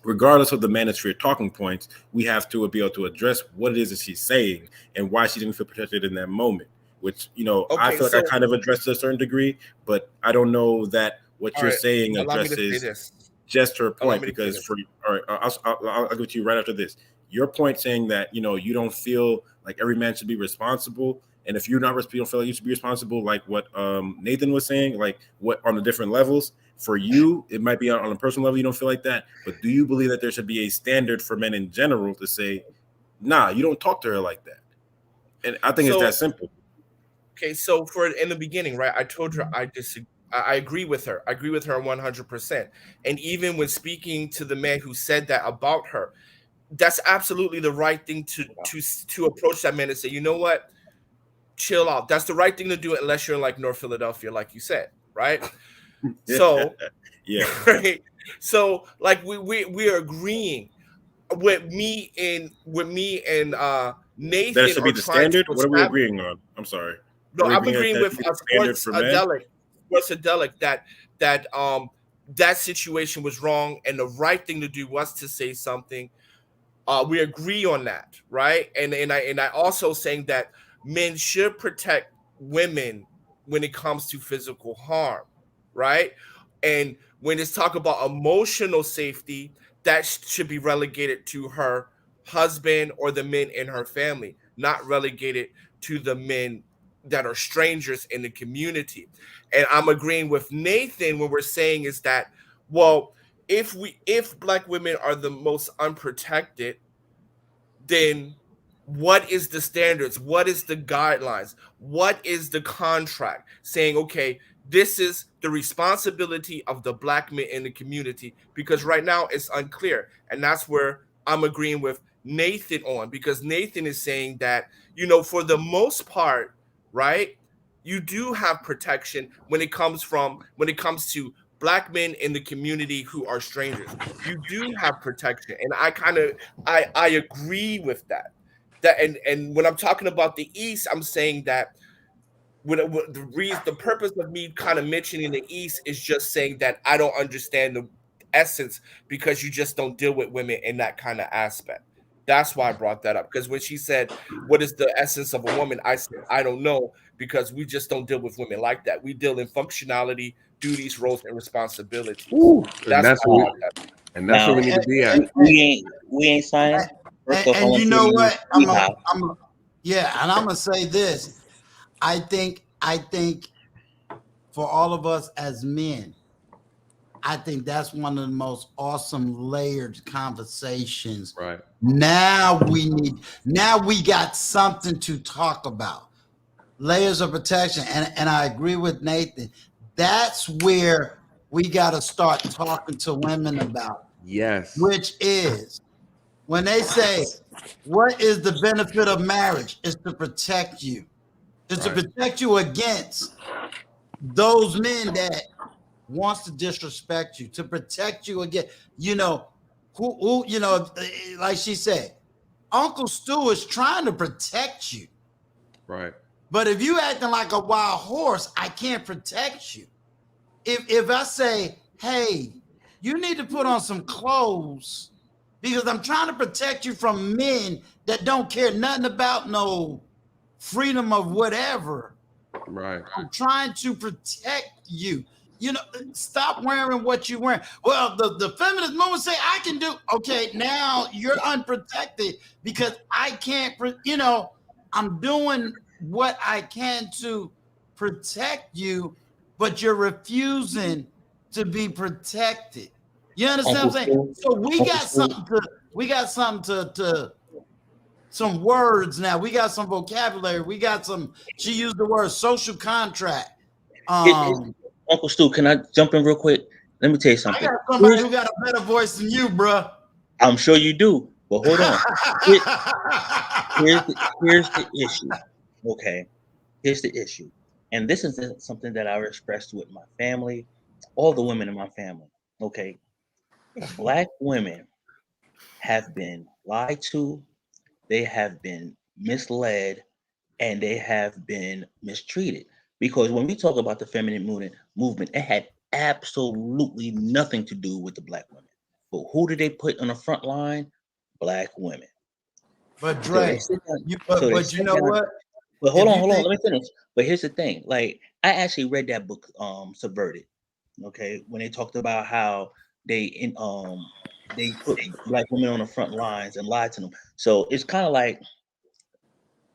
regardless of the manosphere talking points, we have to be able to address what it is that she's saying and why she didn't feel protected in that moment, which, I feel like I kind of addressed to a certain degree, but I don't know that what you're saying addresses just her point, because I'll give it to you right after this. Your point saying that, you don't feel like every man should be responsible. And if you don't feel like you should be responsible, like what Nathan was saying, like what on the different levels, for you, it might be on a personal level, you don't feel like that. But do you believe that there should be a standard for men in general to say, nah, you don't talk to her like that? And I think it's that simple. Okay, so in the beginning, right, I told her I disagree. I agree with her. I agree with her 100%. And even when speaking to the man who said that about her, that's absolutely the right thing to approach that man and say, you know what, chill out. That's the right thing to do, unless you're like North Philadelphia, like you said, right? So yeah, right. So like we are agreeing with me and Nathan. That should be the standard. What are we agreeing on? I'm sorry. No, I'm agreeing with Sportsadelic that situation was wrong, and the right thing to do was to say something. We agree on that, right? And I also saying that men should protect women when it comes to physical harm, right? And when it's talk about emotional safety, that should be relegated to her husband or the men in her family, not relegated to the men that are strangers in the community. And I'm agreeing with Nathan when we're saying is that, well, if Black women are the most unprotected, then what is the standards? What is the guidelines? What is the contract saying, okay, this is the responsibility of the Black men in the community? Because right now it's unclear. And that's where I'm agreeing with Nathan on, because Nathan is saying that, for the most part, right, you do have protection when it comes to Black men in the community who are strangers. You do have protection. And I agree with that. And when I'm talking about the East, I'm saying that the purpose of me kind of mentioning the East is just saying that I don't understand the essence, because you just don't deal with women in that kind of aspect. That's why I brought that up. Because when she said, what is the essence of a woman? I said, I don't know, because we just don't deal with women like that. We deal in functionality, duties, roles, and responsibility. That's where we need to be at. We ain't signing. And you know what? I'm gonna say this. I think for all of us as men, I think that's one of the most awesome layered conversations. Right. Now we got something to talk about. Layers of protection. And I agree with Nathan. That's where we got to start talking to women about. Yes. Which is when they say, what is the benefit of marriage? It's to protect you. It's to protect you against those men that wants to disrespect you, to protect you against, who like she said, Uncle Stu is trying to protect you. Right. But if you acting like a wild horse, I can't protect you. If I say, hey, you need to put on some clothes because I'm trying to protect you from men that don't care nothing about no freedom of whatever. Right. I'm trying to protect you. Stop wearing what you're wearing. Well, the feminist movement say I can do. Okay, now you're unprotected because I can't. I'm doing what I can to protect you, but you're refusing to be protected. You understand what I'm saying? So we got something to some words now. We got some vocabulary. We got some. She used the word social contract. Uncle Stu, can I jump in real quick? Let me tell you something. I got somebody who got a better voice than you, bro. I'm sure you do, but hold on. Here's the issue. Okay, here's the issue, and this is something that I expressed with my family, all the women in my family. Okay, Black women have been lied to, they have been misled, and they have been mistreated. Because when we talk about the feminine movement, it had absolutely nothing to do with the Black women. But who did they put on the front line? Black women. But So they Dre, sit down. you So they but you sit know down. what? But hold If on, you think let me finish. But here's the thing: like, I actually read that book, Subverted. Okay, when they talked about how they put Black women on the front lines and lied to them. So it's kind of like,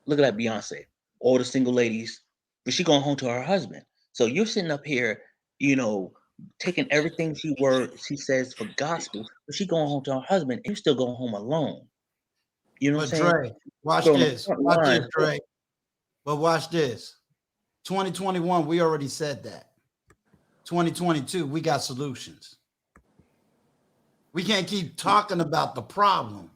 look at that Beyonce, all the single ladies, but she going home to her husband. So you're sitting up here, you know, taking everything she says for gospel, but she going home to her husband, and you still going home alone. You know what I'm but saying? Dre, watch So on the this. front Watch this, lines, Dre. But watch this. 2021, we already said that. 2022, we got solutions. We can't keep talking about the problem.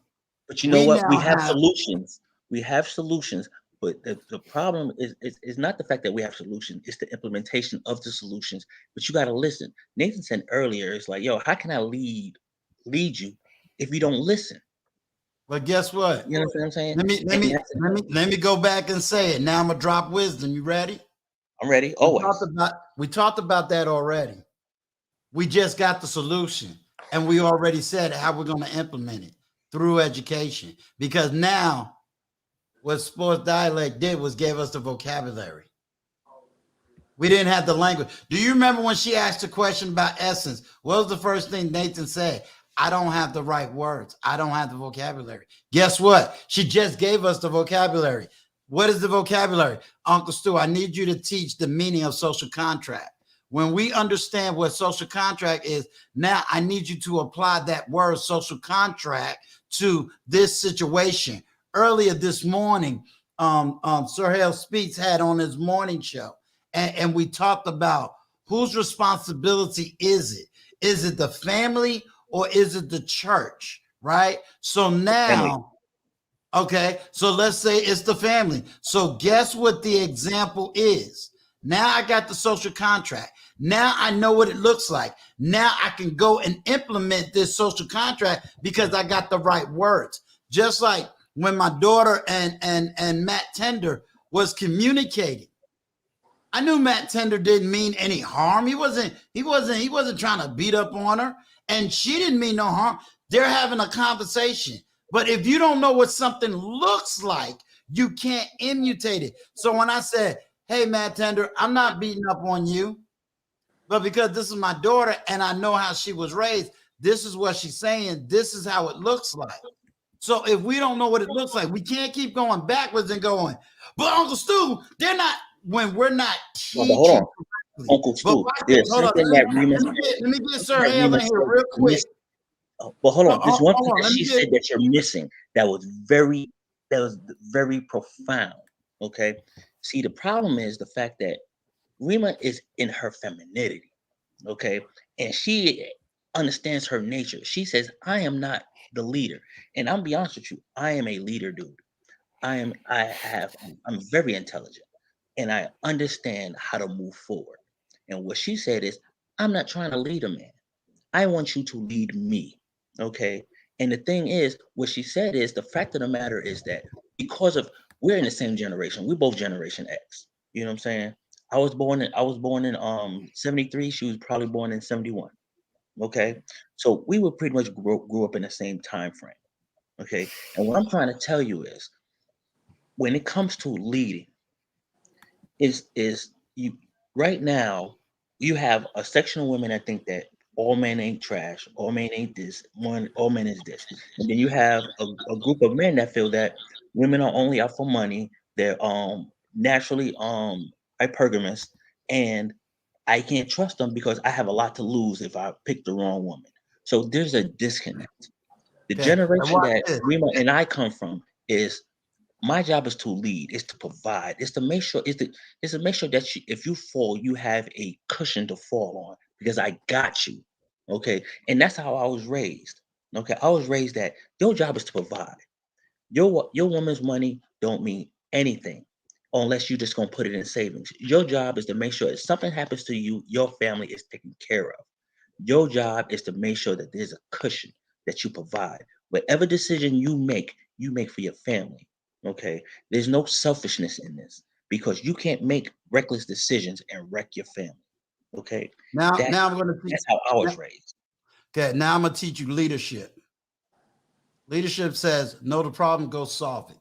but you know what? We now have solutions. We have solutions, but the problem is not the fact that we have solutions, it's the implementation of the solutions. But you got to listen. Nathan said earlier, it's like, yo, how can I lead you if you don't listen? But guess what? You know what I'm saying? Let me go back and say it. Now I'm gonna drop wisdom. You ready? I'm ready. Always. We talked about that already. We just got the solution, and we already said how we're going to implement it through education. Because now, what sports dialect did was gave us the vocabulary. We didn't have the language. Do you remember when she asked a question about essence? What was the first thing Nathan said? I don't have the right words. I don't have the vocabulary. Guess what? She just gave us the vocabulary. What is the vocabulary? Uncle Stu, I need you to teach the meaning of social contract. When we understand what social contract is, now I need you to apply that word social contract to this situation. Earlier this morning, Sir Hale Speaks had on his morning show, and we talked about whose responsibility is it? Is it the family or is it the church? Right? So now, okay, so let's say it's the family. So guess what the example is? Now I got the social contract. Now I know what it looks like. Now I can go and implement this social contract because I got the right words. Just like when my daughter and Matt Tender was communicating, I knew Matt Tender didn't mean any harm. He wasn't trying to beat up on her, and she didn't mean no harm. They're having a conversation. But if you don't know what something looks like, you can't imitate it. So when I said, hey, Matt Tender, I'm not beating up on you, but because this is my daughter and I know how she was raised, this is what she's saying. This is how it looks like. So if we don't know what it looks like, we can't keep going backwards and going, but Uncle Stu, they're not, when we're not teaching. Hold on. Uncle Stu, there's something that let me get Sir Hale in here real quick. But hold on, there's one thing that she said that you're missing that was very profound. Okay. See, the problem is the fact that Rima is in her femininity. Okay. And she understands her nature. She says, I am not the leader. And I'm be honest with you, I am a leader, dude. I'm very intelligent and I understand how to move forward. And what she said is, I'm not trying to lead a man. I want you to lead me. Okay. And the thing is, what she said is, the fact of the matter is that because of we're in the same generation, we're both Generation X. You know what I'm saying? I was born in 73. She was probably born in 71. Okay. So we were pretty much grew up in the same time frame. Okay. And what I'm trying to tell you is, when it comes to leading, is you right now you have a section of women that think that all men ain't trash, all men ain't this, all men is this. And then you have a group of men that feel that women are only out for money, they're naturally hypergamous, and I can't trust them because I have a lot to lose if I pick the wrong woman. So there's a disconnect. The generation that Rima and I come from is, my job is to lead, is to provide, is to make sure, is to make sure that if you fall, you have a cushion to fall on because I got you. Okay. And that's how I was raised. Okay. I was raised that your job is to provide. Your woman's money don't mean anything unless you just gonna put it in savings. Your job is to make sure if something happens to you, your family is taken care of. Your job is to make sure that there's a cushion that you provide. Whatever decision you make for your family. Okay, there's no selfishness in this because you can't make reckless decisions and wreck your family. Okay, Now I'm that's going to teach. that's how I was raised. Okay, now I'm going to teach you leadership. Leadership says, know the problem, go solve it.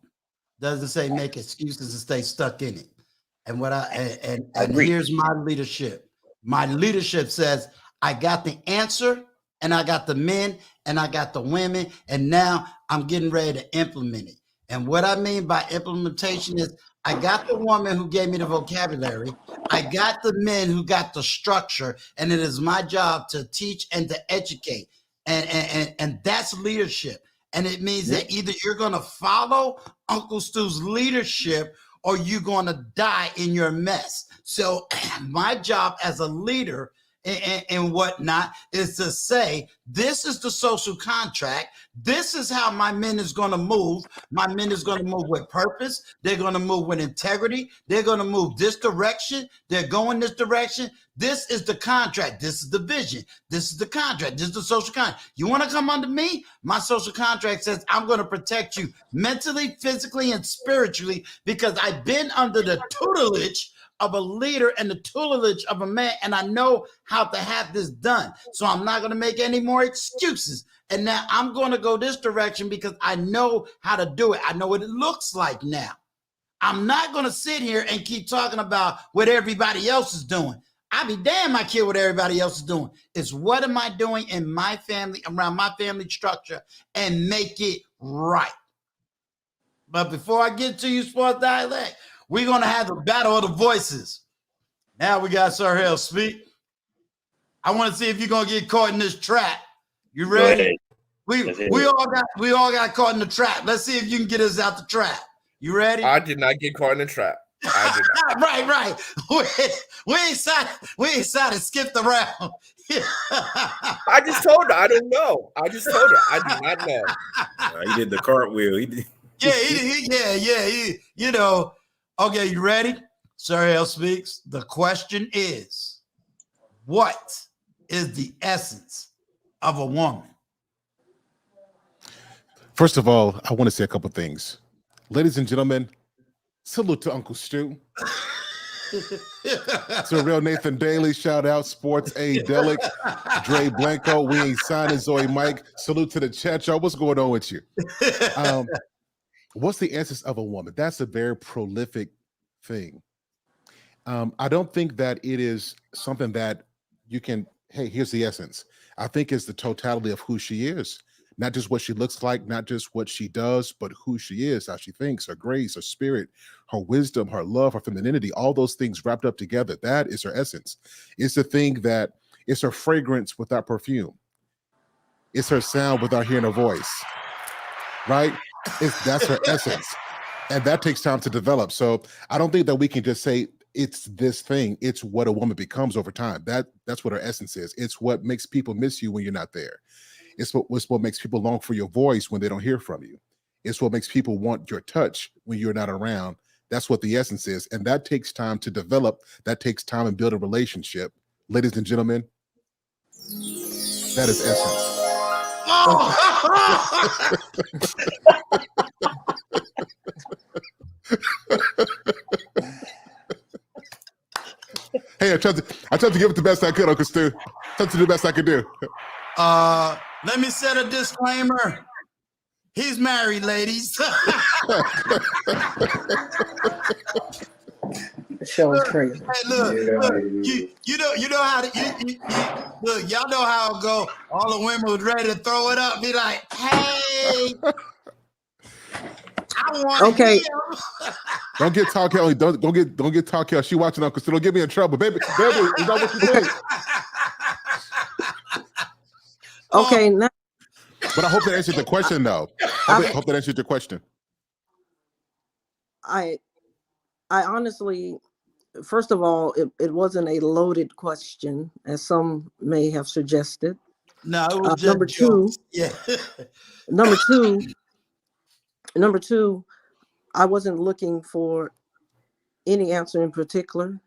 Doesn't say make excuses and stay stuck in it. And what and here's my leadership. My leadership says, I got the answer, and I got the men, and I got the women, and now I'm getting ready to implement it. And what I mean by implementation is I got the woman who gave me the vocabulary. I got the men who got the structure, and it is my job to teach and to educate. And that's leadership. And it means that either you're going to follow Uncle Stu's leadership or you're going to die in your mess. So my job as a leader and whatnot is to say, this is the social contract. This is how my men is going to move. My men is going to move with purpose. They're going to move with integrity. They're going to move this direction. They're going this direction. This is the contract. This is the vision. This is the contract. This is the social contract. You want to come under me? My social contract says I'm going to protect you mentally, physically, and spiritually because I've been under the tutelage of a leader and the tutelage of a man, and I know how to have this done. So I'm not going to make any more excuses. And now I'm going to go this direction because I know how to do it. I know what it looks like now. I'm not going to sit here and keep talking about what everybody else is doing. I be damn, I care what everybody else is doing. It's what am I doing in my family, around my family structure, and make it right. But before I get to you, Sports Dialect, we're going to have a battle of the voices. Now we got Sir Hell speak. I want to see if you're going to get caught in this trap. You ready? We all got caught in the trap. Let's see if you can get us out the trap. You ready? I did not get caught in the trap. I did not. Right. We ain't decided to skip the round. I just told her I don't know. I just told her I do not know. He did the cartwheel. He did. Yeah. You know. Okay, you ready? Sir Hell speaks. The question is, what is the essence of a woman? First of all, I want to say a couple things. Ladies and gentlemen, salute to Uncle Stu. Sir Real Nathan Daly, shout out. Sports A Delic, Dre Blanco, we ain't signing Zoe Mike. Salute to the chat, y'all. What's going on with you? What's the essence of a woman? That's a very prolific thing. I don't think that it is something that you can, hey, here's the essence. I think it's the totality of who she is. Not just what she looks like, not just what she does, but who she is, how she thinks, her grace, her spirit, her wisdom, her love, her femininity, all those things wrapped up together. That is her essence. It's the thing that it's her fragrance without perfume. It's her sound without hearing her voice, right? That's her essence. And that takes time to develop. So I don't think that we can just say it's this thing. It's what a woman becomes over time. That's what her essence is. It's what makes people miss you when you're not there. It's what makes people long for your voice when they don't hear from you. It's what makes people want your touch when you're not around. That's what the essence is. And that takes time to develop. That takes time and build a relationship. Ladies and gentlemen, that is essence. Hey, I tried to give it the best I could, Uncle Stu. Tried to do the best I could do. Let me set a disclaimer. He's married, ladies. The show is crazy. Hey, look, you know how to look. Y'all know how it go. All the women was ready to throw it up. Be like, hey, I want. Okay. Don't get talk Kelly. Don't get talk Kelly. She watching Uncle Stu. Don't get me in trouble, baby. Is that what you doing? Okay, now But I hope that answered the question, though. Hope that answered your question. I honestly, first of all, it wasn't a loaded question, as some may have suggested. No, it was just number two. jokes. Yeah. Number two, I wasn't looking for any answer in particular.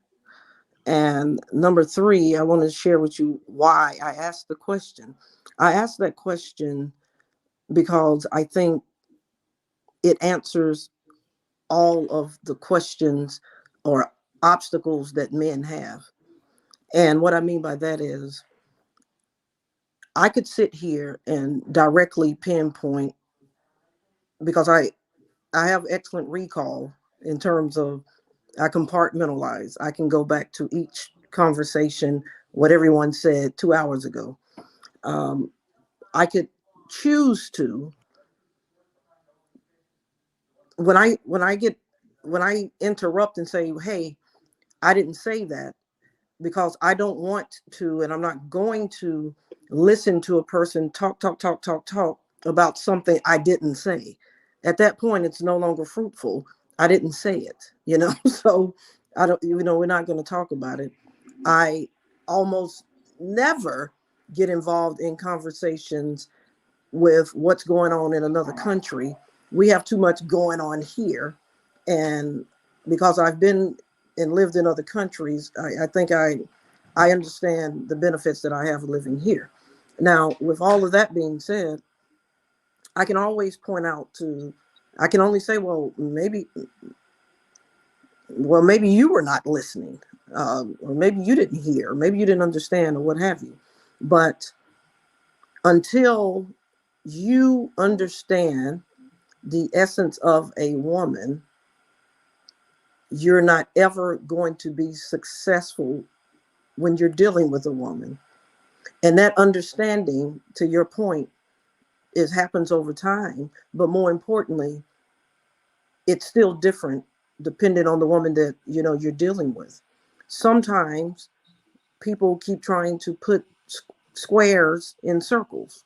And number three, I want to share with you why I asked the question. I asked that question because I think it answers all of the questions or obstacles that men have. And what I mean by that is, I could sit here and directly pinpoint, because I have excellent recall in terms of I compartmentalize. I can go back to each conversation, what everyone said 2 hours ago. I could choose to, when I interrupt and say, hey, I didn't say that, because I don't want to, and I'm not going to listen to a person talk about something I didn't say. At that point, it's no longer fruitful. I didn't say it, so I don't, we're not going to talk about it. I almost never get involved in conversations with what's going on in another country. We have too much going on here. And because I've been and lived in other countries, I think I understand the benefits that I have living here. Now, with all of that being said, I can always point out I can only say, well, maybe you were not listening, or maybe you didn't hear, or maybe you didn't understand, or what have you. But until you understand the essence of a woman, you're not ever going to be successful when you're dealing with a woman. And that understanding, to your point, happens over time. But more importantly, it's still different depending on the woman that you're dealing with. Sometimes people keep trying to put squares in circles,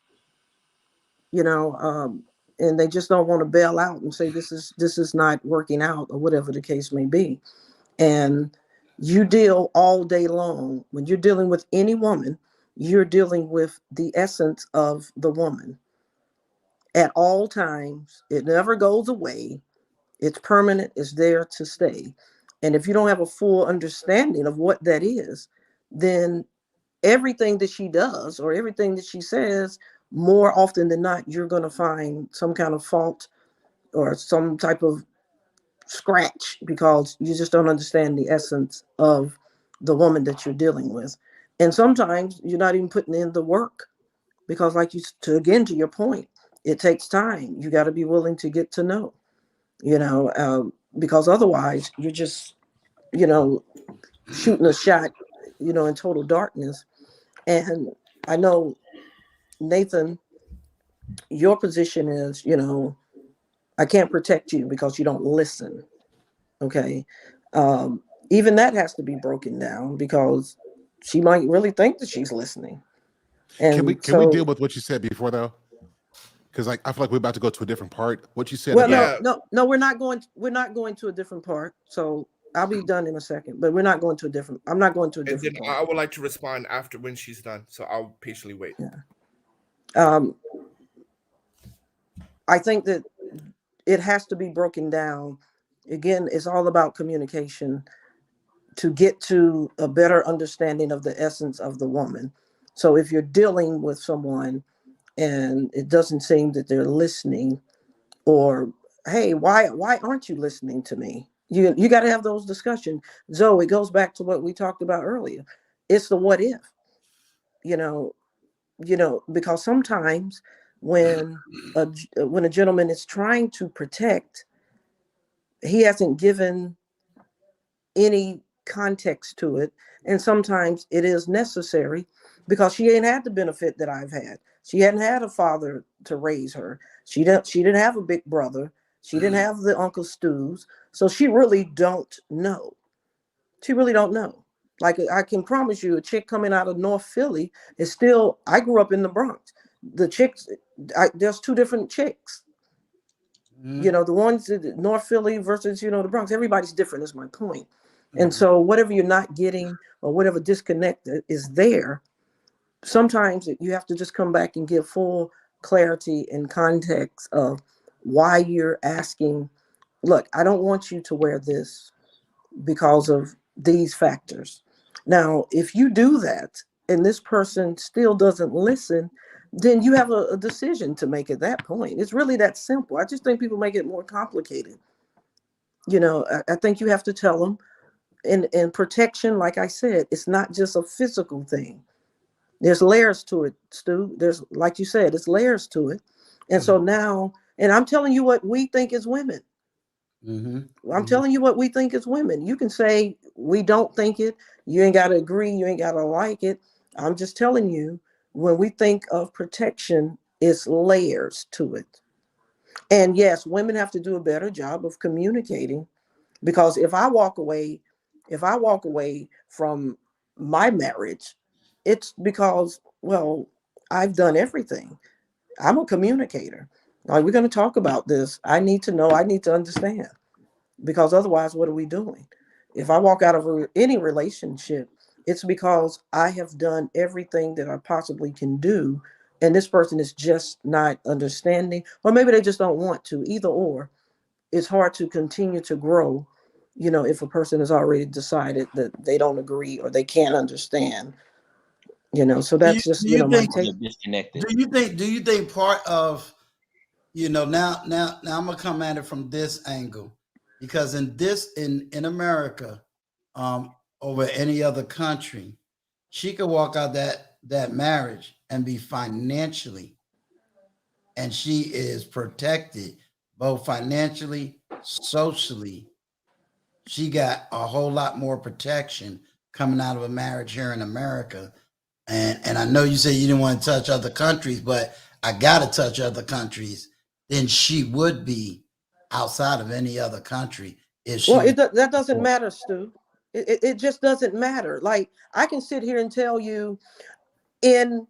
and they just don't want to bail out and say this is not working out, or whatever the case may be. And you deal all day long, when you're dealing with any woman, you're dealing with the essence of the woman at all times. It never goes away. It's permanent. It's there to stay. And if you don't have a full understanding of what that is, then everything that she does or everything that she says, more often than not, you're going to find some kind of fault or some type of scratch, because you just don't understand the essence of the woman that you're dealing with. And sometimes you're not even putting in the work, because to your point, it takes time. You got to be willing to get to know, because otherwise you're just, shooting a shot, in total darkness. And I know, Nathan, your position is, I can't protect you because you don't listen. Okay. Even that has to be broken down, because she might really think that she's listening. And can we deal with what you said before, though? Because I feel like we're about to go to a different part. What you said. Well, no, we're not going to a different part. So I'll be done in a second, but I'm not going to a different part. I would like to respond after when she's done. So I'll patiently wait. Yeah. I think that it has to be broken down. Again, it's all about communication to get to a better understanding of the essence of the woman. So if you're dealing with someone and it doesn't seem that they're listening, or, hey, why aren't you listening to me? You got to have those discussions. Zoe, it goes back to what we talked about earlier. It's the what if, because sometimes when a gentleman is trying to protect, he hasn't given any context to it. And sometimes it is necessary, because she ain't had the benefit that I've had. She hadn't had a father to raise her. She didn't have a big brother. She didn't have the Uncle Stews. So she really don't know. Like, I can promise you, a chick coming out of North Philly is still, I grew up in the Bronx. The chicks, there's two different chicks. The ones that North Philly versus, the Bronx, everybody's different is my point. And so whatever you're not getting, or whatever disconnect is there, sometimes you have to just come back and give full clarity and context of why you're asking. Look, I don't want you to wear this because of these factors. Now, if you do that and this person still doesn't listen, then you have a decision to make at that point. It's really that simple. I just think people make it more complicated. You know, I think you have to tell them. And protection, like I said, it's not just a physical thing. There's layers to it, Stu. There's, like you said, it's layers to it. And so now, and I'm telling you what we think as women. I'm telling you what we think as women. You can say we don't think it. You ain't got to agree. You ain't got to like it. I'm just telling you, when we think of protection, it's layers to it. And yes, women have to do a better job of communicating, because if I walk away from my marriage, it's because, well, I've done everything. I'm a communicator. Like, we're going to talk about this. I need to know, I need to understand, because otherwise, what are we doing? If I walk out of any relationship, it's because I have done everything that I possibly can do. And this person is just not understanding, or maybe they just don't want to. Either or. It's hard to continue to grow, you know, if a person has already decided that they don't agree or they can't understand, you know. So that's just, you know, my take. Disconnected. Do you think part of, you know, now I'm gonna come at it from this angle, because in America, over any other country, she could walk out that marriage and be financially, and she is protected both financially, socially. She got a whole lot more protection coming out of a marriage here in America. And I know you say you didn't want to touch other countries, but I got to touch other countries than she would be outside of any other country. Well, that doesn't matter, Stu. It just doesn't matter. Like, I can sit here and tell you, in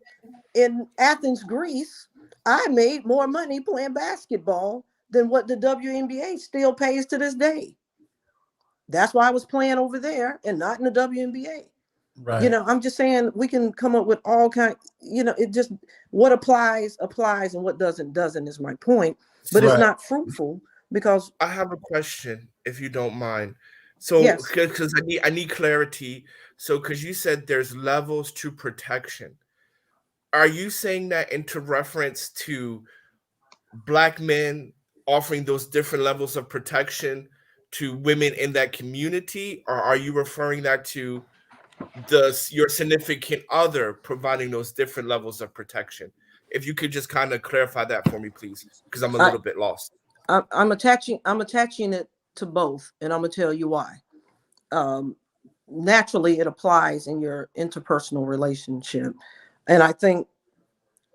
Athens, Greece, I made more money playing basketball than what the WNBA still pays to this day. That's why I was playing over there and not in the WNBA. Right. You know, I'm just saying, we can come up with all kind, you know, it just, what applies and what doesn't is my point. But It's not fruitful, because I have a question, if you don't mind. So, because I need clarity. So, because you said there's levels to protection. Are you saying that into reference to Black men offering those different levels of protection to women in that community? Or are you referring that to your significant other providing those different levels of protection? If you could just kind of clarify that for me, please, because I'm a little bit lost. I'm attaching it to both, and I'm gonna tell you why. Naturally, it applies in your interpersonal relationship, and I think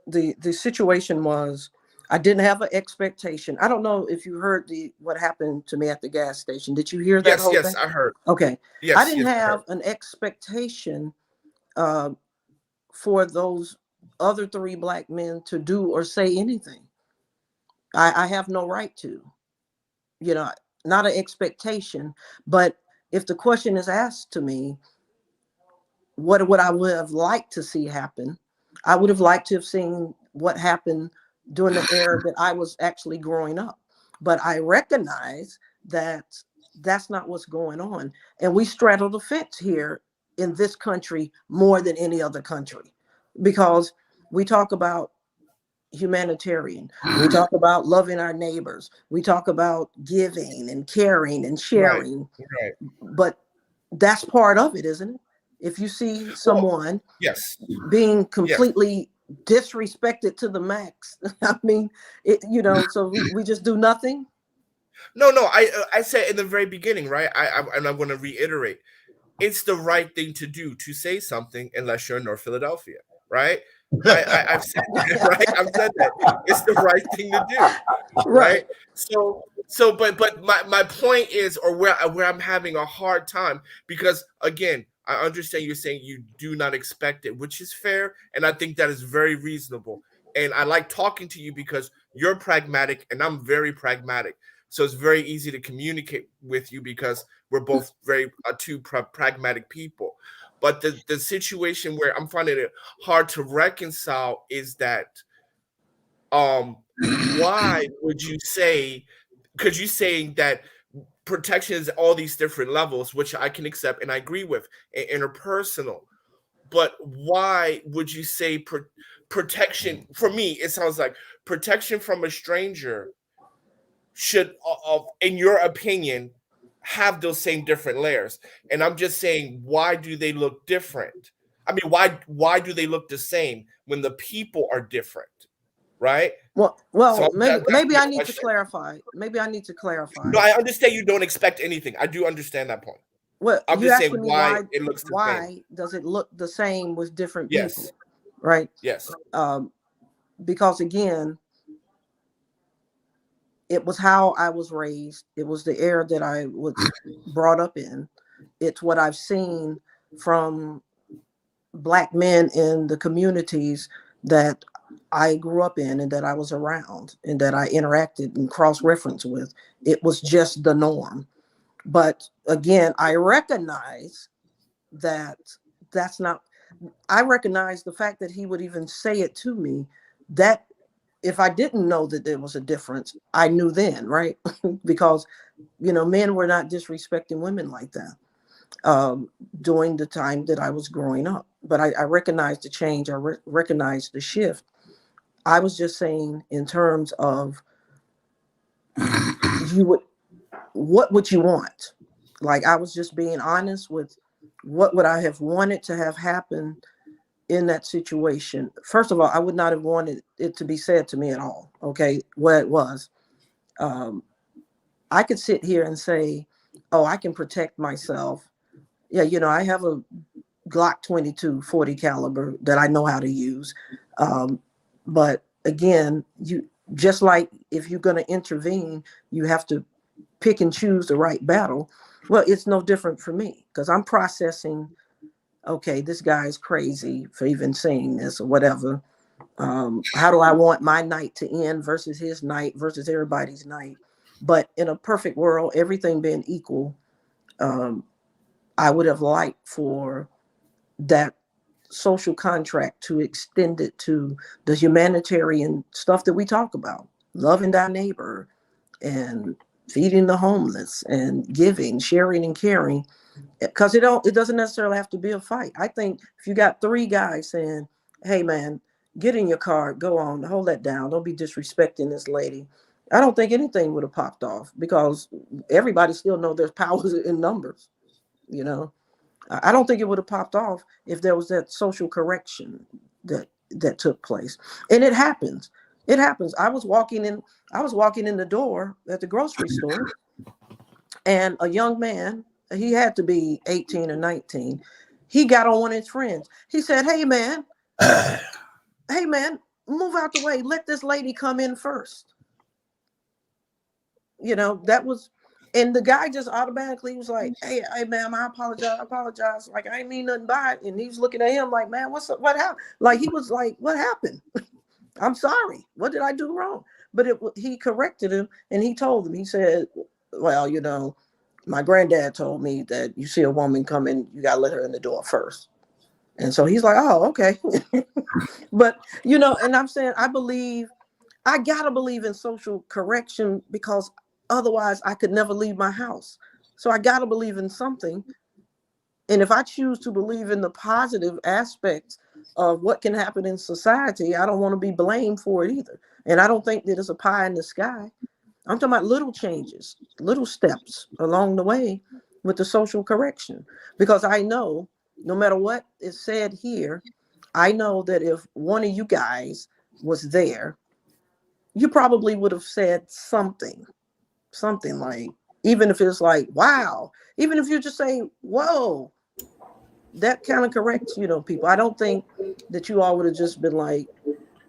the situation was, I didn't have an expectation. I don't know if you heard what happened to me at the gas station. Did you hear that? Yes, I heard. Okay. Yes, I didn't have an expectation for those other 3 Black men to do or say anything. I have no right to, you know, not an expectation. But if the question is asked to me, what would I have liked to see happen? I would have liked to have seen what happened during the era that I was actually growing up. But I recognize that that's not what's going on. And we straddle the fence here in this country more than any other country, because we talk about humanitarian, we talk about loving our neighbors, we talk about giving and caring and sharing. Right. But that's part of it, isn't it? If you see someone being completely disrespected to the max, I mean, you know, so we just do nothing. No, I said in the very beginning, right? And I'm going to reiterate, it's the right thing to do to say something unless you're in North Philadelphia, right? I've said that, right? I've said that it's the right thing to do, right? So, but my point is, or where I'm having a hard time, because again, I understand you're saying you do not expect it, which is fair, and I think that is very reasonable. And I like talking to you because you're pragmatic and I'm very pragmatic. So it's very easy to communicate with you because we're both two pragmatic people. But the situation where I'm finding it hard to reconcile is that why would you say, because you're saying that protection is all these different levels, which I can accept and I agree with, and interpersonal. But why would you say protection? For me, it sounds like protection from a stranger should, in your opinion, have those same different layers. And I'm just saying, why do they look different? I mean, why do they look the same when the people are different, right? Well, So maybe my I need to question. clarify. Maybe I need to clarify. No, I understand you don't expect anything. I do understand that point. Well, I'm you just saying asking me why it looks the same. why does it look the same with different Yes. people, right? Yes. Because again, it was how I was raised. It was the era that I was brought up in. It's what I've seen from Black men in the communities that I grew up in and that I was around and that I interacted and cross-referenced with. It was just the norm. But again, I recognize that that's not, I recognize the fact that he would even say it to me, that if I didn't know that there was a difference, I knew then, right? Because, you know, men were not disrespecting women like that during the time that I was growing up. But I recognized the change. I recognized the shift. I was just saying in terms of what would you want? Like, I was just being honest with what would I have wanted to have happen in that situation. First of all, I would not have wanted it to be said to me at all. Okay, what it was. I could sit here and say, oh, I can protect myself. Yeah, you know, I have a Glock 22 40 caliber that I know how to use. But again, you just like if you're going to intervene, you have to pick and choose the right battle. Well, it's no different for me because I'm processing, okay, this guy is crazy for even saying this or whatever. How do I want my night to end versus his night versus everybody's night? But in a perfect world, everything being equal, I would have liked for that social contract to extend it to the humanitarian stuff that we talk about, loving thy neighbor and feeding the homeless and giving, sharing and caring, because it doesn't necessarily have to be a fight. I think if you got 3 guys saying, hey man, get in your car, go on, hold that down, don't be disrespecting this lady, I don't think anything would have popped off because everybody still know there's powers in numbers. You know, I don't think it would have popped off if there was that social correction that took place. And it happens. It happens. I was walking in the door at the grocery store, and a young man, he had to be 18 or 19. He got on one of his friends. He said, hey man, move out the way. Let this lady come in first. You know, that was, and the guy just automatically was like, hey ma'am, I apologize. Like, I ain't mean nothing by it. And he was looking at him like, man, what's up? What happened? Like, he was like, what happened? I'm sorry. What did I do wrong? But he corrected him and he told him, he said, well, you know, my granddad told me that you see a woman come in, you got to let her in the door first. And so he's like, oh, okay. But, you know, and I'm saying, I got to believe in social correction because otherwise I could never leave my house. So I got to believe in something. And if I choose to believe in the positive aspects of what can happen in society, I don't want to be blamed for it either. And I don't think that it's a pie in the sky. I'm talking about little changes, little steps along the way with the social correction. Because I know no matter what is said here, I know that if one of you guys was there, you probably would have said something like, even if it's like, wow, even if you just say, whoa, that kind of corrects, you know, people. I don't think that you all would have just been like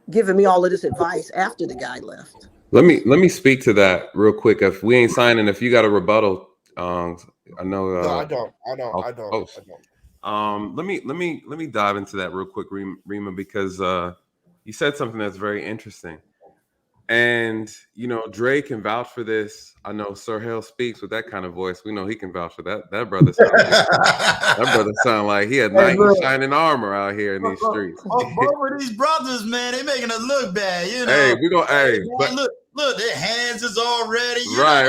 giving me all of this advice after the guy left. Let me speak to that real quick. If we ain't signing, if you got a rebuttal, I know. No, I don't. Let me dive into that real quick, Rima, because you said something that's very interesting. And, you know, Dre can vouch for this. I know Sir Hale speaks with that kind of voice. We know he can vouch for that. That brother sound like he had knight in shining armor out here in these streets. Both of these brothers, man, they making us look bad. You know. Hey, we gonna. Hey, look, their hands is already. Right.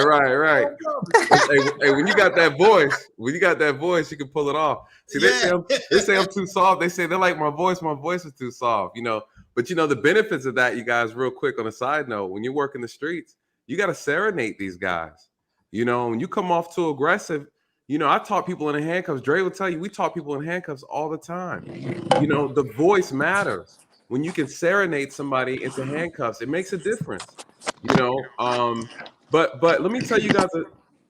hey, when you got that voice, you can pull it off. See, they say I'm too soft. They say they like my voice is too soft. You know. But, you know, the benefits of that, you guys, real quick on a side note, when you work in the streets, you got to serenade these guys. You know, when you come off too aggressive, you know, I taught people in handcuffs. Dre will tell you, we taught people in handcuffs all the time. You know, the voice matters. When you can serenade somebody into handcuffs, it makes a difference. You know, but let me tell you guys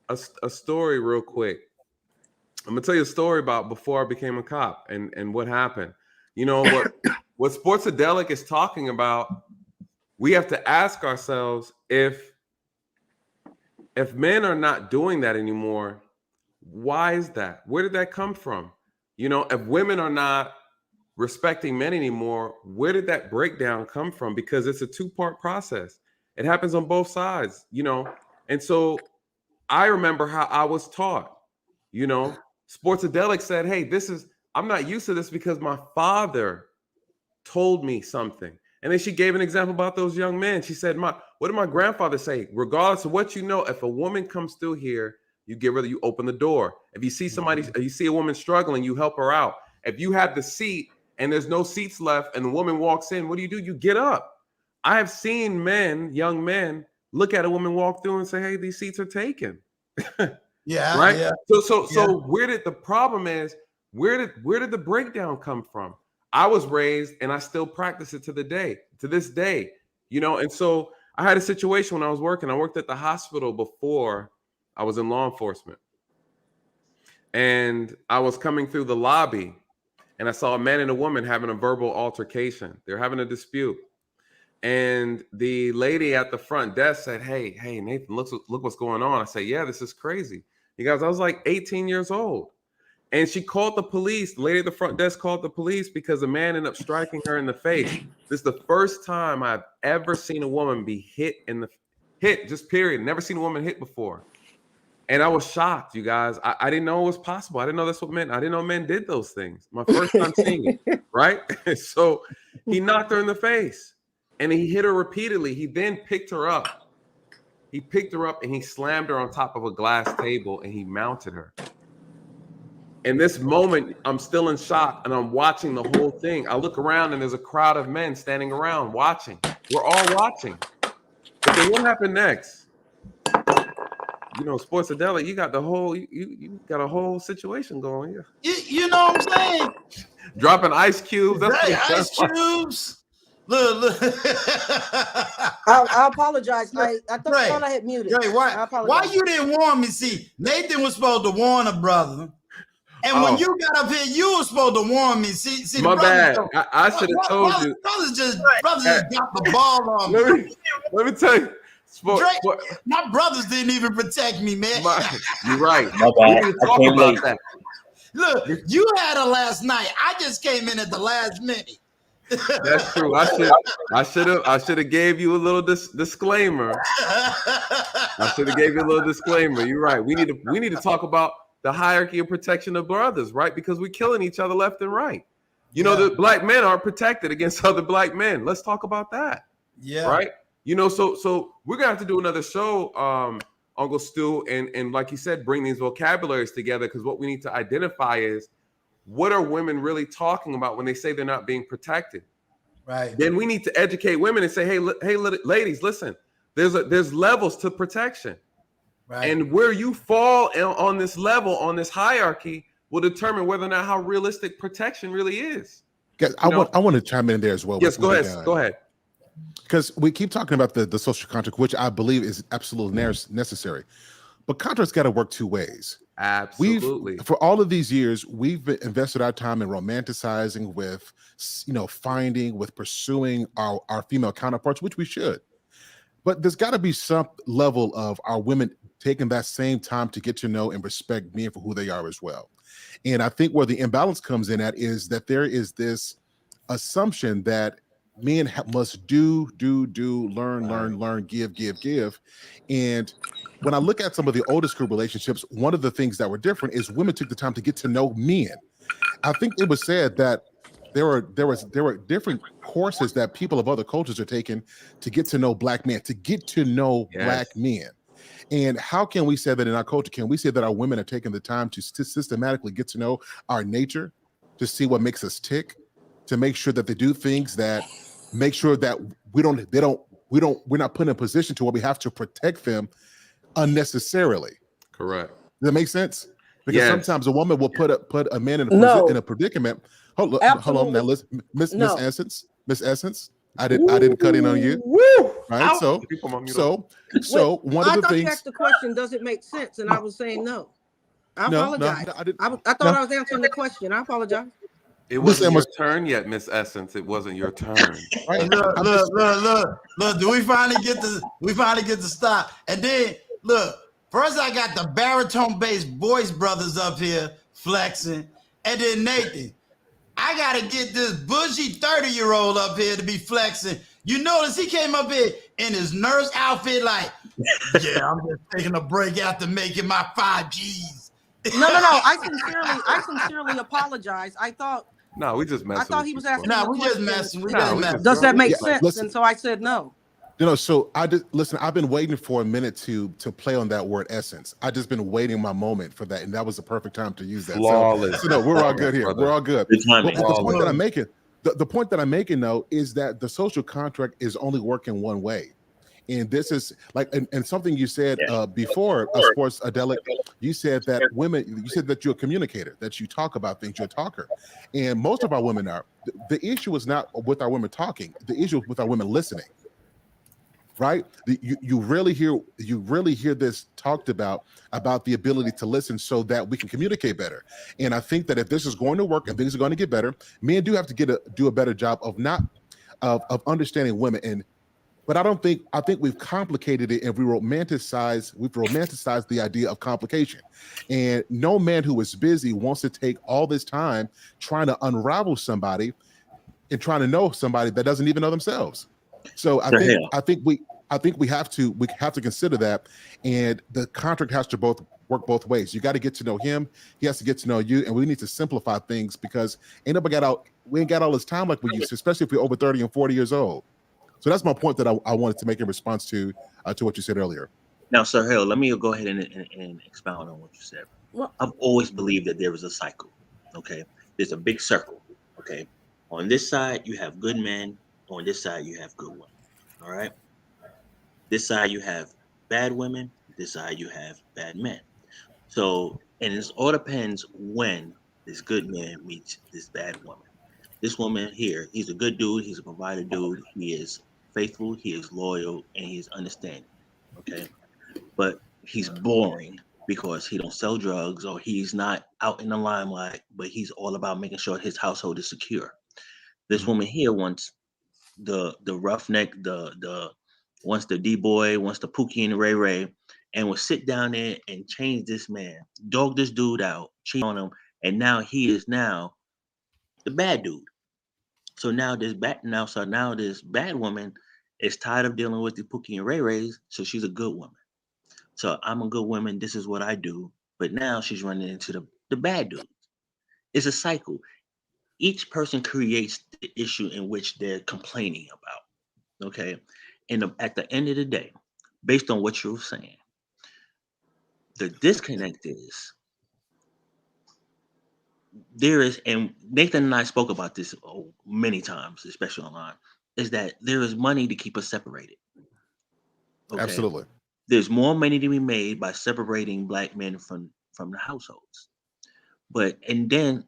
a story real quick. I'm gonna tell you a story about before I became a cop and what happened. You know what Sportsadelic is talking about. We have to ask ourselves if men are not doing that anymore, why is that? Where did that come from? You know, if women are not respecting men anymore, where did that breakdown come from? Because it's a two-part process. It happens on both sides, you know. And so I remember how I was taught, you know. Sportsadelic said, hey, I'm not used to this because my father told me something. And then she gave an example about those young men. She said, what did my grandfather say? Regardless of what you know, if a woman comes through here, you open the door. If you see you see a woman struggling, you help her out. If you have the seat and there's no seats left and the woman walks in, what do? You get up. I have seen young men, look at a woman walk through and say, hey, these seats are taken. Yeah. Right. Yeah. So where did the problem is? Where did the breakdown come from? I was raised and I still practice it to this day, you know. And so I had a situation when I was working. I worked at the hospital before I was in law enforcement. And I was coming through the lobby and I saw a man and a woman having a verbal altercation. They're having a dispute. And the lady at the front desk said, hey, Nathan, look what's going on. I said, yeah, this is crazy. You guys, I was like 18 years old. And she called the police. The lady at the front desk called the police because a man ended up striking her in the face. This is the first time I've ever seen a woman be hit, just period. Never seen a woman hit before. And I was shocked, you guys. I didn't know it was possible. I didn't know that's what men, I didn't know men did those things. My first time seeing it, right? So he knocked her in the face and he hit her repeatedly. He then picked her up. He picked her up and he slammed her on top of a glass table and he mounted her. In this moment, I'm still in shock and I'm watching the whole thing. I look around and there's a crowd of men standing around watching. We're all watching. But then what happened next? You know, Sportsadelic, you got you got a whole situation going here. You know what I'm saying? Dropping ice cubes. Ice cubes. Look. I apologize. I thought I had muted. Ray, why you didn't warn me? See, Nathan was supposed to warn a brother. And when you got up here, you were supposed to warn me. See, my bad. I should have told you. Brothers just got the ball on me. Let me tell you. My brothers didn't even protect me, man. You're right. My bad. I came late. That. Look, you had her last night. I just came in at the last minute. That's true. I should have gave you a little disclaimer. I should have gave you a little disclaimer. You're right. We need to talk about the hierarchy of protection of brothers, right? Because we're killing each other left and right. You know, the black men aren't protected against other black men. Let's talk about that. Yeah. Right. You know, so we're gonna have to do another show, Uncle Stu, and like you said, bring these vocabularies together, because what we need to identify is what are women really talking about when they say they're not being protected. Right. Then we need to educate women and say, hey, ladies, listen, there's levels to protection. Right. And where you fall on this level, on this hierarchy, will determine whether or not how realistic protection really is. Guys, I want to chime in there as well. Yes, go ahead. Go ahead. Because we keep talking about the social contract, which I believe is absolutely necessary. But contracts got to work two ways. Absolutely. For all of these years, we've invested our time in romanticizing with, pursuing our female counterparts, which we should. But there's got to be some level of our women taking that same time to get to know and respect men for who they are as well. And I think where the imbalance comes in at is that there is this assumption that men must do, learn, give. And when I look at some of the older school relationships, one of the things that were different is women took the time to get to know men. I think it was said that there were different courses that people of other cultures are taking to get to know black men, black men. And how can we say that in our culture? Can we say that our women are taking the time to systematically get to know our nature, to see what makes us tick, to make sure that they do things that make sure that we're not put in a position to where we have to protect them unnecessarily. Correct. Does that make sense? Because Yes. sometimes a woman will put a man in No. in a predicament. Hold on Absolutely. now, listen, Miss No. Essence, I didn't cut in on you, Woo! right? So one I of the thought you things. asked the question, does it make sense? And I was saying no. I No, apologize. I didn't. I thought No. I was answering the question. I apologize. It Miss wasn't your Emma- turn yet, Miss Essence. It wasn't your turn. Right? Look. Do we finally get to stop? And then look, first I got the baritone-based voice brothers up here flexing, and then Nathan. I gotta get this bushy 30-year-old up here to be flexing. You notice he came up here in his nurse outfit, like, yeah, I'm just taking a break after making my 5 Gs. No. I sincerely apologize. I thought No, we just messing. he was asking. Nah, the we just question. messing. Does that make Yeah, sense? listen. And so I said no. So I've been waiting for a minute to play on that word essence. I just been waiting my moment for that, and that was the perfect time to use that. Flawless. So no, we're all good here. Brother. We're all good. Good timing. But the point that I'm making, the point that I'm making though, is that the social contract is only working one way. And this is like, and something you said before, Sports Adelic, you said that you said that you're a communicator, that you talk about things, you're a talker. And most of our women are. The issue is not with our women talking, the issue is with our women listening. Right? You really hear this talked about the ability to listen so that we can communicate better. And I think that if this is going to work and things are going to get better, men do have to do a better job of understanding women. But I think we've complicated it and we've romanticized the idea of complication. And no man who is busy wants to take all this time trying to unravel somebody and trying to know somebody that doesn't even know themselves. So I think we have to consider that, and the contract has to work both ways. You got to get to know him, he has to get to know you, and we need to simplify things because we ain't got all this time like we used to, especially if we're over 30 and 40 years old. So that's my point that I wanted to make in response to what you said earlier. Now, Sir Hill, let me go ahead and expound on what you said. Well, I've always believed that there is a cycle. Okay, there's a big circle. Okay, on this side you have good men. On this side you have good women. All right. This side you have bad women. This side you have bad men. So, and it all depends when this good man meets this bad woman. This woman here, he's a good dude. He's a provider dude. He is faithful. He is loyal, and he's understanding. Okay, but he's boring because he don't sell drugs or he's not out in the limelight. But he's all about making sure his household is secure. This woman here wants the roughneck, wants the D-boy, wants the Pookie and the Ray Ray, and will sit down there and change this man, dog this dude out, cheat on him, and now he is now the bad dude. So now this bad woman is tired of dealing with the Pookie and Ray Rays, so she's a good woman. So I'm a good woman, this is what I do, but now she's running into the bad dude. It's a cycle. Each person creates the issue in which they're complaining about. Okay, and at the end of the day, based on what you're saying, the disconnect is there is, and Nathan and I spoke about this many times, especially online, is that there is money to keep us separated. Okay? Absolutely. There's more money to be made by separating Black men from the households. And then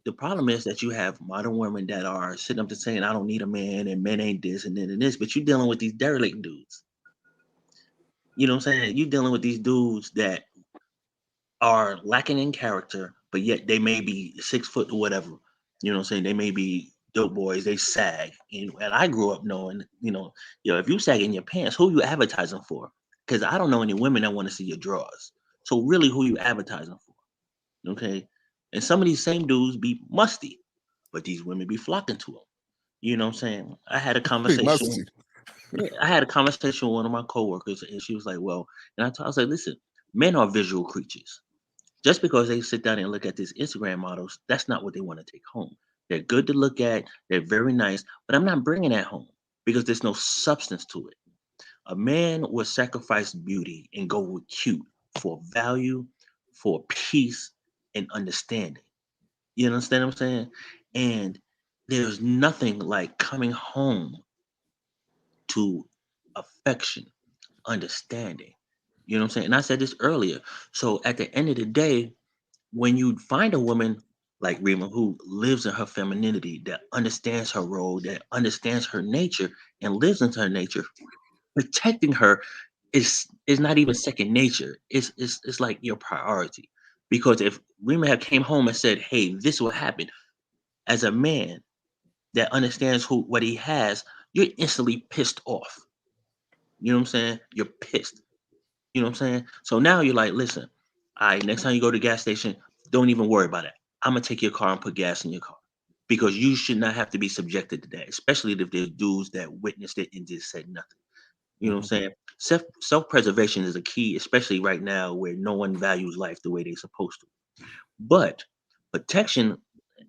the problem is that you have modern women that are sitting up to saying, I don't need a man and men ain't this and then and this, but you're dealing with these derelict dudes. You know what I'm saying? You're dealing with these dudes that are lacking in character, but yet they may be 6 foot or whatever. You know what I'm saying? They may be dope boys, they sag. And I grew up knowing, if you sag in your pants, who you advertising for? Because I don't know any women that want to see your drawers. So really, who you advertising for? Okay? And some of these same dudes be musty, but these women be flocking to them. You know what I'm saying? I had a conversation. I had a conversation with one of my coworkers, and she was like, "Well," and I was like, "Listen, men are visual creatures. Just because they sit down and look at these Instagram models, that's not what they want to take home. They're good to look at. They're very nice, but I'm not bringing that home because there's no substance to it. A man will sacrifice beauty and go with cute for value, for peace and understanding. You understand what I'm saying? And there's nothing like coming home to affection, understanding. You know what I'm saying? And I said this earlier. So at the end of the day, when you find a woman like Rima who lives in her femininity, that understands her role, that understands her nature and lives into her nature, protecting her is not even second nature. It's like your priority. Because if Rima had came home and said, "Hey, this will happen," as a man that understands what he has, you're instantly pissed off. You know what I'm saying? You're pissed. You know what I'm saying? So now you're like, listen, all right, next time you go to the gas station, don't even worry about it. I'm gonna take your car and put gas in your car. Because you should not have to be subjected to that, especially if there's dudes that witnessed it and just said nothing. You know what I'm saying? Self-preservation is a key, especially right now where no one values life the way they're supposed to. But protection,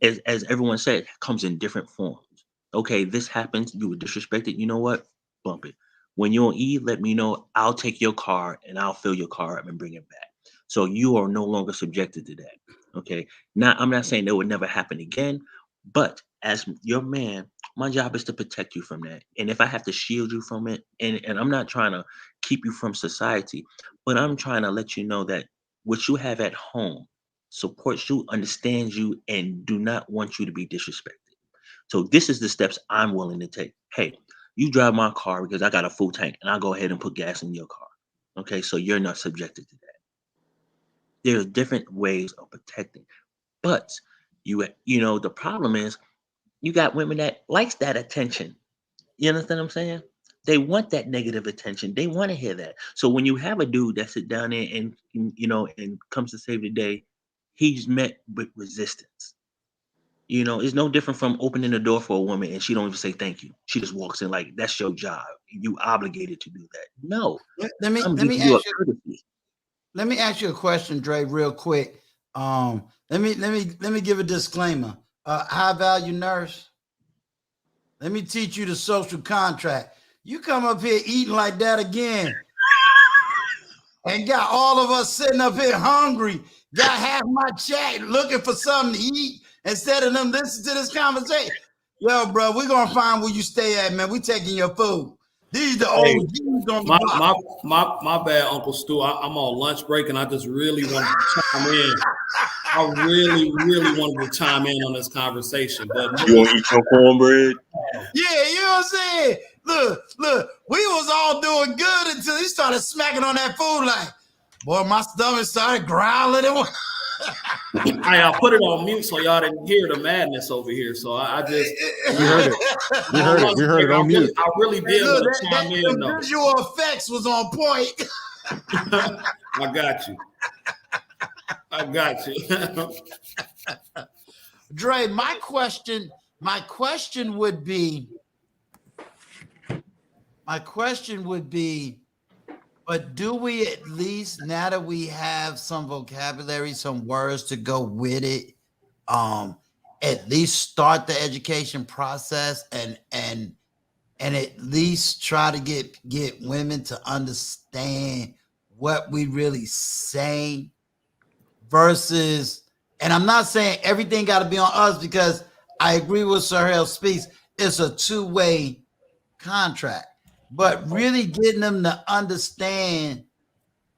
as everyone said, comes in different forms. Okay, this happens, you were disrespected. You know what? Bump it. When you're on E, let me know. I'll take your car and I'll fill your car up and bring it back. So you are no longer subjected to that. Okay. Now, I'm not saying that would never happen again, but as your man, my job is to protect you from that. And if I have to shield you from it, and I'm not trying to keep you from society, but I'm trying to let you know that what you have at home supports you, understands you, and do not want you to be disrespected. So this is the steps I'm willing to take. Hey, you drive my car because I got a full tank, and I'll go ahead and put gas in your car. Okay, so you're not subjected to that. There's different ways of protecting, but the problem is you got women that likes that attention. You understand what I'm saying? They want that negative attention. They want to hear that. So when you have a dude that sit down there and comes to save the day, he's met with resistance. It's no different from opening the door for a woman and she don't even say thank you. She just walks in like that's your job. You obligated to do that. No, Let me I'm let me giving you a ask you courtesy. let me ask you a question, Dre, real quick. Let me give a disclaimer. High value nurse. Let me teach you the social contract. You come up here eating like that again, and got all of us sitting up here hungry. Got half my chat looking for something to eat instead of them listening to this conversation. Yo, bro, we're gonna find where you stay at, man. We taking your food. These the Hey, OGs on the block. my bad, Uncle Stu. I'm on lunch break and I just really wanted to chime in. I really, really wanted to chime in on this conversation. But You want to eat your cornbread? Yeah, you know what I'm saying? Look, we was all doing good until he started smacking on that food like, boy, my stomach started growling. I put it on mute so y'all didn't hear the madness over here. So I just we heard it. We heard it. We heard it on mute. I really did want to chime in though. The visual effects was on point. I got you. Dre, my question would be, but do we at least, now that we have some vocabulary, some words to go with it, at least start the education process and at least try to get women to understand what we really say versus, and I'm not saying everything got to be on us because I agree with Sir Harold Speaks. It's a two-way contract, but really getting them to understand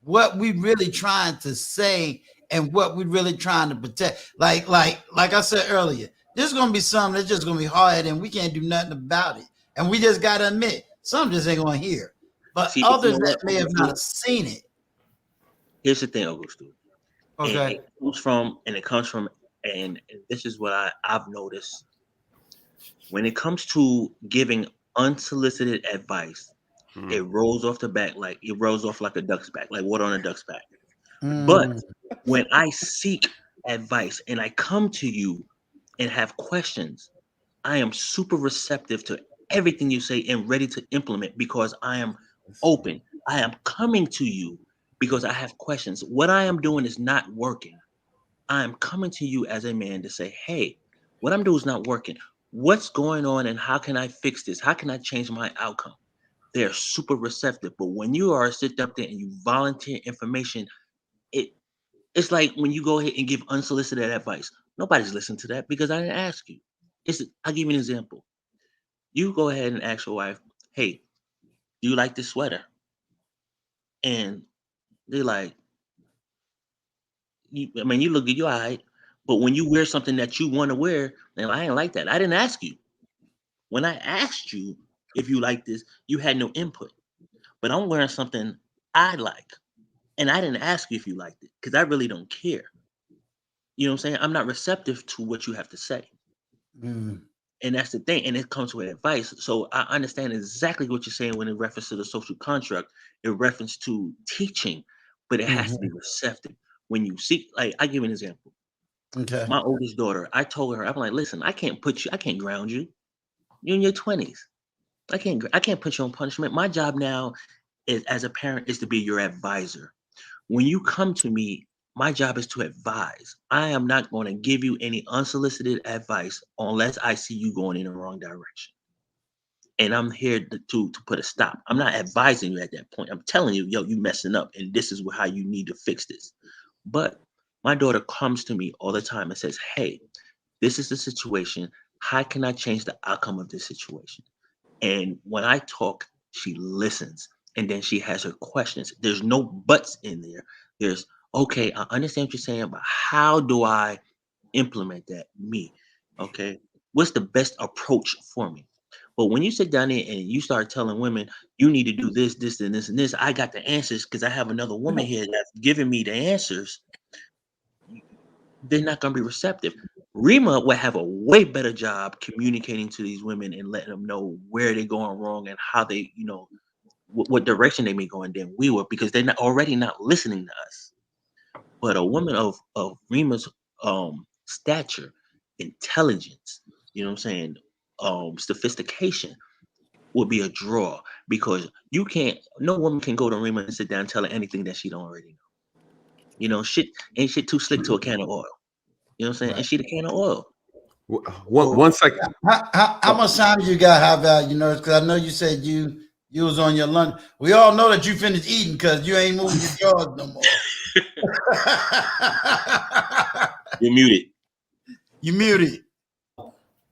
what we really trying to say and what we really trying to protect. Like I said earlier, this is gonna be something that's just gonna be hard and we can't do nothing about it. And we just gotta admit, some just ain't gonna hear. But others that may have not seen it. Here's the thing, Augusto. Okay. It comes from, and this is what I've noticed. When it comes to giving unsolicited advice, it rolls off like a duck's back, like water on a duck's back. But when I seek advice and I come to you and have questions, I am super receptive to everything you say and ready to implement because I am open. I am coming to you because I have questions. What I am doing is not working. I am coming to you as a man to say, hey, what I'm doing is not working. What's going on and how can I fix this? How can I change my outcome? They're super receptive. But when you are sit up there and you volunteer information, it's like when you go ahead and give unsolicited advice. Nobody's listening to that because I didn't ask you. I'll give you an example. You go ahead and ask your wife, hey, do you like this sweater? And They're like, I mean, you look good, you all right. But when you wear something that you want to wear, then I ain't like that. I didn't ask you. When I asked you if you like this, you had no input. But I'm wearing something I like. And I didn't ask you if you liked it because I really don't care. You know what I'm saying? I'm not receptive to what you have to say. Mm. And that's the thing. And it comes with advice. So I understand exactly what you're saying when in reference to the social construct, in reference to teaching, but it has to be receptive. When you see, like, I give you an example. Okay. My oldest daughter, I told her, I'm like, listen, I can't ground you. You're in your 20s. I can't put you on punishment. My job now is, as a parent, is to be your advisor. When you come to me, my job is to advise. I am not going to give you any unsolicited advice unless I see you going in the wrong direction. And I'm here to put a stop. I'm not advising you at that point. I'm telling you, yo, you messing up, and this is how you need to fix this. But my daughter comes to me all the time and says, hey, this is the situation. How can I change the outcome of this situation? And when I talk, she listens. And then she has her questions. There's no buts in there. There's, okay, I understand what you're saying, but how do I implement that? Me. Okay. What's the best approach for me? But when you sit down there and you start telling women, you need to do this, this, and this, and this, I got the answers because I have another woman here that's giving me the answers. They're not going to be receptive. Rima will have a way better job communicating to these women and letting them know where they're going wrong and how they, you know, what direction they may go in than we were, because they're already not listening to us. But a woman of Rima's stature, intelligence, you know what I'm saying, sophistication would be a draw, because no woman can go to Rima and sit down and tell her anything that she don't already know. You know, ain't shit too slick to a can of oil. You know what I'm saying? Right. And she the can of oil. One second. How much time you got, High Value Nurse? Because I know you said you was on your lunch. We all know that you finished eating because you ain't moving your jaws no more. You're muted. You muted.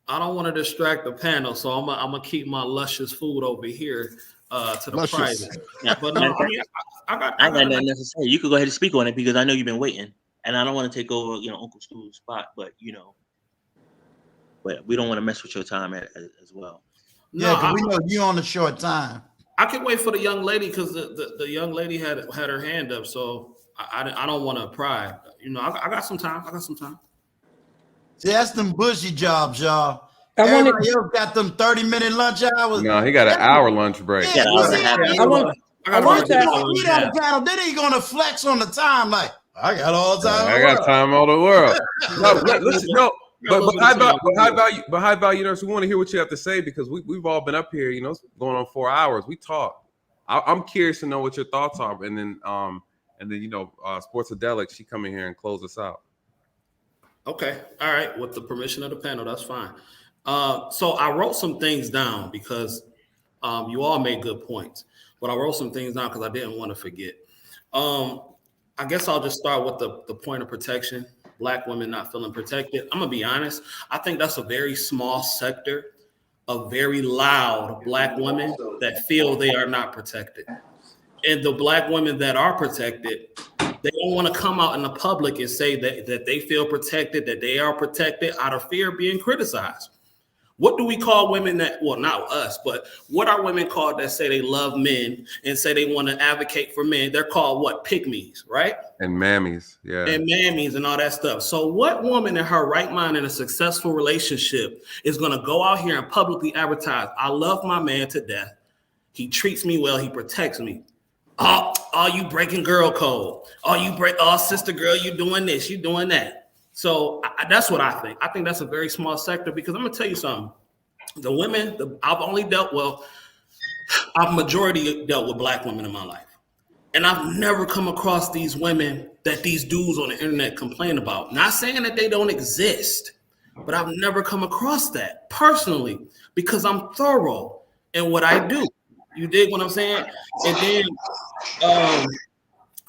I don't want to distract the panel, so I'm gonna keep my luscious food over here to the private. Yeah, but no, I got nothing else to say. You could go ahead and speak on it because I know you've been waiting, and I don't want to take over, Uncle Stu's spot, but but we don't want to mess with your time as well. Yeah, because we know you on a short time. I can wait for the young lady because the young lady had her hand up, so I don't want to pry. I got some time. See, that's them bushy jobs, y'all. Everybody else got them 30-minute lunch hours. No, he got an hour lunch break. Yeah, I want to eat out of panel. Then he gonna flex on the time like I got all the time. I got time all the world. But high value nurse, we want to hear what you have to say because we've all been up here, going on 4 hours. We talk. I'm curious to know what your thoughts are, and then Sportsadelic, she come in here and close us out. Okay, all right. With the permission of the panel, that's fine. So I wrote some things down because you all made good points, but I wrote some things down because I didn't want to forget. I guess I'll just start with the point of protection. Black women not feeling protected. I'm gonna be honest. I think that's a very small sector of very loud Black women that feel they are not protected. And the Black women that are protected, they don't want to come out in the public and say that they feel protected, that they are protected out of fear of being criticized. What do we call women not us, but what are women called that say they love men and say they want to advocate for men? They're called what? Pygmies, right? And mammies, yeah. And mammies and all that stuff. So what woman in her right mind in a successful relationship is going to go out here and publicly advertise, I love my man to death. He treats me well. He protects me. Oh, you breaking girl code. Oh, sister girl, you doing this, you doing that. So that's what I think. I think that's a very small sector because I'm going to tell you something. The women, I've majority dealt with Black women in my life. And I've never come across these women that these dudes on the internet complain about. Not saying that they don't exist, but I've never come across that personally because I'm thorough in what I do. You dig what I'm saying? And then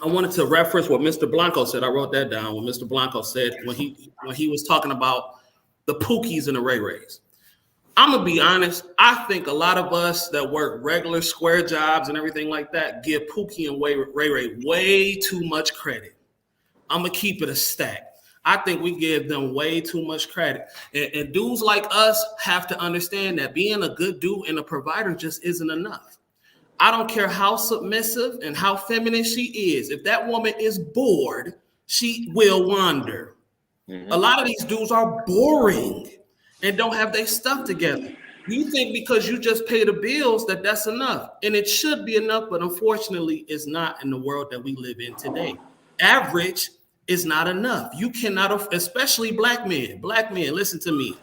I wanted to reference what Mr. Blanco said. I wrote that down. What Mr. Blanco said when he was talking about the Pookies and the Ray Rays. I'm gonna be honest. I think a lot of us that work regular square jobs and everything like that give Pookie and Ray Ray way too much credit. I'm gonna keep it a stack. I think we give them way too much credit. And dudes like us have to understand that being a good dude and a provider just isn't enough. I don't care how submissive and how feminine she is. If that woman is bored, she will wander. A lot of these dudes are boring and don't have their stuff together. You think because you just pay the bills that that's enough. And it should be enough, but unfortunately, it's not in the world that we live in today. Average is not enough. You cannot, especially black men. Black men, listen to me.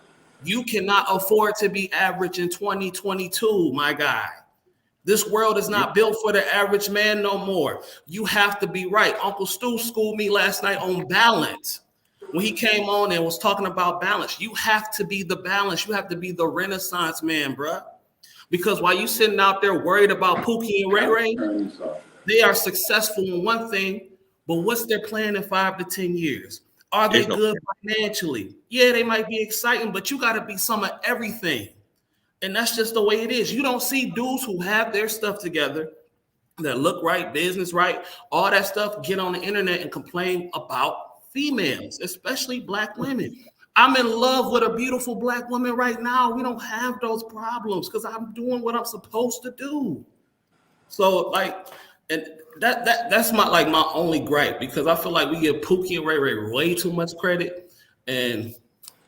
You cannot afford to be average in 2022, my guy. This world is not built for the average man no more. You have to be right. Uncle Stu schooled me last night on balance. When he came on and was talking about balance, you have to be the balance. You have to be the Renaissance man, bruh. Because while you sitting out there worried about Pookie and Ray Ray, they are successful in one thing, but what's their plan in 5 to 10 years? Are they good financially? Yeah, they might be exciting, but you got to be some of everything. And that's just the way it is. You don't see dudes who have their stuff together, that look right, business right, all that stuff, get on the internet and complain about females, especially black women. I'm in love with a beautiful black woman right now. We don't have those problems because I'm doing what I'm supposed to do. So like, and that's my only gripe, because I feel like we give Pookie and Ray Ray way too much credit, and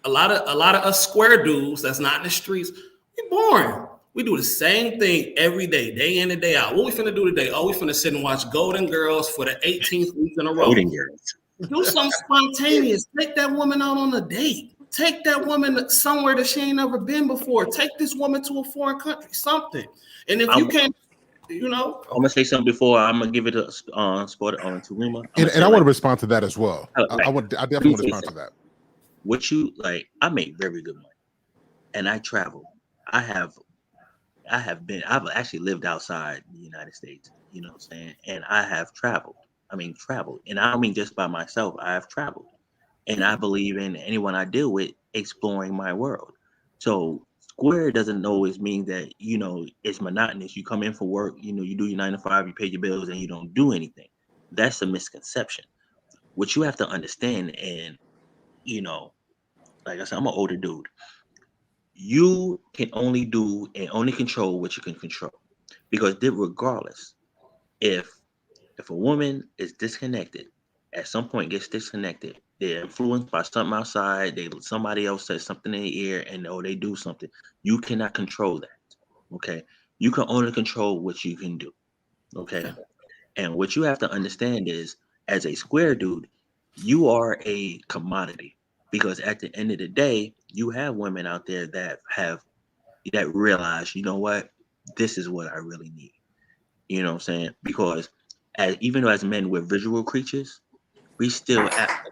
a lot of us square dudes that's not in the streets, we boring. We do the same thing every day, day in and day out. What we finna do today? Oh, we finna sit and watch Golden Girls for the 18th week in a row. Golden Girls. Do something spontaneous. Take that woman out on a date. Take that woman somewhere that she ain't never been before. Take this woman to a foreign country, something. And if you can't, you know. I'm gonna say something before I'm gonna give it a spot on to Rima. And I want to respond to that as well. I definitely want to respond to that. What you like? I make very good money, and I travel. I've actually lived outside the United States. You know what I'm saying? And I have traveled. And I don't mean just by myself. I have traveled, and I believe in anyone I deal with exploring my world. So square doesn't always mean that, you know, it's monotonous. You come in for work, you know, you do your 9 to 5, you pay your bills, and you don't do anything. That's a misconception. What you have to understand, and you know, like I said, I'm an older dude. You can only do and only control what you can control, because regardless, if a woman is disconnected, at some point gets disconnected, they're influenced by something outside, somebody else says something in their ear, and they do something. You cannot control that. Okay. You can only control what you can do. Okay. And what you have to understand is, as a square dude, you are a commodity, because at the end of the day, you have women out there that realize, you know what, this is what I really need. You know what I'm saying? Because even though as men we're visual creatures, we still,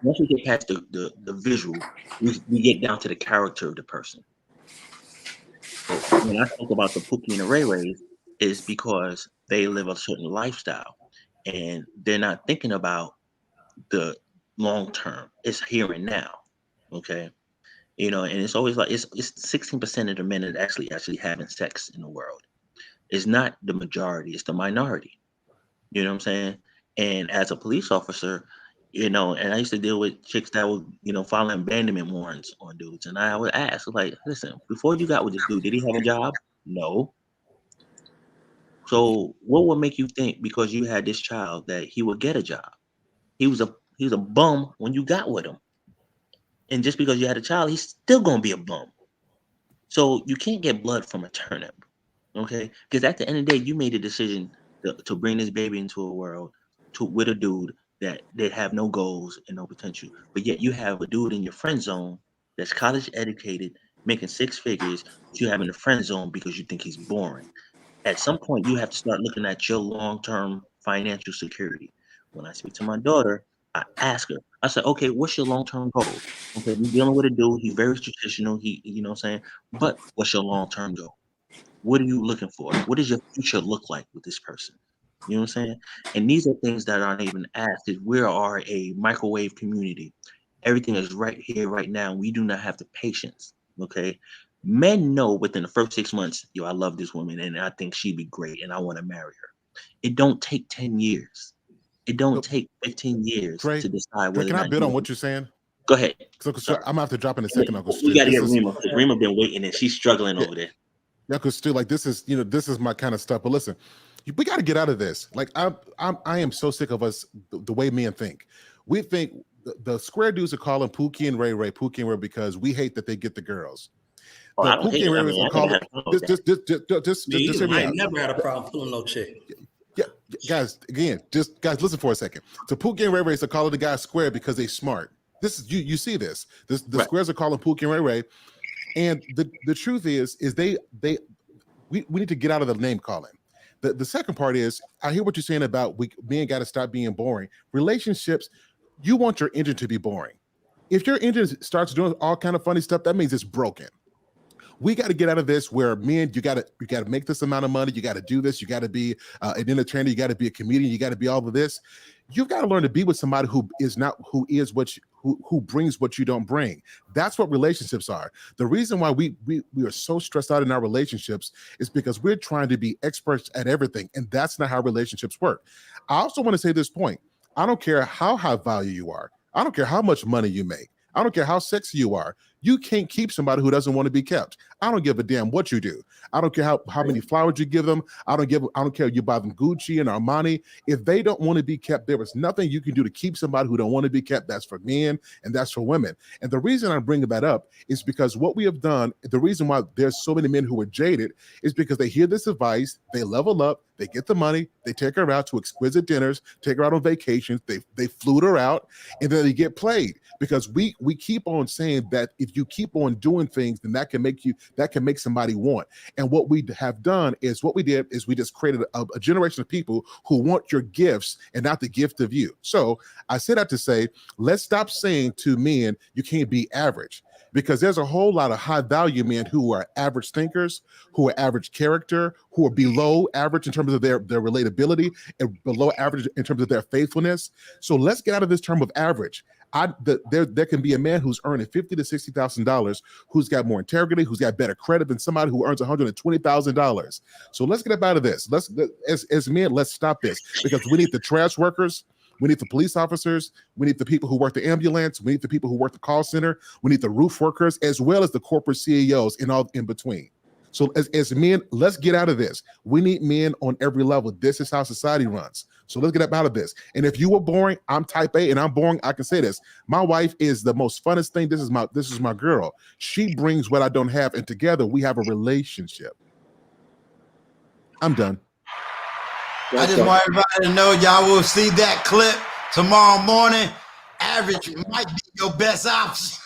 once we get past the visual, we get down to the character of the person. So when I talk about the Pookie and the Ray Rays, is because they live a certain lifestyle, and they're not thinking about the long term. It's here and now. Okay. You know, and it's always like it's 16% of the men that actually having sex in the world. It's not the majority, it's the minority. You know what I'm saying? And as a police officer, you know, and I used to deal with chicks that would, you know, file abandonment warrants on dudes. And I would ask, like, listen, before you got with this dude, did he have a job? No. So what would make you think because you had this child that he would get a job? He was a bum when you got with him. And just because you had a child, he's still gonna be a bum. So you can't get blood from a turnip. Okay? Because at the end of the day, you made a decision to bring this baby into a world with a dude that they have no goals and no potential. But yet you have a dude in your friend zone that's college educated, making 6 figures, but you have in the friend zone because you think he's boring. At some point, you have to start looking at your long-term financial security. When I speak to my daughter, I ask her, I said, okay, what's your long-term goal? Okay, we're dealing with a dude, he's very traditional, you know what I'm saying? But what's your long-term goal? What are you looking for? What does your future look like with this person? You know what I'm saying? And these are things that aren't even asked. We are a microwave community. Everything is right here, right now. We do not have the patience. Okay. Men know within the first 6 months, yo, I love this woman and I think she'd be great and I want to marry her. It don't take 10 years. It don't take 15 years Trey, to decide Trey, whether can or I not build you on want what to. you're saying? Go ahead. So Sorry. I'm gonna have to drop in a second, Uncle Stu. We got to This get is Rima because Rima been waiting and she's struggling yeah, over there. yeah, Uncle Stu. Like this is this is my kind of stuff. But listen, we got to get out of this. Like I am so sick of us the way men think. We think the square dudes are calling Pookie and Ray Pookie and Ray because we hate that they get the girls. Oh, The I don't hate Pookie it. and I Ray mean, are I never calling had a problem with that. just Me hear either. me I ain't out. never had a problem pulling no chick. Yeah, guys, again, guys, listen for a second. So Pookie and Ray are calling the guys square because they smart. This is you see this. The Right. squares are calling Pookie and Ray. And the truth is we need to get out of the name calling. The second part is I hear what you're saying about men got to stop being boring. Relationships, you want your engine to be boring. If your engine starts doing all kind of funny stuff, that means it's broken. We got to get out of this where men, you got to make this amount of money. You got to do this. You got to be an entertainer. You got to be a comedian. You got to be all of this. You've got to learn to be with somebody who brings what you don't bring. That's what relationships are. The reason why we are so stressed out in our relationships is because we're trying to be experts at everything, and that's not how relationships work. I also want to say this point. I don't care how high value you are. I don't care how much money you make. I don't care how sexy you are. You can't keep somebody who doesn't want to be kept. I don't give a damn what you do. I don't care how many flowers you give them. I don't care if you buy them Gucci and Armani. If they don't want to be kept, there is nothing you can do to keep somebody who don't want to be kept. That's for men and that's for women. And the reason I'm bringing that up is because what we have done, the reason why there's so many men who are jaded is because they hear this advice, they level up, they get the money, they take her out to exquisite dinners, take her out on vacations, they flute her out, and then they get played. Because we keep on saying that if you keep on doing things, then that can make somebody want. And what we have done is we just created a generation of people who want your gifts and not the gift of you. So I say that to say, let's stop saying to men, you can't be average. Because there's a whole lot of high value men who are average thinkers, who are average character, who are below average in terms of their relatability and below average in terms of their faithfulness. So let's get out of this term of average. There can be a man who's earning $50,000 to $60,000 who's got more integrity, who's got better credit than somebody who earns $120,000. So let's get up out of this. As men, let's stop this because we need the trash workers. We need the police officers. We need the people who work the ambulance. We need the people who work the call center. We need the roof workers, as well as the corporate CEOs and all in between. So as men, let's get out of this. We need men on every level. This is how society runs. So let's get up out of this. And if you were boring, I'm type A and I'm boring. I can say this. My wife is the most funnest thing. This is my girl. She brings what I don't have. And together we have a relationship. I'm done. I just want everybody to know y'all will see that clip tomorrow morning. Average might be your best option.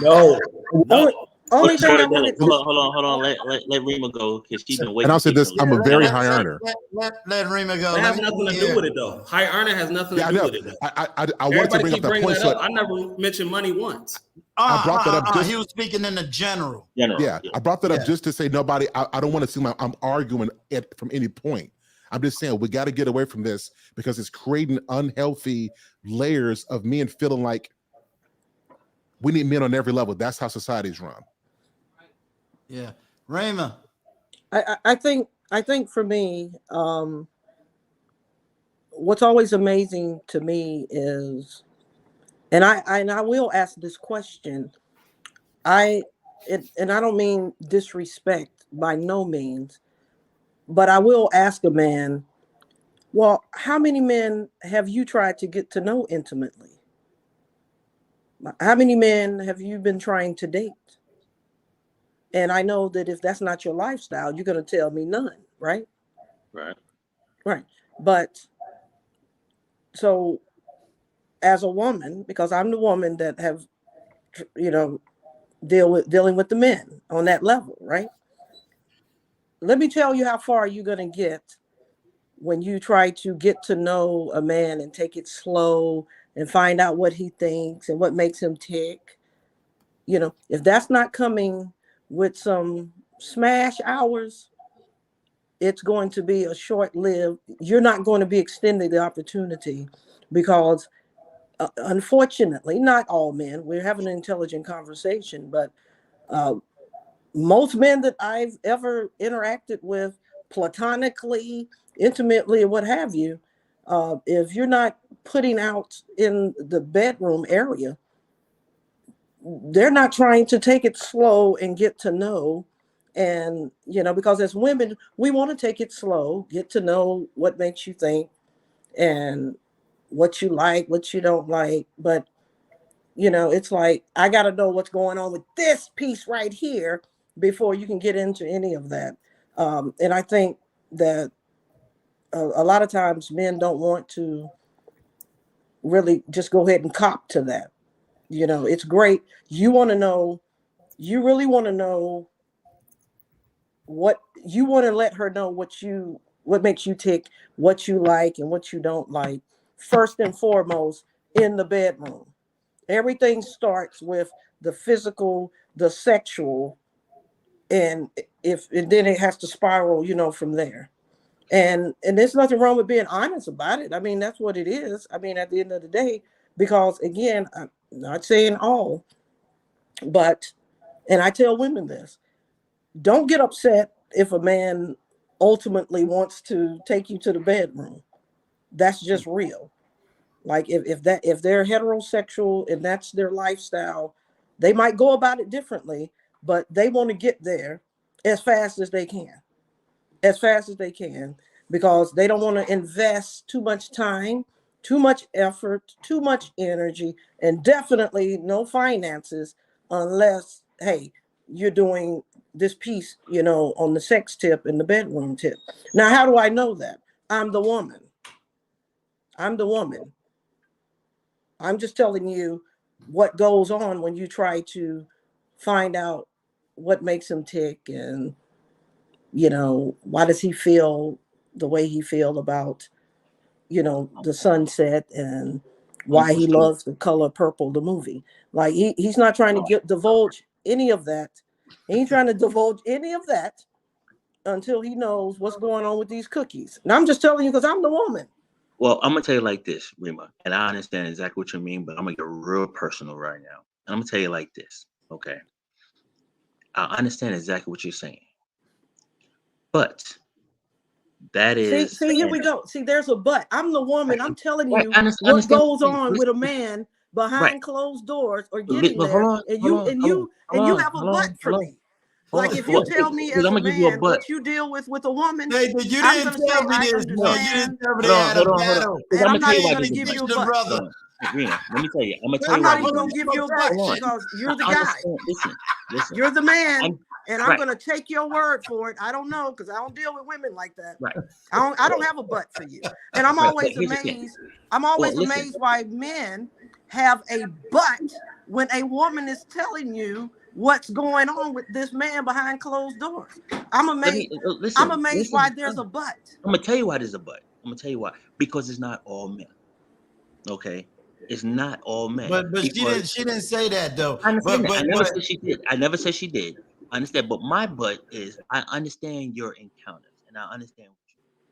No. Only thing I wanted to Hold on. Let Rima go because she's been waiting. And I'll say this: I'm a very high earner. Let Rima go. That has nothing to do with it, though. High earner has nothing to do with it. Though. I wanted to bring up that point. I never mentioned money once. I brought that up. He was speaking in the general. Yeah, I brought that up just to say nobody. I don't want to seem like I'm arguing it from any point. I'm just saying we got to get away from this because it's creating unhealthy layers of men feeling like we need men on every level. That's how society's run. Yeah, Raymond. I think for me, what's always amazing to me is, and I will ask this question. And I don't mean disrespect by no means, but I will ask a man, well, how many men have you tried to get to know intimately? How many men have you been trying to date? And I know that if that's not your lifestyle, you're going to tell me none, right? Right. But so as a woman, because I'm the woman that have, dealing with the men on that level, right? Let me tell you how far you're going to get when you try to get to know a man and take it slow and find out what he thinks and what makes him tick. If that's not coming with some smash hours, it's going to be a short-lived. You're not going to be extending the opportunity because unfortunately, not all men, we're having an intelligent conversation, but most men that I've ever interacted with, platonically, intimately, or what have you, if you're not putting out in the bedroom area, they're not trying to take it slow and get to know. And, because as women, we want to take it slow, get to know what makes you think and what you like, what you don't like. But, it's like, I got to know what's going on with this piece right here before you can get into any of that. And I think that a lot of times men don't want to really just go ahead and cop to that. It's great. You really want to know what you want to let her know, what makes you tick, what you like and what you don't like, first and foremost in the bedroom. Everything starts with the physical, the sexual, and then it has to spiral, from there. And there's nothing wrong with being honest about it. I mean, that's what it is. I mean, at the end of the day, because again, I'm not saying all, but, and I tell women this, don't get upset if a man ultimately wants to take you to the bedroom. That's just real. Like if they're heterosexual and that's their lifestyle, they might go about it differently, but they want to get there as fast as they can, because they don't want to invest too much time, too much effort, too much energy, and definitely no finances unless, hey, you're doing this piece, on the sex tip and the bedroom tip. Now, how do I know that? I'm the woman. I'm just telling you what goes on when you try to find out what makes him tick and, why does he feel the way he feel about, the sunset and why he loves the color purple, the movie. Like he's not trying to divulge any of that. He ain't trying to divulge any of that until he knows what's going on with these cookies. And I'm just telling you because I'm the woman. Well, I'm gonna tell you like this, Rima, and I understand exactly what you mean, but I'm gonna get real personal right now. And I'm gonna tell you like this, okay? I understand exactly what you're saying, but that is see here we go. See, there's a but. I'm the woman. I'm telling you what goes on with a man behind closed doors or getting there, and you have a but for me. Like if you tell me as a man what you deal with a woman, Hey, you I'm didn't going to tell say me I this. No, you understand. didn't tell me they had a battle. And I'm not even going to give you a but. Brother. Rena, let me tell you. I'm gonna tell I'm you not why. even going to give you a but because you're the guy. Listen. You're the man. And I'm right. going to take your word for it. I don't know because I don't deal with women like that. Right. I don't have a but for you. And I'm always amazed. I'm always amazed why men have a but when a woman is telling you what's going on with this man behind closed doors. I'm amazed. I'm amazed why there's a but. I'm gonna tell you why there's a but. I'm gonna tell you why. Because it's not all men. Okay. It's not all men. But she didn't say that though. I understand that. I never said she did. I never said she did. I understand. But my but is I understand your encounters and I understand what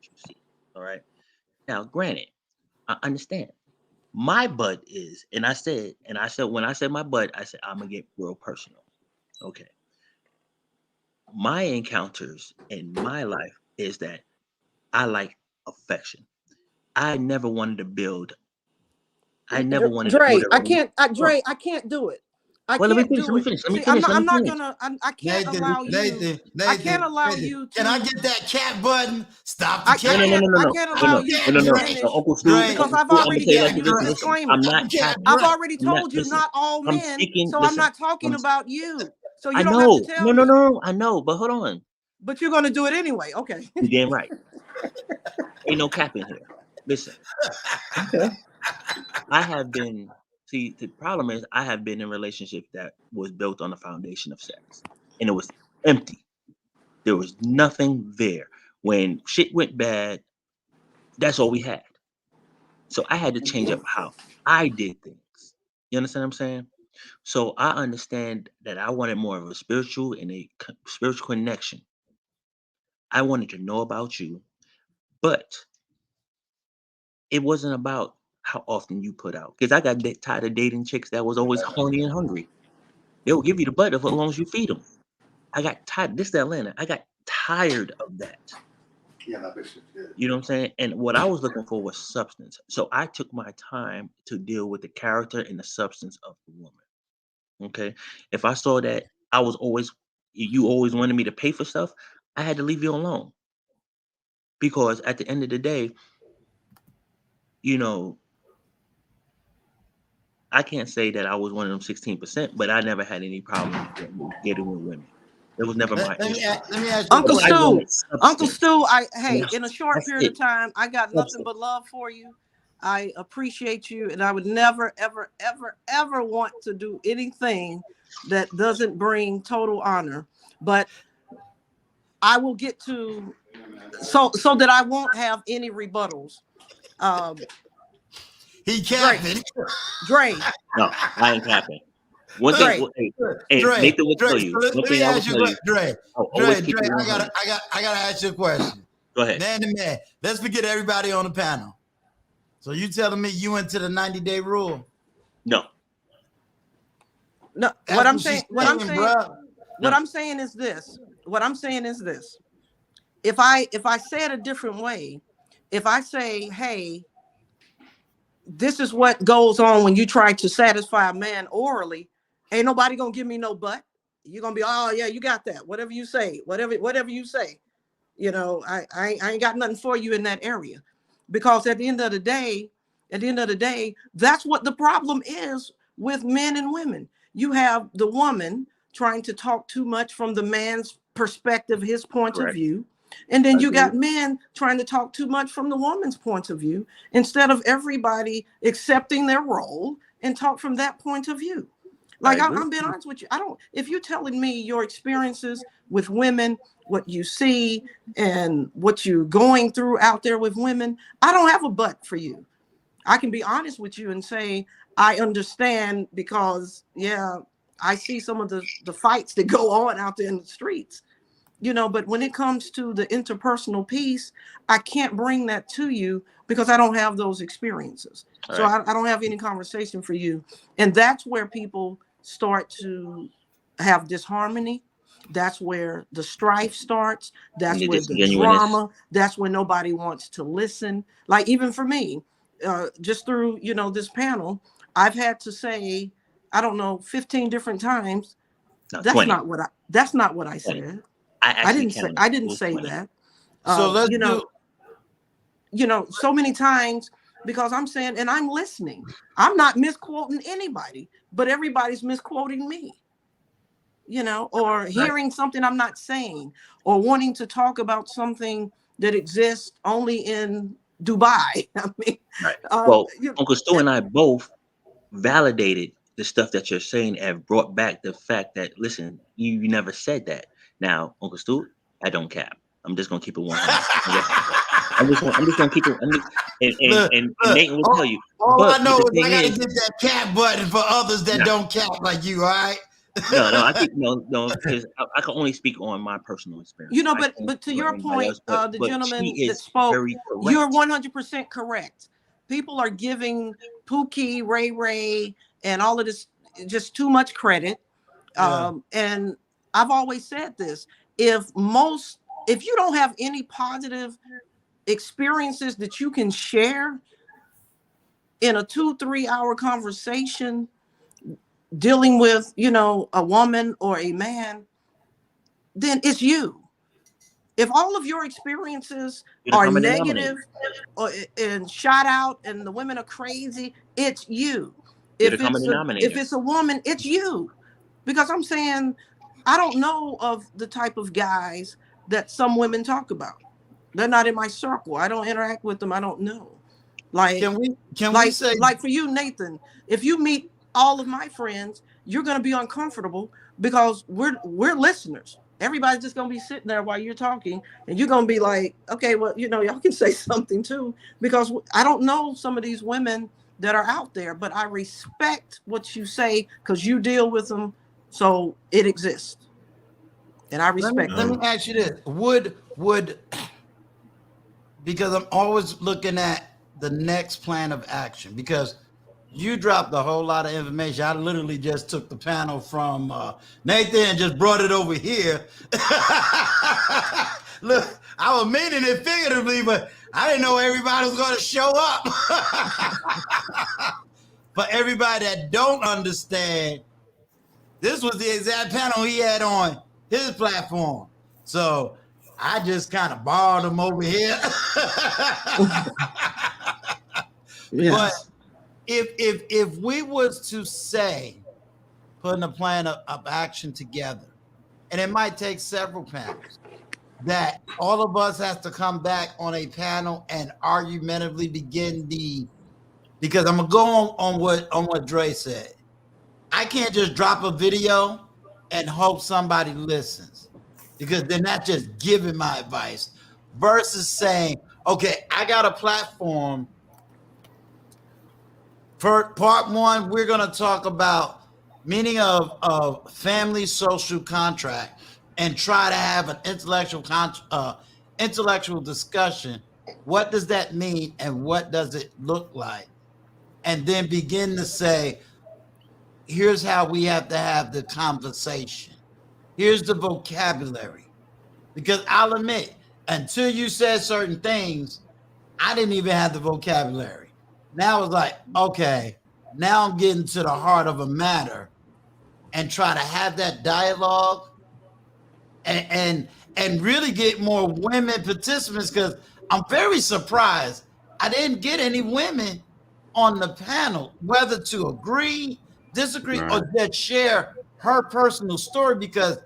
you see. All right. Now, granted, I understand. My but is, and I said when I said my but, I said I'm gonna get real personal. Okay. My encounters in my life is that I like affection. I never wanted to build. I never wanted to build. I can't do it. Let me finish. I'm not gonna. I can't allow you. Nathan, I can't allow you. Can I get that cat button? Stop the cat. I can't allow you to finish Uncle Stu, because I've already given you the disclaimer. I've already told you not all men, so I'm not talking about you. So you don't have to tell me. No. I know, but hold on. But you're gonna do it anyway. Okay. You're damn right. Ain't no cap in here. Listen. I have been. See, the problem is I have been in a relationship that was built on the foundation of sex, and it was empty. There was nothing there. When shit went bad, that's all we had. So I had to change up how I did things. You understand what I'm saying? So I understand that I wanted more of a spiritual and a spiritual connection. I wanted to know about you, but it wasn't about how often you put out. Because I got tired of dating chicks that was always horny and hungry. They'll give you the butt as long as you feed them. I got tired. This is Atlanta. I got tired of that. Yeah, that bitch is good. You know what I'm saying? And what I was looking for was substance. So I took my time to deal with the character and the substance of the woman. Okay. If I saw that you always wanted me to pay for stuff, I had to leave you alone. Because at the end of the day, you know, I can't say that I was one of them 16%, but I never had any problem getting with women. It was never my issue. Let me ask you Uncle a question. Stu, Yeah, in a short that's period of it. time, I got nothing Substance. but love for you. I appreciate you, and I would never, ever, ever, ever want to do anything that doesn't bring total honor. But I will get to so that I won't have any rebuttals. He capping. Dre. No, I ain't capping. One thing, Nathan will tell you. One thing I will tell you. Dre, I gotta ask you a question. Go ahead. Man to man, let's forget everybody on the panel. So you telling me you went to the 90-day rule? No. No. That's What I'm what saying. she's What I'm saying, saying. bruh. What I'm saying is this. What I'm saying is this. If I say it a different way, if I say, hey, this is what goes on when you try to satisfy a man orally, ain't nobody gonna give me no butt. You're gonna be, oh yeah, you got that. Whatever you say, whatever you say. You know, I ain't got nothing for you in that area. Because at the end of the day, that's what the problem is with men and women. You have the woman trying to talk too much from the man's perspective, his point of view. And then you got men trying to talk too much from the woman's point of view, instead of everybody accepting their role and talk from that point of view. Like I'm being honest with you. If you're telling me your experiences with women, what you see and what you're going through out there with women, I don't have a butt for you. I can be honest with you and say, I understand because, yeah, I see some of the fights that go on out there in the streets. You know, but when it comes to the interpersonal piece, I can't bring that to you because I don't have those experiences. So I don't have any conversation for you. And that's where people start to have disharmony. That's where the strife starts. That's where the drama. That's when nobody wants to listen. Like even for me, just through, you know, this panel, I've had to say, I don't know, 15 different times. That's 20. not what I said. I didn't say that. So let's you know, so many times because I'm saying, and I'm listening. I'm not misquoting anybody, but everybody's misquoting me. You know, or hearing something I'm not saying, or wanting to talk about something that exists only in Dubai. I mean, well, Uncle Stu and I both validated the stuff that you're saying and brought back the fact that, listen, you never said that. Now, Uncle Stu, I don't cap. I'm just gonna keep it 100. I'm just gonna keep it. And Nathan will tell you. All I know is I gotta get that cap button for others that don't cap like you. All right. No, I think no, because I can only speak on my personal experience. You know, but to your point, the gentleman that spoke, you're 100% correct. People are giving Pookie, Ray, and all of this just too much credit. And I've always said this: if you don't have any positive experiences that you can share in a 2-3 hour conversation dealing with, you know, a woman or a man, then it's you. If all of your experiences are negative and shot out and the women are crazy, it's you. If it's a woman, it's you. Because I'm saying, I don't know of the type of guys that some women talk about. They're not in my circle. I don't interact with them. I don't know. Like, can we say, like for you, Nathan, if you meet all of my friends, you're going to be uncomfortable because we're listeners. Everybody's just going to be sitting there while you're talking, and you're going to be like, okay, well, you know, y'all can say something too, because I don't know some of these women that are out there, but I respect what you say because you deal with them, so it exists, and I respect. Let me ask you this: Would because I'm always looking at the next plan of action, because you dropped a whole lot of information. I literally just took the panel from Nathan and just brought it over here. Look, I was meaning it figuratively, but I didn't know everybody was going to show up. For everybody that don't understand, this was the exact panel he had on his platform. So I just kind of borrowed him over here. Yes. But if we was to say, putting a plan of action together, and it might take several panels, that all of us has to come back on a panel and argumentatively begin because I'm gonna go on what Dre said. I can't just drop a video and hope somebody listens, because they're not just giving my advice versus saying, okay, I got a platform. For part one, we're going to talk about meaning of family social contract and try to have an intellectual discussion. What does that mean and what does it look like? And then begin to say, here's how we have to have the conversation. Here's the vocabulary. Because I'll admit, until you said certain things, I didn't even have the vocabulary. Now it's like, okay, now I'm getting to the heart of a matter and try to have that dialogue and really get more women participants, because I'm very surprised I didn't get any women on the panel, whether to agree, disagree, or just share her personal story. Because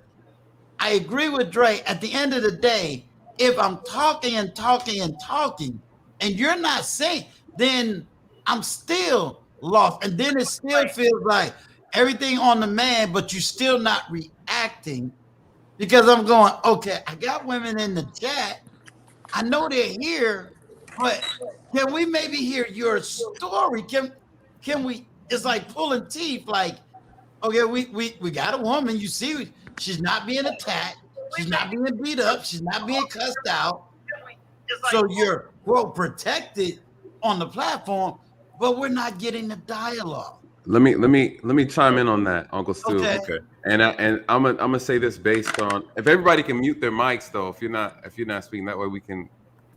I agree with Dre, at the end of the day, if I'm talking and you're not saying, then I'm still lost. And then it still feels like everything on the man, but you're still not reacting, because I'm going, okay, I got women in the chat. I know they're here, but can we maybe hear your story? Can we, it's like pulling teeth, like, okay, we got a woman, you see, she's not being attacked, she's not being beat up, she's not being cussed out. So you're well protected on the platform, but we're not getting the dialogue. Let me chime in on that, Uncle Stu. Okay. And I'm gonna say this based on, if everybody can mute their mics though, if you're not speaking, that way we can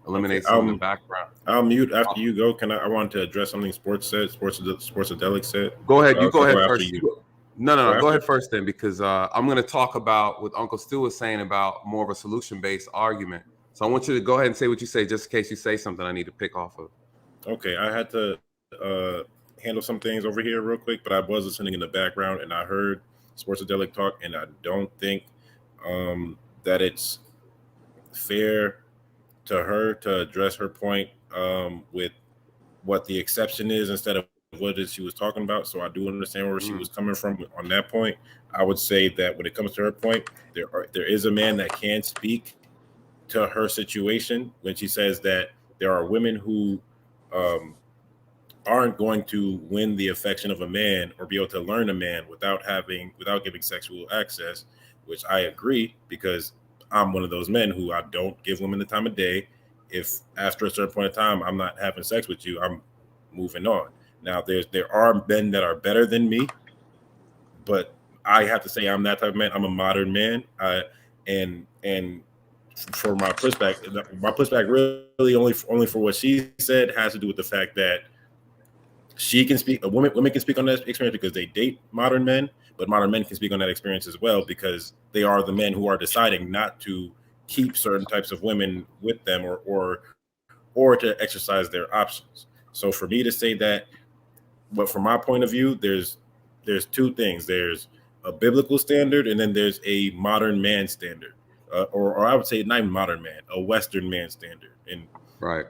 eliminate some of the background. I'll mute after you go. I want to address something Sportsadelic said. Go ahead. You go ahead first. You. No. Go ahead first then, because I'm going to talk about what Uncle Stu was saying about more of a solution-based argument. So I want you to go ahead and say what you say, just in case you say something I need to pick off of. Okay, I had to handle some things over here real quick, but I was listening in the background and I heard Sportsadelic talk, and I don't think that it's fair to her to address her point with what the exception is instead of what it is she was talking about. So I do understand where she was coming from on that point. I would say that when it comes to her point, there is a man that can speak to her situation when she says that there are women who aren't going to win the affection of a man or be able to learn a man without giving sexual access, which I agree, because I'm one of those men who I don't give women the time of day. If after a certain point of time I'm not having sex with you, I'm moving on. Now there are men that are better than me, but I have to say I'm that type of man. I'm a modern man, and for my pushback really only for what she said has to do with the fact that she can speak. Women can speak on that experience because they date modern men, but modern men can speak on that experience as well because they are the men who are deciding not to keep certain types of women with them or to exercise their options. So for me to say that, but from my point of view, there's two things. There's a biblical standard, and then there's a modern man standard, or I would say not even modern man, a Western man standard. And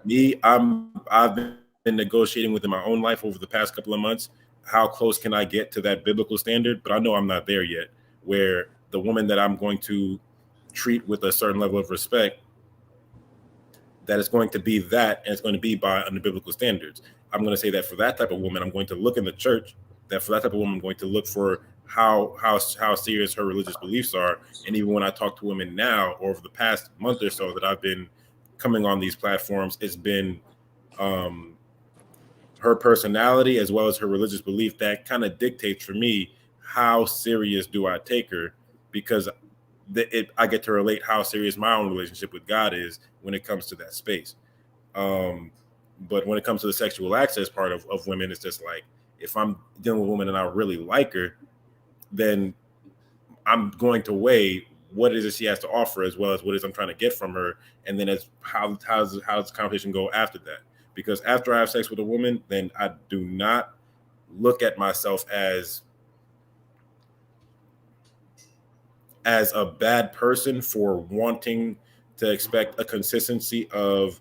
me, I've been negotiating within my own life over the past couple of months. How close can I get to that biblical standard? But I know I'm not there yet, where the woman that I'm going to treat with a certain level of respect, that it's going to be that, and it's going to be by under biblical standards. I'm going to say that for that type of woman, I'm going to look in the church. That for that type of woman, I'm going to look for how serious her religious beliefs are. And even when I talk to women now, or over the past month or so that I've been coming on these platforms, it's been her personality as well as her religious belief that kind of dictates for me how serious do I take her, because I get to relate how serious my own relationship with God is when it comes to that space. But when it comes to the sexual access part of women, it's just like, if I'm dealing with a woman and I really like her, then I'm going to weigh what is it she has to offer as well as what is I'm trying to get from her, and then how does the conversation go after that? Because after I have sex with a woman, then I do not look at myself as a bad person for wanting to expect a consistency of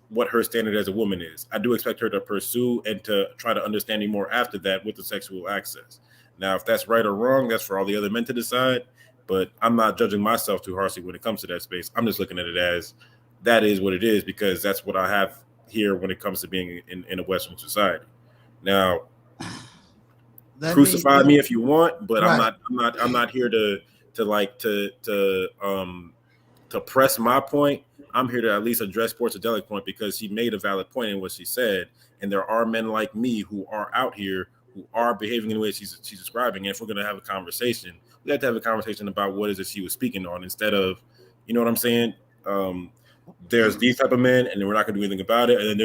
what her standard as a woman is. I do expect her to pursue and to try to understand me more after that with the sexual access. Now, if that's right or wrong, that's for all the other men to decide, but I'm not judging myself too harshly when it comes to that space. I'm just looking at it as that is what it is, because that's what I have here when it comes to being in a Western society. Now, crucify me if you want, but right. I'm not here to press my point. I'm here to at least address Portadelic point, because he made a valid point in what she said. And there are men like me who are out here who are behaving in the way she's describing. And if we're going to have a conversation, we have to have a conversation about what is it she was speaking on, instead of, you know what I'm saying? There's these type of men, and then we're not going to do anything about it. And then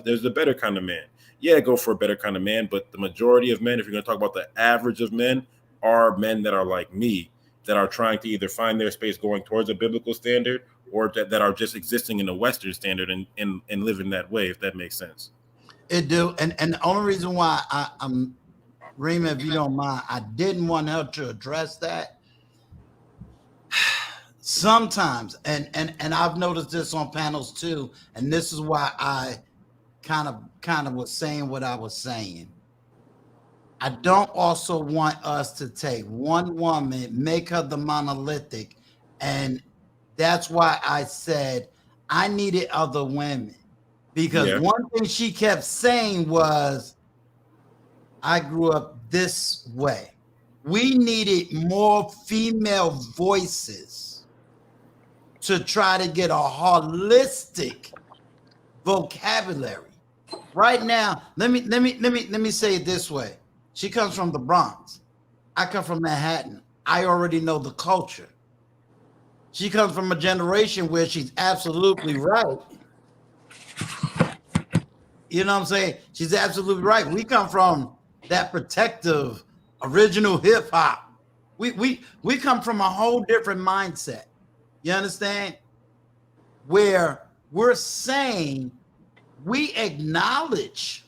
there's the better kind of man. Yeah, go for a better kind of man. But the majority of men, if you're going to talk about the average of men, are men that are like me, that are trying to either find their space going towards a biblical standard, or that are just existing in a Western standard and living that way, if that makes sense. It do. And the only reason why I'm, Rima, if you don't mind, I didn't want her to address that. Sometimes, and I've noticed this on panels too, and this is why I kind of was saying what I was saying. I don't also want us to take one woman, make her the monolithic, and that's why I said I needed other women, because one thing she kept saying was, I grew up this way. We needed more female voices to try to get a holistic vocabulary. Right now, let me say it this way. She comes from the Bronx. I come from Manhattan. I already know the culture. She comes from a generation where she's absolutely right. You know what I'm saying? She's absolutely right. We come from that protective, original hip hop. We come from a whole different mindset. You understand? Where we're saying we acknowledge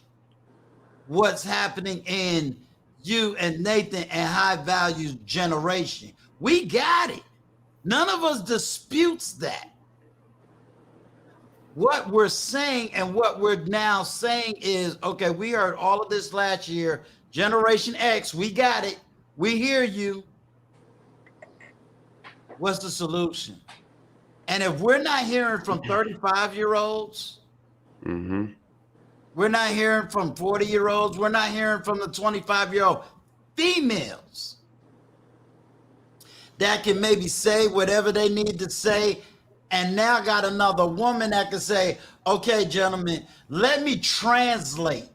what's happening in you and Nathan and High Values generation. We got it. None of us disputes that. What we're saying and what we're now saying is, okay, we heard all of this last year. Generation X, we got it. We hear you. What's the solution? And if we're not hearing from 35-year-olds, we're not hearing from 40-year-olds, we're not hearing from the 25-year-old females that can maybe say whatever they need to say, and now got another woman that can say, okay, gentlemen, let me translate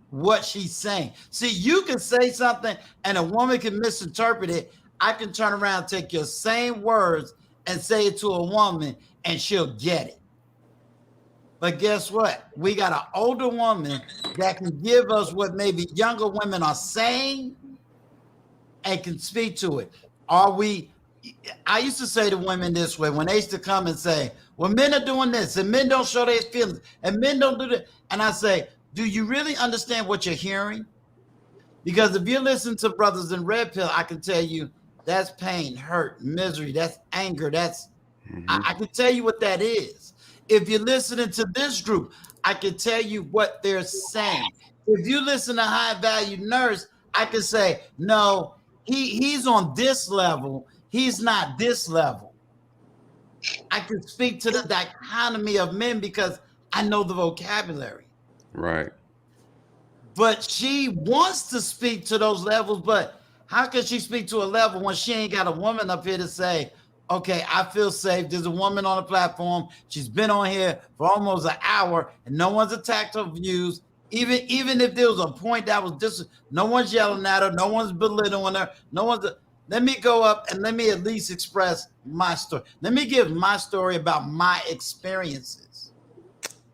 what she's saying. See, you can say something and a woman can misinterpret it. I can turn around, take your same words and say it to a woman and she'll get it. But guess what? We got an older woman that can give us what maybe younger women are saying and can speak to it. I used to say to women this way when they used to come and say, well, men are doing this and men don't show their feelings and men don't do that. And I say, do you really understand what you're hearing? Because if you listen to Brothers in Red Pill, I can tell you that's pain, hurt, misery, that's anger. That's I can tell you what that is. If you're listening to this group, I can tell you what they're saying. If you listen to High Value Nurse, I can say, no, he's on this level. He's not this level. I can speak to the dichotomy of men because I know the vocabulary. Right. But she wants to speak to those levels, but how can she speak to a level when she ain't got a woman up here to say, okay, I feel safe. There's a woman on the platform. She's been on here for almost an hour and no one's attacked her views. even if there was a point that was just, no one's yelling at her, no one's belittling her, let me go up and let me at least express my story. Let me give my story about my experiences.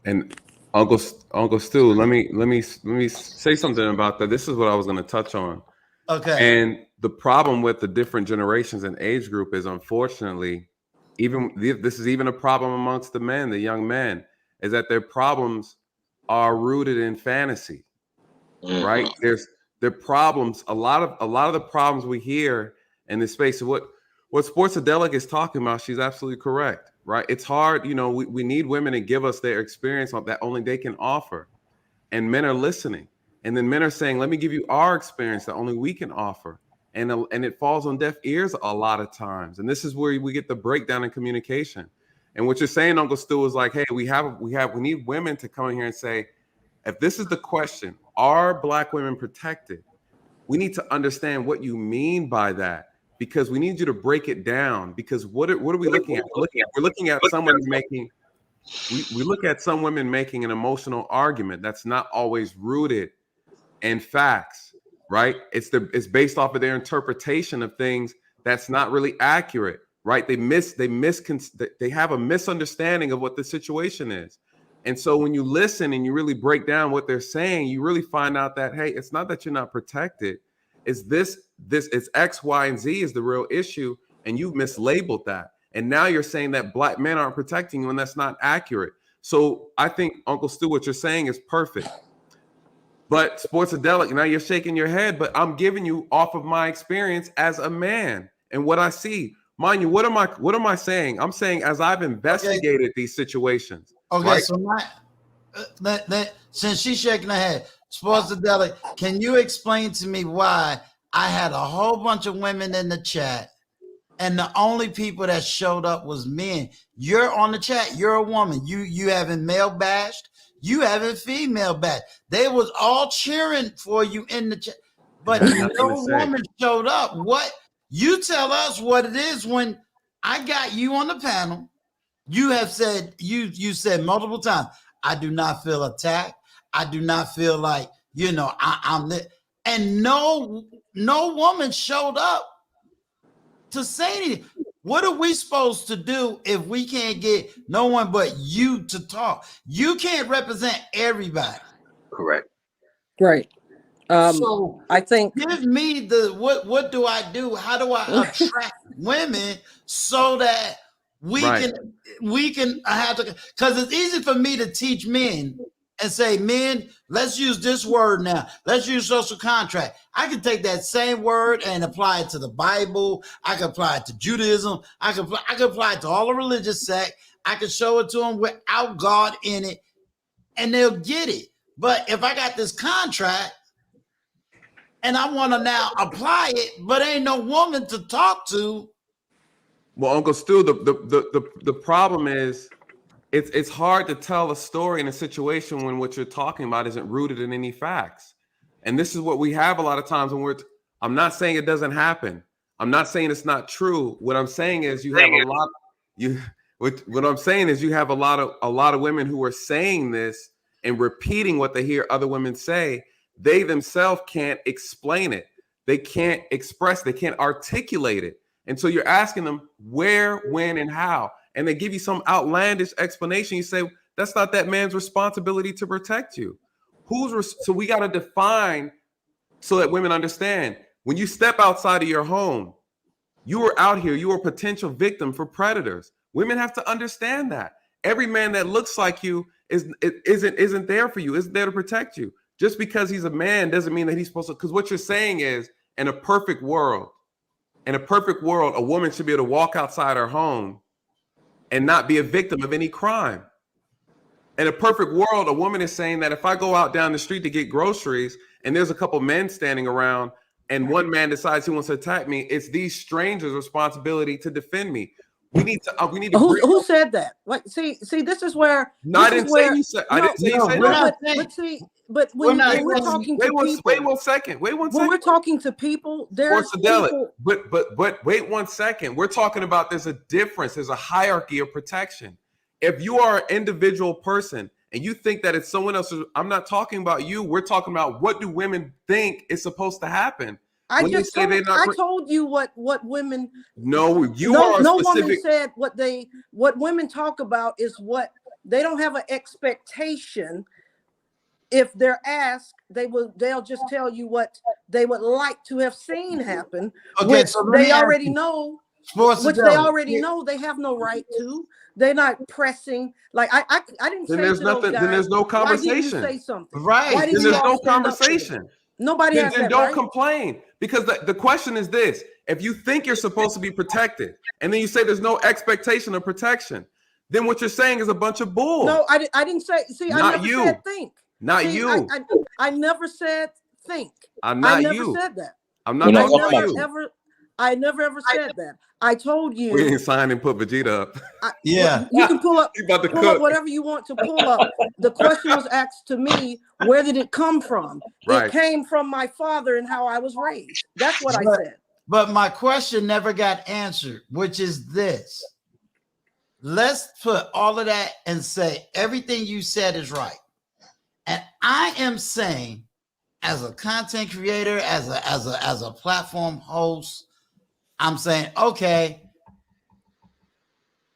And Uncle Stu, let me say something about that. This is what I was going to touch on. Okay. And the problem with the different generations and age group is, unfortunately, this is even a problem amongst the men, the young men, is that their problems are rooted in fantasy, right? Their problems. A lot of the problems we hear in this space of what Sportsadelic is talking about. She's absolutely correct, right? It's hard, we need women to give us their experience that only they can offer, and men are listening, and then men are saying, "Let me give you our experience that only we can offer," and it falls on deaf ears a lot of times, and this is where we get the breakdown in communication. And what you're saying, Uncle Stu, is like, hey, we need women to come in here and say, if this is the question, are Black women protected? We need to understand what you mean by that, because we need you to break it down. Because what are we looking at? We're looking at some women making. We look at some women making an emotional argument that's not always rooted in facts, right? It's based off of their interpretation of things that's not really accurate, right? They have a misunderstanding of what the situation is. And so when you listen and you really break down what they're saying, you really find out that, hey, it's not that you're not protected. It's it's X, Y, and Z is the real issue. And you've mislabeled that. And now you're saying that Black men aren't protecting you, and that's not accurate. So I think, Uncle Stu, what you're saying is perfect. But Sportsadelic, now you're shaking your head, but I'm giving you off of my experience as a man and what I see. Mind you, what am I saying? I'm saying as I've investigated these situations. Okay, right? so since she's shaking her head, Sportsadelic, can you explain to me why I had a whole bunch of women in the chat and the only people that showed up was men? You're on the chat. You're a woman. You haven't male bashed. You haven't female bashed. They was all cheering for you in the chat, but no woman showed up. What? You tell us what it is. When I got you on the panel, you have said, you said multiple times, I do not feel attacked. I do not feel like, I'm lit. And no woman showed up to say anything. What are we supposed to do if we can't get no one but you to talk? You can't represent everybody. Correct. Right. So I think, give me what do I do? How do I attract women so that we can have to, because it's easy for me to teach men and say, men, let's use this word now. Let's use social contract. I can take that same word and apply it to the Bible. I can apply it to Judaism. I can apply it to all the religious sects. I can show it to them without God in it, and they'll get it. But if I got this contract and I want to now apply it, but ain't no woman to talk to. Well, Uncle Stu, the problem is it's hard to tell a story in a situation when what you're talking about isn't rooted in any facts. And this is what we have a lot of times when I'm not saying it doesn't happen. I'm not saying it's not true. What I'm saying is you have a lot of women who are saying this and repeating what they hear other women say. They themselves can't explain it. They can't express, they can't articulate it. And so you're asking them where, when, and how. And they give you some outlandish explanation. You say, that's not that man's responsibility to protect you. So we got to define so that women understand. When you step outside of your home, you are out here, you are a potential victim for predators. Women have to understand that. Every man that looks like you isn't there for you, isn't there to protect you. Just because he's a man doesn't mean that he's supposed to, because what you're saying is, in a perfect world, a woman should be able to walk outside her home and not be a victim of any crime. In a perfect world, a woman is saying that if I go out down the street to get groceries and there's a couple men standing around and one man decides he wants to attack me, it's these strangers' responsibility to defend me. We need to. Who said that? What? See, this is where. No, I didn't say you said. I didn't say you said that. But when we're talking to people, wait one second. When we're talking to people, there's people. But wait 1 second. We're talking about there's a difference. There's a hierarchy of protection. If you are an individual person and you think that it's someone else, I'm not talking about you. We're talking about what do women think is supposed to happen. I told you what women. No, you no, are no specific. woman said what women talk about is what they don't have an expectation. If they're asked, they'll just tell you what they would like to have seen happen, which so they already know. Which they already know they have no right to. They're not pressing. Like I didn't say. Then there's nothing. Then there's no conversation. Why didn't you say something? Right. Why didn't then there's you all no stand up for them? conversation. Nobody has Then that don't right. complain, because the question is this: if you think you're supposed to be protected, and then you say there's no expectation of protection, then what you're saying is a bunch of bull. No, I didn't say. See, Not I never you. said think. Not See, you. I never said think. I'm not I never you. said that. I'm not talking about you. I never ever said that. I told you. We ain't signed and put Vegeta up. Yeah. You can pull up, He's about to pull cook. up whatever you want to pull up. The question was asked to me, where did it come from? Right. It came from my father and how I was raised. That's what I said. But my question never got answered, which is this. Let's put all of that and say everything you said is right. And I am saying, as a content creator, as a platform host, I'm saying, okay,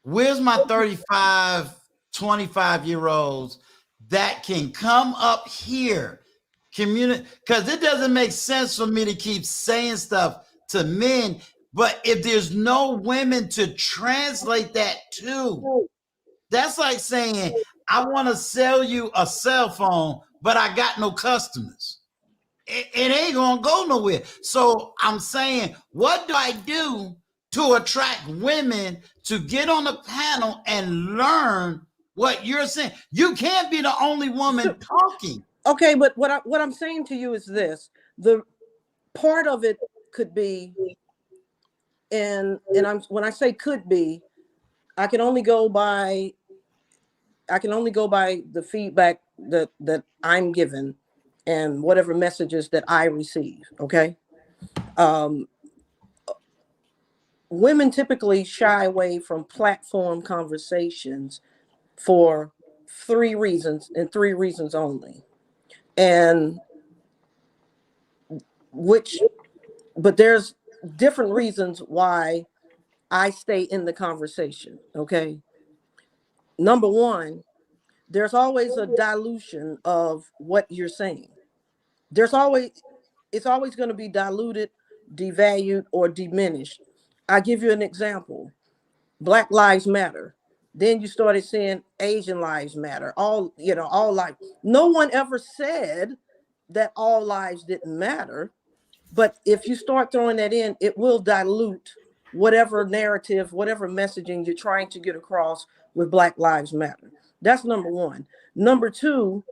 where's my 35, 25-year-olds that can come up here, communicate? Because it doesn't make sense for me to keep saying stuff to men, but if there's no women to translate that to, that's like saying, I want to sell you a cell phone, but I got no customers. It ain't gonna go nowhere. So I'm saying, what do I do to attract women to get on the panel and learn what you're saying? You can't be the only woman talking. Okay, but what I'm saying to you is this: the part of it could be, and when I say could be, I can only go by the feedback that I'm given and whatever messages that I receive. Okay. Women typically shy away from platform conversations for 3 reasons, and 3 reasons only. But there's different reasons why I stay in the conversation. Okay. Number 1, there's always a dilution of what you're saying. It's always going to be diluted, devalued, or diminished. I'll give you an example. Black Lives Matter. Then you started saying Asian Lives Matter. All lives. No one ever said that all lives didn't matter. But if you start throwing that in, it will dilute whatever narrative, whatever messaging you're trying to get across with Black Lives Matter. That's number 1. Number 2,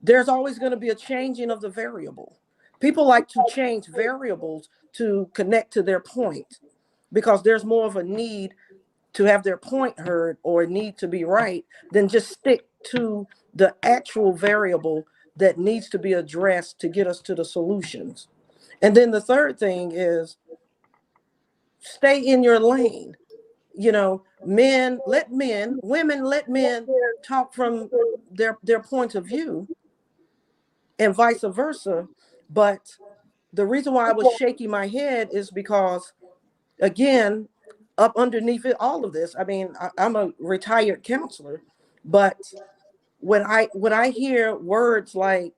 there's always going to be a changing of the variable. People like to change variables to connect to their point because there's more of a need to have their point heard or a need to be right than just stick to the actual variable that needs to be addressed to get us to the solutions. And then the third thing is stay in your lane. Men let men, women let men talk from their point of view and vice versa. But the reason why I was shaking my head is because, again, up underneath it, all of this, I mean, I'm a retired counselor, but when I hear words like,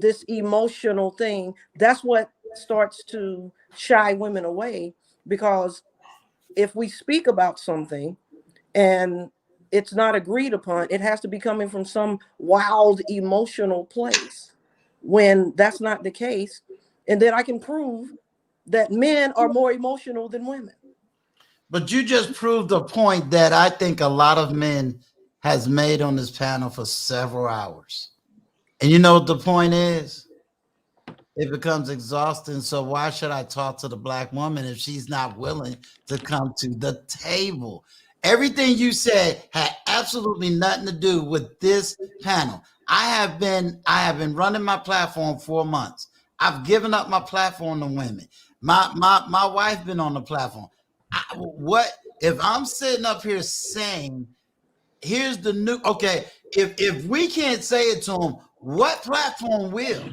this emotional thing, that's what starts to shy women away. Because if we speak about something and it's not agreed upon, it has to be coming from some wild emotional place, when that's not the case. And then I can prove that men are more emotional than women. But you just proved a point that I think a lot of men has made on this panel for several hours. And you know what the point is? It becomes exhausting. So why should I talk to the Black woman if she's not willing to come to the table? Everything you said had absolutely nothing to do with this panel. I have been running my platform 4 months. I've given up my platform to women. My wife been on the platform. What if I'm sitting up here saying, here's the new, okay, if we can't say it to them, what platform will?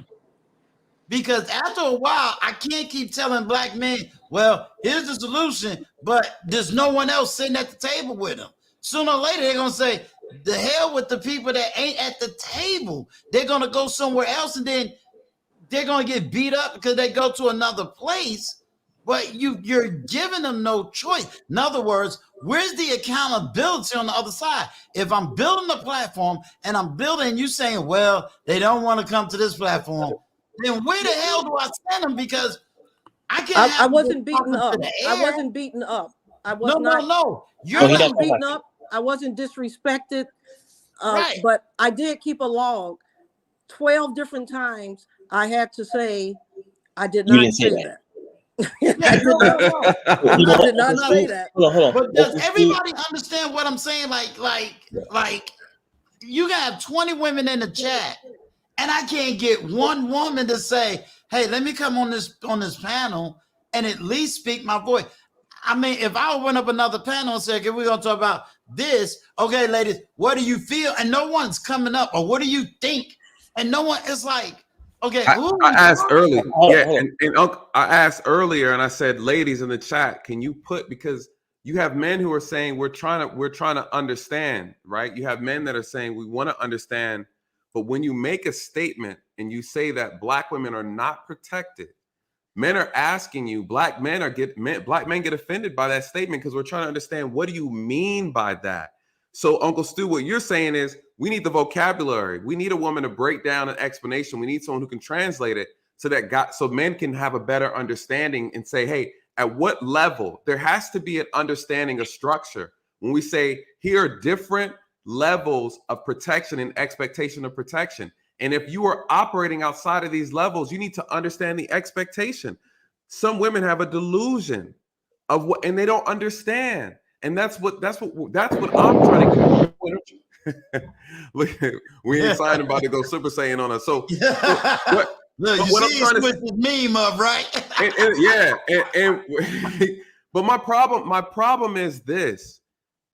Because after a while, I can't keep telling black men, well, here's the solution, but there's no one else sitting at the table with them. Sooner or later, they're going to say, the hell with the people that ain't at the table. They're going to go somewhere else, and then they're going to get beat up because they go to another place. But you're giving them no choice. In other words, where's the accountability on the other side? If I'm building a platform and I'm building, you saying, well, they don't want to come to this platform, then where the hell do I send them? Because I can't. I wasn't beaten up. I wasn't beaten up. I was not. No. I wasn't beaten up. I wasn't disrespected. Right. But I did keep a log. 12 different times I had to say, I did not say that. I did not say that. Hold on. But does everybody understand what I'm saying? Like you got 20 women in the chat, and I can't get one woman to say, hey, let me come on this panel and at least speak my voice. I mean, if I went up another panel and said, okay, we're gonna talk about this, okay, ladies, what do you feel? And no one's coming up, or what do you think? And no one is like, okay, I asked earlier. And I asked earlier, and I said, ladies in the chat, can you put, because you have men who are saying we're trying to understand, right? You have men that are saying we want to understand, but when you make a statement and you say that black women are not protected, men are asking you, black men get offended by that statement because we're trying to understand, what do you mean by that? So Uncle Stu, what you're saying is we need the vocabulary. We need a woman to break down an explanation. We need someone who can translate it so men can have a better understanding and say, hey, at what level? There has to be an understanding of structure. When we say here are different levels of protection and expectation of protection. And if you are operating outside of these levels, you need to understand the expectation. Some women have a delusion of what, and they don't understand. And that's what I'm trying to get. Look, we ain't signed about to go Super Saiyan on us. So look, you see, I'm trying to switch this meme up, right? But my problem is this.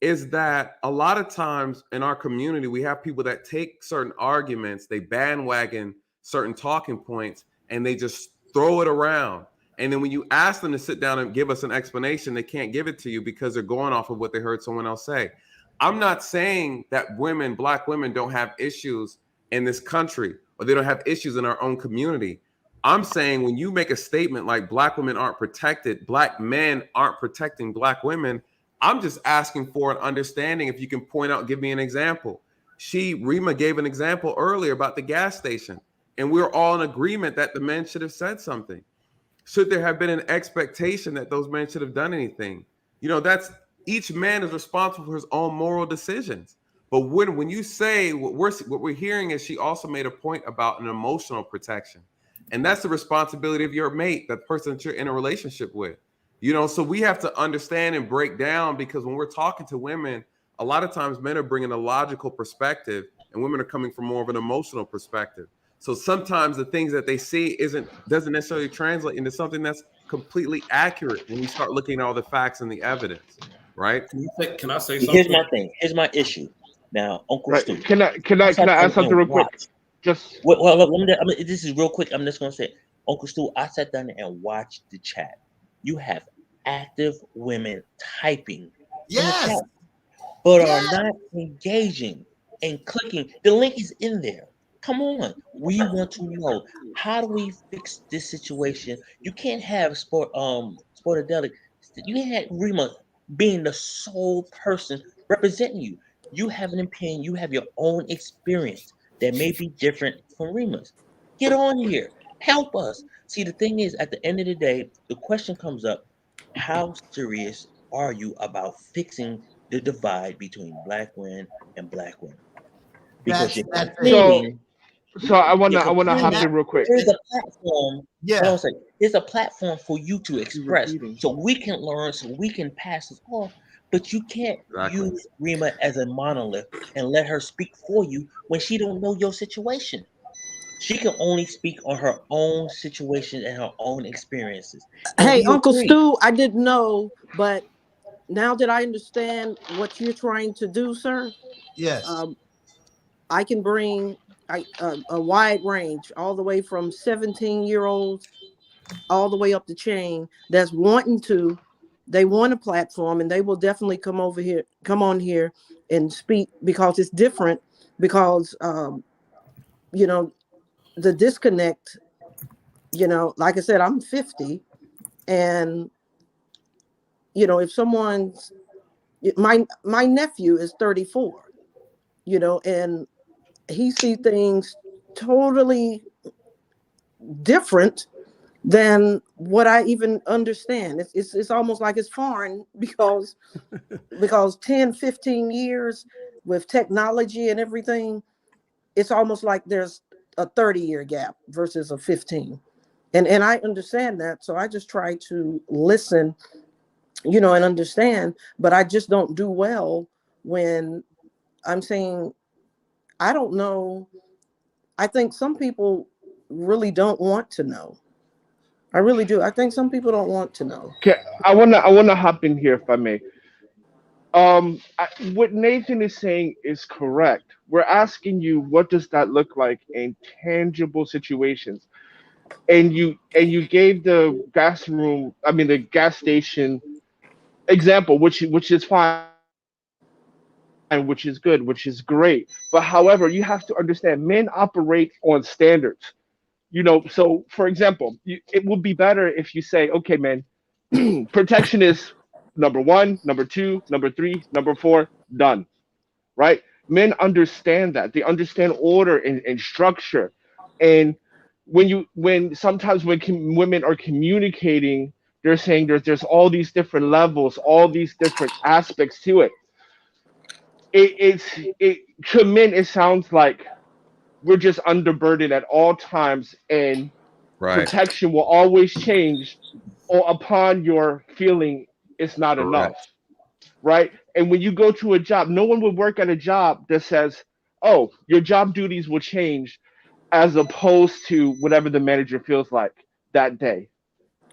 Is that a lot of times in our community, we have people that take certain arguments, they bandwagon certain talking points, and they just throw it around. And then when you ask them to sit down and give us an explanation, they can't give it to you because they're going off of what they heard someone else say. I'm not saying that black women don't have issues in this country, or they don't have issues in our own community. I'm saying when you make a statement like black women aren't protected, black men aren't protecting black women, I'm just asking for an understanding. If you can point out, give me an example. Rima gave an example earlier about the gas station, and we're all in agreement that the men should have said something. Should there have been an expectation that those men should have done anything? That's each man is responsible for his own moral decisions. But when you say what we're hearing is she also made a point about an emotional protection, and that's the responsibility of your mate, the person that you're in a relationship with. So we have to understand and break down, because when we're talking to women, a lot of times men are bringing a logical perspective and women are coming from more of an emotional perspective. So sometimes the things that they see doesn't necessarily translate into something that's completely accurate when we start looking at all the facts and the evidence, right? Can I say something? Here's my thing. Here's my issue. Now, Uncle Stu. Can I ask something real quick? Just this is real quick. I'm just gonna say, Uncle Stu, I sat down and watched the chat. You have active women typing, yes, but are not engaging and clicking. The link is in there. Come on, we want to know, how do we fix this situation? You can't have Sportadelic. You can't have Rima being the sole person representing you. You have an opinion. You have your own experience that may be different from Rima's. Get on here. Help us. See, the thing is, at the end of the day, the question comes up: how serious are you about fixing the divide between black men and black women? Because so I wanna hop in real quick. There's a platform. Yeah. There's a platform for you to express, so we can learn, so we can pass this off. But you can't use Rima as a monolith and let her speak for you when she don't know your situation. She can only speak on her own situation and her own experiences. Hey, Uncle Stu, I didn't know, but now that I understand what you're trying to do, sir. Yes. I can bring a wide range, all the way from 17-year-olds all the way up the chain that's they want a platform, and they will definitely come on here and speak, because it's different, because you know, the disconnect, you know, like I said, I'm 50, and you know, if my nephew is 34, you know, and he sees things totally different than what I even understand. It's almost like it's foreign, because 10, 15 years with technology and everything, it's almost like there's a 30-year gap versus a 15. And I understand that. So I just try to listen, you know, and understand, but I just don't do well when I'm saying, I don't know. I think some people really don't want to know. I really do. I think some people don't want to know. Okay, I wanna hop in here if I may. What Nathan is saying is correct. We're asking you, what does that look like in tangible situations? And you gave the gas station example, which is fine, which is good, which is great. But however, you have to understand, men operate on standards. You know, so for example, it would be better if you say, okay, man, protection is number 1, number 2, number 3, number 4, done. Right? Men understand that. They understand order and structure. And sometimes when women are communicating, they're saying there's all these different levels, all these different aspects to it. To men, it sounds like we're just underburdened at all times, and protection will always change upon your feeling it's not enough, right? And when you go to a job, no one would work at a job that says, oh, your job duties will change, as opposed to whatever the manager feels like that day.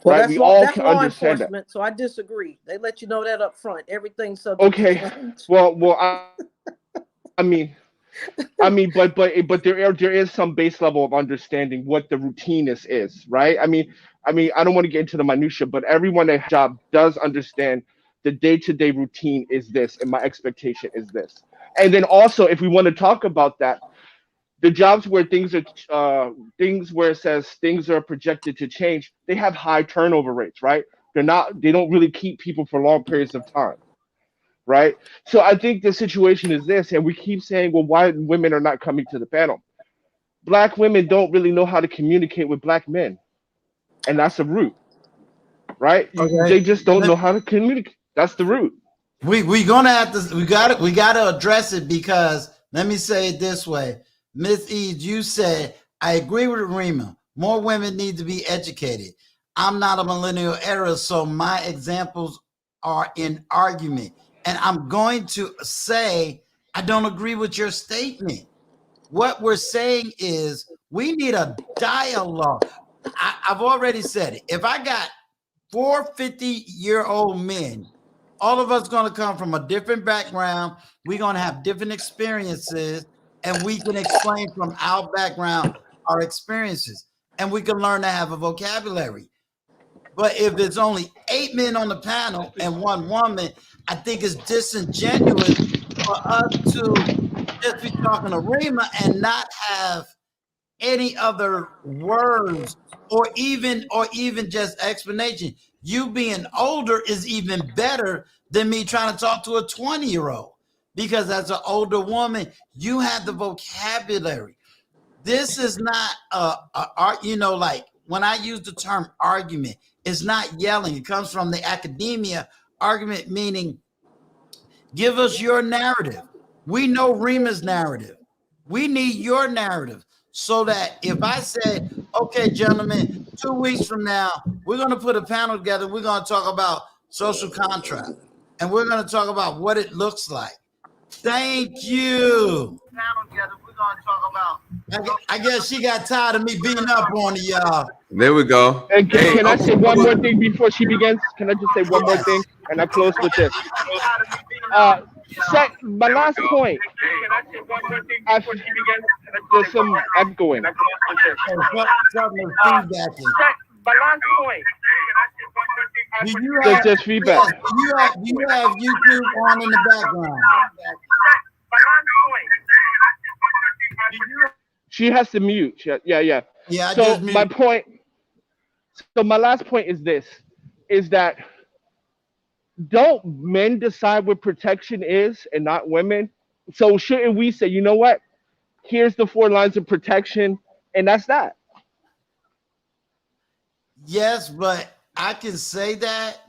Well, right? that's law enforcement, so I disagree. They let you know that up front. Everything's subject to change. Well, I mean, but there is some base level of understanding what the routine is, right? I mean, I don't want to get into the minutia, but everyone at job does understand the day-to-day routine is this, and my expectation is this. And then also, if we want to talk about that, the jobs where things where it says things are projected to change, they have high turnover rates, right? They don't really keep people for long periods of time. Right. So I think the situation is this, and we keep saying, well, why women are not coming to the panel? Black women don't really know how to communicate with black men. And that's the root. Right? Okay. They just don't know how to communicate. That's the root. We're gonna have to we gotta address it, because let me say it this way. Ms. Eads, you said, I agree with Rima. More women need to be educated. I'm not a millennial era, so my examples are in argument. And I'm going to say, I don't agree with your statement. What we're saying is we need a dialogue. I've already said it. If I got 4 50-year-old men, all of us going to come from a different background. We're going to have different experiences, and we can explain from our background our experiences, and we can learn to have a vocabulary. But if there's only 8 men on the panel and 1 woman, I think it's disingenuous for us to just be talking to Rima and not have any other words or even just explanation. You being older is even better than me trying to talk to a 20-year-old, because as an older woman, you have the vocabulary. This is not like when I use the term argument, it's not yelling. It comes from the academia. Argument meaning, give us your narrative. We know Rima's narrative. We need your narrative, so that if I say, okay, gentlemen, 2 weeks from now, we're going to put a panel together. We're going to talk about social contract, and we're going to talk about what it looks like. Thank you. I guess she got tired of me beating up on y'all. There we go. And can I say one more thing before she begins? Can I just say one more thing? And I close with this. My last point. There's some echoing. Something feedbacking. My last point. Do you There's have, just feedback. yes, do you have YouTube on in the background? She has to mute. Yeah. Yeah, I So just my muted. point. So my last point is this: is that don't men decide what protection is and not women? So shouldn't we say, you know what? Here's the 4 lines of protection, and that's that. Yes, but I can say that,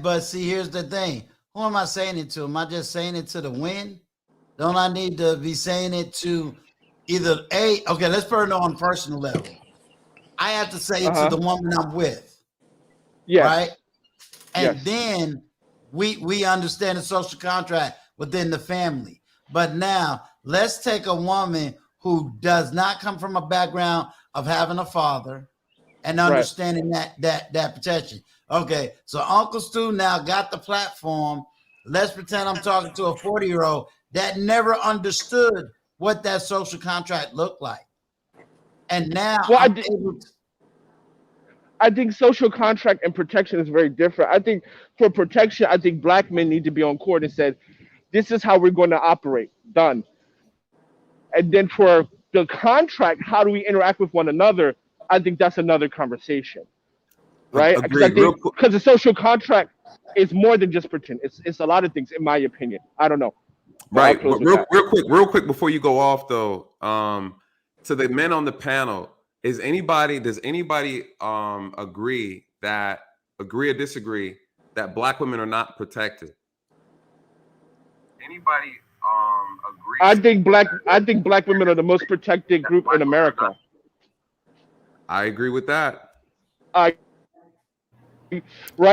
but see, here's the thing. Who am I saying it to? Am I just saying it to the wind? Don't I need to be saying it to either okay, let's put it on a personal level. I have to say it to the woman I'm with. Yes. Right? And Yes. then we understand the social contract within the family. But now let's take a woman who does not come from a background of having a father and understanding that protection. Okay, so Uncle Stu now got the platform. Let's pretend I'm talking to a 40-year-old that never understood what that social contract looked like. And now I think social contract and protection is very different. I think for protection, I think black men need to be on court and said, this is how we're going to operate. Done. And then for the contract, how do we interact with one another? I think that's another conversation. Right? Because the social contract is more than just pretend. It's a lot of things, in my opinion. I don't know. Right. Real quick before you go off though, to the men on the panel, does anybody agree or disagree that black women are not protected? Anybody agree? I think black women are the most protected group in America. I agree with that. Right,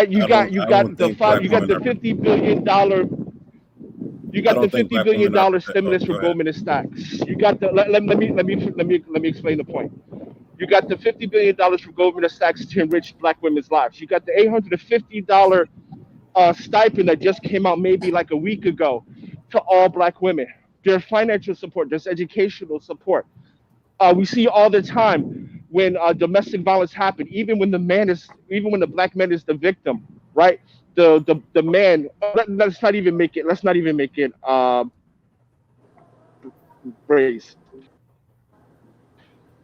you got the $50 billion. You got the $50 billion stimulus for Goldman Sachs. You got the let me explain the point. You got the $50 billion for Goldman Sachs to enrich black women's lives. You got the $850 stipend that just came out maybe like a week ago to all black women. There's financial support. There's educational support. We see all the time when domestic violence happens, even when the black man is the victim, right? The man. Let's not even make it race.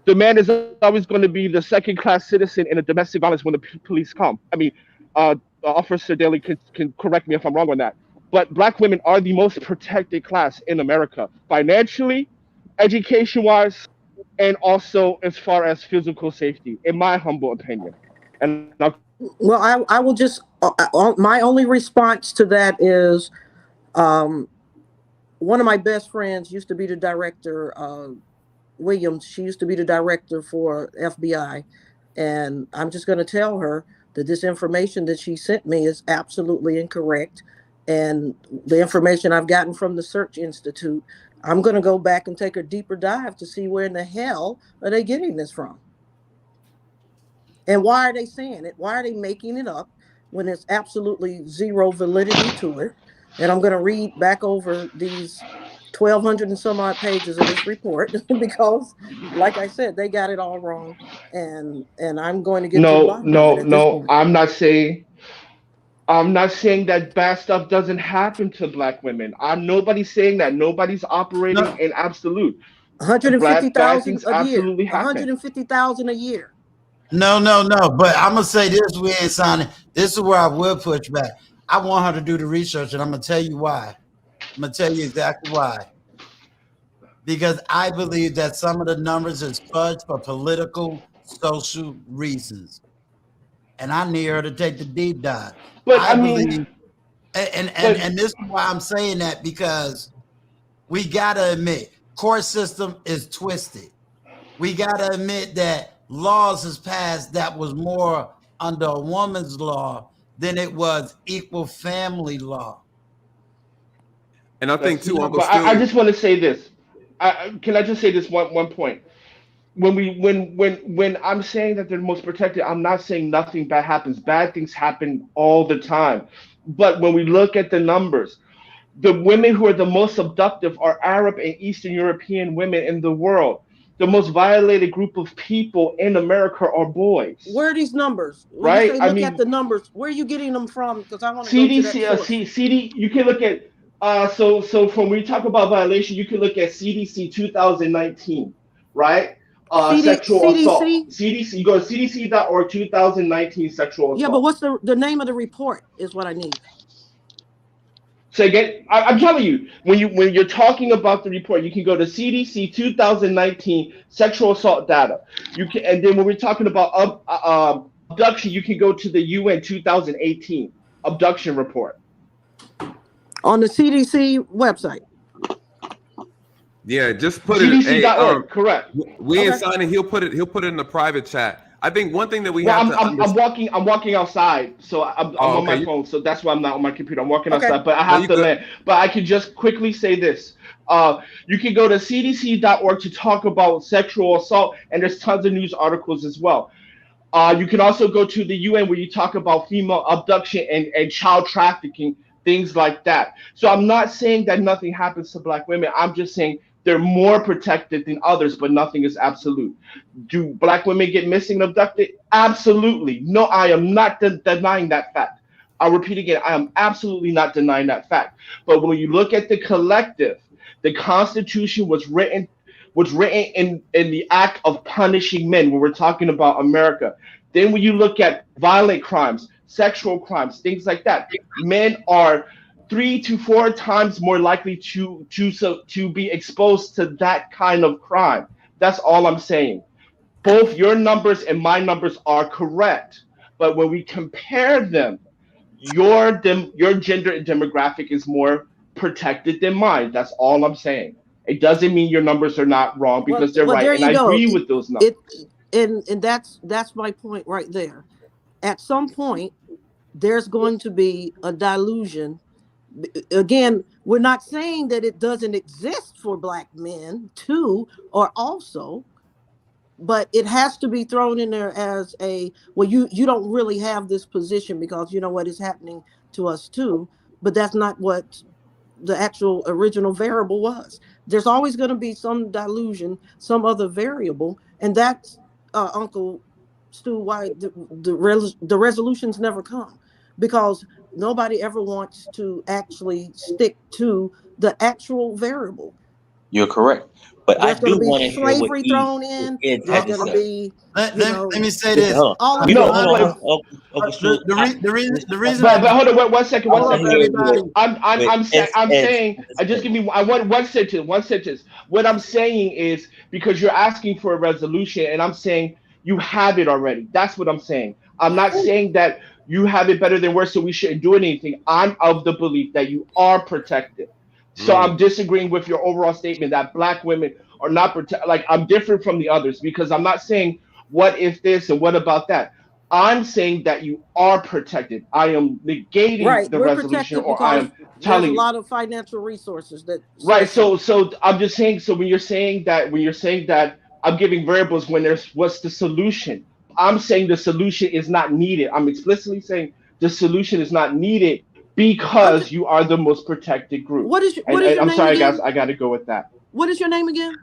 The man is always going to be the second-class citizen in a domestic violence when the police come. I mean, Officer Daly can correct me if I'm wrong on that. But black women are the most protected class in America, financially, education-wise, and also as far as physical safety, in my humble opinion. And well, I will just my only response to that is one of my best friends used to be the director, Williams. She used to be the director for FBI, and I'm just going to tell her that this information that she sent me is absolutely incorrect, and the information I've gotten from the Search Institute, I'm going to go back and take a deeper dive to see where in the hell are they getting this from. And why are they saying it? Why are they making it up when there's absolutely zero validity to it? And I'm going to read back over these 1,200 and some odd pages of this report because, like I said, they got it all wrong. And I'm going to get No. I'm not saying that bad stuff doesn't happen to black women. Nobody's saying that. Nobody's operating in absolute. 150,000 a year. Absolutely happen. 150,000 a year. No. But I'm gonna say this, we ain't signing. This is where I will push back. I want her to do the research, and I'm gonna tell you why. I'm gonna tell you exactly why. Because I believe that some of the numbers is fudged for political, social reasons, and I need her to take the deep dive. But I believe, and this is why I'm saying that, because we gotta admit, court system is twisted. We gotta admit that laws has passed that was more under a woman's law than it was equal family law. And I think too, Uncle Stu, I just want to say this. Can I just say this one point? When I'm saying that they're most protected, I'm not saying nothing bad happens. Bad things happen all the time. But when we look at the numbers, The women who are the most abductive are Arab and Eastern European women in the world. The most violated group of people in America are boys. Where are these numbers? When right? you say look at the numbers, where are you getting them from? Because I want to CDC, go to that source. CD, you can look at, so from when we talk about violation, you can look at CDC 2019, right? Sexual assault. CDC, you go to cdc.org 2019 sexual assault. Yeah, but what's the name of the report is what I need. So again, I'm telling you, when you're talking about the report, you can go to CDC 2019 sexual assault data. You can, and then when we're talking about abduction, you can go to the UN 2018 abduction report on the CDC website. Yeah, just put CDC.org, correct. We ain't signing. He'll put it in the private chat. I think one thing that we have I'm walking outside, so I'm on my phone, so that's why I'm not on my computer. I'm walking outside, but I have to land. But I can just quickly say this. You can go to cdc.org to talk about sexual assault, and there's tons of news articles as well. You can also go to the UN where you talk about female abduction and child trafficking, things like that. So I'm not saying that nothing happens to Black women. I'm just saying they're more protected than others, but nothing is absolute. Do Black women get missing and abducted? Absolutely. No, I am not denying that fact. I'll repeat again, I am absolutely not denying that fact. But when you look at the collective, the Constitution was written in the act of punishing men when we're talking about America. Then when you look at violent crimes, sexual crimes, things like that, men are 3 to 4 times more likely to be exposed to that kind of crime. That's all I'm saying. Both your numbers and my numbers are correct, but when we compare them, your gender and demographic is more protected than mine. That's all I'm saying. It doesn't mean your numbers are not wrong because they're right, and I agree with those numbers. And that's my point right there. At some point, there's going to be a dilution. Again, we're not saying that it doesn't exist for Black men too, or also, but it has to be thrown in there as you don't really have this position because you know what is happening to us too, but that's not what the actual original variable was. There's always going to be some dilution, some other variable, and that's Uncle Stu, why the resolutions never come, because nobody ever wants to actually stick to the actual variable. You're correct, but there's I do want to hear slavery thrown in. There's going to be. Let me say this. The reason. But hold on, one second. I'm saying. Just give me. I want one sentence. One sentence. What I'm saying is because you're asking for a resolution, and I'm saying you have it already. That's what I'm saying. I'm not saying that you have it better than worse, so we shouldn't do anything. I'm of the belief that you are protected. So I'm disagreeing with your overall statement that Black women are not protected. Like, I'm different from the others because I'm not saying what if this and what about that. I'm saying that you are protected. I am negating the resolution, or I am telling you. There's a lot of financial resources that. Right. So I'm just saying. So when you're saying that I'm giving variables when what's the solution? I'm saying the solution is not needed. I'm explicitly saying the solution is not needed because you are the most protected group. What is your I'm name sorry, again? guys. I got to go with that. What is your name again?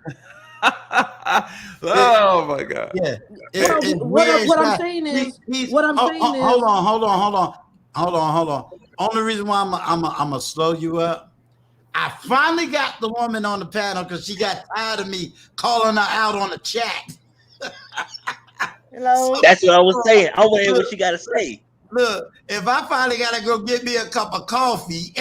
Oh my God. Yeah. What I'm saying is. Hold on. Only reason why I'm gonna slow you up. I finally got the woman on the panel because she got tired of me calling her out on the chat. Hello. That's what I was saying. I want to hear what she got to say. Look, if I finally gotta go get me a cup of coffee,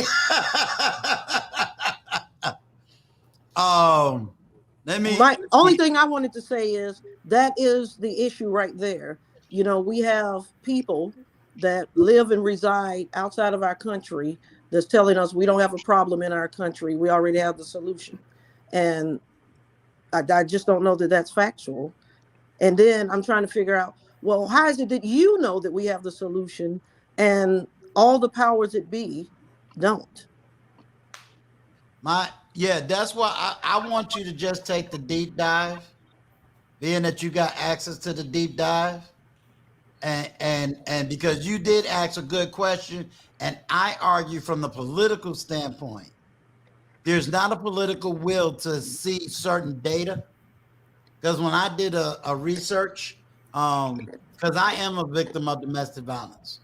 My only thing I wanted to say is that is the issue right there. You know, we have people that live and reside outside of our country that's telling us we don't have a problem in our country. We already have the solution. And I just don't know that that's factual. And then I'm trying to figure out, well, how is it that you know that we have the solution and all the powers that be don't? That's why I want you to just take the deep dive, being that you got access to the deep dive. And because you did ask a good question, and I argue from the political standpoint there's not a political will to see certain data. Because when I did a research, because I am a victim of domestic violence.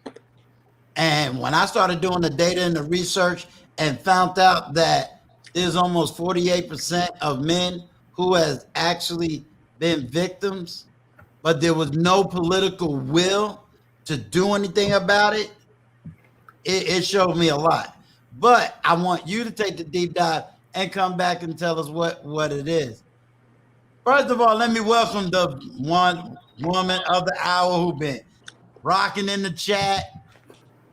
And when I started doing the data and the research and found out that there's almost 48% of men who has actually been victims, but there was no political will to do anything about it, it showed me a lot. But I want you to take the deep dive and come back and tell us what it is. First of all, let me welcome the one woman of the hour who been rocking in the chat.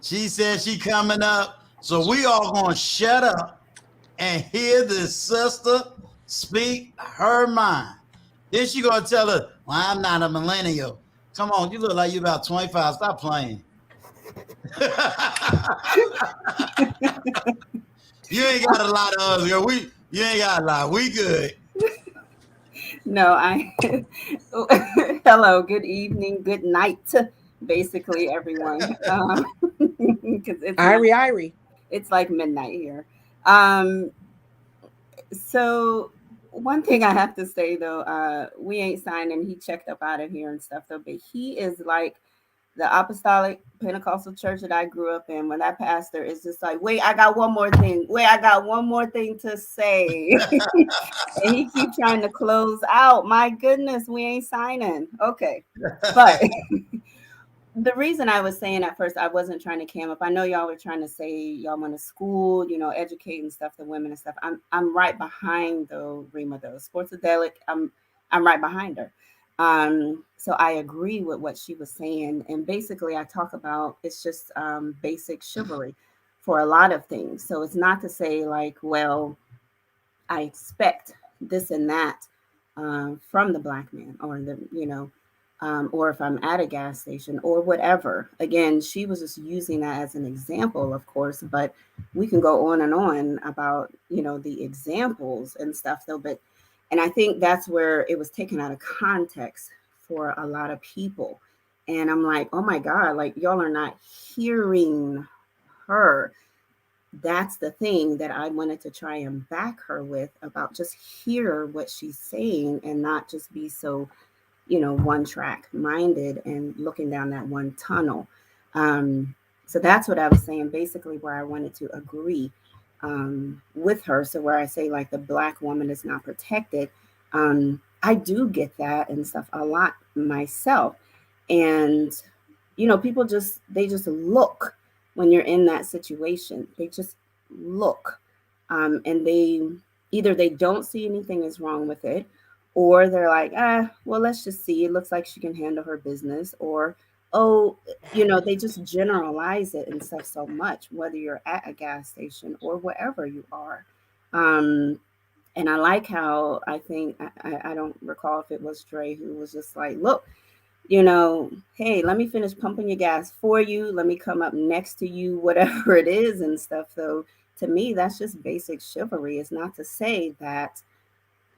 She said she coming up. So we all gonna shut up and hear this sister speak her mind. Then she gonna tell us, well, I'm not a millennial. Come on, you look like you about 25. Stop playing. You ain't got a lot of us, girl. You ain't got a lot. We good. No, hello, good evening, good night, basically, everyone. Because it's like midnight here. So one thing I have to say though, we ain't signing. He checked up out of here and stuff though, but he is like the Apostolic Pentecostal church that I grew up in. When that pastor is just like, wait, I got one more thing. Wait, I got one more thing to say. And he keep trying to close out. My goodness, we ain't signing. Okay. But the reason I was saying at first, I wasn't trying to cam up. I know y'all were trying to say y'all want to school, educate and stuff, the women and stuff. I'm right behind though, Rima though. Sportsadelic, I'm right behind her. So I agree with what she was saying. And basically I talk about, it's just basic chivalry for a lot of things. So it's not to say like, well, I expect this and that from the Black man or or if I'm at a gas station or whatever. Again, she was just using that as an example, of course, but we can go on and on about, the examples and stuff though. And I think that's where it was taken out of context for a lot of people. And I'm like, oh my God, like y'all are not hearing her. That's the thing that I wanted to try and back her with, about just hear what she's saying and not just be so, one track minded and looking down that one tunnel. So that's what I was saying, basically where I wanted to agree with her. So where I say like the Black woman is not protected, I do get that and stuff a lot myself. And, people they just look when you're in that situation. They just look and they don't see anything is wrong with it, or they're like, well, let's just see. It looks like she can handle her business, or, oh, they just generalize it and stuff so much, whether you're at a gas station or wherever you are. And I like how I think, I don't recall if it was Dre who was just like, look, hey, let me finish pumping your gas for you. Let me come up next to you, whatever it is and stuff. So to me, that's just basic chivalry. It's not to say that,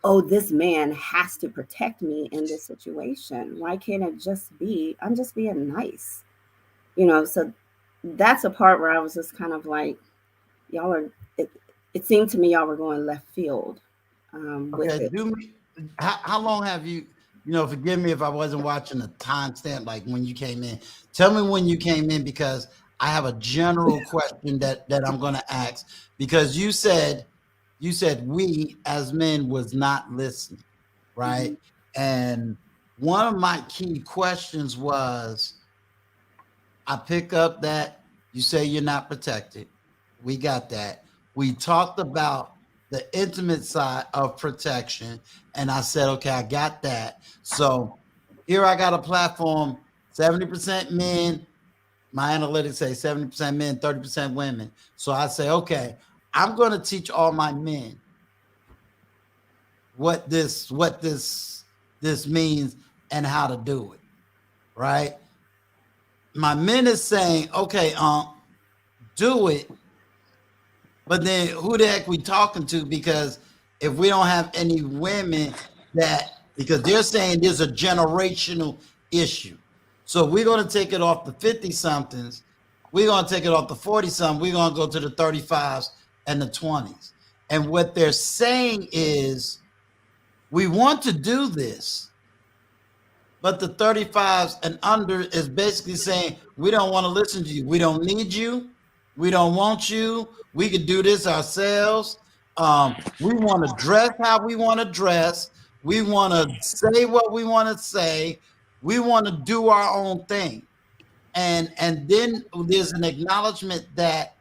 oh, this man has to protect me in this situation. Why can't it just be, I'm just being nice? So that's a part where I was just kind of like, y'all are, it seemed to me y'all were going left field with it. How long have you, forgive me if I wasn't watching the timestamp, like when you came in. Tell me when you came in, because I have a general question that I'm going to ask, because you said we as men was not listening, right? Mm-hmm. And one of my key questions was, I pick up that you say you're not protected. We got that. We talked about the intimate side of protection, and I said, okay, I got that. So here I got a platform, 70% men. My analytics say 70% men, 30% women. So I say, okay, I'm going to teach all my men what this means and how to do it, right? My men is saying, okay, do it. But then who the heck we talking to? Because if we don't have any women because they're saying there's a generational issue. So we're going to take it off the 50-somethings. We're going to take it off the 40-something. We're going to go to the 35s and the 20s. And what they're saying is, we want to do this, but the 35s and under is basically saying, we don't want to listen to you. We don't need you. We don't want you. We could do this ourselves. We want to dress how we want to dress. We want to say what we want to say. We want to do our own thing. And then there's an acknowledgement that,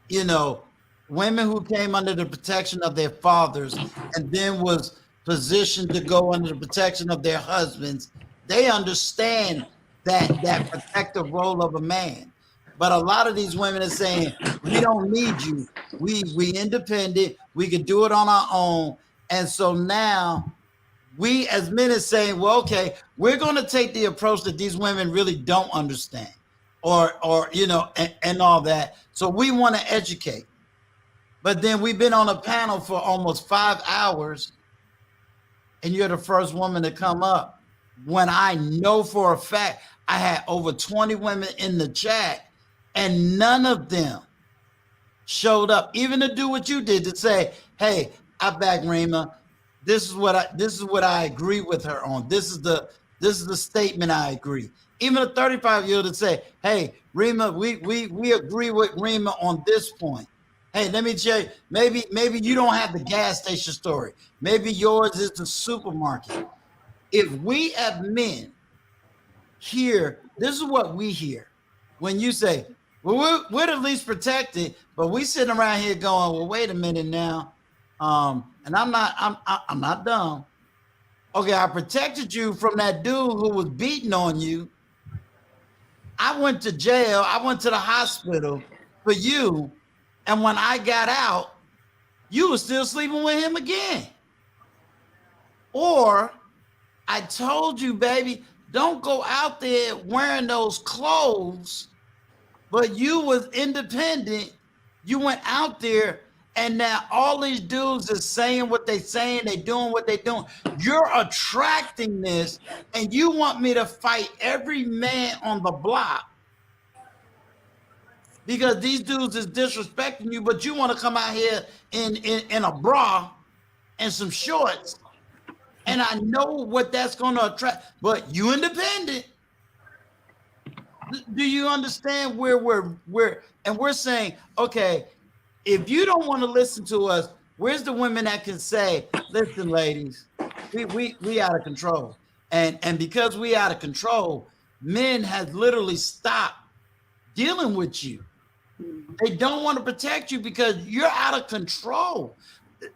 you know, women who came under the protection of their fathers and then was positioned to go under the protection of their husbands, they understand that protective role of a man. But a lot of these women are saying, we don't need you. We independent. We can do it on our own. And so now we as men are saying, well, okay, we're going to take the approach that these women really don't understand or you know, and all that. So we want to educate. But then we've been on a panel for almost 5 hours and you're the first woman to come up, when I know for a fact I had over 20 women in the chat and none of them showed up, even to do what you did, to say, hey, I back Rima. This is what I agree with her on. This is the statement I agree. Even a 35-year-old to say, hey, Rima, we agree with Rima on this point. Hey, let me tell you, maybe you don't have the gas station story. Maybe yours is the supermarket. If we as men hear, this is what we hear. When you say, well, we're the least protected, but we sitting around here going, well, wait a minute now. And I'm not dumb. Okay, I protected you from that dude who was beating on you. I went to jail. I went to the hospital for you. And when I got out, you were still sleeping with him again. Or I told you, baby, don't go out there wearing those clothes, but you was independent. You went out there and now all these dudes are saying what they saying, they doing what they doing. You're attracting this and you want me to fight every man on the block because these dudes is disrespecting you, but you want to come out here in a bra and some shorts. And I know what that's going to attract, but you independent. Do you understand where we're saying, okay, if you don't want to listen to us, where's the women that can say, listen, ladies, we out of control. And because we out of control, men has literally stopped dealing with you. They don't want to protect you because you're out of control.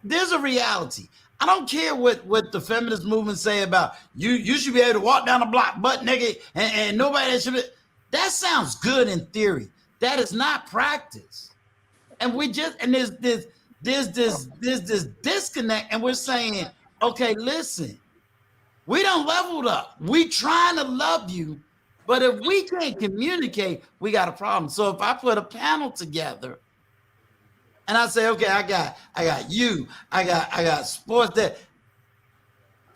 There's a reality. I don't care what the feminist movement say about you should be able to walk down the block butt naked and nobody should be. That sounds good in theory. That is not practice. And there's this disconnect, and we're saying, okay, listen, we done leveled up. We trying to love you, but if we can't communicate, we got a problem. So if I put a panel together and I say, okay, I got you, I got sports that,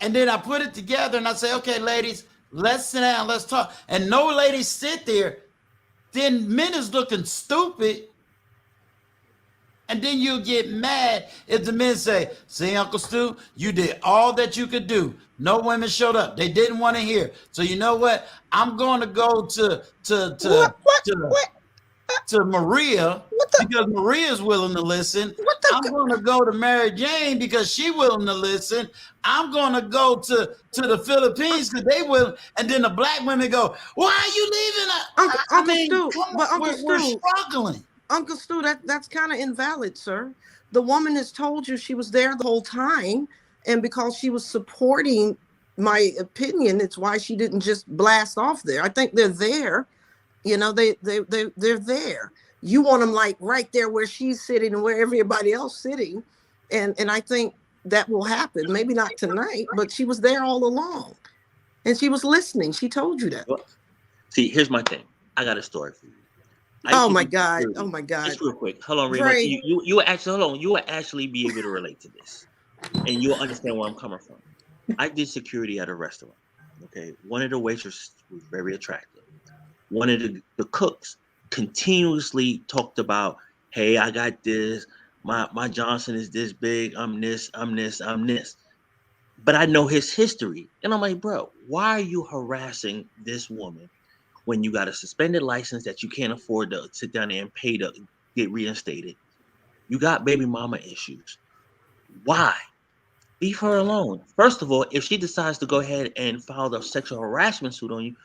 and then I put it together and I say, okay, ladies, let's sit down, let's talk. And no ladies sit there, then men is looking stupid. And then you'll get mad if the men say, see, Uncle Stu, you did all that you could do. No women showed up. They didn't want to hear. So you know what? I'm going to go to Maria because Maria's willing to listen. I'm going to go to Mary Jane because she's willing to listen. I'm going to go to the Philippines because they will. And then the black women go, why are you leaving? Uncle Stu, we're struggling. Uncle Stu, that's kind of invalid, sir. The woman has told you she was there the whole time, and because she was supporting my opinion, it's why she didn't just blast off there. I think they're there. You know, they're there. You want them like right there where she's sitting and where everybody else sitting, and I think that will happen. Maybe not tonight, but she was there all along, and she was listening. She told you that. See, here's my thing. I got a story for you. Oh my God! Oh my God! Just real quick. Hold on, Rima. You actually hold on. You will actually be able to relate to this, and you'll understand where I'm coming from. I did security at a restaurant. Okay, one of the waitresses was very attractive. One of the cooks continuously talked about, "Hey, I got this. my Johnson is this big. I'm this. But I know his history, and I'm like, bro, why are you harassing this woman when you got a suspended license that you can't afford to sit down there and pay to get reinstated? You got baby mama issues. Why? Leave her alone. First of all, if she decides to go ahead and file the sexual harassment suit on you,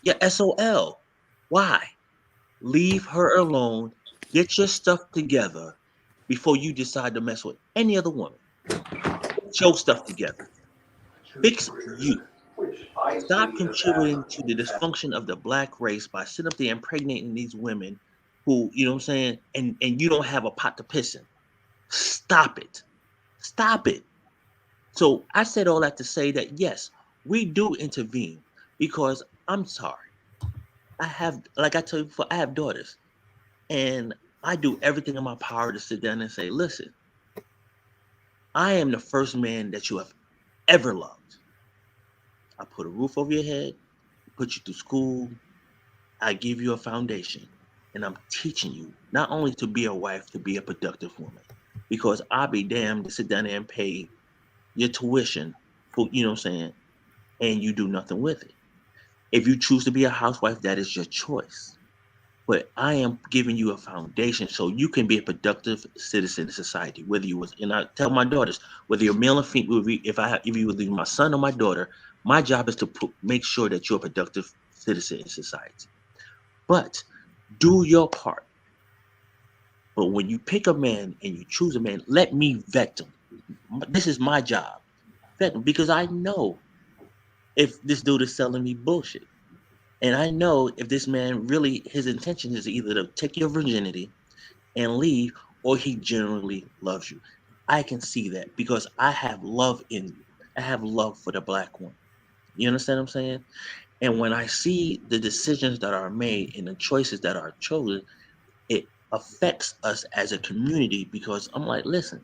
you're SOL. Why? Leave her alone. Get your stuff together before you decide to mess with any other woman. Get your stuff together. Fix you. Stop contributing to the dysfunction of the black race by sitting up there impregnating these women who, you know what I'm saying, and you don't have a pot to piss in. Stop it. Stop it. So I said all that to say that, yes, we do intervene because I'm sorry. I have, like I told you before, I have daughters, and I do everything in my power to sit down and say, listen, I am the first man that you have ever loved. I put a roof over your head, put you through school, I give you a foundation, and I'm teaching you not only to be a wife, to be a productive woman, because I'll be damned to sit down there and pay your tuition, for, you know what I'm saying, and you do nothing with it. If you choose to be a housewife, that is your choice. But I am giving you a foundation so you can be a productive citizen in society. Whether you was, and I tell my daughters, whether you're male or female, if you would be my son or my daughter, my job is to make sure that you're a productive citizen in society. But do your part. But when you pick a man and you choose a man, let me vet him. This is my job. Vet him, because I know if this dude is selling me bullshit. And I know if this man really, his intention is either to take your virginity and leave, or he genuinely loves you. I can see that because I have love in you. I have love for the black woman. You understand what I'm saying? And when I see the decisions that are made and the choices that are chosen, it affects us as a community, because I'm like, listen,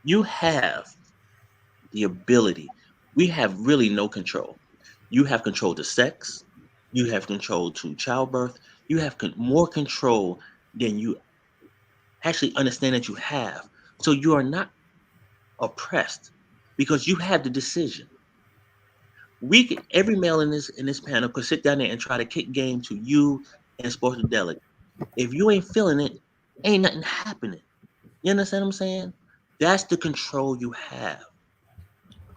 you have the ability. We have really no control. You have control to sex. You have control to childbirth. You have more control than you actually understand that you have. So you are not oppressed because you have the decision. Every male in this panel could sit down there and try to kick game to you and Sportadelic. If you ain't feeling it, ain't nothing happening. You understand what I'm saying? That's the control you have.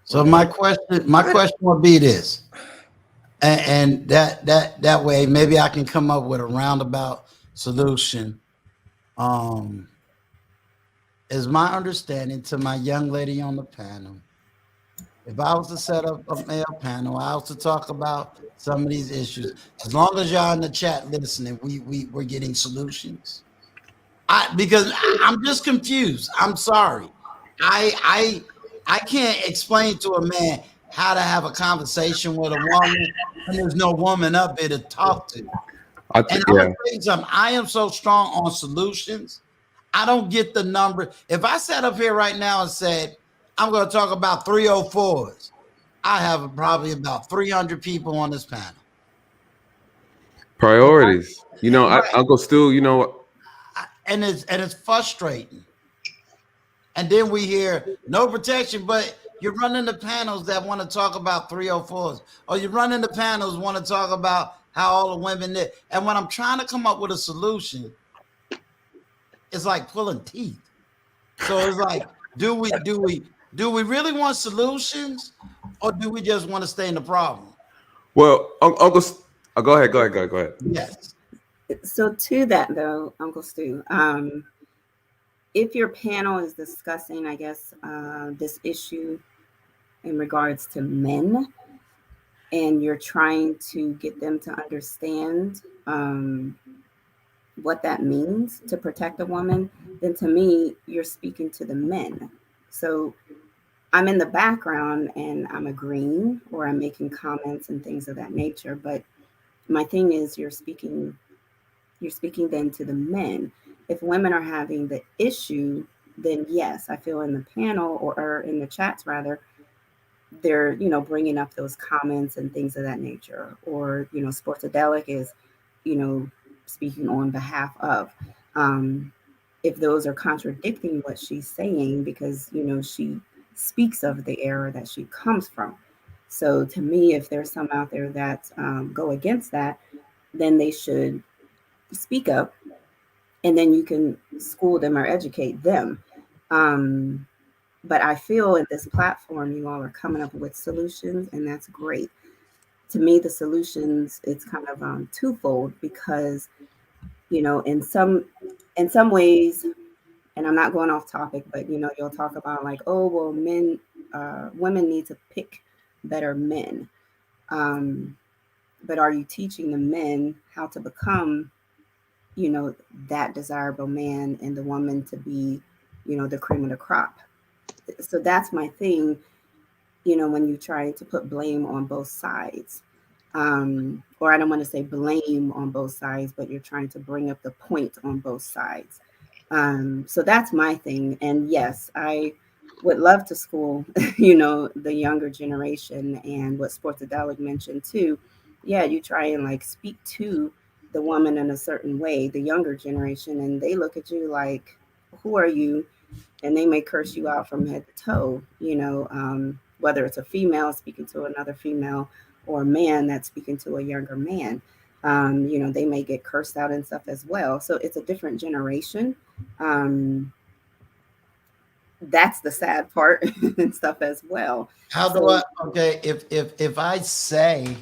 So my question would be this, and that way maybe I can come up with a roundabout solution. Is my understanding to my young lady on the panel, if I was to set up a male panel, I was to talk about some of these issues, as long as y'all in the chat listening, we're getting solutions. Because I'm just confused. I'm sorry. I can't explain to a man how to have a conversation with a woman when there's no woman up there to talk to. And I'm gonna tell you something. I am so strong on solutions. I don't get the number. If I sat up here right now and said, I'm going to talk about 304s, I have probably about 300 people on this panel. Priorities. You know, Right. Uncle Stu, you know. And it's frustrating. And then we hear no protection, but you're running the panels that want to talk about 304s, or you're running the panels want to talk about how all the women did. And when I'm trying to come up with a solution, it's like pulling teeth. So it's like, do we really want solutions, or do we just want to stay in the problem? Well, Uncle, go ahead. Yes. So to that though, Uncle Stu, if your panel is discussing, I guess, this issue in regards to men, and you're trying to get them to understand what that means to protect a woman, then to me, you're speaking to the men. So I'm in the background and I'm agreeing, or I'm making comments and things of that nature. But my thing is, you're speaking then to the men. If women are having the issue, then yes, I feel in the panel or in the chats rather, they're, you know, bringing up those comments and things of that nature. Or, you know, Sportadelic is, you know, speaking on behalf of. if those are contradicting what she's saying, because, you know, she speaks of the era that she comes from. So to me, if there's some out there that go against that, then they should speak up, and then you can school them or educate them. But I feel at this platform, you all are coming up with solutions, and that's great. To me, the solutions, it's kind of twofold, because, you know, in some ways, and I'm not going off topic, but, you know, you'll talk about like, oh, well, women need to pick better men. But are you teaching the men how to become, you know, that desirable man, and the woman to be, you know, the cream of the crop? So that's my thing, you know, when you try to put blame on both sides, or I don't want to say blame on both sides, but you're trying to bring up the point on both sides. So that's my thing. And yes, I would love to school, you know, the younger generation, and what Sportsadelic mentioned too. Yeah, you try and like speak to the woman in a certain way, the younger generation, and they look at you like, who are you? And they may curse you out from head to toe, you know, whether it's a female speaking to another female, or a man that's speaking to a younger man. You know, they may get cursed out and stuff as well. So it's a different generation. That's the sad part and stuff as well. How do I, okay, if I say,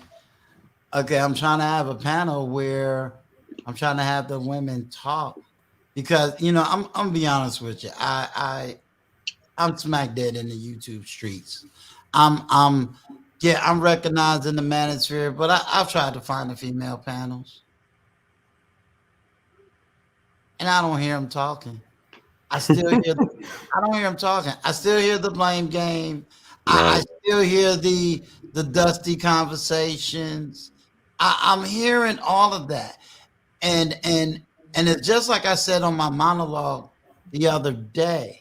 okay, I'm trying to have a panel where I'm trying to have the women talk, because, you know, I'm gonna be honest with you. I'm smack dead in the YouTube streets. I'm recognized in the manosphere, but I've tried to find the female panels, and I don't hear them talking. I don't hear them talking. I still hear the blame game. I still hear the dusty conversations. I'm hearing all of that. And it's just like I said on my monologue the other day.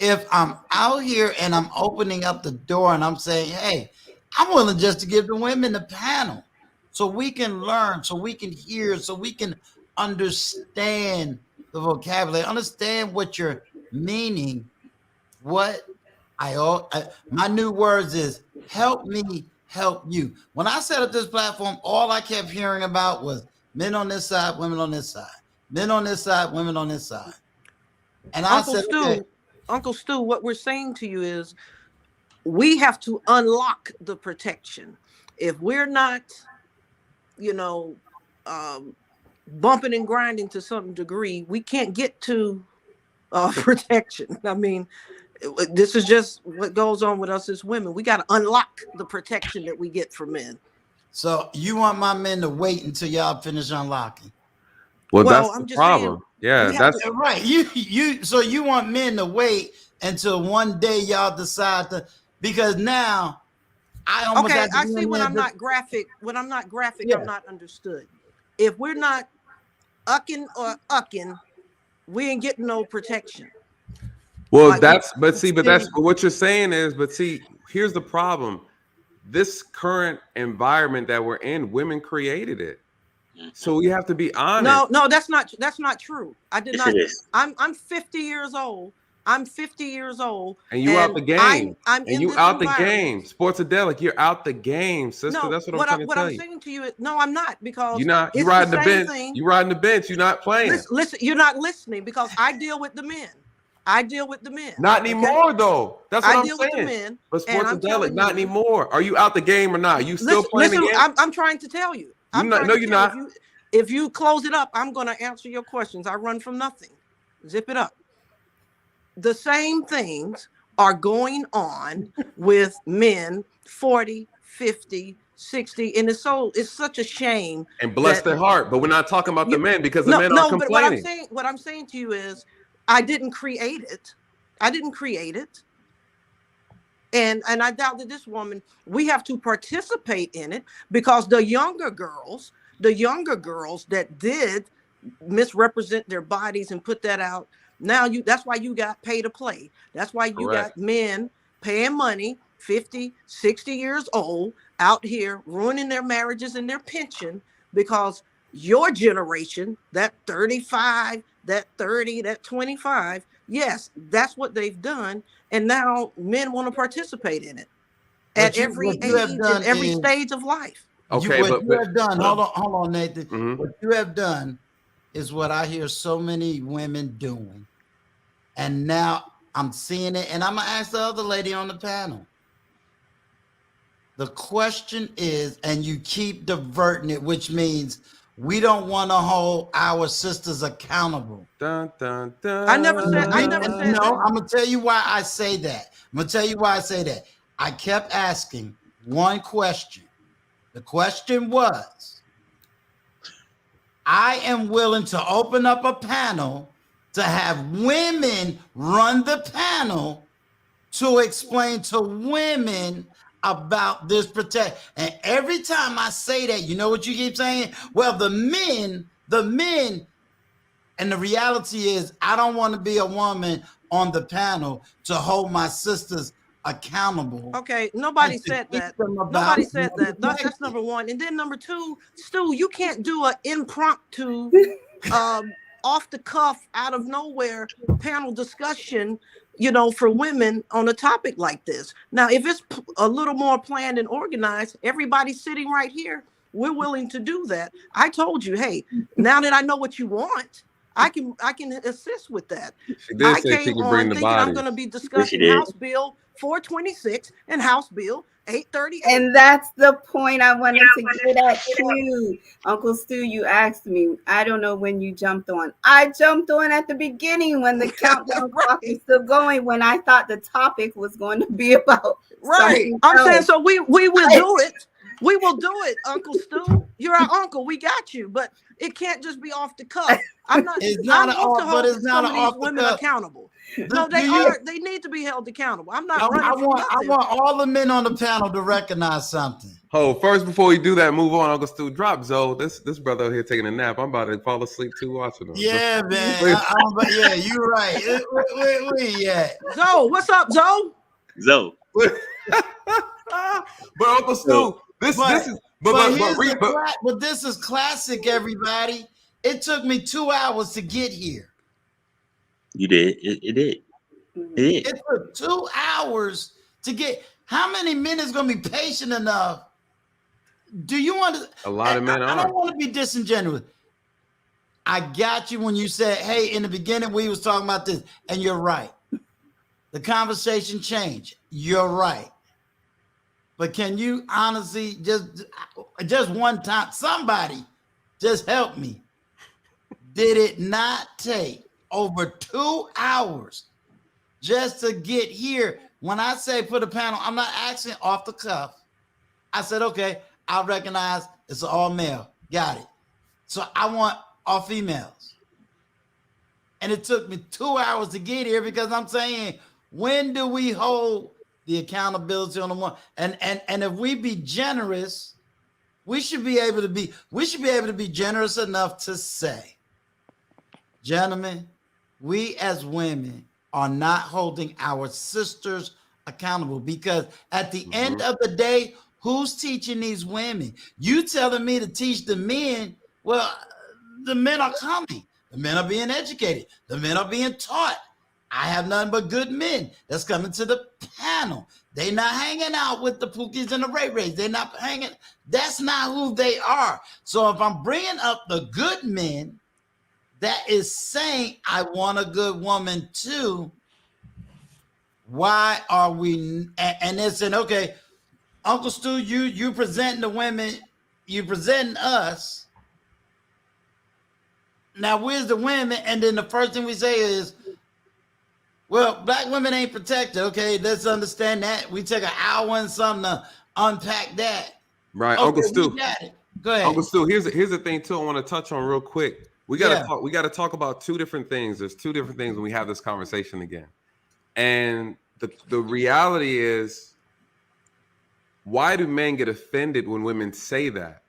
If I'm out here and I'm opening up the door and I'm saying, hey, I'm willing just to give the women the panel so we can learn, so we can hear, so we can understand the vocabulary, understand what you're meaning. What my new words is help me help you. When I set up this platform, all I kept hearing about was men on this side, women on this side, men on this side, women on this side. And Uncle I said, Stu, okay. Uncle Stu, what we're saying to you is we have to unlock the protection. If we're not, you know, bumping and grinding to some degree, we can't get to protection. I mean, this is just what goes on with us as women. We got to unlock the protection that we get from men. So you want my men to wait until y'all finish unlocking? Well, that's the problem. Yeah, that's right. So you want men to wait until one day y'all decide to, because now I almost okay. have to I see when I'm not graphic. When I'm not graphic, I'm not understood. If we're not ucking, we ain't getting no protection. Well, Like, that's what you're saying is, but see, here's the problem. This current environment that we're in, women created it. So we have to be honest. No, that's not true. I did not. I'm 50 years old. I'm 50 years old. And you out the game. I'm and you out the game. Sportsadelic, you're out the game, sister. No, that's what I'm trying to tell you. What I'm saying to you is, no, I'm not, because you're not. You riding the bench. You riding the bench. You're not playing. Listen, you're not listening, because I deal with the men. Not anymore, though. That's what I'm deal saying. with the men. But Sportsadelic, not anymore. Are you out the game or not? You still playing the game? I'm trying to tell you. You're not. If you close it up, I'm going to answer your questions. I run from nothing. Zip it up. The same things are going on with men 40, 50, 60, and it's such a shame. And bless their heart, but we're not talking about the men, because the men are complaining. But what I'm saying to you is, I didn't create it. And I doubt that this woman, we have to participate in it, because the younger girls that did misrepresent their bodies and put that out, now that's why you got pay to play. That's why you got men paying money, 50, 60 years old, out here ruining their marriages and their pension, because your generation, that 35, that 30, that 25, yes, that's what they've done. And now men want to participate in it at every what you have age done and every is, stage of life. Okay, what you but have done, hold on, Nathan. Mhm. What you have done is what I hear so many women doing. And now I'm seeing it, and I'm gonna ask the other lady on the panel. The question is, and you keep diverting it, which means we don't want to hold our sisters accountable. Dun, dun, dun. I never said No, that. I'm gonna tell you why I say that. I kept asking one question. The question was, I am willing to open up a panel to have women run the panel to explain to women about this protect. And every time I say that, you know what you keep saying? Well, the men, and the reality is I don't want to be a woman on the panel to hold my sisters accountable. Okay, nobody said that. Nobody said that. That's number one. And then number two, Stu, you can't do an impromptu, off the cuff, out of nowhere panel discussion, for women on a topic like this. Now, if it's a little more planned and organized, everybody sitting right here, we're willing to do that. I told you, hey, now that I know what you want, I can assist with that. She did I say she came could on bring the thinking I'm body. going to be discussing House Bill 426 and House Bill 838. And that's the point I wanted to get at too. Uncle Stu, you asked me. I don't know when you jumped on. I jumped on at the beginning when the countdown clock was still going, when I thought the topic was going to be about Right. I'm saying, so we will do it. We will do it, Uncle Stu. You're our uncle. We got you. But it can't just be off the cuff. I'm not. It's not I want to hold it's not some of off these the women cuff. accountable. No, they Do are. They need to be held accountable. I'm not running I from nothing. want all the men on the panel to recognize something. Oh, first before we do that, move on, Uncle Stu. Drop Zoe. This brother over here taking a nap. I'm about to fall asleep too watching him. Yeah, man. Yeah, you're right. Where we at? Zoe, what's up, Zoe? Zoe. But Uncle Stu, this is but this is classic, everybody. It took me 2 hours to get here. You did. It did. It took 2 hours to get. How many men is going to be patient enough? Do you want to? A lot of men I are. don't want to be disingenuous. I got you when you said, "Hey, in the beginning we was talking about this," and you're right. The conversation changed. You're right. But can you honestly just one time, somebody just help me? Did it not take over 2 hours just to get here? When I say put a panel, I'm not asking off the cuff. I said, okay, I recognize it's all male. Got it. So I want all females. And it took me 2 hours to get here because I'm saying, when do we hold the accountability on the one? And if we be generous, we should be able to be generous enough to say, gentlemen, we as women are not holding our sisters accountable, because at the end of the day, who's teaching these women? You telling me to teach the men? Well, the men are coming. The men are being educated. The men are being taught. I have nothing but good men that's coming to the panel. They not hanging out with the Pookies and the Ray Rays. They're not hanging. That's not who they are. So if I'm bringing up the good men that is saying, I want a good woman too, why are we? And they're saying, okay, Uncle Stu, you presenting the women, you presenting us. Now where's the women? And then the first thing we say is, well, black women ain't protected. Okay, let's understand that. We take an hour and something to unpack that. Right, okay, Uncle Stu. Go ahead. Uncle Stu, here's the thing too. I want to touch on real quick. We gotta talk about two different things. There's two different things when we have this conversation again. And the reality is, why do men get offended when women say that?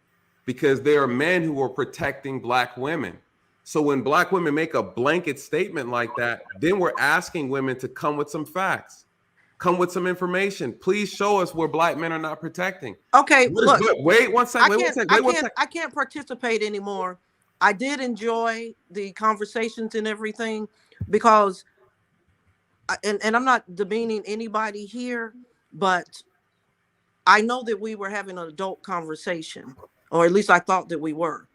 Because there are men who are protecting black women. So when black women make a blanket statement like that, then we're asking women to come with some facts. come with some information. Please show us where Black men are not protecting. Okay, look. Wait one second. I can't participate anymore. I did enjoy the conversations and everything because, and I'm not demeaning anybody here, but I know that we were having an adult conversation, or at least I thought that we were,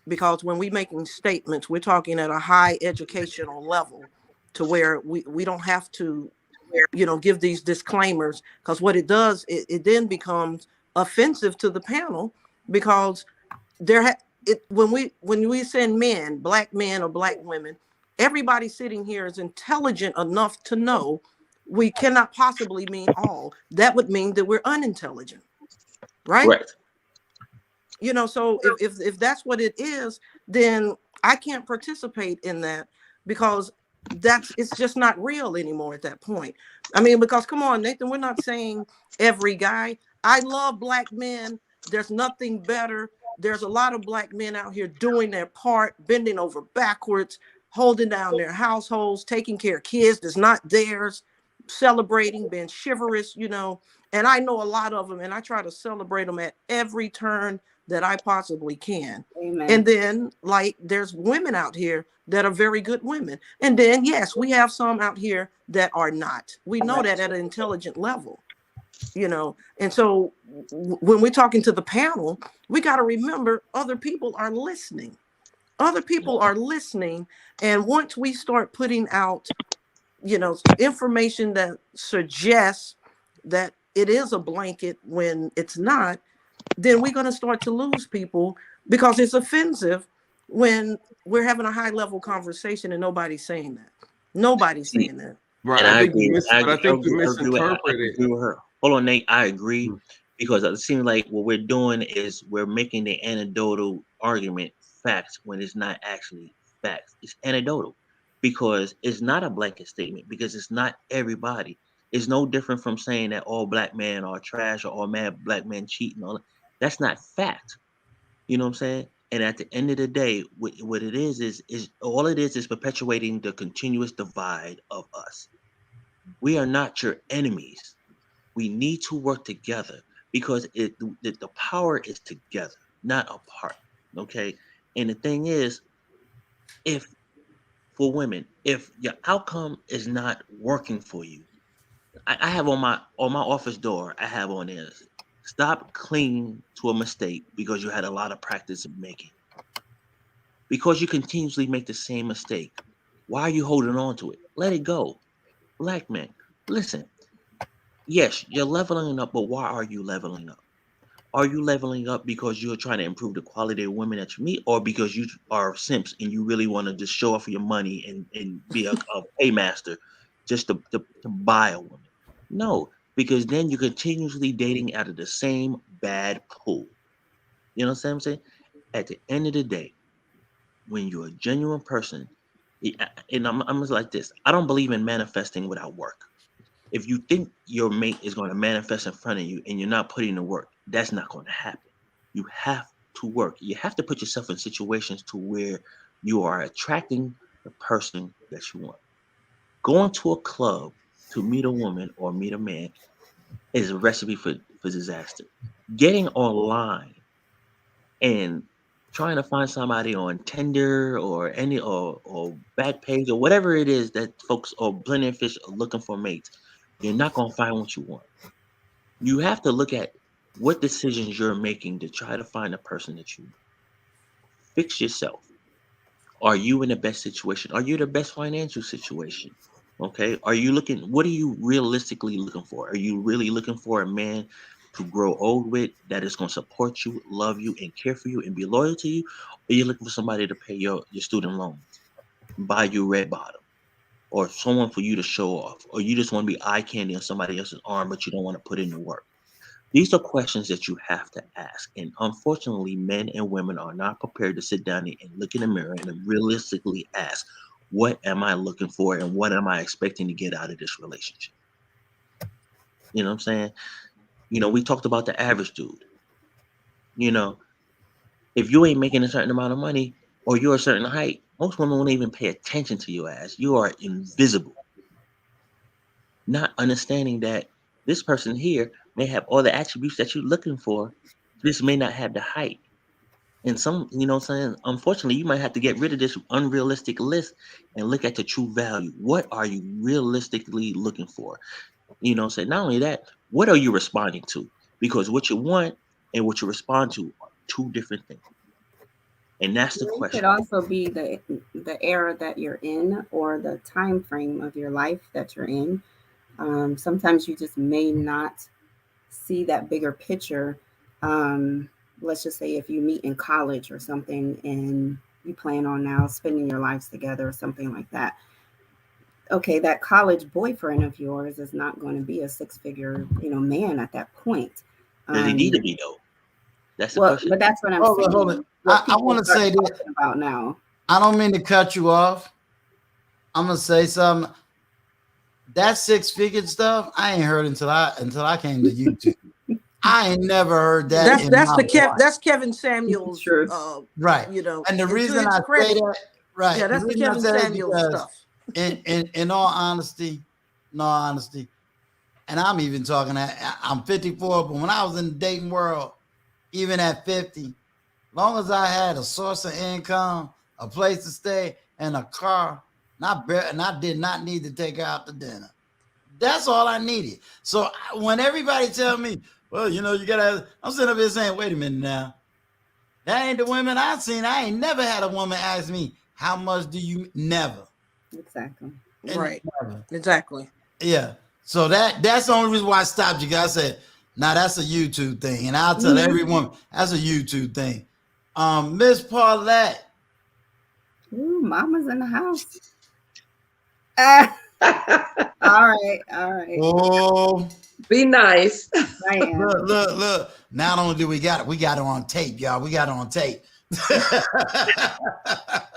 because when we're making statements, we're talking at a high educational level to where we don't have to, give these disclaimers, because what it does, it then becomes offensive to the panel, because when we send men, Black men or Black women, everybody sitting here is intelligent enough to know we cannot possibly mean all. That would mean that we're unintelligent, right? Correct. So if that's what it is, then I can't participate in that, because it's just not real anymore at that point. I mean, because come on, Nathan, we're not saying every guy. I love Black men. There's nothing better. There's a lot of Black men out here doing their part, bending over backwards, holding down their households, taking care of kids that's not theirs, celebrating, being chivalrous, and I know a lot of them, and I try to celebrate them at every turn that I possibly can. Amen. And then, there's women out here that are very good women. And then, yes, we have some out here that are not. We know that at an intelligent level, And so when we're talking to the panel, we got to remember other people are listening. Other people are listening. And once we start putting out, information that suggests that it is a blanket when it's not, then we're going to start to lose people, because it's offensive when we're having a high level conversation and nobody's saying that. Nobody's saying that. Right. And I I think you agree misinterpreted. with her. Hold on, Nate. I agree, because it seems like what we're doing is we're making the anecdotal argument facts when it's not actually facts. It's anecdotal, because it's not a blanket statement, because it's not everybody. It's no different from saying that all Black men are trash or all Black men cheat and all that. That's not fact. You know what I'm saying? And at the end of the day, what it is all it is perpetuating the continuous divide of us. We are not your enemies. We need to work together, because the power is together, not apart. Okay. And the thing is, for women, if your outcome is not working for you, I have on my office door, I have on there, stop clinging to a mistake because you had a lot of practice of making. Because you continuously make the same mistake. Why are you holding on to it? Let it go. Black men, listen. Yes, you're leveling up, but why are you leveling up? Are you leveling up because you're trying to improve the quality of women that you meet, or because you are simps and you really want to just show off your money and be a paymaster just to buy a woman? No, because then you're continuously dating out of the same bad pool. You know what I'm saying? At the end of the day, when you're a genuine person, and I'm just like this, I don't believe in manifesting without work. If you think your mate is going to manifest in front of you and you're not putting in the work, that's not going to happen. You have to work. You have to put yourself in situations to where you are attracting the person that you want. Going to a club to meet a woman or meet a man is a recipe for disaster. Getting online and trying to find somebody on Tinder or Backpage or whatever it is that folks or Blended Fish are looking for mates, you're not going to find what you want. You have to look at what decisions you're making to try to find a person that you want. Fix yourself. Are you in the best situation? Are you in the best financial situation? Okay. What are you realistically looking for? Are you really looking for a man to grow old with that is going to support you, love you, and care for you and be loyal to you? Or are you looking for somebody to pay your student loans, buy you red bottom, or someone for you to show off, or you just want to be eye candy on somebody else's arm, but you don't want to put in the work? These are questions that you have to ask. And unfortunately, men and women are not prepared to sit down and look in the mirror and realistically ask, what am I looking for and what am I expecting to get out of this relationship? You know what I'm saying? We talked about the average dude. If you ain't making a certain amount of money or you're a certain height, most women won't even pay attention to your ass. You are invisible. not understanding that this person here may have all the attributes that you're looking for. This may not have the height. And some, you know what I'm saying? Unfortunately, you might have to get rid of this unrealistic list and look at the true value. What are you realistically looking for? You know what I'm saying? Not only that, what are you responding to? Because what you want and what you respond to are two different things. And that's the It question. could also be the era that you're in or the time frame of your life that you're in. Sometimes you just may not see that bigger picture. Let's just say if you meet in college or something and you plan on now spending your lives together or something like that. Okay, that college boyfriend of yours is not going to be a six-figure, man at that point. Does he need to be though? That's the Well, question. but that's what I'm saying. Hold on. What I want to people say start that talking about now. I don't mean to cut you off. I'm gonna say something. That six-figure stuff, I ain't heard until I came to YouTube. I ain't never heard that. That's Kevin Samuels. Right. And the reason I say that, right? Yeah, that's the Kevin Samuels stuff. In all honesty, and I'm even talking I'm 54, but when I was in the dating world, even at 50, long as I had a source of income, a place to stay, and a car, and I did not need to take her out to dinner. That's all I needed. So when everybody tell me, well, you gotta, I'm sitting up here saying, wait a minute now. That ain't the women I've seen. I ain't never had a woman ask me, how much do you never? Exactly. Right. Never. Exactly. Yeah. So that's the only reason why I stopped you guys. I said, nah, that's a YouTube thing. And I'll tell everyone that's a YouTube thing. Miss Paulette. Ooh, mama's in the house. All right. Oh, be nice. I am. Look. Not only do we got it on tape, y'all. We got it on tape.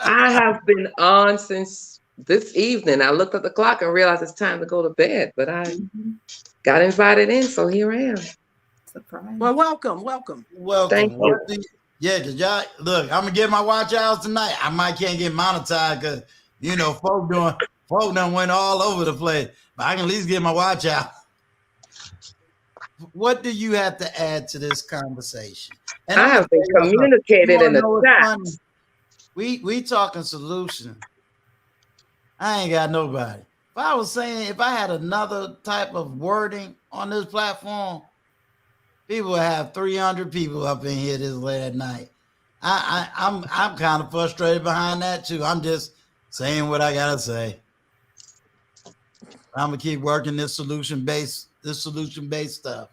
I have been on since this evening. I looked at the clock and realized it's time to go to bed, but I got invited in, so here I am. Surprise. Well, welcome. Thank you. Yeah, because y'all, look, I'm going to get my watch hours tonight. I might can't get monetized because, folk done went all over the place, but I can at least get my watch out. What do you have to add to this conversation? And I have been communicated in the chat. We talking solution. I ain't got nobody. If I had another type of wording on this platform, people would have 300 people up in here this late at night. I'm kind of frustrated behind that too. I'm just saying what I gotta say. I'm gonna keep working this solution based stuff.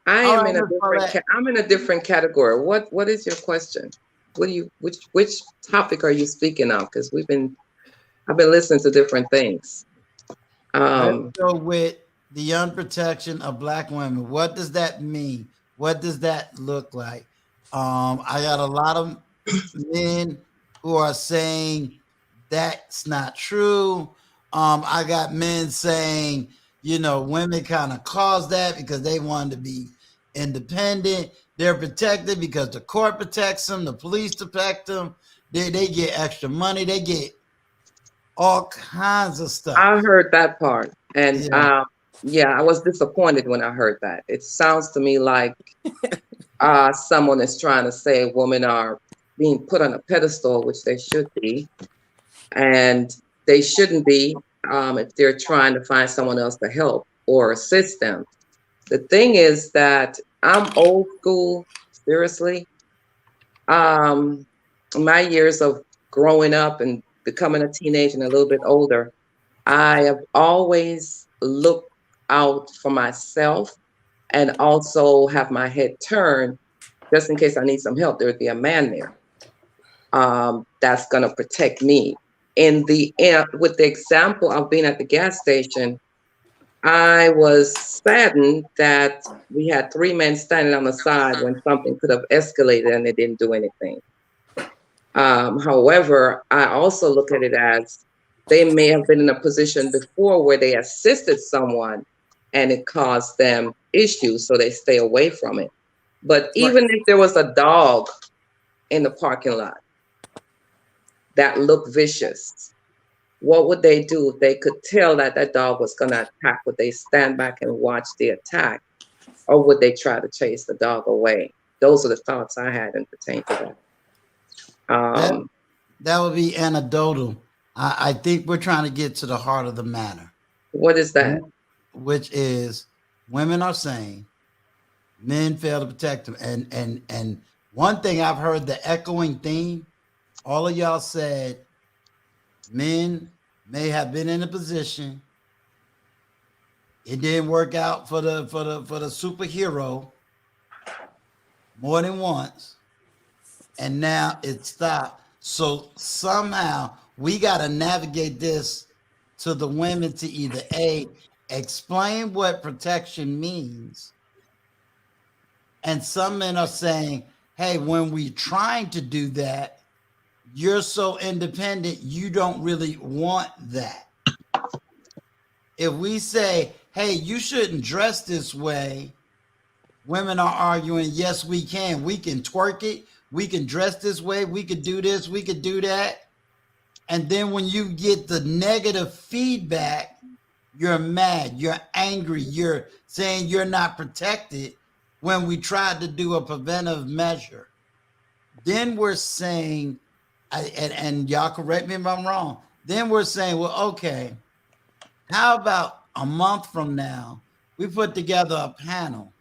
I'm in a different category. What is your question? Which topic are you speaking of? Because I've been listening to different things. Let's go with the unprotection of Black women. What does that mean? What does that look like? I got a lot of men who are saying that's not true. I got men saying, women kind of caused that because they wanted to be independent. They're protected because the court protects them, the police protect them. They get extra money. They get all kinds of stuff. I heard that part. And I was disappointed when I heard that. It sounds to me like someone is trying to say women are being put on a pedestal, which they should be. And they shouldn't be if they're trying to find someone else to help or assist them. The thing is that I'm old school, seriously. My years of growing up and becoming a teenager and a little bit older, I have always looked out for myself and also have my head turned just in case I need some help. There would be a man there that's going to protect me. With the example of being at the gas station, I was saddened that we had 3 men standing on the side when something could have escalated and they didn't do anything. However, I also look at it as they may have been in a position before where they assisted someone and it caused them issues, so they stay away from it. But even if there was a dog in the parking lot that looked vicious, what would they do if they could tell that that dog was going to attack? Would they stand back and watch the attack, or would they try to chase the dog away? Those are the thoughts I had in pertain to that. That would be anecdotal. I think we're trying to get to the heart of the matter. What is that? Which is, women are saying men fail to protect them. And one thing I've heard, the echoing theme, all of y'all said men may have been in a position, it didn't work out for the superhero more than once, and now it stopped. So somehow we got to navigate this to the women to either explain what protection means. And some men are saying, hey, when we're trying to do that, you're so independent, you don't really want that. If we say, hey, you shouldn't dress this way, women are arguing, yes, we can twerk it, we can dress this way, we could do this, we could do that. And then when you get the negative feedback, you're mad, you're angry, you're saying you're not protected when we tried to do a preventive measure. Then we're saying, and y'all correct me if I'm wrong, then we're saying, well, okay, how about a month from now, we put together a panel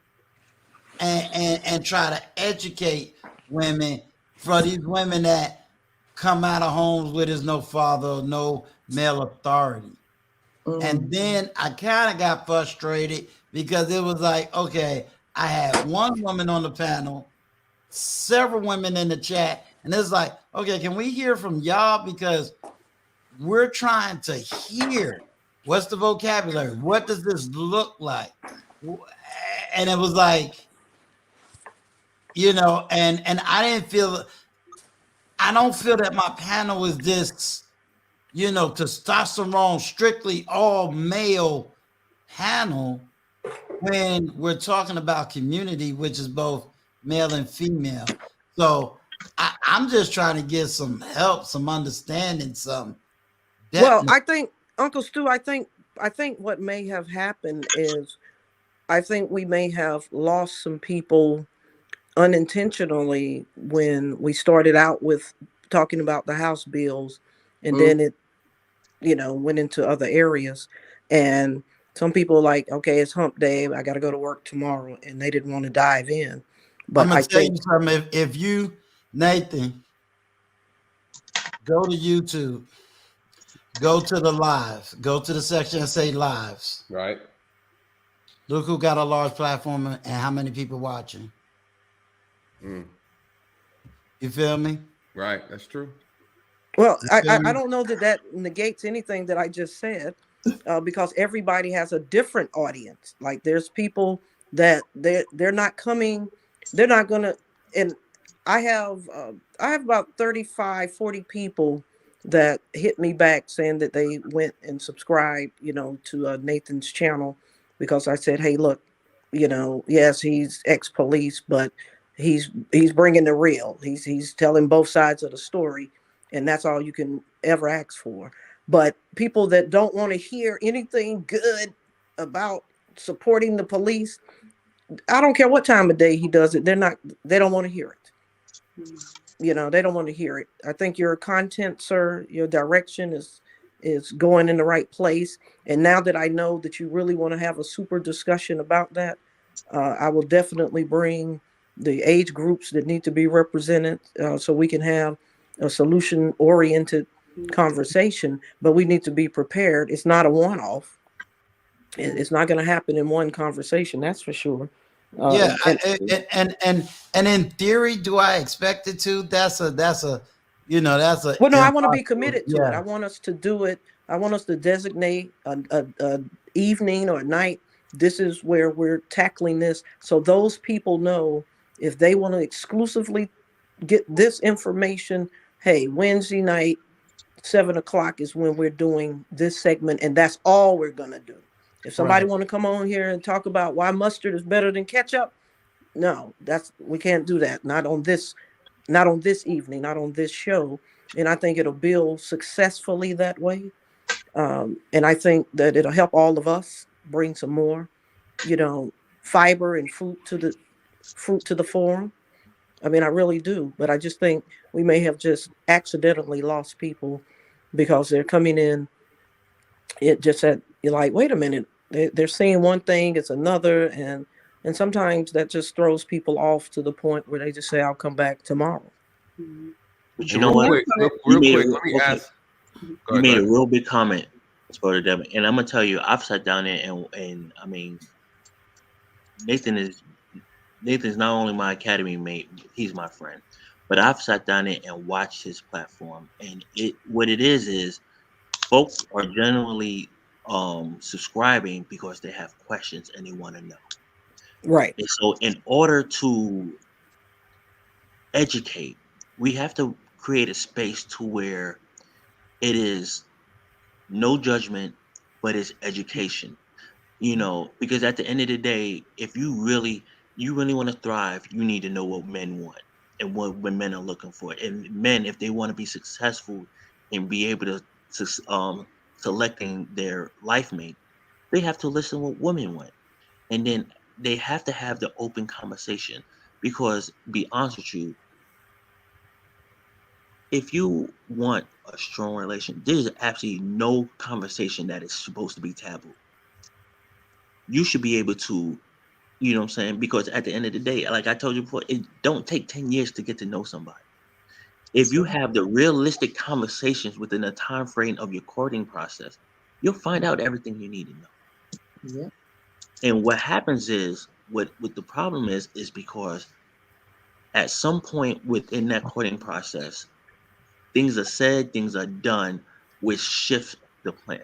and try to educate women, for these women that come out of homes where there's no father, no male authority. And then I kind of got frustrated because it was like, okay, I had one woman on the panel, several women in the chat, and it's like, okay, can we hear from y'all? Because we're trying to hear, what's the vocabulary? What does this look like? And it was like, you know, and I don't feel that my panel is this, you know, testosterone, strictly all male panel, when we're talking about community, which is both male and female. So I'm just trying to get some help, some understanding, some depth. Well, I think, Uncle Stu, I think what may have happened is, I think we may have lost some people unintentionally when we started out with talking about the House bills, and then it, you know, went into other areas. And some people like, okay, it's hump day, I got to go to work tomorrow, and they didn't want to dive in. But I'm gonna tell you something. If you, Nathan, go to YouTube, go to the lives, go to the section and say lives. Right. Look who got a large platform and how many people watching. You feel me? Right. That's true. Well, I don't know that negates anything that I just said, because everybody has a different audience. Like, there's people that they're not coming, they're not gonna. And I have about 35, 40 people that hit me back saying that they went and subscribed, you know, to Nathan's channel, because I said, hey, look, you know, yes, he's ex-police, but he's bringing the real. He's telling both sides of the story, and that's all you can ever ask for. But people that don't want to hear anything good about supporting the police, I don't care what time of day he does it, they don't want to hear it. You know, they don't want to hear it. I think your content, sir, your direction is going in the right place. And now that I know that you really want to have a super discussion about that, I will definitely bring the age groups that need to be represented, so we can have a solution-oriented conversation. But we need to be prepared. It's not a one-off. It's not going to happen in one conversation, that's for sure. Yeah, and in theory, do I expect it to? That's a you know, that's a. Well, no, I want to be committed to it. I want us to do it. I want us to designate a evening or a night. This is where we're tackling this, so those people know if they want to exclusively get this information. Hey, Wednesday night, 7 o'clock is when we're doing this segment, and that's all we're gonna do. If somebody want to come on here and talk about why mustard is better than ketchup, no, we can't do that. Not on this evening, not on this show. And I think it'll build successfully that way. And I think that it'll help all of us bring some more, fiber and fruit to the forum. I mean, I really do, but I just think we may have just accidentally lost people because they're coming in. It just said, you're like, wait a minute, they're saying one thing, it's another, and sometimes that just throws people off to the point where they just say, I'll come back tomorrow. But you know what? Real quick, let me ask. You made a real big comment, Spoiler Devin, and I'm gonna tell you, I've sat down there and I mean, Nathan's not only my academy mate, he's my friend, but I've sat down there and watched his platform, and what it is folks are generally subscribing because they have questions and they want to know. Right. And so in order to educate, we have to create a space to where it is no judgment, but it's education. Because at the end of the day, if you really want to thrive, you need to know what men want and what men are looking for. And men, if they want to be successful and be able to selecting their life mate, they have to listen what women want. And then they have to have the open conversation, because be honest with you, if you want a strong relation, there's absolutely no conversation that is supposed to be taboo. You should be able to, you know what I'm saying? Because at the end of the day, like I told you before, it don't take 10 years to get to know somebody. If you have the realistic conversations within the time frame of your courting process, you'll find out everything you need to know. Yeah. And what happens is, what the problem is because at some point within that courting process, things are said, things are done, which shifts the plan.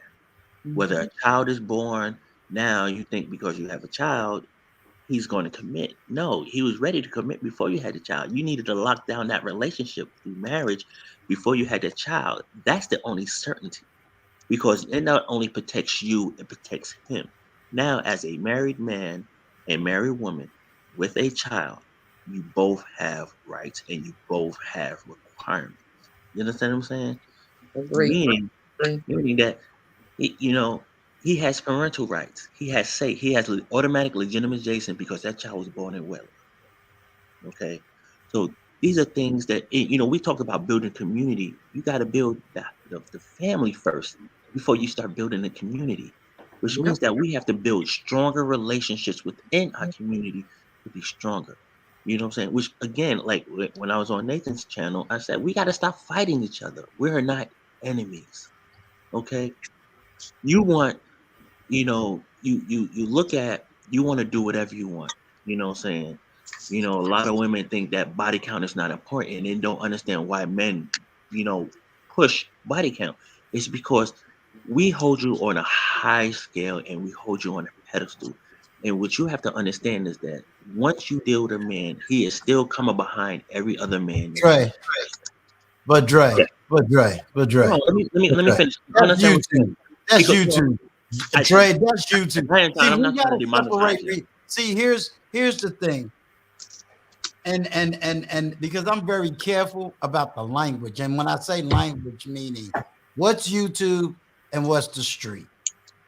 Whether a child is born, now you think because you have a child, he's going to commit. No, he was ready to commit before you had the child. You needed to lock down that relationship through marriage before you had the child. That's the only certainty, because it not only protects you, it protects him. Now, as a married man and married woman with a child, you both have rights and you both have requirements. You understand what I'm saying? Agreed. Meaning that, he has parental rights. He has automatic legitimization because that child was born in wedlock. Okay, so these are things that we talk about building community. You got to build the family first before you start building the community, which means that we have to build stronger relationships within our community to be stronger. You know what I'm saying? Which again, like when I was on Nathan's channel, I said we got to stop fighting each other. We're not enemies. Okay, you want. You look at, you want to do whatever you want. You know what I'm saying? A lot of women think that body count is not important and they don't understand why men, push body count. It's because we hold you on a high scale and we hold you on a pedestal. And what you have to understand is that once you deal with a man, he is still coming behind every other man. Dre. No, let me finish. That's YouTube. That's YouTube. Dre, that's YouTube. I'm not trying to demonetize you. See, here's the thing. And because I'm very careful about the language. And when I say language, meaning what's YouTube and what's the street.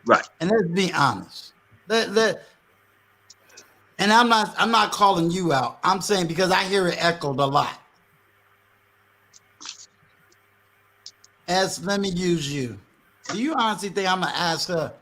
Right. And let's be honest. And I'm not calling you out. I'm saying because I hear it echoed a lot. Let me use you. Do you honestly think I'm gonna ask her,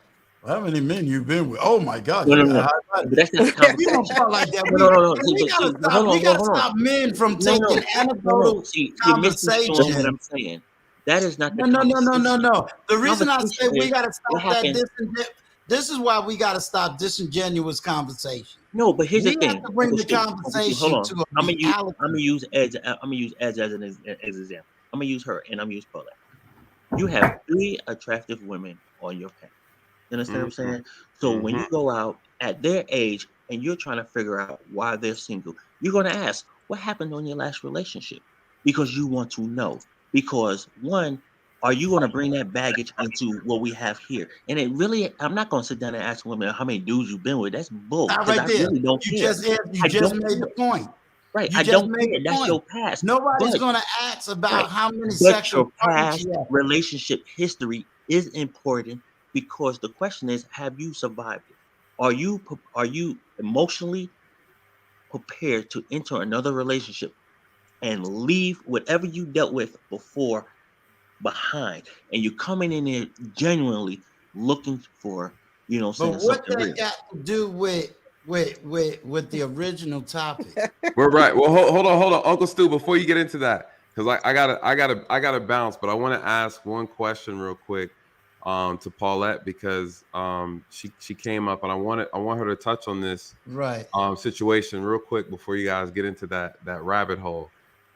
well, how many men you've been with? Oh my God! No. That's not we don't talk like that. We gotta stop men from taking anecdotal conversations. What I'm saying. That is not the No. The reason I say we gotta stop that. This is why we gotta stop disingenuous conversation. No, but here's the thing. We have to bring the conversation to a reality. I'm gonna use Ed as an example. I'm gonna use her and I'm gonna use Paulette. You have 3 attractive women on your panel. You understand what I'm saying? So when you go out at their age and you're trying to figure out why they're single, you're going to ask, what happened on your last relationship? Because you want to know. Because one, are you going to bring that baggage into what we have here? And it really, I'm not going to sit down and ask women how many dudes you've been with. That's bull. Right there. Really don't You care. just made the point. Right. You I don't care. made the That's point. your past. Nobody's going to ask about how many But sexual your past partners you have. relationship history is important because the question is, have you survived it? Are you emotionally prepared to enter another relationship and leave whatever you dealt with before behind, and you're coming in there genuinely looking for, But saying what something that real? got to do with the original topic? We're right. Well, hold on, Uncle Stu. Before you get into that, because I gotta bounce, but I want to ask one question real quick to Paulette, because she came up and I want her to touch on this Right. situation real quick before you guys get into that rabbit hole.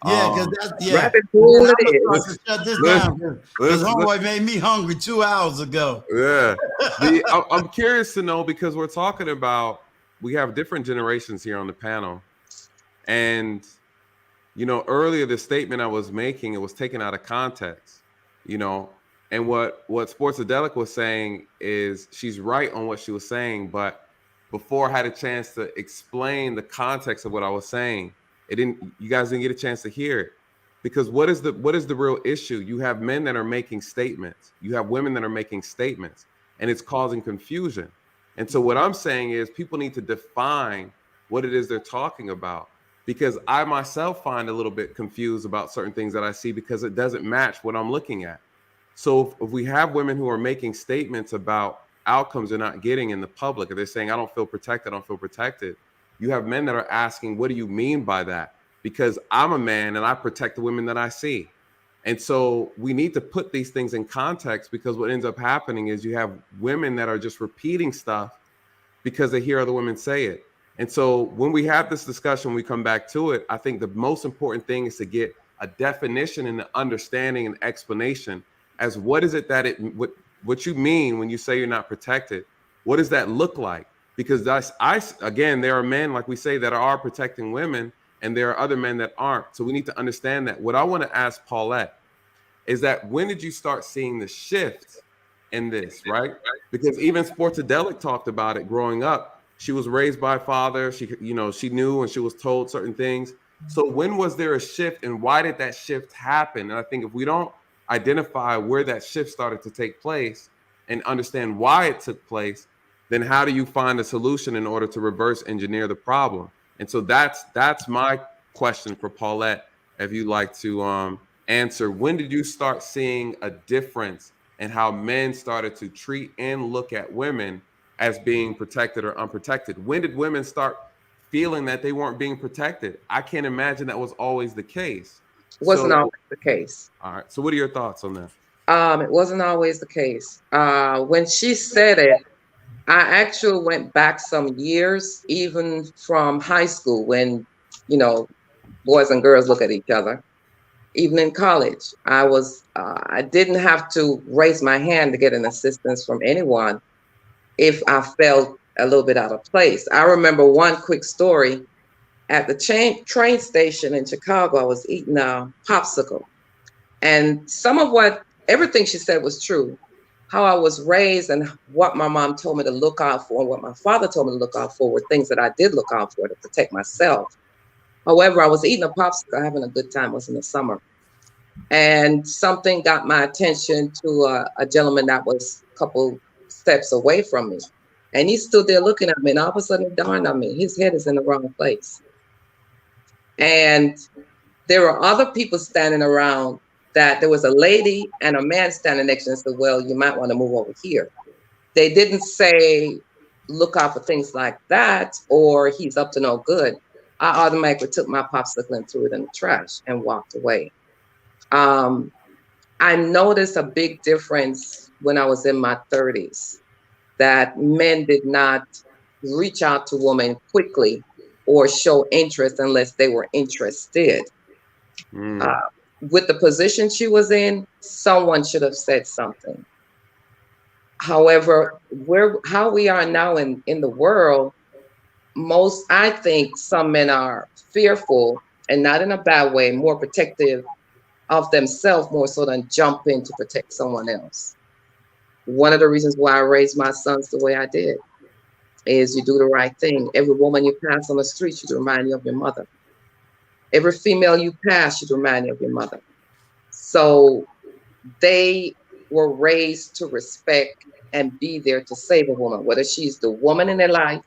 Yeah, because that's Rabbit hole it is. I'm gonna shut this down because homeboy made me hungry 2 hours ago. Yeah. I'm curious to know, because we're talking about, we have different generations here on the panel. And, earlier the statement I was making, it was taken out of context, and what Sportsadelic was saying is she's right on what she was saying. But before I had a chance to explain the context of what I was saying, you guys didn't get a chance to hear it. Because what is the real issue? You have men that are making statements. You have women that are making statements, and it's causing confusion. And so what I'm saying is people need to define what it is they're talking about, because I myself find a little bit confused about certain things that I see because it doesn't match what I'm looking at. So if we have women who are making statements about outcomes they're not getting in the public, or they're saying, I don't feel protected. You have men that are asking, what do you mean by that? Because I'm a man and I protect the women that I see. And so we need to put these things in context, because what ends up happening is you have women that are just repeating stuff because they hear other women say it. And so when we have this discussion, we come back to it, I think the most important thing is to get a definition and an understanding and explanation as what is it that what you mean when you say you're not protected. What does that look like? Because again, there are men, like we say, that are protecting women, and there are other men that aren't. So we need to understand that. What I want to ask Paulette is that, when did you start seeing the shift in this, right? Because even Sportsadelic talked about it growing up. She was raised by a father. She knew and she was told certain things. So when was there a shift, and why did that shift happen? And I think if we don't identify where that shift started to take place and understand why it took place, then how do you find a solution in order to reverse engineer the problem? And so that's my question for Paulette, if you'd like to answer. When did you start seeing a difference in how men started to treat and look at women as being protected or unprotected? When did women start feeling that they weren't being protected? I can't imagine that was always the case. Wasn't always the case. All right. So what are your thoughts on that? It wasn't always the case. When she said it, I actually went back some years, even from high school, when, boys and girls look at each other. Even in college, I didn't have to raise my hand to get an assistance from anyone if I felt a little bit out of place. I remember one quick story. At the train station in Chicago, I was eating a popsicle. And everything she said was true. How I was raised and what my mom told me to look out for and what my father told me to look out for were things that I did look out for to protect myself. However, I was eating a popsicle, having a good time. It was in the summer. And something got my attention to a gentleman that was a couple steps away from me. And he stood there looking at me, and all of a sudden it dawned on me, his head is in the wrong place. And there were other people standing around. That there was a lady and a man standing next to him and said, well, you might want to move over here. They didn't say, look out for things like that, or he's up to no good. I automatically took my popsicle and threw it in the trash and walked away. I noticed a big difference when I was in my 30s, that men did not reach out to women quickly or show interest unless they were interested. With the position she was in, someone should have said something. However, how we are now in the world, I think some men are fearful, and not in a bad way, more protective of themselves more so than jump in to protect someone else. One of the reasons why I raised my sons the way I did is you do the right thing. Every woman you pass on the street should remind you of your mother. Every female you pass should remind you of your mother. So they were raised to respect and be there to save a woman, whether she's the woman in their life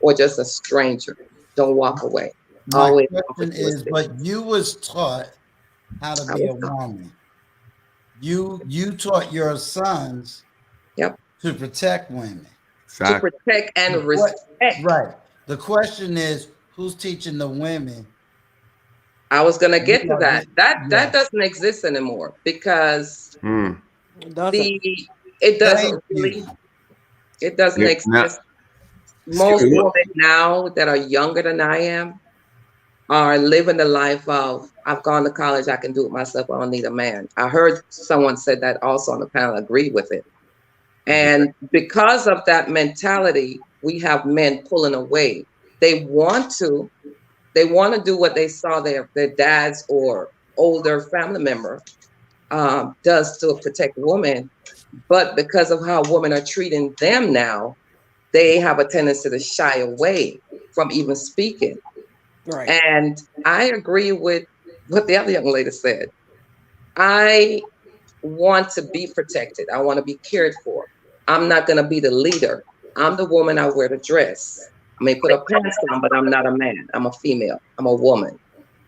or just a stranger. Don't walk away. My Always question is, but you was taught how to be a woman. You taught your sons to protect women. To protect and respect. Right. The question is, who's teaching the women? I was gonna get to that. That doesn't exist anymore because it doesn't really. It doesn't exist. Most women now that are younger than I am are living the life of, I've gone to college, I can do it myself, I don't need a man. I heard someone said that also on the panel, agreed with it. And because of that mentality, we have men pulling away. They want to do what they saw their dads or older family member does to protect women. But because of how women are treating them now, they have a tendency to shy away from even speaking. Right. And I agree with what the other young lady said. I want to be protected. I want to be cared for. I'm not going to be the leader. I'm the woman, I wear the dress. I may put a pants on, but I'm not a man. I'm a female. I'm a woman.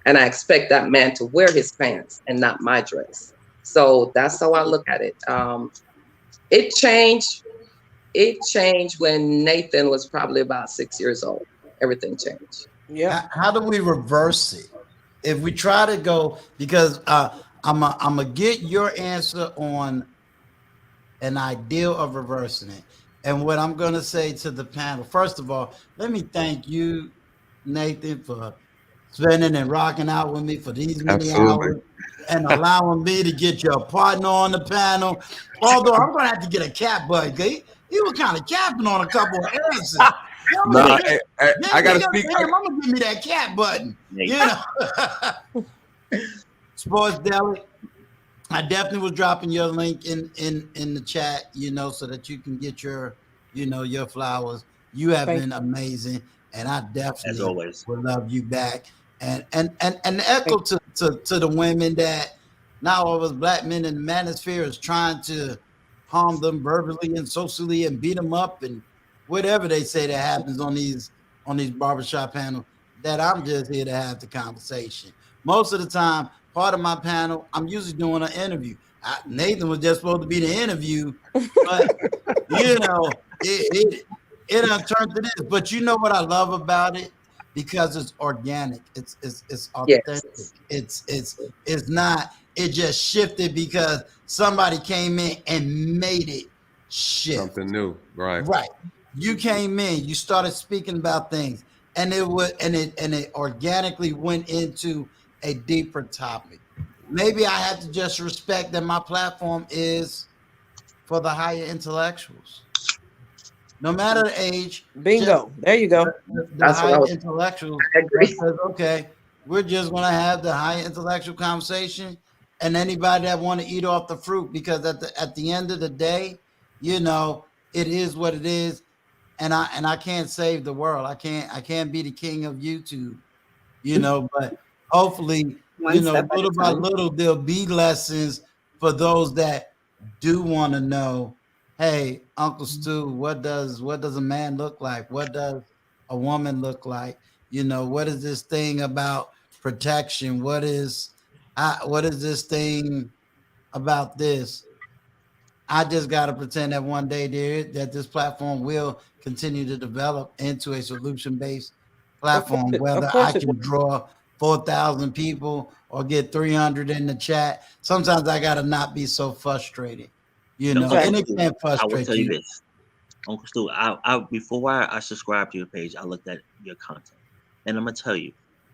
And I expect that man to wear his pants and not my dress. So that's how I look at it. It changed when Nathan was probably about 6 years old. Everything changed. Yeah. How do we reverse it? If we try to go, because I'm gonna get your answer on an idea of reversing it. And what I'm gonna say to the panel, first of all, let me thank you, Nathan, for spending and rocking out with me for these many hours and allowing me to get your partner on the panel. Although I'm gonna have to get a cap button. He was kind of capping on a couple of answers. I gotta speak. I'm gonna give me that cat button. You know, Sports Deli. I definitely was dropping your link in the chat, you know, so that you can get your, you know, your flowers. You have been amazing, and I definitely as always would love you back. And echo to the women that now all of us black men in the manosphere is trying to harm them verbally and socially and beat them up and whatever they say that happens on these barbershop panels, that I'm just here to have the conversation. Most of the time, part of my panel, I'm usually doing an interview. Nathan was just supposed to be the interview, but you know, it turned to this. But you know what I love about it? Because it's organic. It's authentic. Yes. It's not. It just shifted because somebody came in and made it shift. Something new, right? Right. You came in. You started speaking about things, and it organically went into a deeper topic. Maybe I have to just respect that my platform is for the higher intellectuals. No matter the age. Bingo. There you go. The high intellectuals. Says, okay, we're just going to have the high intellectual conversation, and anybody that want to eat off the fruit, because at the end of the day, you know, it is what it is, and I can't save the world. I can't be the king of YouTube, you know, but hopefully, you know, little by little, there'll be lessons for those that do want to know. Hey, Uncle Stu, what does a man look like? What does a woman look like? You know, what is this thing about protection? What is this thing about this? I just got to pretend that one day that this platform will continue to develop into a solution-based platform, whether I can draw 4,000 people or get 300 in the chat. Sometimes I got to not be so frustrated. You know, and it can frustrate you. I will tell you this, Uncle Stu. Before I subscribed to your page, I looked at your content, and I'm gonna tell you,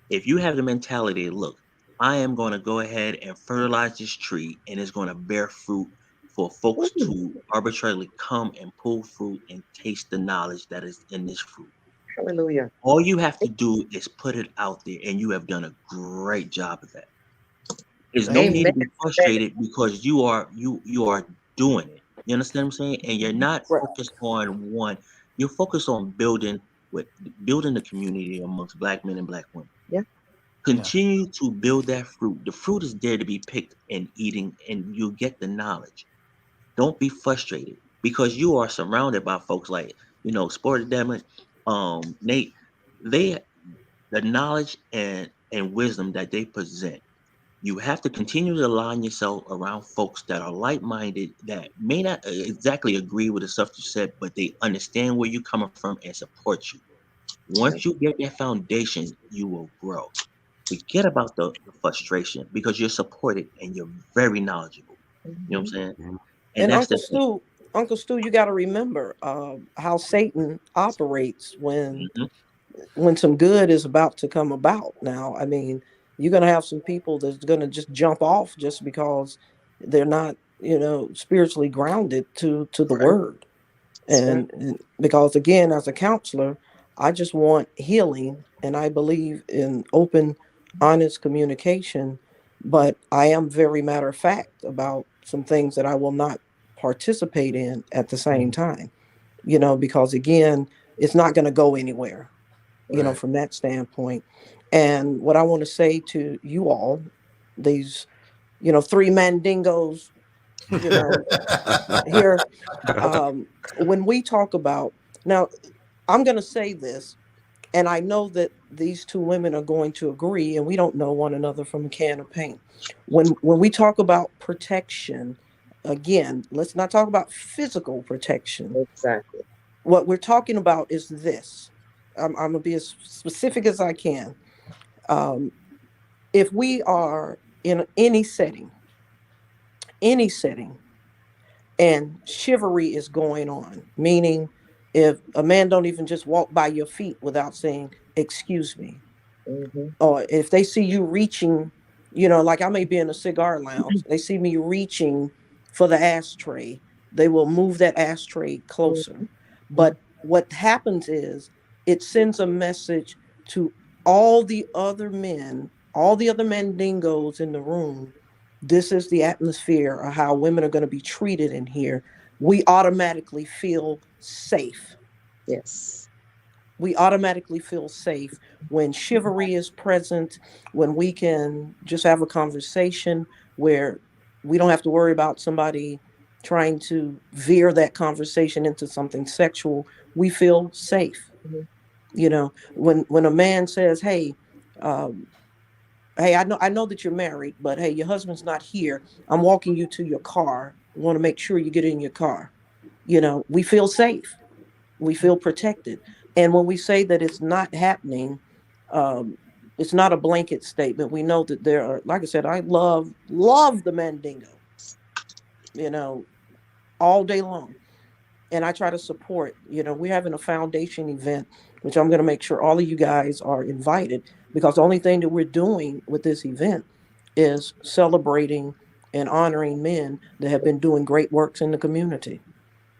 if you have the mentality, look, I am going to go ahead and fertilize this tree, and it's going to bear fruit for folks to arbitrarily come and pull fruit and taste the knowledge that is in this fruit. Hallelujah. All you have to do is put it out there, and you have done a great job of that. There's no need to be frustrated because you are doing it. You understand what I'm saying? And you're not focused on one. You're focused on building the community amongst black men and black women. Yeah. Continue to build that fruit. The fruit is there to be picked and eating, and you'll get the knowledge. Don't be frustrated because you are surrounded by folks like, Sport Damage, Nate. They the knowledge and wisdom that they present. You have to continue to align yourself around folks that are like-minded, that may not exactly agree with the stuff you said, but they understand where you're coming from and support you. Once you get that foundation, you will grow. Forget about the frustration because you're supported and you're very knowledgeable. You know what I'm saying? And that's Uncle the thing. Stu, you got to remember how Satan operates when some good is about to come about. Now, I mean, you're going to have some people that's going to just jump off just because they're not, spiritually grounded to the word. And because again, as a counselor, I just want healing, and I believe in open, honest communication. But I am very matter of fact about some things that I will not participate in at the same time, because again, it's not going to go anywhere, from that standpoint. And what I want to say to you all, these, three mandingos, here, when we talk about, now, I'm going to say this, and I know that these two women are going to agree, and we don't know one another from a can of paint. When we talk about protection, again, let's not talk about physical protection. Exactly. What we're talking about is this. I'm going to be as specific as I can. If we are in any setting, and chivalry is going on, meaning if a man don't even just walk by your feet without saying, excuse me, or if they see you reaching, like I may be in a cigar lounge, they see me reaching for the ashtray, they will move that ashtray closer. But what happens is it sends a message to all the other mandingos in the room. This is the atmosphere of how women are going to be treated in here. We automatically feel safe. Yes. We automatically feel safe when chivalry is present, when we can just have a conversation where we don't have to worry about somebody trying to veer that conversation into something sexual. We feel safe. When a man says, hey, I know that you're married, but hey, your husband's not here. I'm walking you to your car. I want to make sure you get in your car. We feel safe. We feel protected. And when we say that it's not happening, it's not a blanket statement. We know that there are, like I said, I love the mandingo, all day long. And I try to support, we're having a foundation event, which I'm going to make sure all of you guys are invited, because the only thing that we're doing with this event is celebrating and honoring men that have been doing great works in the community.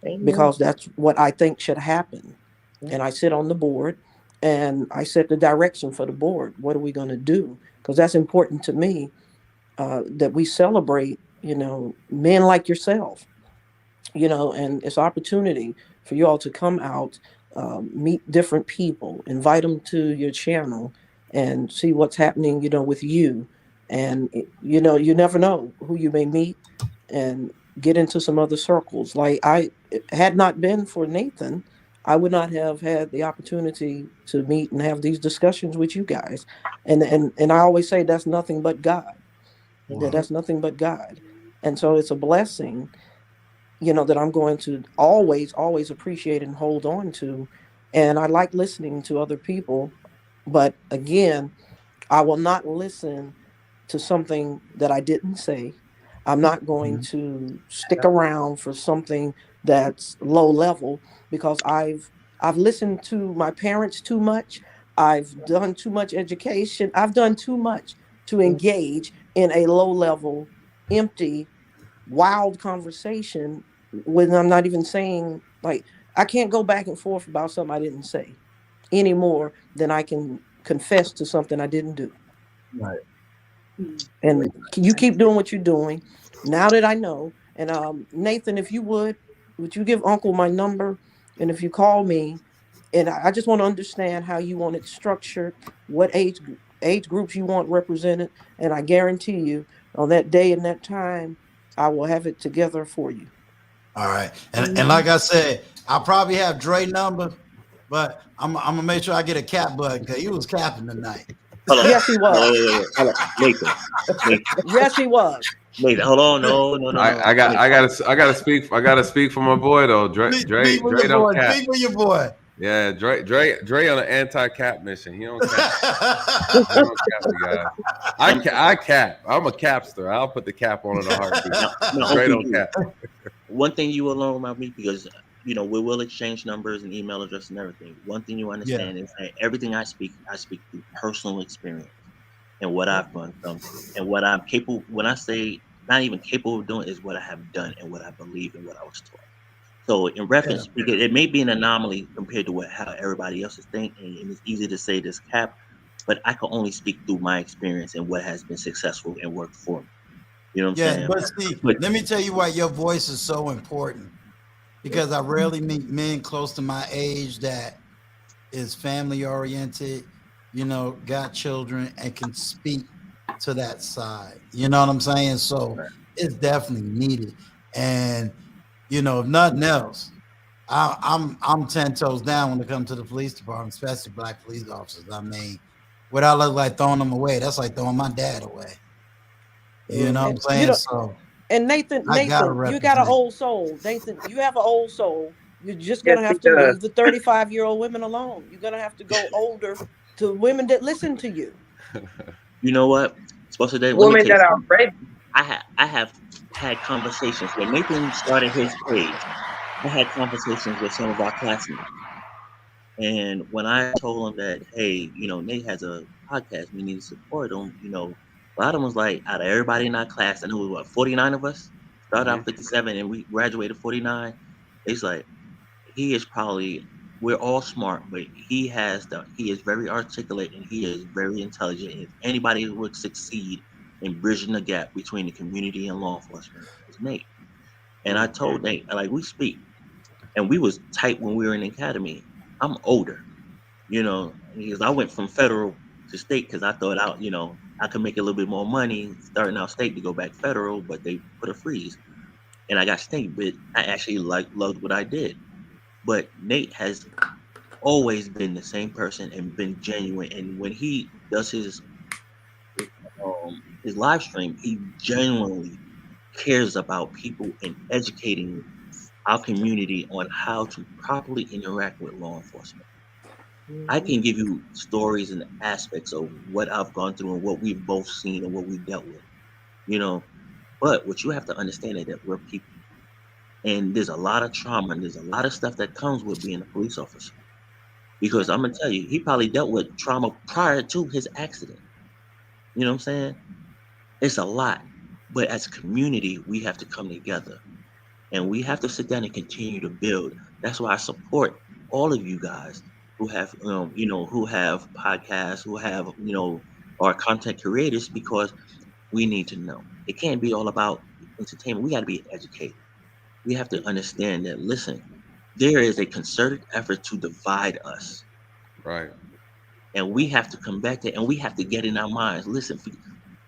Amen. Because that's what I think should happen. And I sit on the board and I set the direction for the board. What are we going to do? Because that's important to me, that we celebrate, men like yourself, and it's opportunity for you all to come out, meet different people, invite them to your channel and see what's happening, with you. And, you never know who you may meet and get into some other circles. Like I had not been for Nathan, I would not have had the opportunity to meet and have these discussions with you guys. And I always say that's nothing but God. Wow. That's nothing but God. And so it's a blessing, that I'm going to always appreciate and hold on to. And I like listening to other people. But again, I will not listen to something that I didn't say. I'm not going to stick around for something that's low level, because I've listened to my parents too much. I've done too much education. I've done too much to engage in a low level, empty, wild conversation when I'm not even saying, like, I can't go back and forth about something I didn't say any more than I can confess to something I didn't do. Right. And you keep doing what you're doing now that I know. And Nathan, if you would you give Uncle my number? And if you call me, and I just want to understand how you want it structured, what age groups you want represented. And I guarantee you on that day and that time, I will have it together for you. All right. And like I said, I'll probably have Dre number, but I'm gonna make sure I get a cap button because he was capping tonight. Hold on. Yes, he was. Hold on. Nathan. Yes, he was. Nathan, hold on. No. I gotta speak for my boy though. Dre Speak for your don't boy. cap. Speak for your boy. Yeah, Dre on an anti-cap mission. He don't cap. He don't cap the guy. I cap. I'm a capster. I'll put the cap on in a heartbeat. Dre don't cap. One thing you will learn about me, because we will exchange numbers and email address and everything. One thing you understand is that everything I speak through personal experience and what I've gone through and what I'm capable. When I say not even capable of doing, is what I have done and what I believe and what I was taught. So in reference, because it may be an anomaly compared to how everybody else is thinking, and it's easy to say this cap, but I can only speak through my experience and what has been successful and worked for me. You know what I'm saying? But see, let me tell you why your voice is so important. Because I rarely meet men close to my age that is family oriented, got children and can speak to that side. You know what I'm saying? So it's definitely needed. And if nothing else, I'm 10 toes down when it comes to the police department, especially black police officers. I mean, what I look like throwing them away, that's like throwing my dad away. You know what I'm saying? So. And Nathan, you got an old soul. Nathan, you have an old soul. You're just gonna have to leave the 35-year-old women alone. You're gonna have to go older to women that listen to you. You know what? Supposed to women that are ready. I have had conversations when Nathan started his page. I had conversations with some of our classmates, and when I told them that, hey, Nate has a podcast, we need to support him. A lot of them was like, out of everybody in our class, I know it was 49 of us, started out 57 and we graduated 49. It's like, we're all smart, but he is very articulate and he is very intelligent. And if anybody would succeed in bridging the gap between the community and law enforcement, it's Nate. And I told Nate, we speak, and we was tight when we were in the academy. I'm older, because I went from federal to state because I thought I could make a little bit more money starting out state to go back federal, but they put a freeze. And I got state, but I actually loved what I did. But Nate has always been the same person and been genuine. And when he does his live stream, he genuinely cares about people and educating our community on how to properly interact with law enforcement. I can give you stories and aspects of what I've gone through and what we've both seen and what we've dealt with, but what you have to understand is that we're people, and there's a lot of trauma and there's a lot of stuff that comes with being a police officer, because I'm gonna tell you, he probably dealt with trauma prior to his accident. You know what I'm saying? It's a lot, but as a community, we have to come together and we have to sit down and continue to build. That's why I support all of you guys who have, who have podcasts, who have, are content creators, because we need to know. It can't be all about entertainment. We got to be educated. We have to understand that, listen, there is a concerted effort to divide us. Right. And we have to come back to, and we have to get in our minds. Listen,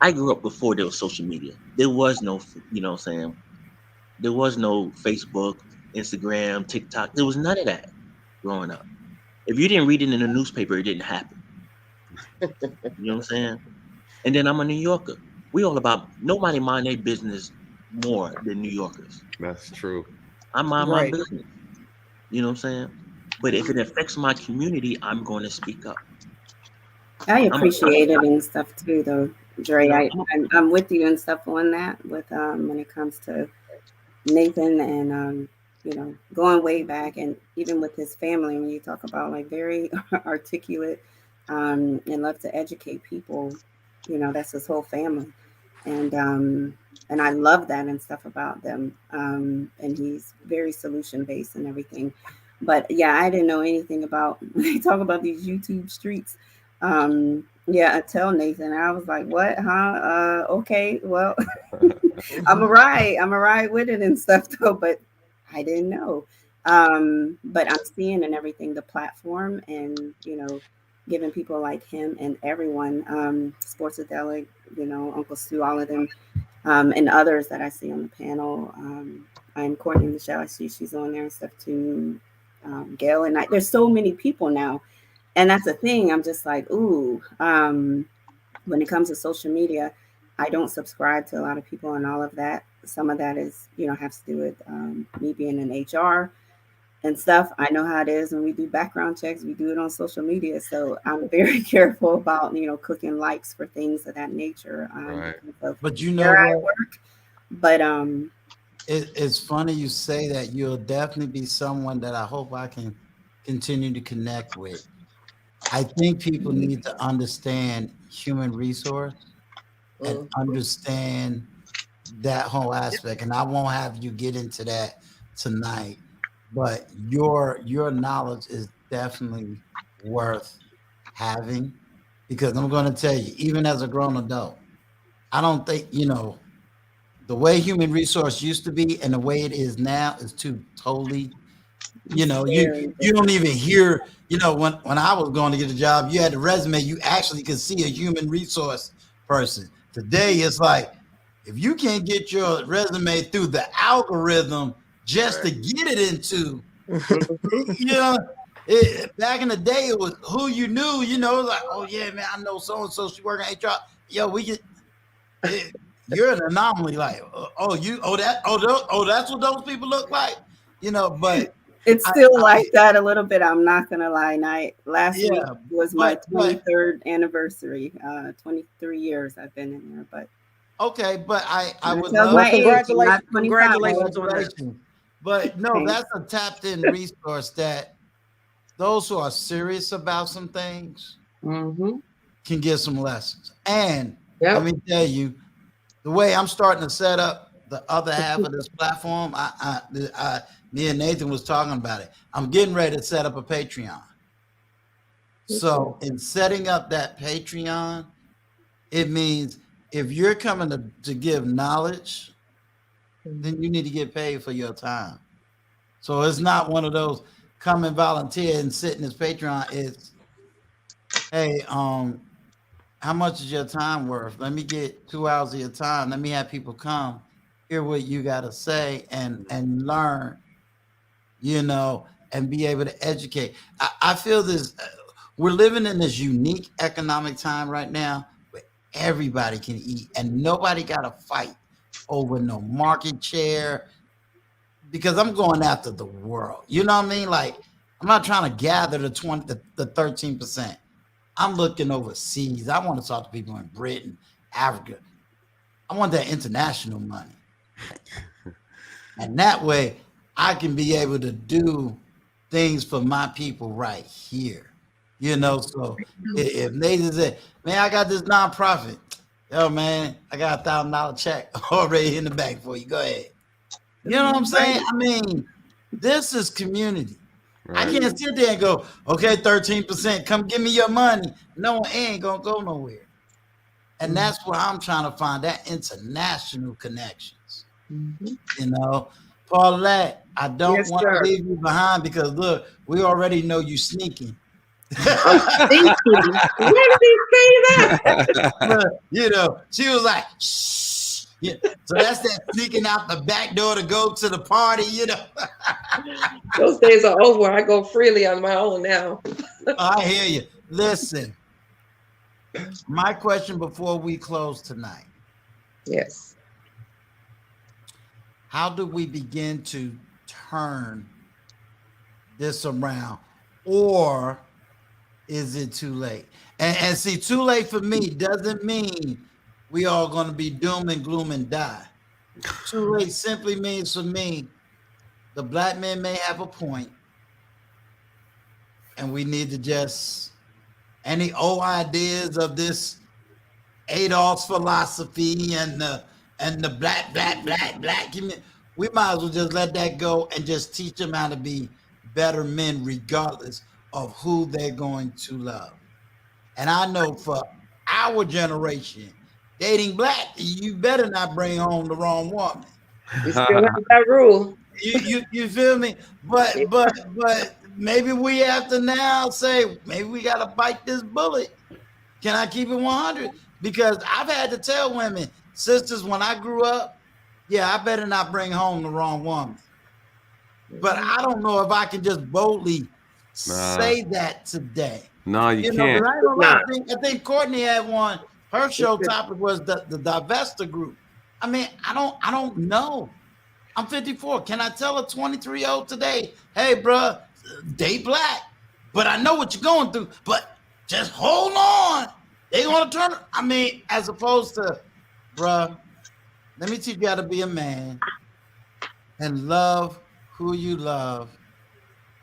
I grew up before there was social media. There was no, there was no Facebook, Instagram, TikTok. There was none of that growing up. If you didn't read it in the newspaper, it didn't happen. You know what I'm saying? And then I'm a New Yorker. We all about, nobody mind their business more than New Yorkers. That's true. I mind my business. You know what I'm saying? But if it affects my community, I'm going to speak up. I appreciate it and stuff too, though, Dre. I'm with you and stuff on that. With when it comes to Nathan and going way back, and even with his family, when you talk about very articulate and love to educate people, that's his whole family, and I love that and stuff about them. And he's very solution based and everything. But yeah, I didn't know anything about. They talk about these YouTube streets. I tell Nathan, I was like, what, huh? Okay, well, I'm a ride with it and stuff though, but I didn't know. But I'm seeing and everything, the platform and, giving people like him and everyone, Sportsadelic, Uncle Stu, all of them, and others that I see on the panel, and Courtney Michelle, I see she's on there and stuff too. Gail and I, there's so many people now. And that's the thing. I'm just like, ooh, when it comes to social media, I don't subscribe to a lot of people and all of that. Some of that is, has to do with me being in HR and stuff. I know how it is when we do background checks, we do it on social media. So I'm very careful about, clicking likes for things of that nature. Right. But you know where I what? work. But it's funny you say that. You'll definitely be someone that I hope I can continue to connect with. I think people need to understand human resource and understand that whole aspect. And I won't have you get into that tonight, but your knowledge is definitely worth having, because I'm going to tell you, even as a grown adult, I don't think, the way human resource used to be and the way it is now is two totally, you don't even hear, when I was going to get a job, you had the resume, you actually could see a human resource person. Today, it's like, if you can't get your resume through the algorithm just to get it into, back in the day, it was who you knew, it was like, oh yeah, man, I know so-and-so, she working HR. Yo, you're an anomaly. Like, that's what those people look like, but it's still like that a little bit. I'm not gonna lie. Last week was my 23rd anniversary. 23 years I've been in there, but okay, but I would love my congratulations on that. But no, that's a tapped in resource that those who are serious about some things can get some lessons. And let me tell you, the way I'm starting to set up the other half of this platform, me and Nathan was talking about it. I'm getting ready to set up a Patreon. So in setting up that Patreon, it means if you're coming to give knowledge, then you need to get paid for your time. So it's not one of those come and volunteer and sit in this Patreon. It's, hey, how much is your time worth? Let me get 2 hours of your time. Let me have people come, hear what you got to say and learn, and be able to educate. I feel this, we're living in this unique economic time right now where everybody can eat and nobody got to fight over no market share, because I'm going after the world. You know what I mean? Like, I'm not trying to gather the 13%. I'm looking overseas. I want to talk to people in Britain, Africa. I want that international money. And that way I can be able to do things for my people right here. So if Nathan said, man, I got this nonprofit. Yo, man, I got $1,000 check already in the bank for you. Go ahead. You know what I'm saying? I mean, this is community. Right. I can't sit there and go, okay, 13%, come give me your money. No, it ain't gonna go nowhere. And that's where I'm trying to find that international connections. Paulette, I don't want to leave you behind, because look, we already know you sneaking. Where did he say that? She was like, shh. Yeah. So that's that sneaking out the back door to go to the party, Those days are over. I go freely on my own now. I hear you. Listen, my question before we close tonight. Yes. How do we begin to turn this around, or is it too late? And see, too late for me doesn't mean we all going to be doom and gloom and die. Too late simply means, for me, the black men may have a point, and we need to just, any old ideas of this Adolf's philosophy and the black community, we might as well just let that go and just teach them how to be better men regardless of who they're going to love. And I know for our generation, dating black, you better not bring home the wrong woman. We still have that rule. You feel me? But maybe we have to now say, maybe we got to bite this bullet. Can I keep it 100? Because I've had to tell women, sisters, when I grew up, yeah, I better not bring home the wrong woman. But I don't know if I can just boldly say that today. No, you know, can't. but I, ain't gonna lie, I think Courtney had one. Her show topic was the Divesta group. I mean, I don't know. I'm 54. Can I tell a 23-year-old today, hey, bruh, date black? But I know what you're going through. But just hold on. They're gonna turn. I mean, as opposed to, bruh, let me teach you how to be a man and love who you love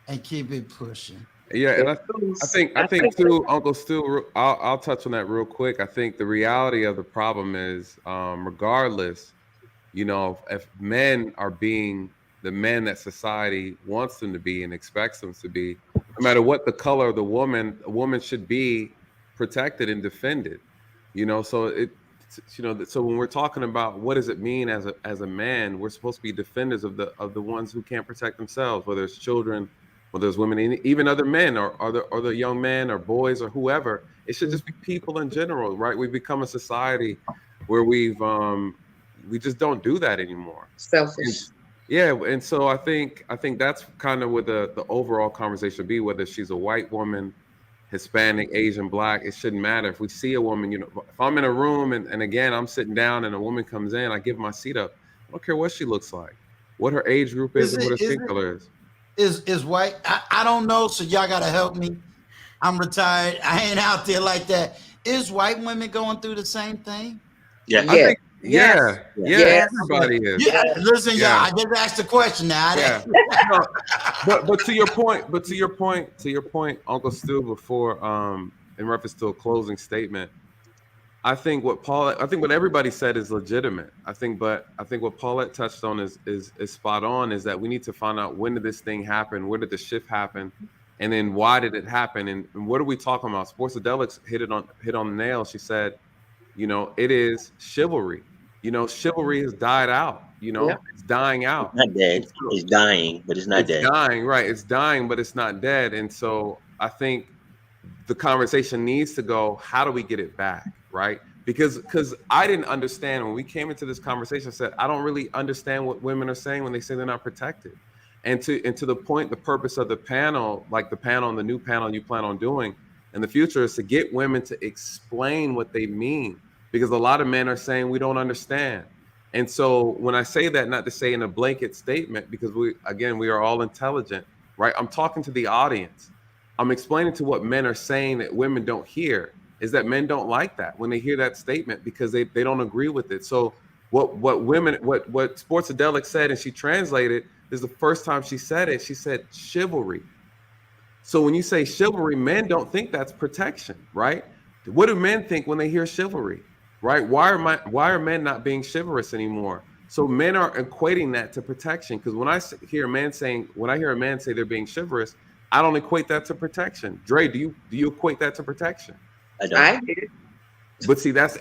and keep it pushing. Yeah, and I think too, Uncle Stu, I'll touch on that real quick. I think the reality of the problem is, regardless, you know, if men are being the men that society wants them to be and expects them to be, no matter what the color of the woman, a woman should be protected and defended. You know, so so when we're talking about what does it mean as a man, we're supposed to be defenders of the ones who can't protect themselves, whether it's children, whether it's women, even other men or the young men or boys or whoever. It should just be people in general, right? We've become a society where we just don't do that anymore. Selfish. Yeah, and so I think that's kind of what the overall conversation be, whether she's a white woman, Hispanic, Asian, Black, it shouldn't matter. If we see a woman, you know, if I'm in a room and again, I'm sitting down and a woman comes in, I give my seat up. I don't care what she looks like, what her age group is and what her skin color is. Is white? I don't know, so y'all gotta help me. I'm retired. I ain't out there like that. Is white women going through the same thing? Yeah. I think, yeah, everybody is. Yeah, listen, y'all, I just asked the question now. Yeah. but to your point, Uncle Stu, before in reference to a closing statement, I think what everybody said is legitimate. I think what Paulette touched on is spot on, is that we need to find out, when did this thing happen? Where did the shift happen? And then why did it happen? And what are we talking about? Sportsadelics hit on the nail. She said, you know, it is chivalry. You know, chivalry has died out. You know, it's dying out. It's not dead. It's dying, but it's not dead. It's dying, right? It's dying, but it's not dead. And so I think the conversation needs to go, how do we get it back, right? Because I didn't understand when we came into this conversation. I said, I don't really understand what women are saying when they say they're not protected. And to the point, the purpose of the panel, like the new panel you plan on doing in the future, is to get women to explain what they mean. Because a lot of men are saying we don't understand. And so when I say that, not to say in a blanket statement, because we are all intelligent, right? I'm talking to the audience. I'm explaining to what men are saying that women don't hear, is that men don't like that when they hear that statement, because they don't agree with it. So what Sportsadelic said, and she translated, is the first time she said it, she said chivalry. So when you say chivalry, men don't think that's protection, right? What do men think when they hear chivalry? Right? Why are men not being chivalrous anymore? So men are equating that to protection. Because when I hear a man say they're being chivalrous, I don't equate that to protection. Dre, do you equate that to protection? I did. But see, that's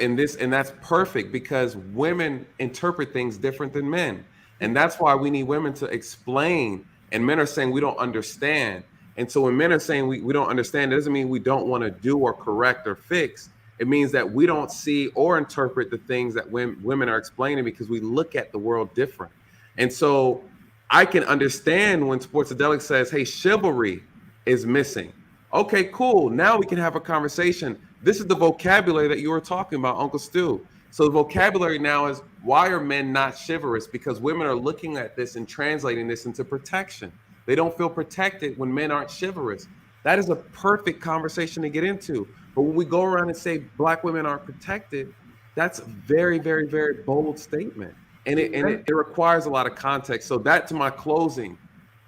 perfect, because women interpret things different than men, and that's why we need women to explain. And men are saying we don't understand. And so when men are saying we don't understand, it doesn't mean we don't want to do or correct or fix. It means that we don't see or interpret the things that women are explaining, because we look at the world different. And so I can understand when Sportsadelic says, hey, chivalry is missing. Okay, cool. Now we can have a conversation. This is the vocabulary that you were talking about, Uncle Stu. So the vocabulary now is, why are men not chivalrous? Because women are looking at this and translating this into protection. They don't feel protected when men aren't chivalrous. That is a perfect conversation to get into. But when we go around and say Black women aren't protected, that's a very, very, very bold statement. And it requires a lot of context. So that, to my closing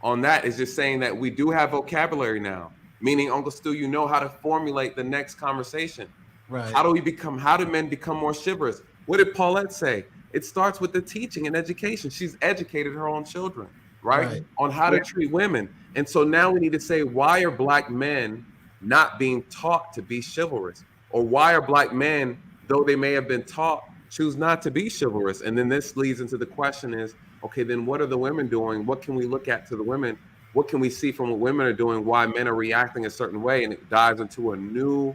on that, is just saying that we do have vocabulary now, meaning, Uncle Stu, you know how to formulate the next conversation. Right. How do men become more chivalrous? What did Paulette say? It starts with the teaching and education. She's educated her own children, right? On how to treat women. And so now we need to say, why are Black men not being taught to be chivalrous? Or why are Black men, though they may have been taught, choose not to be chivalrous? And then this leads into the question is, okay, then what are the women doing? What can we look at to the women? What can we see from what women are doing, why men are reacting a certain way? And it dives into a new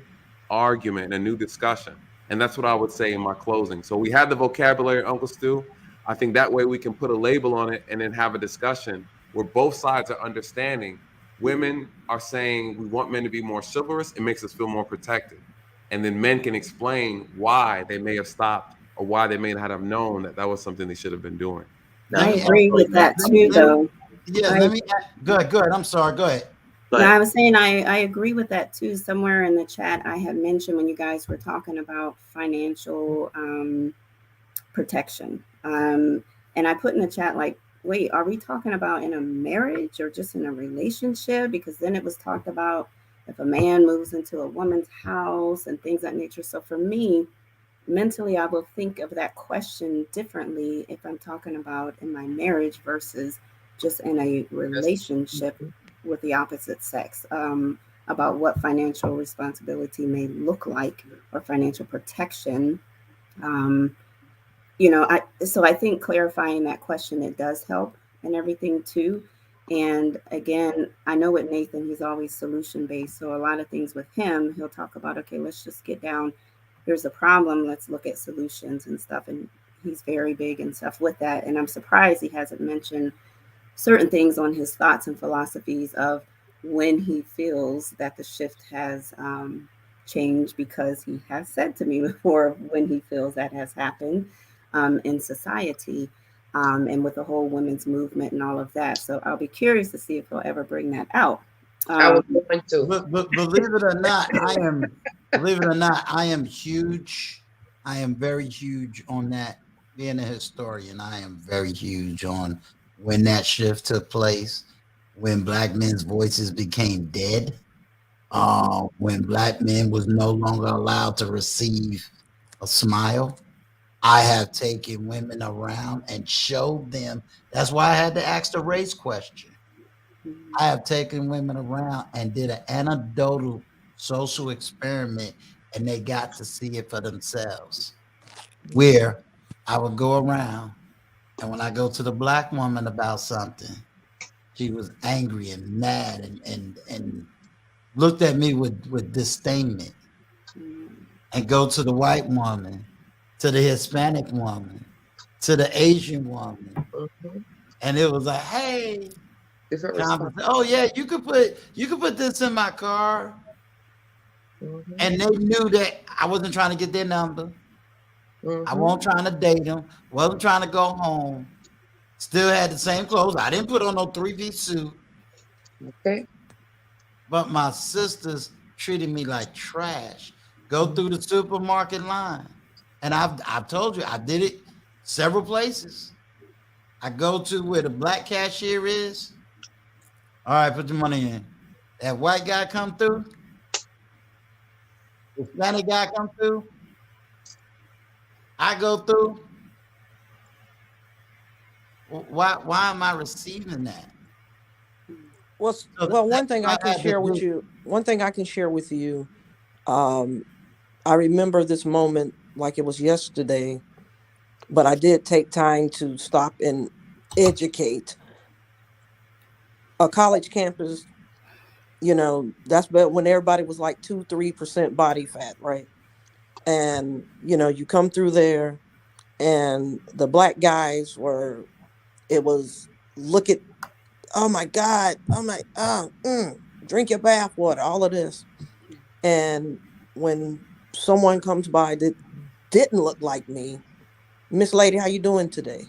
argument, a new discussion. And that's what I would say in my closing. So we had the vocabulary, Uncle Stu. I think that way we can put a label on it and then have a discussion where both sides are understanding. Women are saying we want men to be more chivalrous. It makes us feel more protected. And then men can explain why they may have stopped or why they may not have known that that was something they should have been doing. I agree with that too, though. Yeah, let me go ahead. I'm sorry. Go ahead. No, I was saying I agree with that too. Somewhere in the chat, I had mentioned when you guys were talking about financial protection, and I put in the chat like, wait, are we talking about in a marriage or just in a relationship? Because then it was talked about if a man moves into a woman's house and things of that nature. So for me, mentally, I will think of that question differently if I'm talking about in my marriage versus just in a relationship with the opposite sex, about what financial responsibility may look like or financial protection. I think clarifying that question, it does help and everything too. And again, I know with Nathan, he's always solution-based. So a lot of things with him, he'll talk about, okay, let's just get down. Here's a problem. Let's look at solutions and stuff. And he's very big and stuff with that. And I'm surprised he hasn't mentioned certain things on his thoughts and philosophies of when he feels that the shift has changed, because he has said to me before when he feels that has happened in society. And with the whole women's movement and all of that. So I'll be curious to see if he'll ever bring that out. I was going to. But believe it or not, I am huge. I am very huge on that. Being a historian, I am very huge on when that shift took place, when Black men's voices became dead, when Black men was no longer allowed to receive a smile. I have taken women around and showed them. That's why I had to ask the race question. I have taken women around and did an anecdotal social experiment, and they got to see it for themselves. Where I would go around, and when I go to the Black woman about something, she was angry and mad and looked at me with disdainment. And go to the white woman, to the Hispanic woman, to the Asian woman. And it was like, hey, oh yeah, you could put this in my car. And they knew that I wasn't trying to get their number. I wasn't trying to date them, wasn't trying to go home. Still had the same clothes. I didn't put on no 3-piece suit. Okay. But my sisters treated me like trash. Go through the supermarket line. And I've told you, I did it several places. I go to where the Black cashier is. All right, put your money in. That white guy come through. The Hispanic guy come through. I go through. Why am I receiving that? Well, one thing I can share with you. I remember this moment like it was yesterday, but I did take time to stop and educate. A college campus, that's when everybody was like 2-3% body fat, right? And, you come through there and the Black guys look at, oh my God, drink your bath water, all of this. And when someone comes by that didn't look like me, Miss Lady, how you doing today?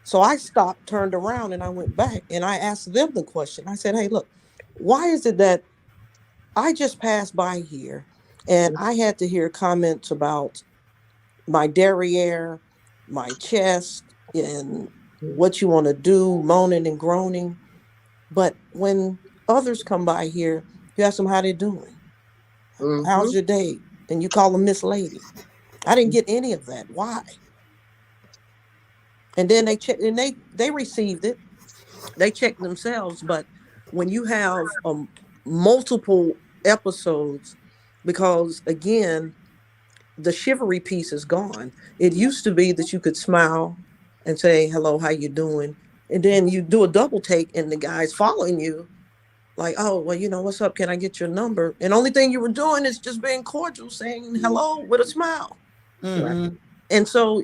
So I stopped, turned around, and I went back and I asked them the question. I said, hey, look, why is it that I just passed by here and I had to hear comments about my derriere, my chest, and what you want to do, moaning and groaning. But when others come by here, you ask them how they're doing. How's your day? And you call them Miss Lady. I didn't get any of that. Why? And then they checked, and they received it. They checked themselves. But when you have multiple episodes, because again, the chivalry piece is gone. It used to be that you could smile and say, hello, how you doing? And then you do a double take and the guy's following you like, oh, well, what's up? Can I get your number? And only thing you were doing is just being cordial, saying hello with a smile. Mm-hmm. And so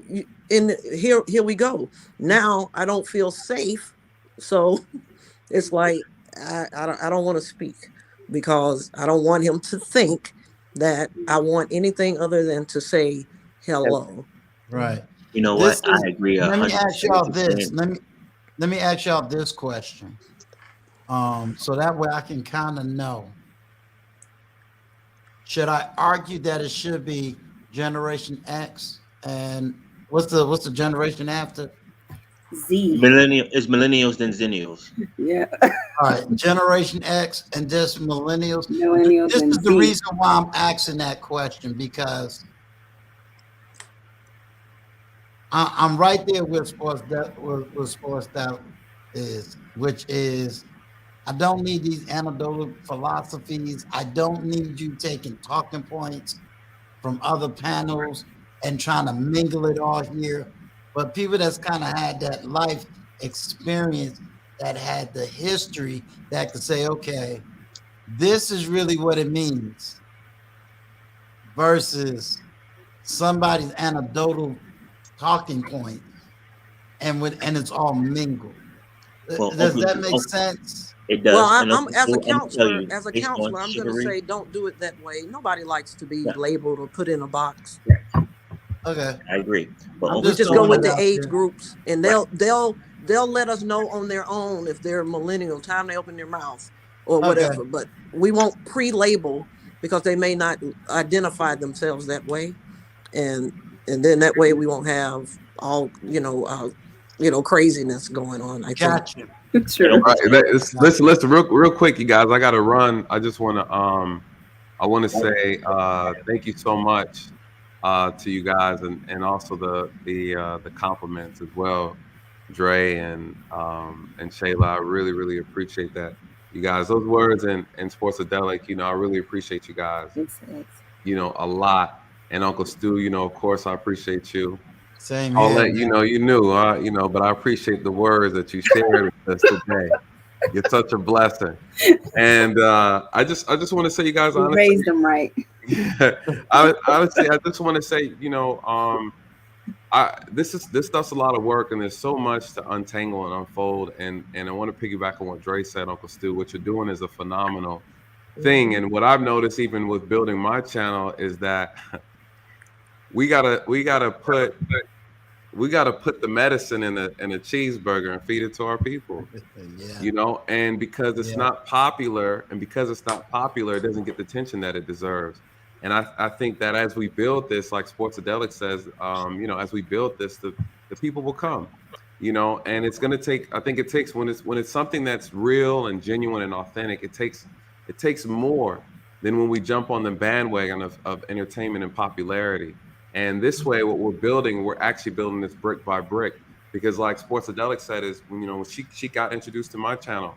here we go. Now I don't feel safe. So it's like I don't want to speak because I don't want him to think that I want anything other than to say hello. Right. You know what? I agree. Let me ask y'all 100%. this. Let me ask y'all this question. So that way I can kind of know. Should I argue that it should be Generation X and what's the generation after? Z. Millennials then Zennials. Yeah. All right, Generation X and just millennials. Millennials This and is the Z. reason why I'm asking that question, because I'm right there with sports that is, which is, I don't need these anecdotal philosophies. I don't need you taking talking points from other panels and trying to mingle it all here. But people that's kind of had that life experience, that had the history, that could say, okay, this is really what it means, versus somebody's anecdotal talking point, and it's all mingled. Well, Does that make sense? It does. Well, And I'm as a I'm counselor. based on I'm going to chivalry. say, don't do it that way. Nobody likes to be Yeah. labeled or put in a box. Okay, I agree. But We just go with the age there. groups, and they'll let us know on their own if they're millennial. Time they open their mouth or whatever. But we won't pre-label because they may not identify themselves that way, and then that way we won't have all craziness going on. I think. Gotcha. True. Right, listen, real quick, you guys. I got to run. I just want to say thank you so much to you guys, and also the compliments as well, Dre and Shayla. I really appreciate that, you guys. Those words and Sportsadelic, I really appreciate you guys, a lot. And Uncle Stu, of course, I appreciate you. Same I'll here, let you know, but I appreciate the words that you shared with us today. You're such a blessing. And I just want to say, you guys, You honestly, raised them right. honestly, I just want to say, this stuff's a lot of work, and there's so much to untangle and unfold. And I want to piggyback on what Dre said, Uncle Stu. What you're doing is a phenomenal thing. And what I've noticed, even with building my channel, is that we gotta put the medicine in a cheeseburger and feed it to our people. And because it's not popular, it doesn't get the attention that it deserves. And I think that as we build this, like Sportsadelic says, as we build this, the people will come, and it's going to take, I think it takes, when it's something that's real and genuine and authentic, it takes more than when we jump on the bandwagon of entertainment and popularity. And this way, what we're actually building this brick by brick, because like Sportsadelic said, is when she got introduced to my channel,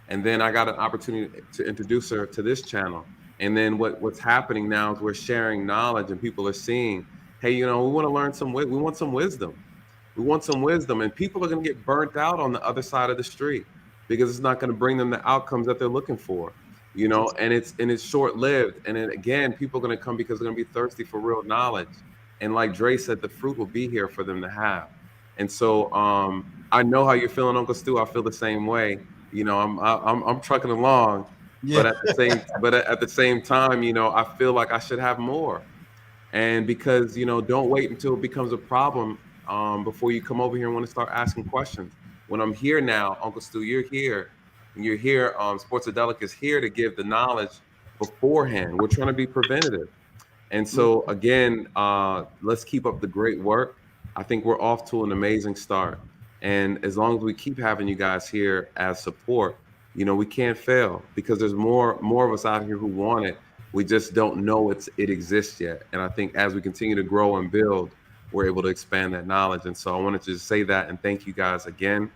and then I got an opportunity to introduce her to this channel. And then what's happening now is we're sharing knowledge, and people are seeing, hey, we want to learn we want some wisdom. We want some wisdom, and people are going to get burnt out on the other side of the street because it's not going to bring them the outcomes that they're looking for, and it's short-lived. And then again, people are going to come because they're going to be thirsty for real knowledge. And like Dre said, the fruit will be here for them to have. And so I know how you're feeling, Uncle Stu. I feel the same way. I'm trucking along, but at the same time, I feel like I should have more. And because don't wait until it becomes a problem before you come over here and want to start asking questions. When I'm here now, Uncle Stu, you're here, and you're here. Sportsadelic is here to give the knowledge beforehand. We're trying to be preventative. And so again, let's keep up the great work. I think we're off to an amazing start. And as long as we keep having you guys here as support, we can't fail, because there's more of us out here who want it. We just don't know it exists yet. And I think as we continue to grow and build, we're able to expand that knowledge. And so I wanted to just say that and thank you guys again.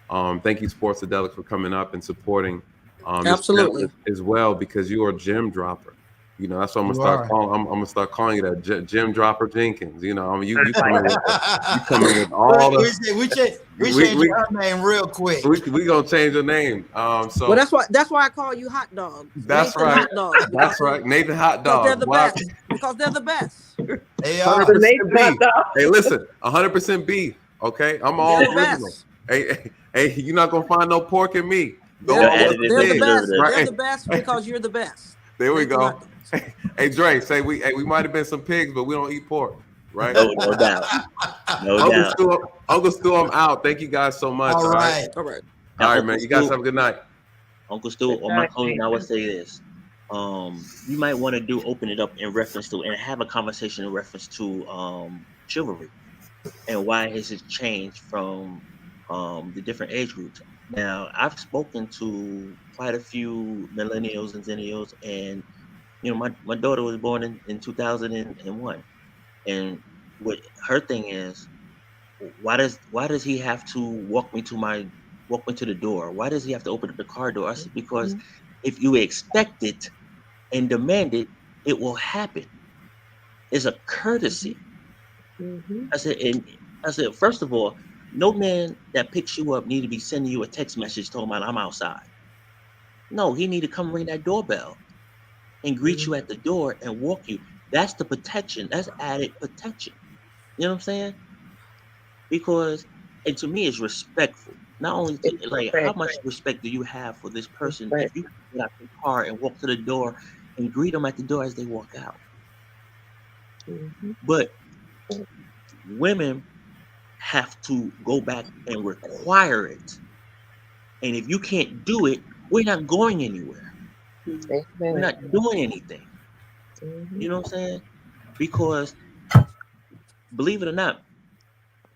Thank you, Sportsadelic, for coming up and supporting Absolutely this as well, because you are a gem dropper. That's what I'm gonna start calling. I'm gonna start calling you that, Jim Dropper Jenkins. You coming with all the. We change your name real quick. We gonna change your name. So well, that's why I call you Hot Dog. That's Nathan right. Hot Dog. That's right, Nathan Hot Dog. Because they're the best. Because they're the best. They 100% Nate B. Hey, listen, 100% B. Okay, I'm all They're the original. best. Hey, you're not gonna find no pork in me. Go They're, on they're, with the they're the pigs, best. right? They're the best because you're the best. There we Nate the go. Hot Hey, Dre, say we might have been some pigs, but we don't eat pork, right? No doubt. No doubt. Uncle Stu, I'm out. Thank you guys so much. All right. All right. All right, Uncle man. You guys Stu- have a good night. Uncle Stu, on my closing, I would say this. You might want to open it up in reference to and have a conversation in reference to chivalry and why has it changed from the different age groups. Now, I've spoken to quite a few millennials and zennials, and my daughter was born in 2001, and what her thing is, why does he have to walk me to the door? Why does he have to open up the car door? I said, because if you expect it and demand it, it will happen. It's a courtesy. I said, first of all, no man that picks you up need to be sending you a text message talking about I'm outside. No, he need to come ring that doorbell and greet you at the door and walk you. That's the protection. That's added protection. You know what I'm saying? Because, and to me, it's respectful. Not only like how much respect do you have for this person if you get out the car and walk to the door and greet them at the door as they walk out. But women have to go back and require it. And if you can't do it, we're not going anywhere. We're not doing anything. You know what I'm saying? Because believe it or not,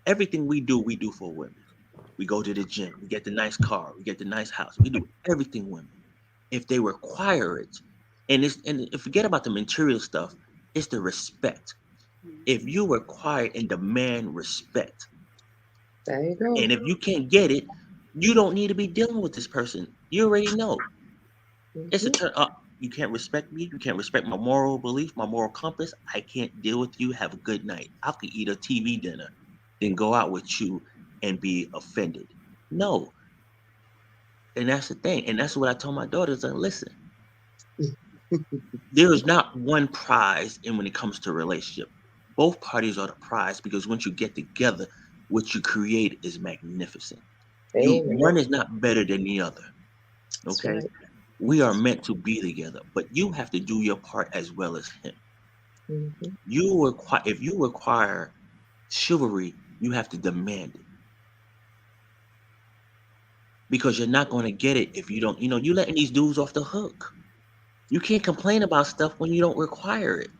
everything we do for women. We go to the gym, we get the nice car, we get the nice house. We do everything women. If they require it, and forget about the material stuff, it's the respect. If you require and demand respect, there you go. And if you can't get it, you don't need to be dealing with this person. You already know. It's a turn up. You can't respect me. You can't respect my moral belief, my moral compass. I can't deal with you. Have a good night. I could eat a TV dinner, then go out with you and be offended. No. And that's the thing. And that's what I told my daughters. Listen, there is not one prize when it comes to a relationship. Both parties are the prize because once you get together, what you create is magnificent. One is not better than the other. Okay? Right. We are meant to be together, but you have to do your part as well as him. If you require chivalry, you have to demand it. Because you're not going to get it if you don't, you're letting these dudes off the hook. You can't complain about stuff when you don't require it.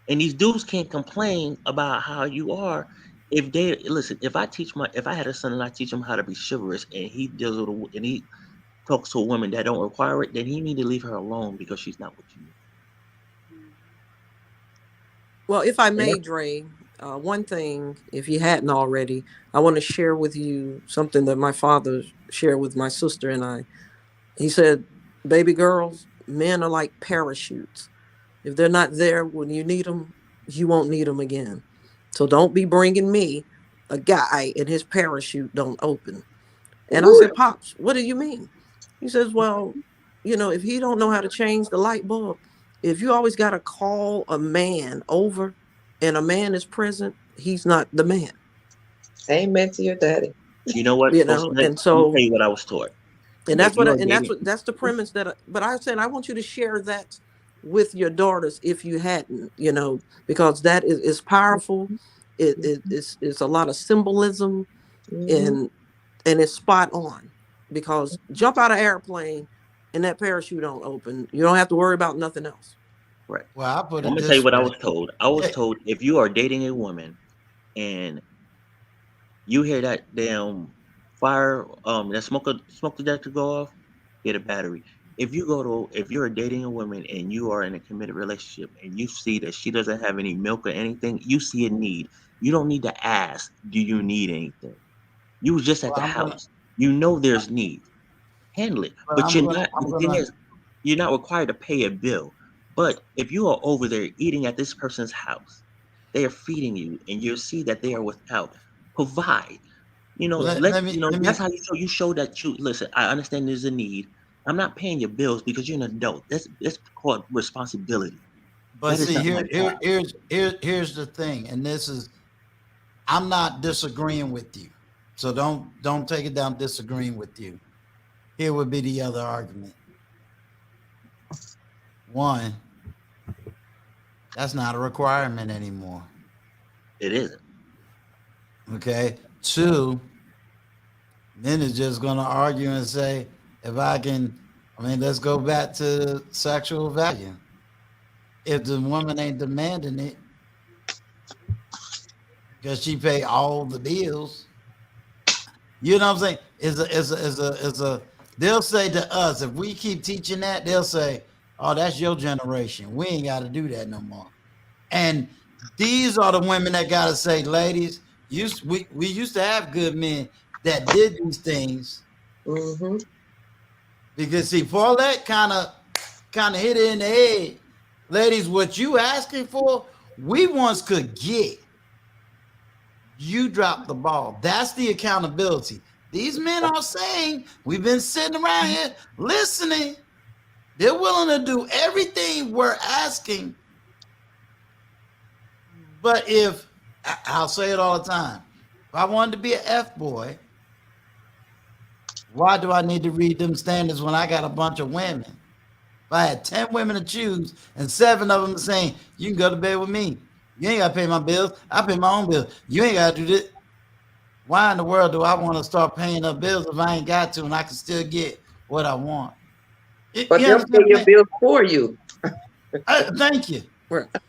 And these dudes can't complain about how you are if they listen. If I had a son and I teach him how to be chivalrous, and he he talks to a woman that don't require it, then he need to leave her alone because she's not what you need. Well, if I may, Dre, one thing, if you hadn't already, I want to share with you something that my father shared with my sister and I. He said, "Baby girls, men are like parachutes. If they're not there when you need them, you won't need them again. So don't be bringing me a guy and his parachute don't open." And I said, "Pops, what do you mean?" He says, "Well, if he don't know how to change the light bulb, if you always got to call a man over and a man is present, he's not the man." Amen to your daddy. You know what? And so tell you what I was taught. And that's that's the premise but I said, I want you to share that with your daughters if you hadn't, because that is powerful. It's a lot of symbolism and it's spot on, because jump out of airplane and that parachute don't open. You don't have to worry about nothing else. Right. Well, I'm going to tell you what I was told. I was told if you are dating a woman and you hear that damn fire, that smoke detector go off, get a battery. If you're dating a woman and you are in a committed relationship and you see that she doesn't have any milk or anything, you see a need. You don't need to ask, do you need anything? You was just at the house. There's need. Handle it. But you're not required to pay a bill. But if you are over there eating at this person's house, they are feeding you and you see that they are without, provide. That's how you show that you listen. I understand there's a need. I'm not paying your bills because you're an adult. That's called responsibility. But That is see, not my job. here's the thing, and this is, I'm not disagreeing with you, so don't take it down disagreeing with you. Here would be the other argument. One, that's not a requirement anymore. It isn't. Okay. Two, men is just gonna argue and say, if I can, let's go back to sexual value. If the woman ain't demanding it, because she pay all the bills, you know what I'm saying? They'll say to us, if we keep teaching that, they'll say, oh, that's your generation. We ain't got to do that no more. And these are the women that got to say, ladies, we used to have good men that did these things. Mm-hmm. Because see, Paulette kind of hit it in the head. Ladies, what you asking for, we once could get. You dropped the ball. That's the accountability. These men are saying, we've been sitting around here listening. They're willing to do everything we're asking. But I'll say it all the time, if I wanted to be an F-boy, why do I need to read them standards when I got a bunch of women? If I had 10 women to choose and 7 of them saying, you can go to bed with me. You ain't got to pay my bills. I pay my own bills. You ain't got to do this. Why in the world do I want to start paying up bills if I ain't got to and I can still get what I want? But they'll pay your bills for you. Thank you.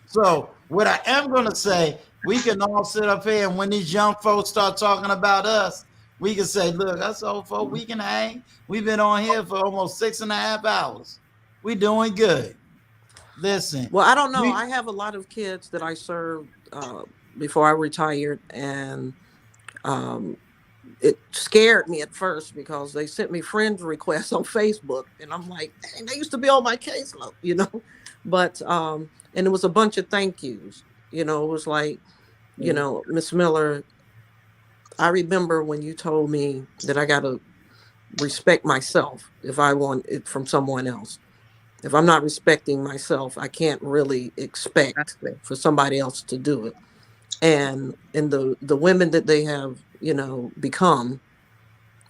So what I am going to say, we can all sit up here and when these young folks start talking about us, we can say, look, us old folk, we can hang. We've been on here for almost 6.5 hours. We doing good. Listen. Well, I don't know. I have a lot of kids that I served before I retired, and it scared me at first because they sent me friend requests on Facebook, and I'm like, dang, they used to be on my caseload, you know. But and it was a bunch of thank yous, you know. It was like, you know, Miss Miller, I remember when you told me that I got to respect myself if I want it from someone else. If I'm not respecting myself, I can't really expect for somebody else to do it. And the women that they have, you know, become,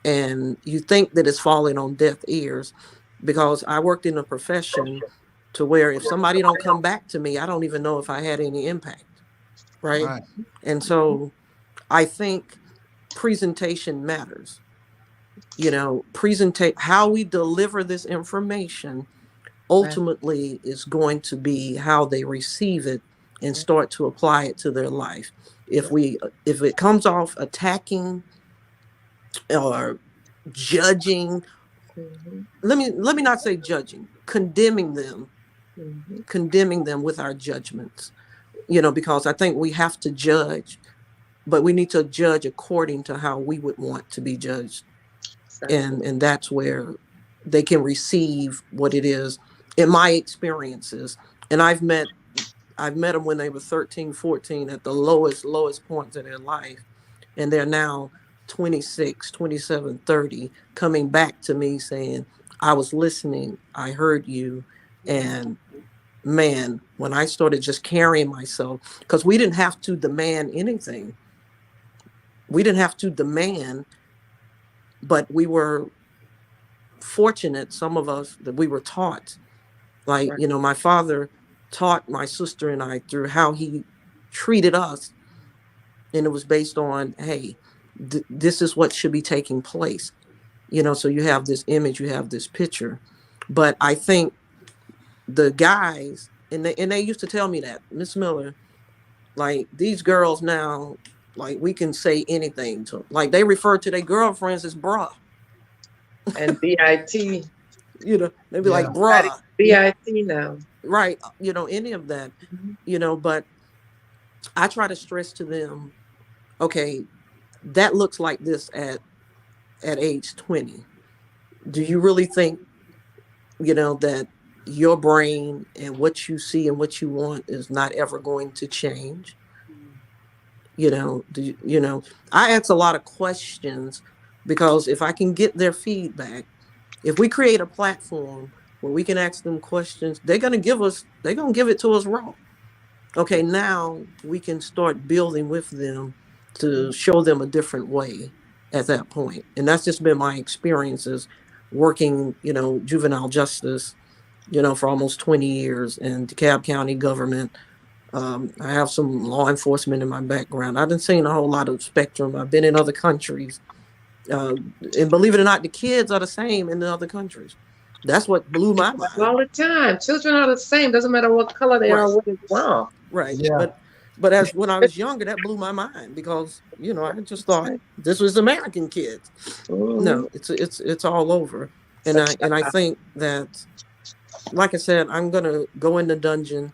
and you think that it's falling on deaf ears, because I worked in a profession to where if somebody don't come back to me, I don't even know if I had any impact. Right. And so I think presentation matters. You know, how we deliver this information ultimately is going to be how they receive it and start to apply it to their life. If it comes off attacking or judging, let me not say judging, condemning them with our judgments, you know, because I think we have to judge, but we need to judge according to how we would want to be judged. And that's where they can receive what it is. In my experiences, and I've met them when they were 13, 14 at the lowest points in their life. And they're now 26, 27, 30, coming back to me saying, I was listening, I heard you. And man, when I started just carrying myself, because we didn't have to demand anything. We didn't have to demand, but we were fortunate, some of us, that we were taught. Like, you know, my father taught my sister and I through how he treated us. And it was based on, hey, this is what should be taking place. You know, so you have this image, you have this picture. But I think the guys, and they used to tell me that, Miss Miller, like these girls now, like we can say anything to them. Like they refer to their girlfriends as bruh. And BIT. You know, they'd be like, bruh. BIT now. Right. You know, any of that, you know, but I try to stress to them, okay, that looks like this at age 20. Do you really think, you know, that your brain and what you see and what you want is not ever going to change? You know, I ask a lot of questions because if I can get their feedback, if we create a platform where we can ask them questions. They're going to give it to us raw. Okay, now we can start building with them to show them a different way at that point. And that's just been my experiences working, juvenile justice, for almost 20 years in DeKalb County government. I have some law enforcement in my background. I've been seeing a whole lot of spectrum. I've been in other countries. And believe it or not, the kids are the same in the other countries. That's what blew my mind. All the time. Children are the same. Doesn't matter what color they are, what is wrong. Right. Yeah. But when I was younger, that blew my mind because, I just thought this was American kids. Mm-hmm. No, it's all over. And I think that, like I said, I'm going to go in the dungeon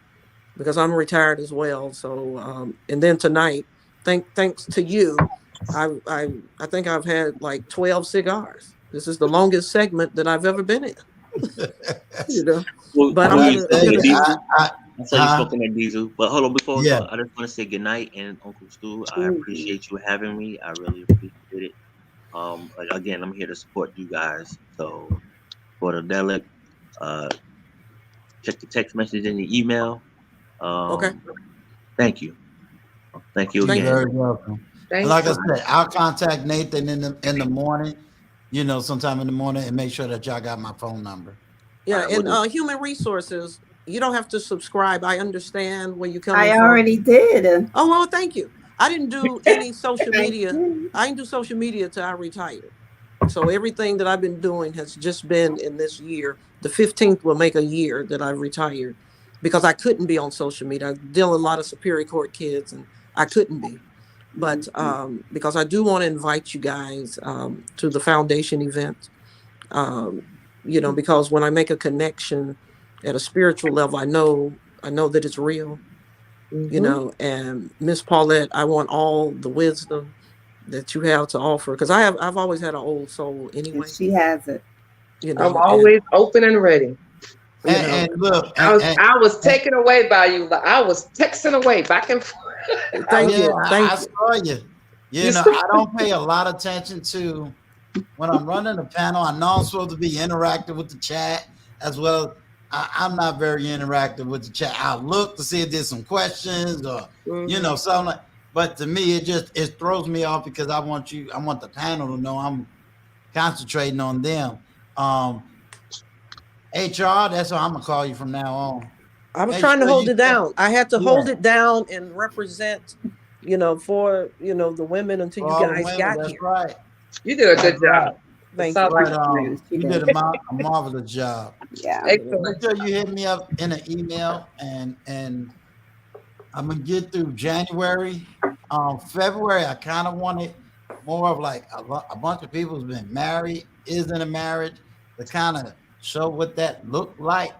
because I'm retired as well. So, and then tonight, thanks to you, I think I've had like 12 cigars. This is the longest segment that I've ever been in. Well, but I saw you spoken at Diesel. But hold on, before we go, I just want to say good night, and Uncle Stu, I appreciate you having me. I really appreciate it. Again, I'm here to support you guys. So for the Delic, check the text message and the email. Okay. Thank you. Thank you again. You're very welcome. Like I said, I'll contact Nathan in the morning, sometime in the morning, and make sure that y'all got my phone number. Yeah, and human resources, you don't have to subscribe. I understand where you come from. I already did. Oh, well, thank you. I didn't do any social media. I didn't do social media till I retired. So everything that I've been doing has just been in this year. The 15th will make a year that I retired because I couldn't be on social media. I deal with a lot of Superior Court kids, and I couldn't be. But because I do want to invite you guys to the foundation event, because when I make a connection at a spiritual level, I know that it's real, and Miss Paulette, I want all the wisdom that you have to offer because I've always had an old soul anyway. She has it. I'm always open and ready. And look, I was taken away by you. I was texting away back and forth. Thank you. I saw you. I don't pay a lot of attention to when I'm running the panel. I know I'm supposed to be interactive with the chat as well. I'm not very interactive with the chat. I look to see if there's some questions or something like. But to me, it throws me off because I want the panel to know I'm concentrating on them. HR, that's what I'm gonna call you from now on. I was trying to hold it down. I had to hold it down and represent, for the women until you guys got that's here. Right. You did a good job. Thank you. Right, you did a marvelous job. Yeah. Make sure you hit me up in an email, and I'm gonna get through January. February, I kind of wanted more of like a bunch of people who's been married, is in a marriage, to kind of show what that looked like,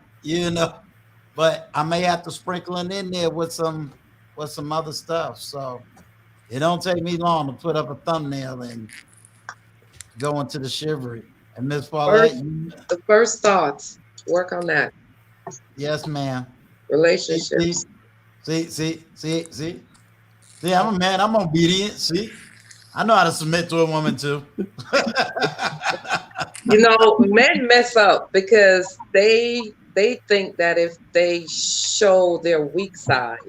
But I may have to sprinkle it in there with some other stuff. So it don't take me long to put up a thumbnail and go into the shivery. And Miss Paulette, the first thoughts, work on that. Yes, ma'am. Relationships. See, I'm a man. I'm obedient. See, I know how to submit to a woman too. Men mess up because they think that if they show their weak side,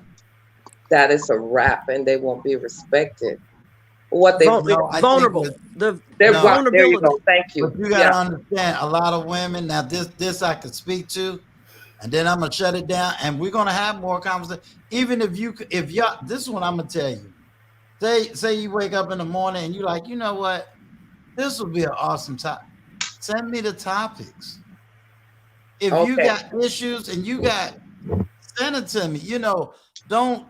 that it's a wrap and they won't be respected. What they vulnerable. They're vulnerable. There you go. Thank you. But you gotta understand, a lot of women now. This I could speak to, and then I'm gonna shut it down, and we're gonna have more conversation. Even if y'all, this is what I'm gonna tell you. Say you wake up in the morning and you're like, you know what, this would be an awesome topic. Send me the topics. If you got issues and send it to me. Don't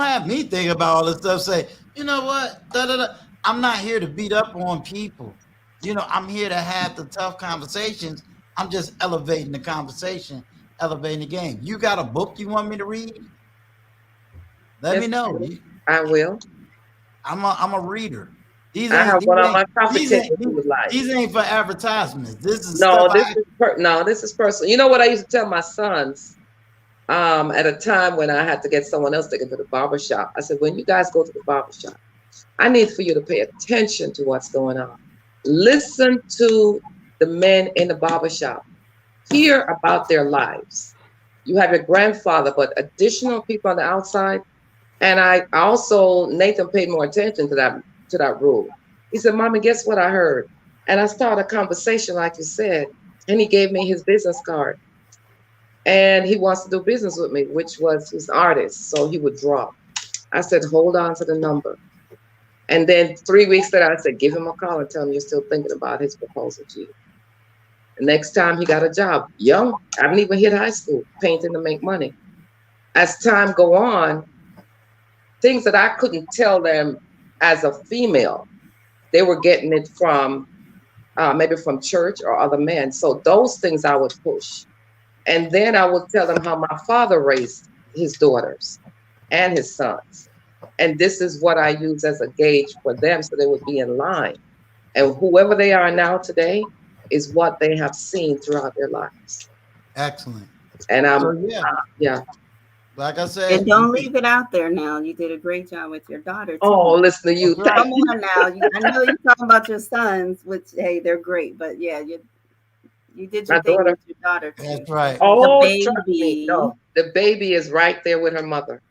have me think about all this stuff. Say, you know what? I'm not here to beat up on people. I'm here to have the tough conversations. I'm just elevating the conversation, elevating the game. You got a book you want me to read? Let me know. I will. I'm a reader. I have one on my competition. These ain't for advertisements. This is this is personal. You know what I used to tell my sons? At a time when I had to get someone else to get to the barbershop, I said, when you guys go to the barbershop, I need for you to pay attention to what's going on. Listen to the men in the barbershop. hear about their lives. You have your grandfather, but additional people on the outside. And I also, Nathan paid more attention to that rule. He said, Mommy, guess what I heard? And I started a conversation, like you said, and he gave me his business card. And he wants to do business with me, which was his artist. So he would draw. I said, hold on to the number. And then 3 weeks later, I said, give him a call and tell him you're still thinking about his proposal to you. The next time he got a job, young, I haven't even hit high school, painting to make money. As time go on, things that I couldn't tell them as a female, they were getting it from maybe from church or other men. So those things I would push. And then I would tell them how my father raised his daughters and his sons. And this is what I use as a gauge for them so they would be in line. And whoever they are now today is what they have seen throughout their lives. Excellent. And I'm, So, yeah. Like I said, And don't leave it out there now. You did a great job with your daughter. Too. Oh, listen to you. Come on now. I know you're talking about your sons, which, hey, they're great. But yeah, you did your thing with your daughter too. That's right. Oh, The trust me, no, the baby is right there with her mother.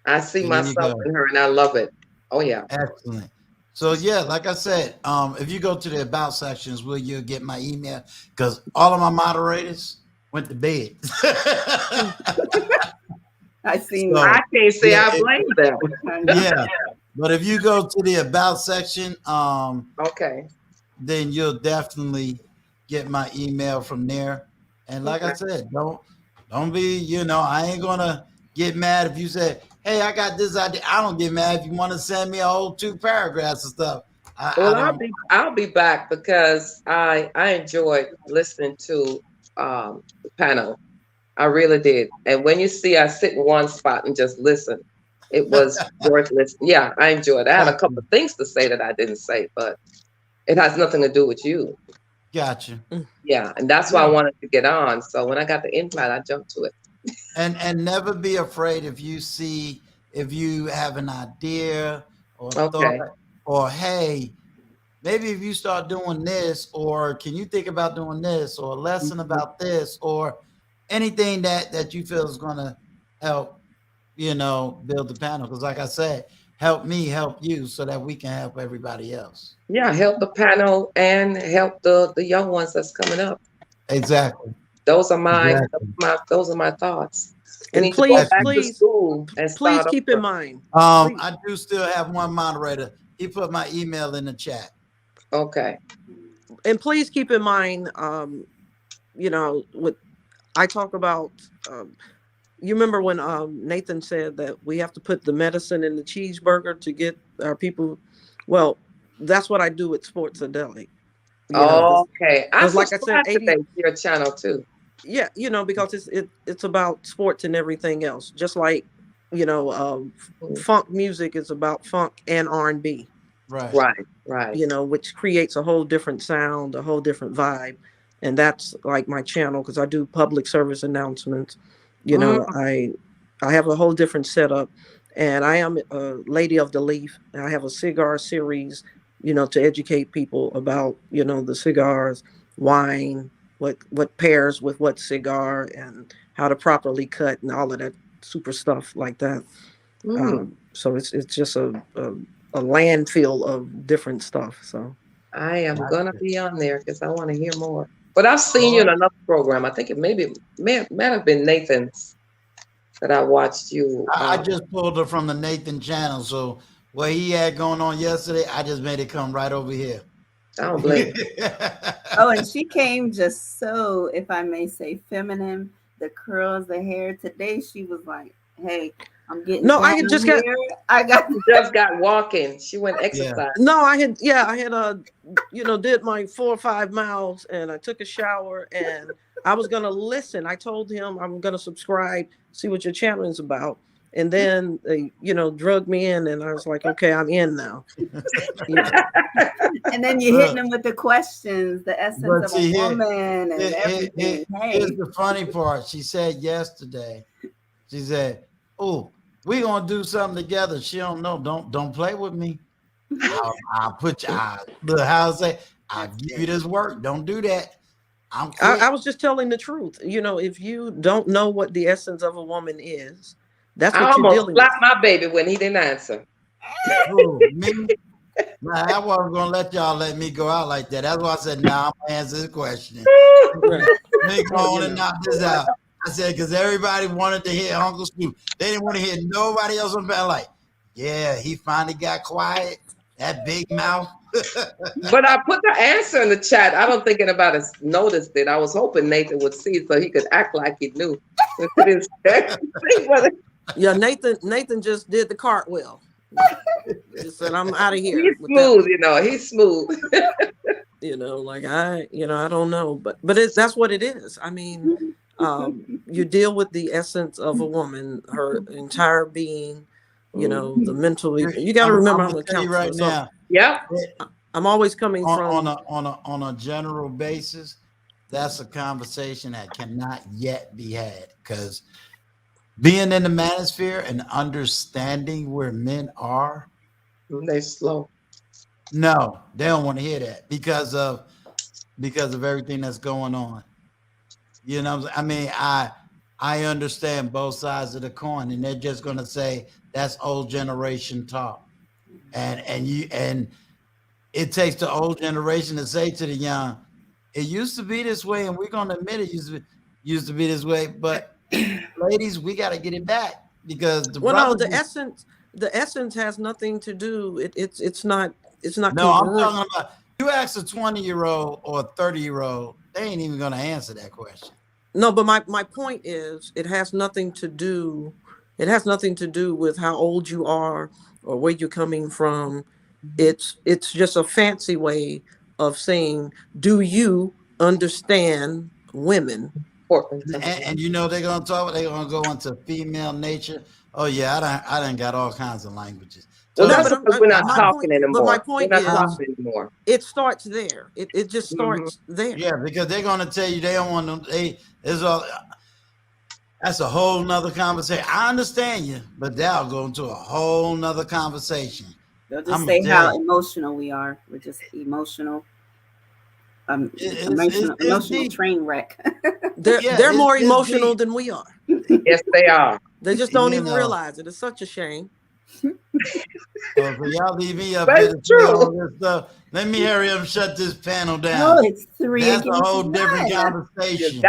I see There you myself go. in her and I love it. Oh, yeah. Excellent. So yeah, like I said, if you go to the about sections, you'll get my email because all of my moderators went to bed. I see. So, I can't say yeah, I blame them. Yeah, but if you go to the about section, okay, then you'll definitely get my email from there. And like I said, don't be, I ain't gonna get mad if you say, hey, I got this idea. I don't get mad if you want to send me a whole 2 paragraphs of stuff. I'll be back because I enjoyed listening to the panel. I really did. And when you see I sit in one spot and just listen, it was worth listening. Yeah, I enjoyed it. I had a couple of things to say that I didn't say, but it has nothing to do with you. Gotcha. Yeah, and that's why I wanted to get on. So when I got the invite, I jumped to it. And never be afraid if you have an idea or thought, or hey, maybe if you start doing this, or can you think about doing this, or a lesson about this, or anything that you feel is going to help, build the panel. Because like I said, help me help you so that we can help everybody else. Yeah, help the panel and help the young ones that's coming up. Exactly. Those are my thoughts. We And need to go back to please school and please start keep over. in mind. I do still have one moderator. He put my email in the chat. Okay. And please keep in mind, what I talk about, you remember when Nathan said that we have to put the medicine in the cheeseburger to get our people. Well, that's what I do with Sportsadelic. Okay. I like I said, subscribe to your channel too. Yeah, because it's about sports and everything else. Just like, funk music is about funk and R&B. Right. Which creates a whole different sound, a whole different vibe. And that's like my channel because I do public service announcements. I have a whole different setup, and I am a lady of the leaf. And I have a cigar series, to educate people about, the cigars, wine, what pairs with what cigar, and how to properly cut and all of that super stuff like that. So it's just a landfill of different stuff. So I am gonna be on there because I want to hear more. But I've seen you in another program. I think it may have been Nathan's that I watched you. I just pulled her from the Nathan channel. So what he had going on yesterday, I just made it come right over here. I don't blame you. Oh, and she came just so, if I may say, feminine. The curls, the hair. Today she was like, "Hey, I'm getting." No, I had just got. I just got walking. She went exercise. No, I had did my 4 or 5 miles, and I took a shower, and I was gonna listen. I told him I'm gonna subscribe, see what your channel is about. And then they, drug me in, and I was like, okay, I'm in now. And then you're hitting them with the questions, the essence of a woman, and everything. Here's the funny part. She said yesterday, she said, "Oh, we're gonna do something together." She don't know. Don't play with me. I'll put you. Look how I say. I'll give you this work. Don't do that. I was just telling the truth. You know, if you don't know what the essence of a woman is, that's I what you're almost dealing with. slapped my baby when he didn't answer. Who, me? Nah, I wasn't gonna let y'all let me go out like that. That's why I said, nah, I'm gonna answer this question. Me go on and knock this out. I said, because everybody wanted to hear Uncle Stu. They didn't want to hear nobody else on the like, yeah, he finally got quiet. That big mouth. But I put the answer in the chat. I don't think anybody noticed it. I was hoping Nathan would see it so he could act like he knew. Yeah, Nathan just did the cartwheel. He said, I'm out of here. He's smooth, you know, he's smooth. You know, like I don't know, but that's what it is. I mean, you deal with the essence of a woman, her entire being, you know, the mentally. You got to remember, I'm a counselor right so now. Yeah, I'm always coming from on a general basis. That's a conversation that cannot yet be had, because being in the manosphere and understanding where men are, they slow. No, they don't want to hear that because of everything that's going on. You know, I mean, I understand both sides of the coin, and they're just gonna say that's old generation talk, and it takes the old generation to say to the young, it used to be this way, and we're gonna admit it used to be this way, but ladies, we got to get it back, because the essence has nothing to do. It's not. No, I'm talking about, you ask a 20-year-old or a 30-year-old, they ain't even going to answer that question. No, but my point is, it has nothing to do. It has nothing to do with how old you are or where you're coming from. It's just a fancy way of saying, do you understand women? And you know, they're going to go into female nature. Oh yeah, I done got all kinds of languages. Well, that's because we're not talking anymore. But my point is, anymore. It starts there. It just starts there. Yeah, because they're going to tell you they don't want them. That's a whole nother conversation. I understand you, but they'll go into a whole nother conversation. They'll just say how emotional we are. We're just emotional. Emotional train wreck. They're more emotional than we are. Yes, they are. They just don't even realize it. It's such a shame. So for y'all leave me up here to say all this stuff, let me hurry up and shut this panel down. No, it's 3 That's a whole different conversation.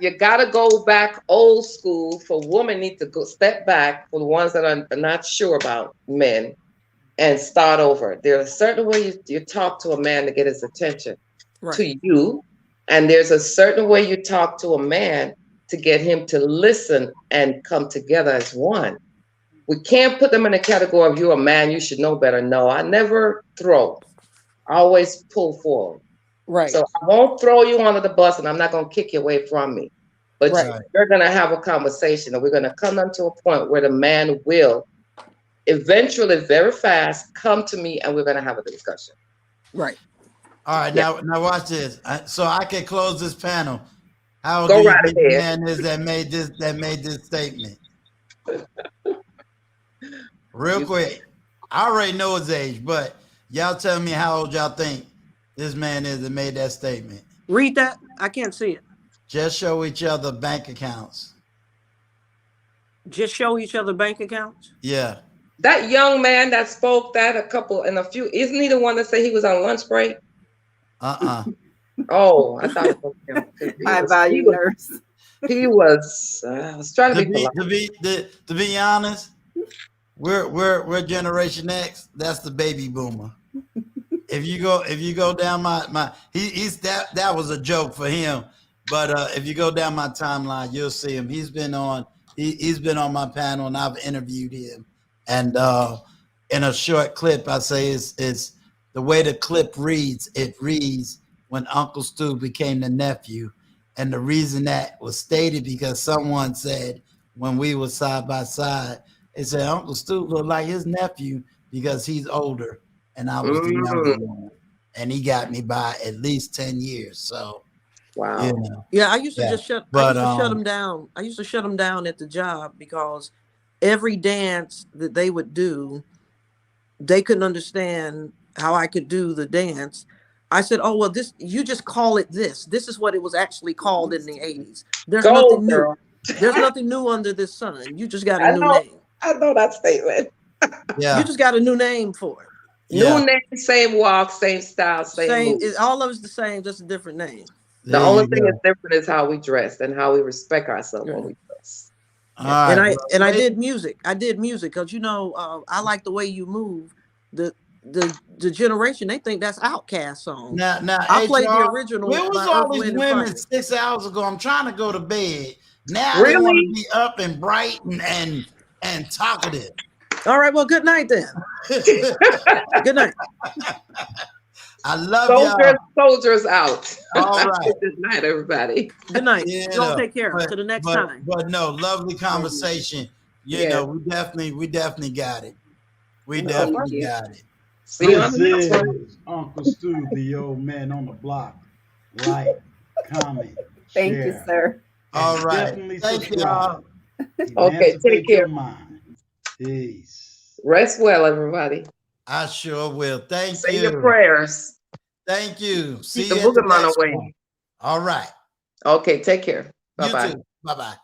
You gotta go back old school. For women, need to go step back for the ones that are not sure about men and start over. There's a certain way you talk to a man to get his attention to you, and there's a certain way you talk to a man to get him to listen and come together as one. We can't put them in a category of you're a man, you should know better. No, I never throw. I always pull forward. Right. So I won't throw you under the bus, and I'm not going to kick you away from me. But you're going to have a conversation, and we're going to come down to a point where the man will eventually, very fast, come to me, and we're going to have a discussion. Right. All right. Now watch this. So I can close this panel. How old Go do you right think the ahead. man is that made this statement? Real quick. I already know his age, but y'all tell me how old y'all think this man is that made that statement. Read that. I can't see it. Just show each other bank accounts. Just show each other bank accounts? Yeah. That young man that spoke that isn't he the one that said he was on lunch break? Oh, I thought it was him. High value nurse. He was. I was trying to be honest. We're Generation X. That's the baby boomer. If you go down my he's that was a joke for him. But if you go down my timeline, you'll see him. He's been on my panel, and I've interviewed him. And in a short clip, I say it's the way the clip reads. It reads when Uncle Stu became the nephew, and the reason that was stated because someone said when we were side by side, they said Uncle Stu looked like his nephew because he's older, and I was the younger one, and he got me by at least 10 years. So. Wow. You know. Yeah, I used to just shut them down. I used to shut them down at the job because every dance that they would do, they couldn't understand how I could do the dance. I said, oh, well, you just call it this. This is what it was actually called in the 80s. There's Go, nothing new. girl. There's nothing new under the sun. You just got a I new know, name. I know that statement. Yeah. You just got a new name for it. New name, same walk, same style, same move. All of it's the same, just a different name. The only thing that's different is how we dress and how we respect ourselves when we dress. And I did music. I did music because I like the way you move. The generation, they think that's Outkast song. Now, I played the HR, original. Where was by all Earth, these Wind, and women Fire. 6 hours ago? I'm trying to go to bed. Now they want to be up and bright and talkative. All right, well, good night then. Good night. I love y'all. Soldiers out. All right. Good night, everybody. Good night. Yeah, Y'all take care. To the next time. But no, lovely conversation. You know, we definitely got it. We definitely got it. See you on the next one. This is Uncle Stu, the old man on the block. Like, comment, Thank share. you, sir. All right. Definitely Thank y'all. Okay, take care. Peace. Rest well, everybody. I sure will. Thank Say you. your prayers. Thank you. See Keep the you at the boogeyman next away. one. All right. Okay, take care. Bye-bye. You too. Bye-bye.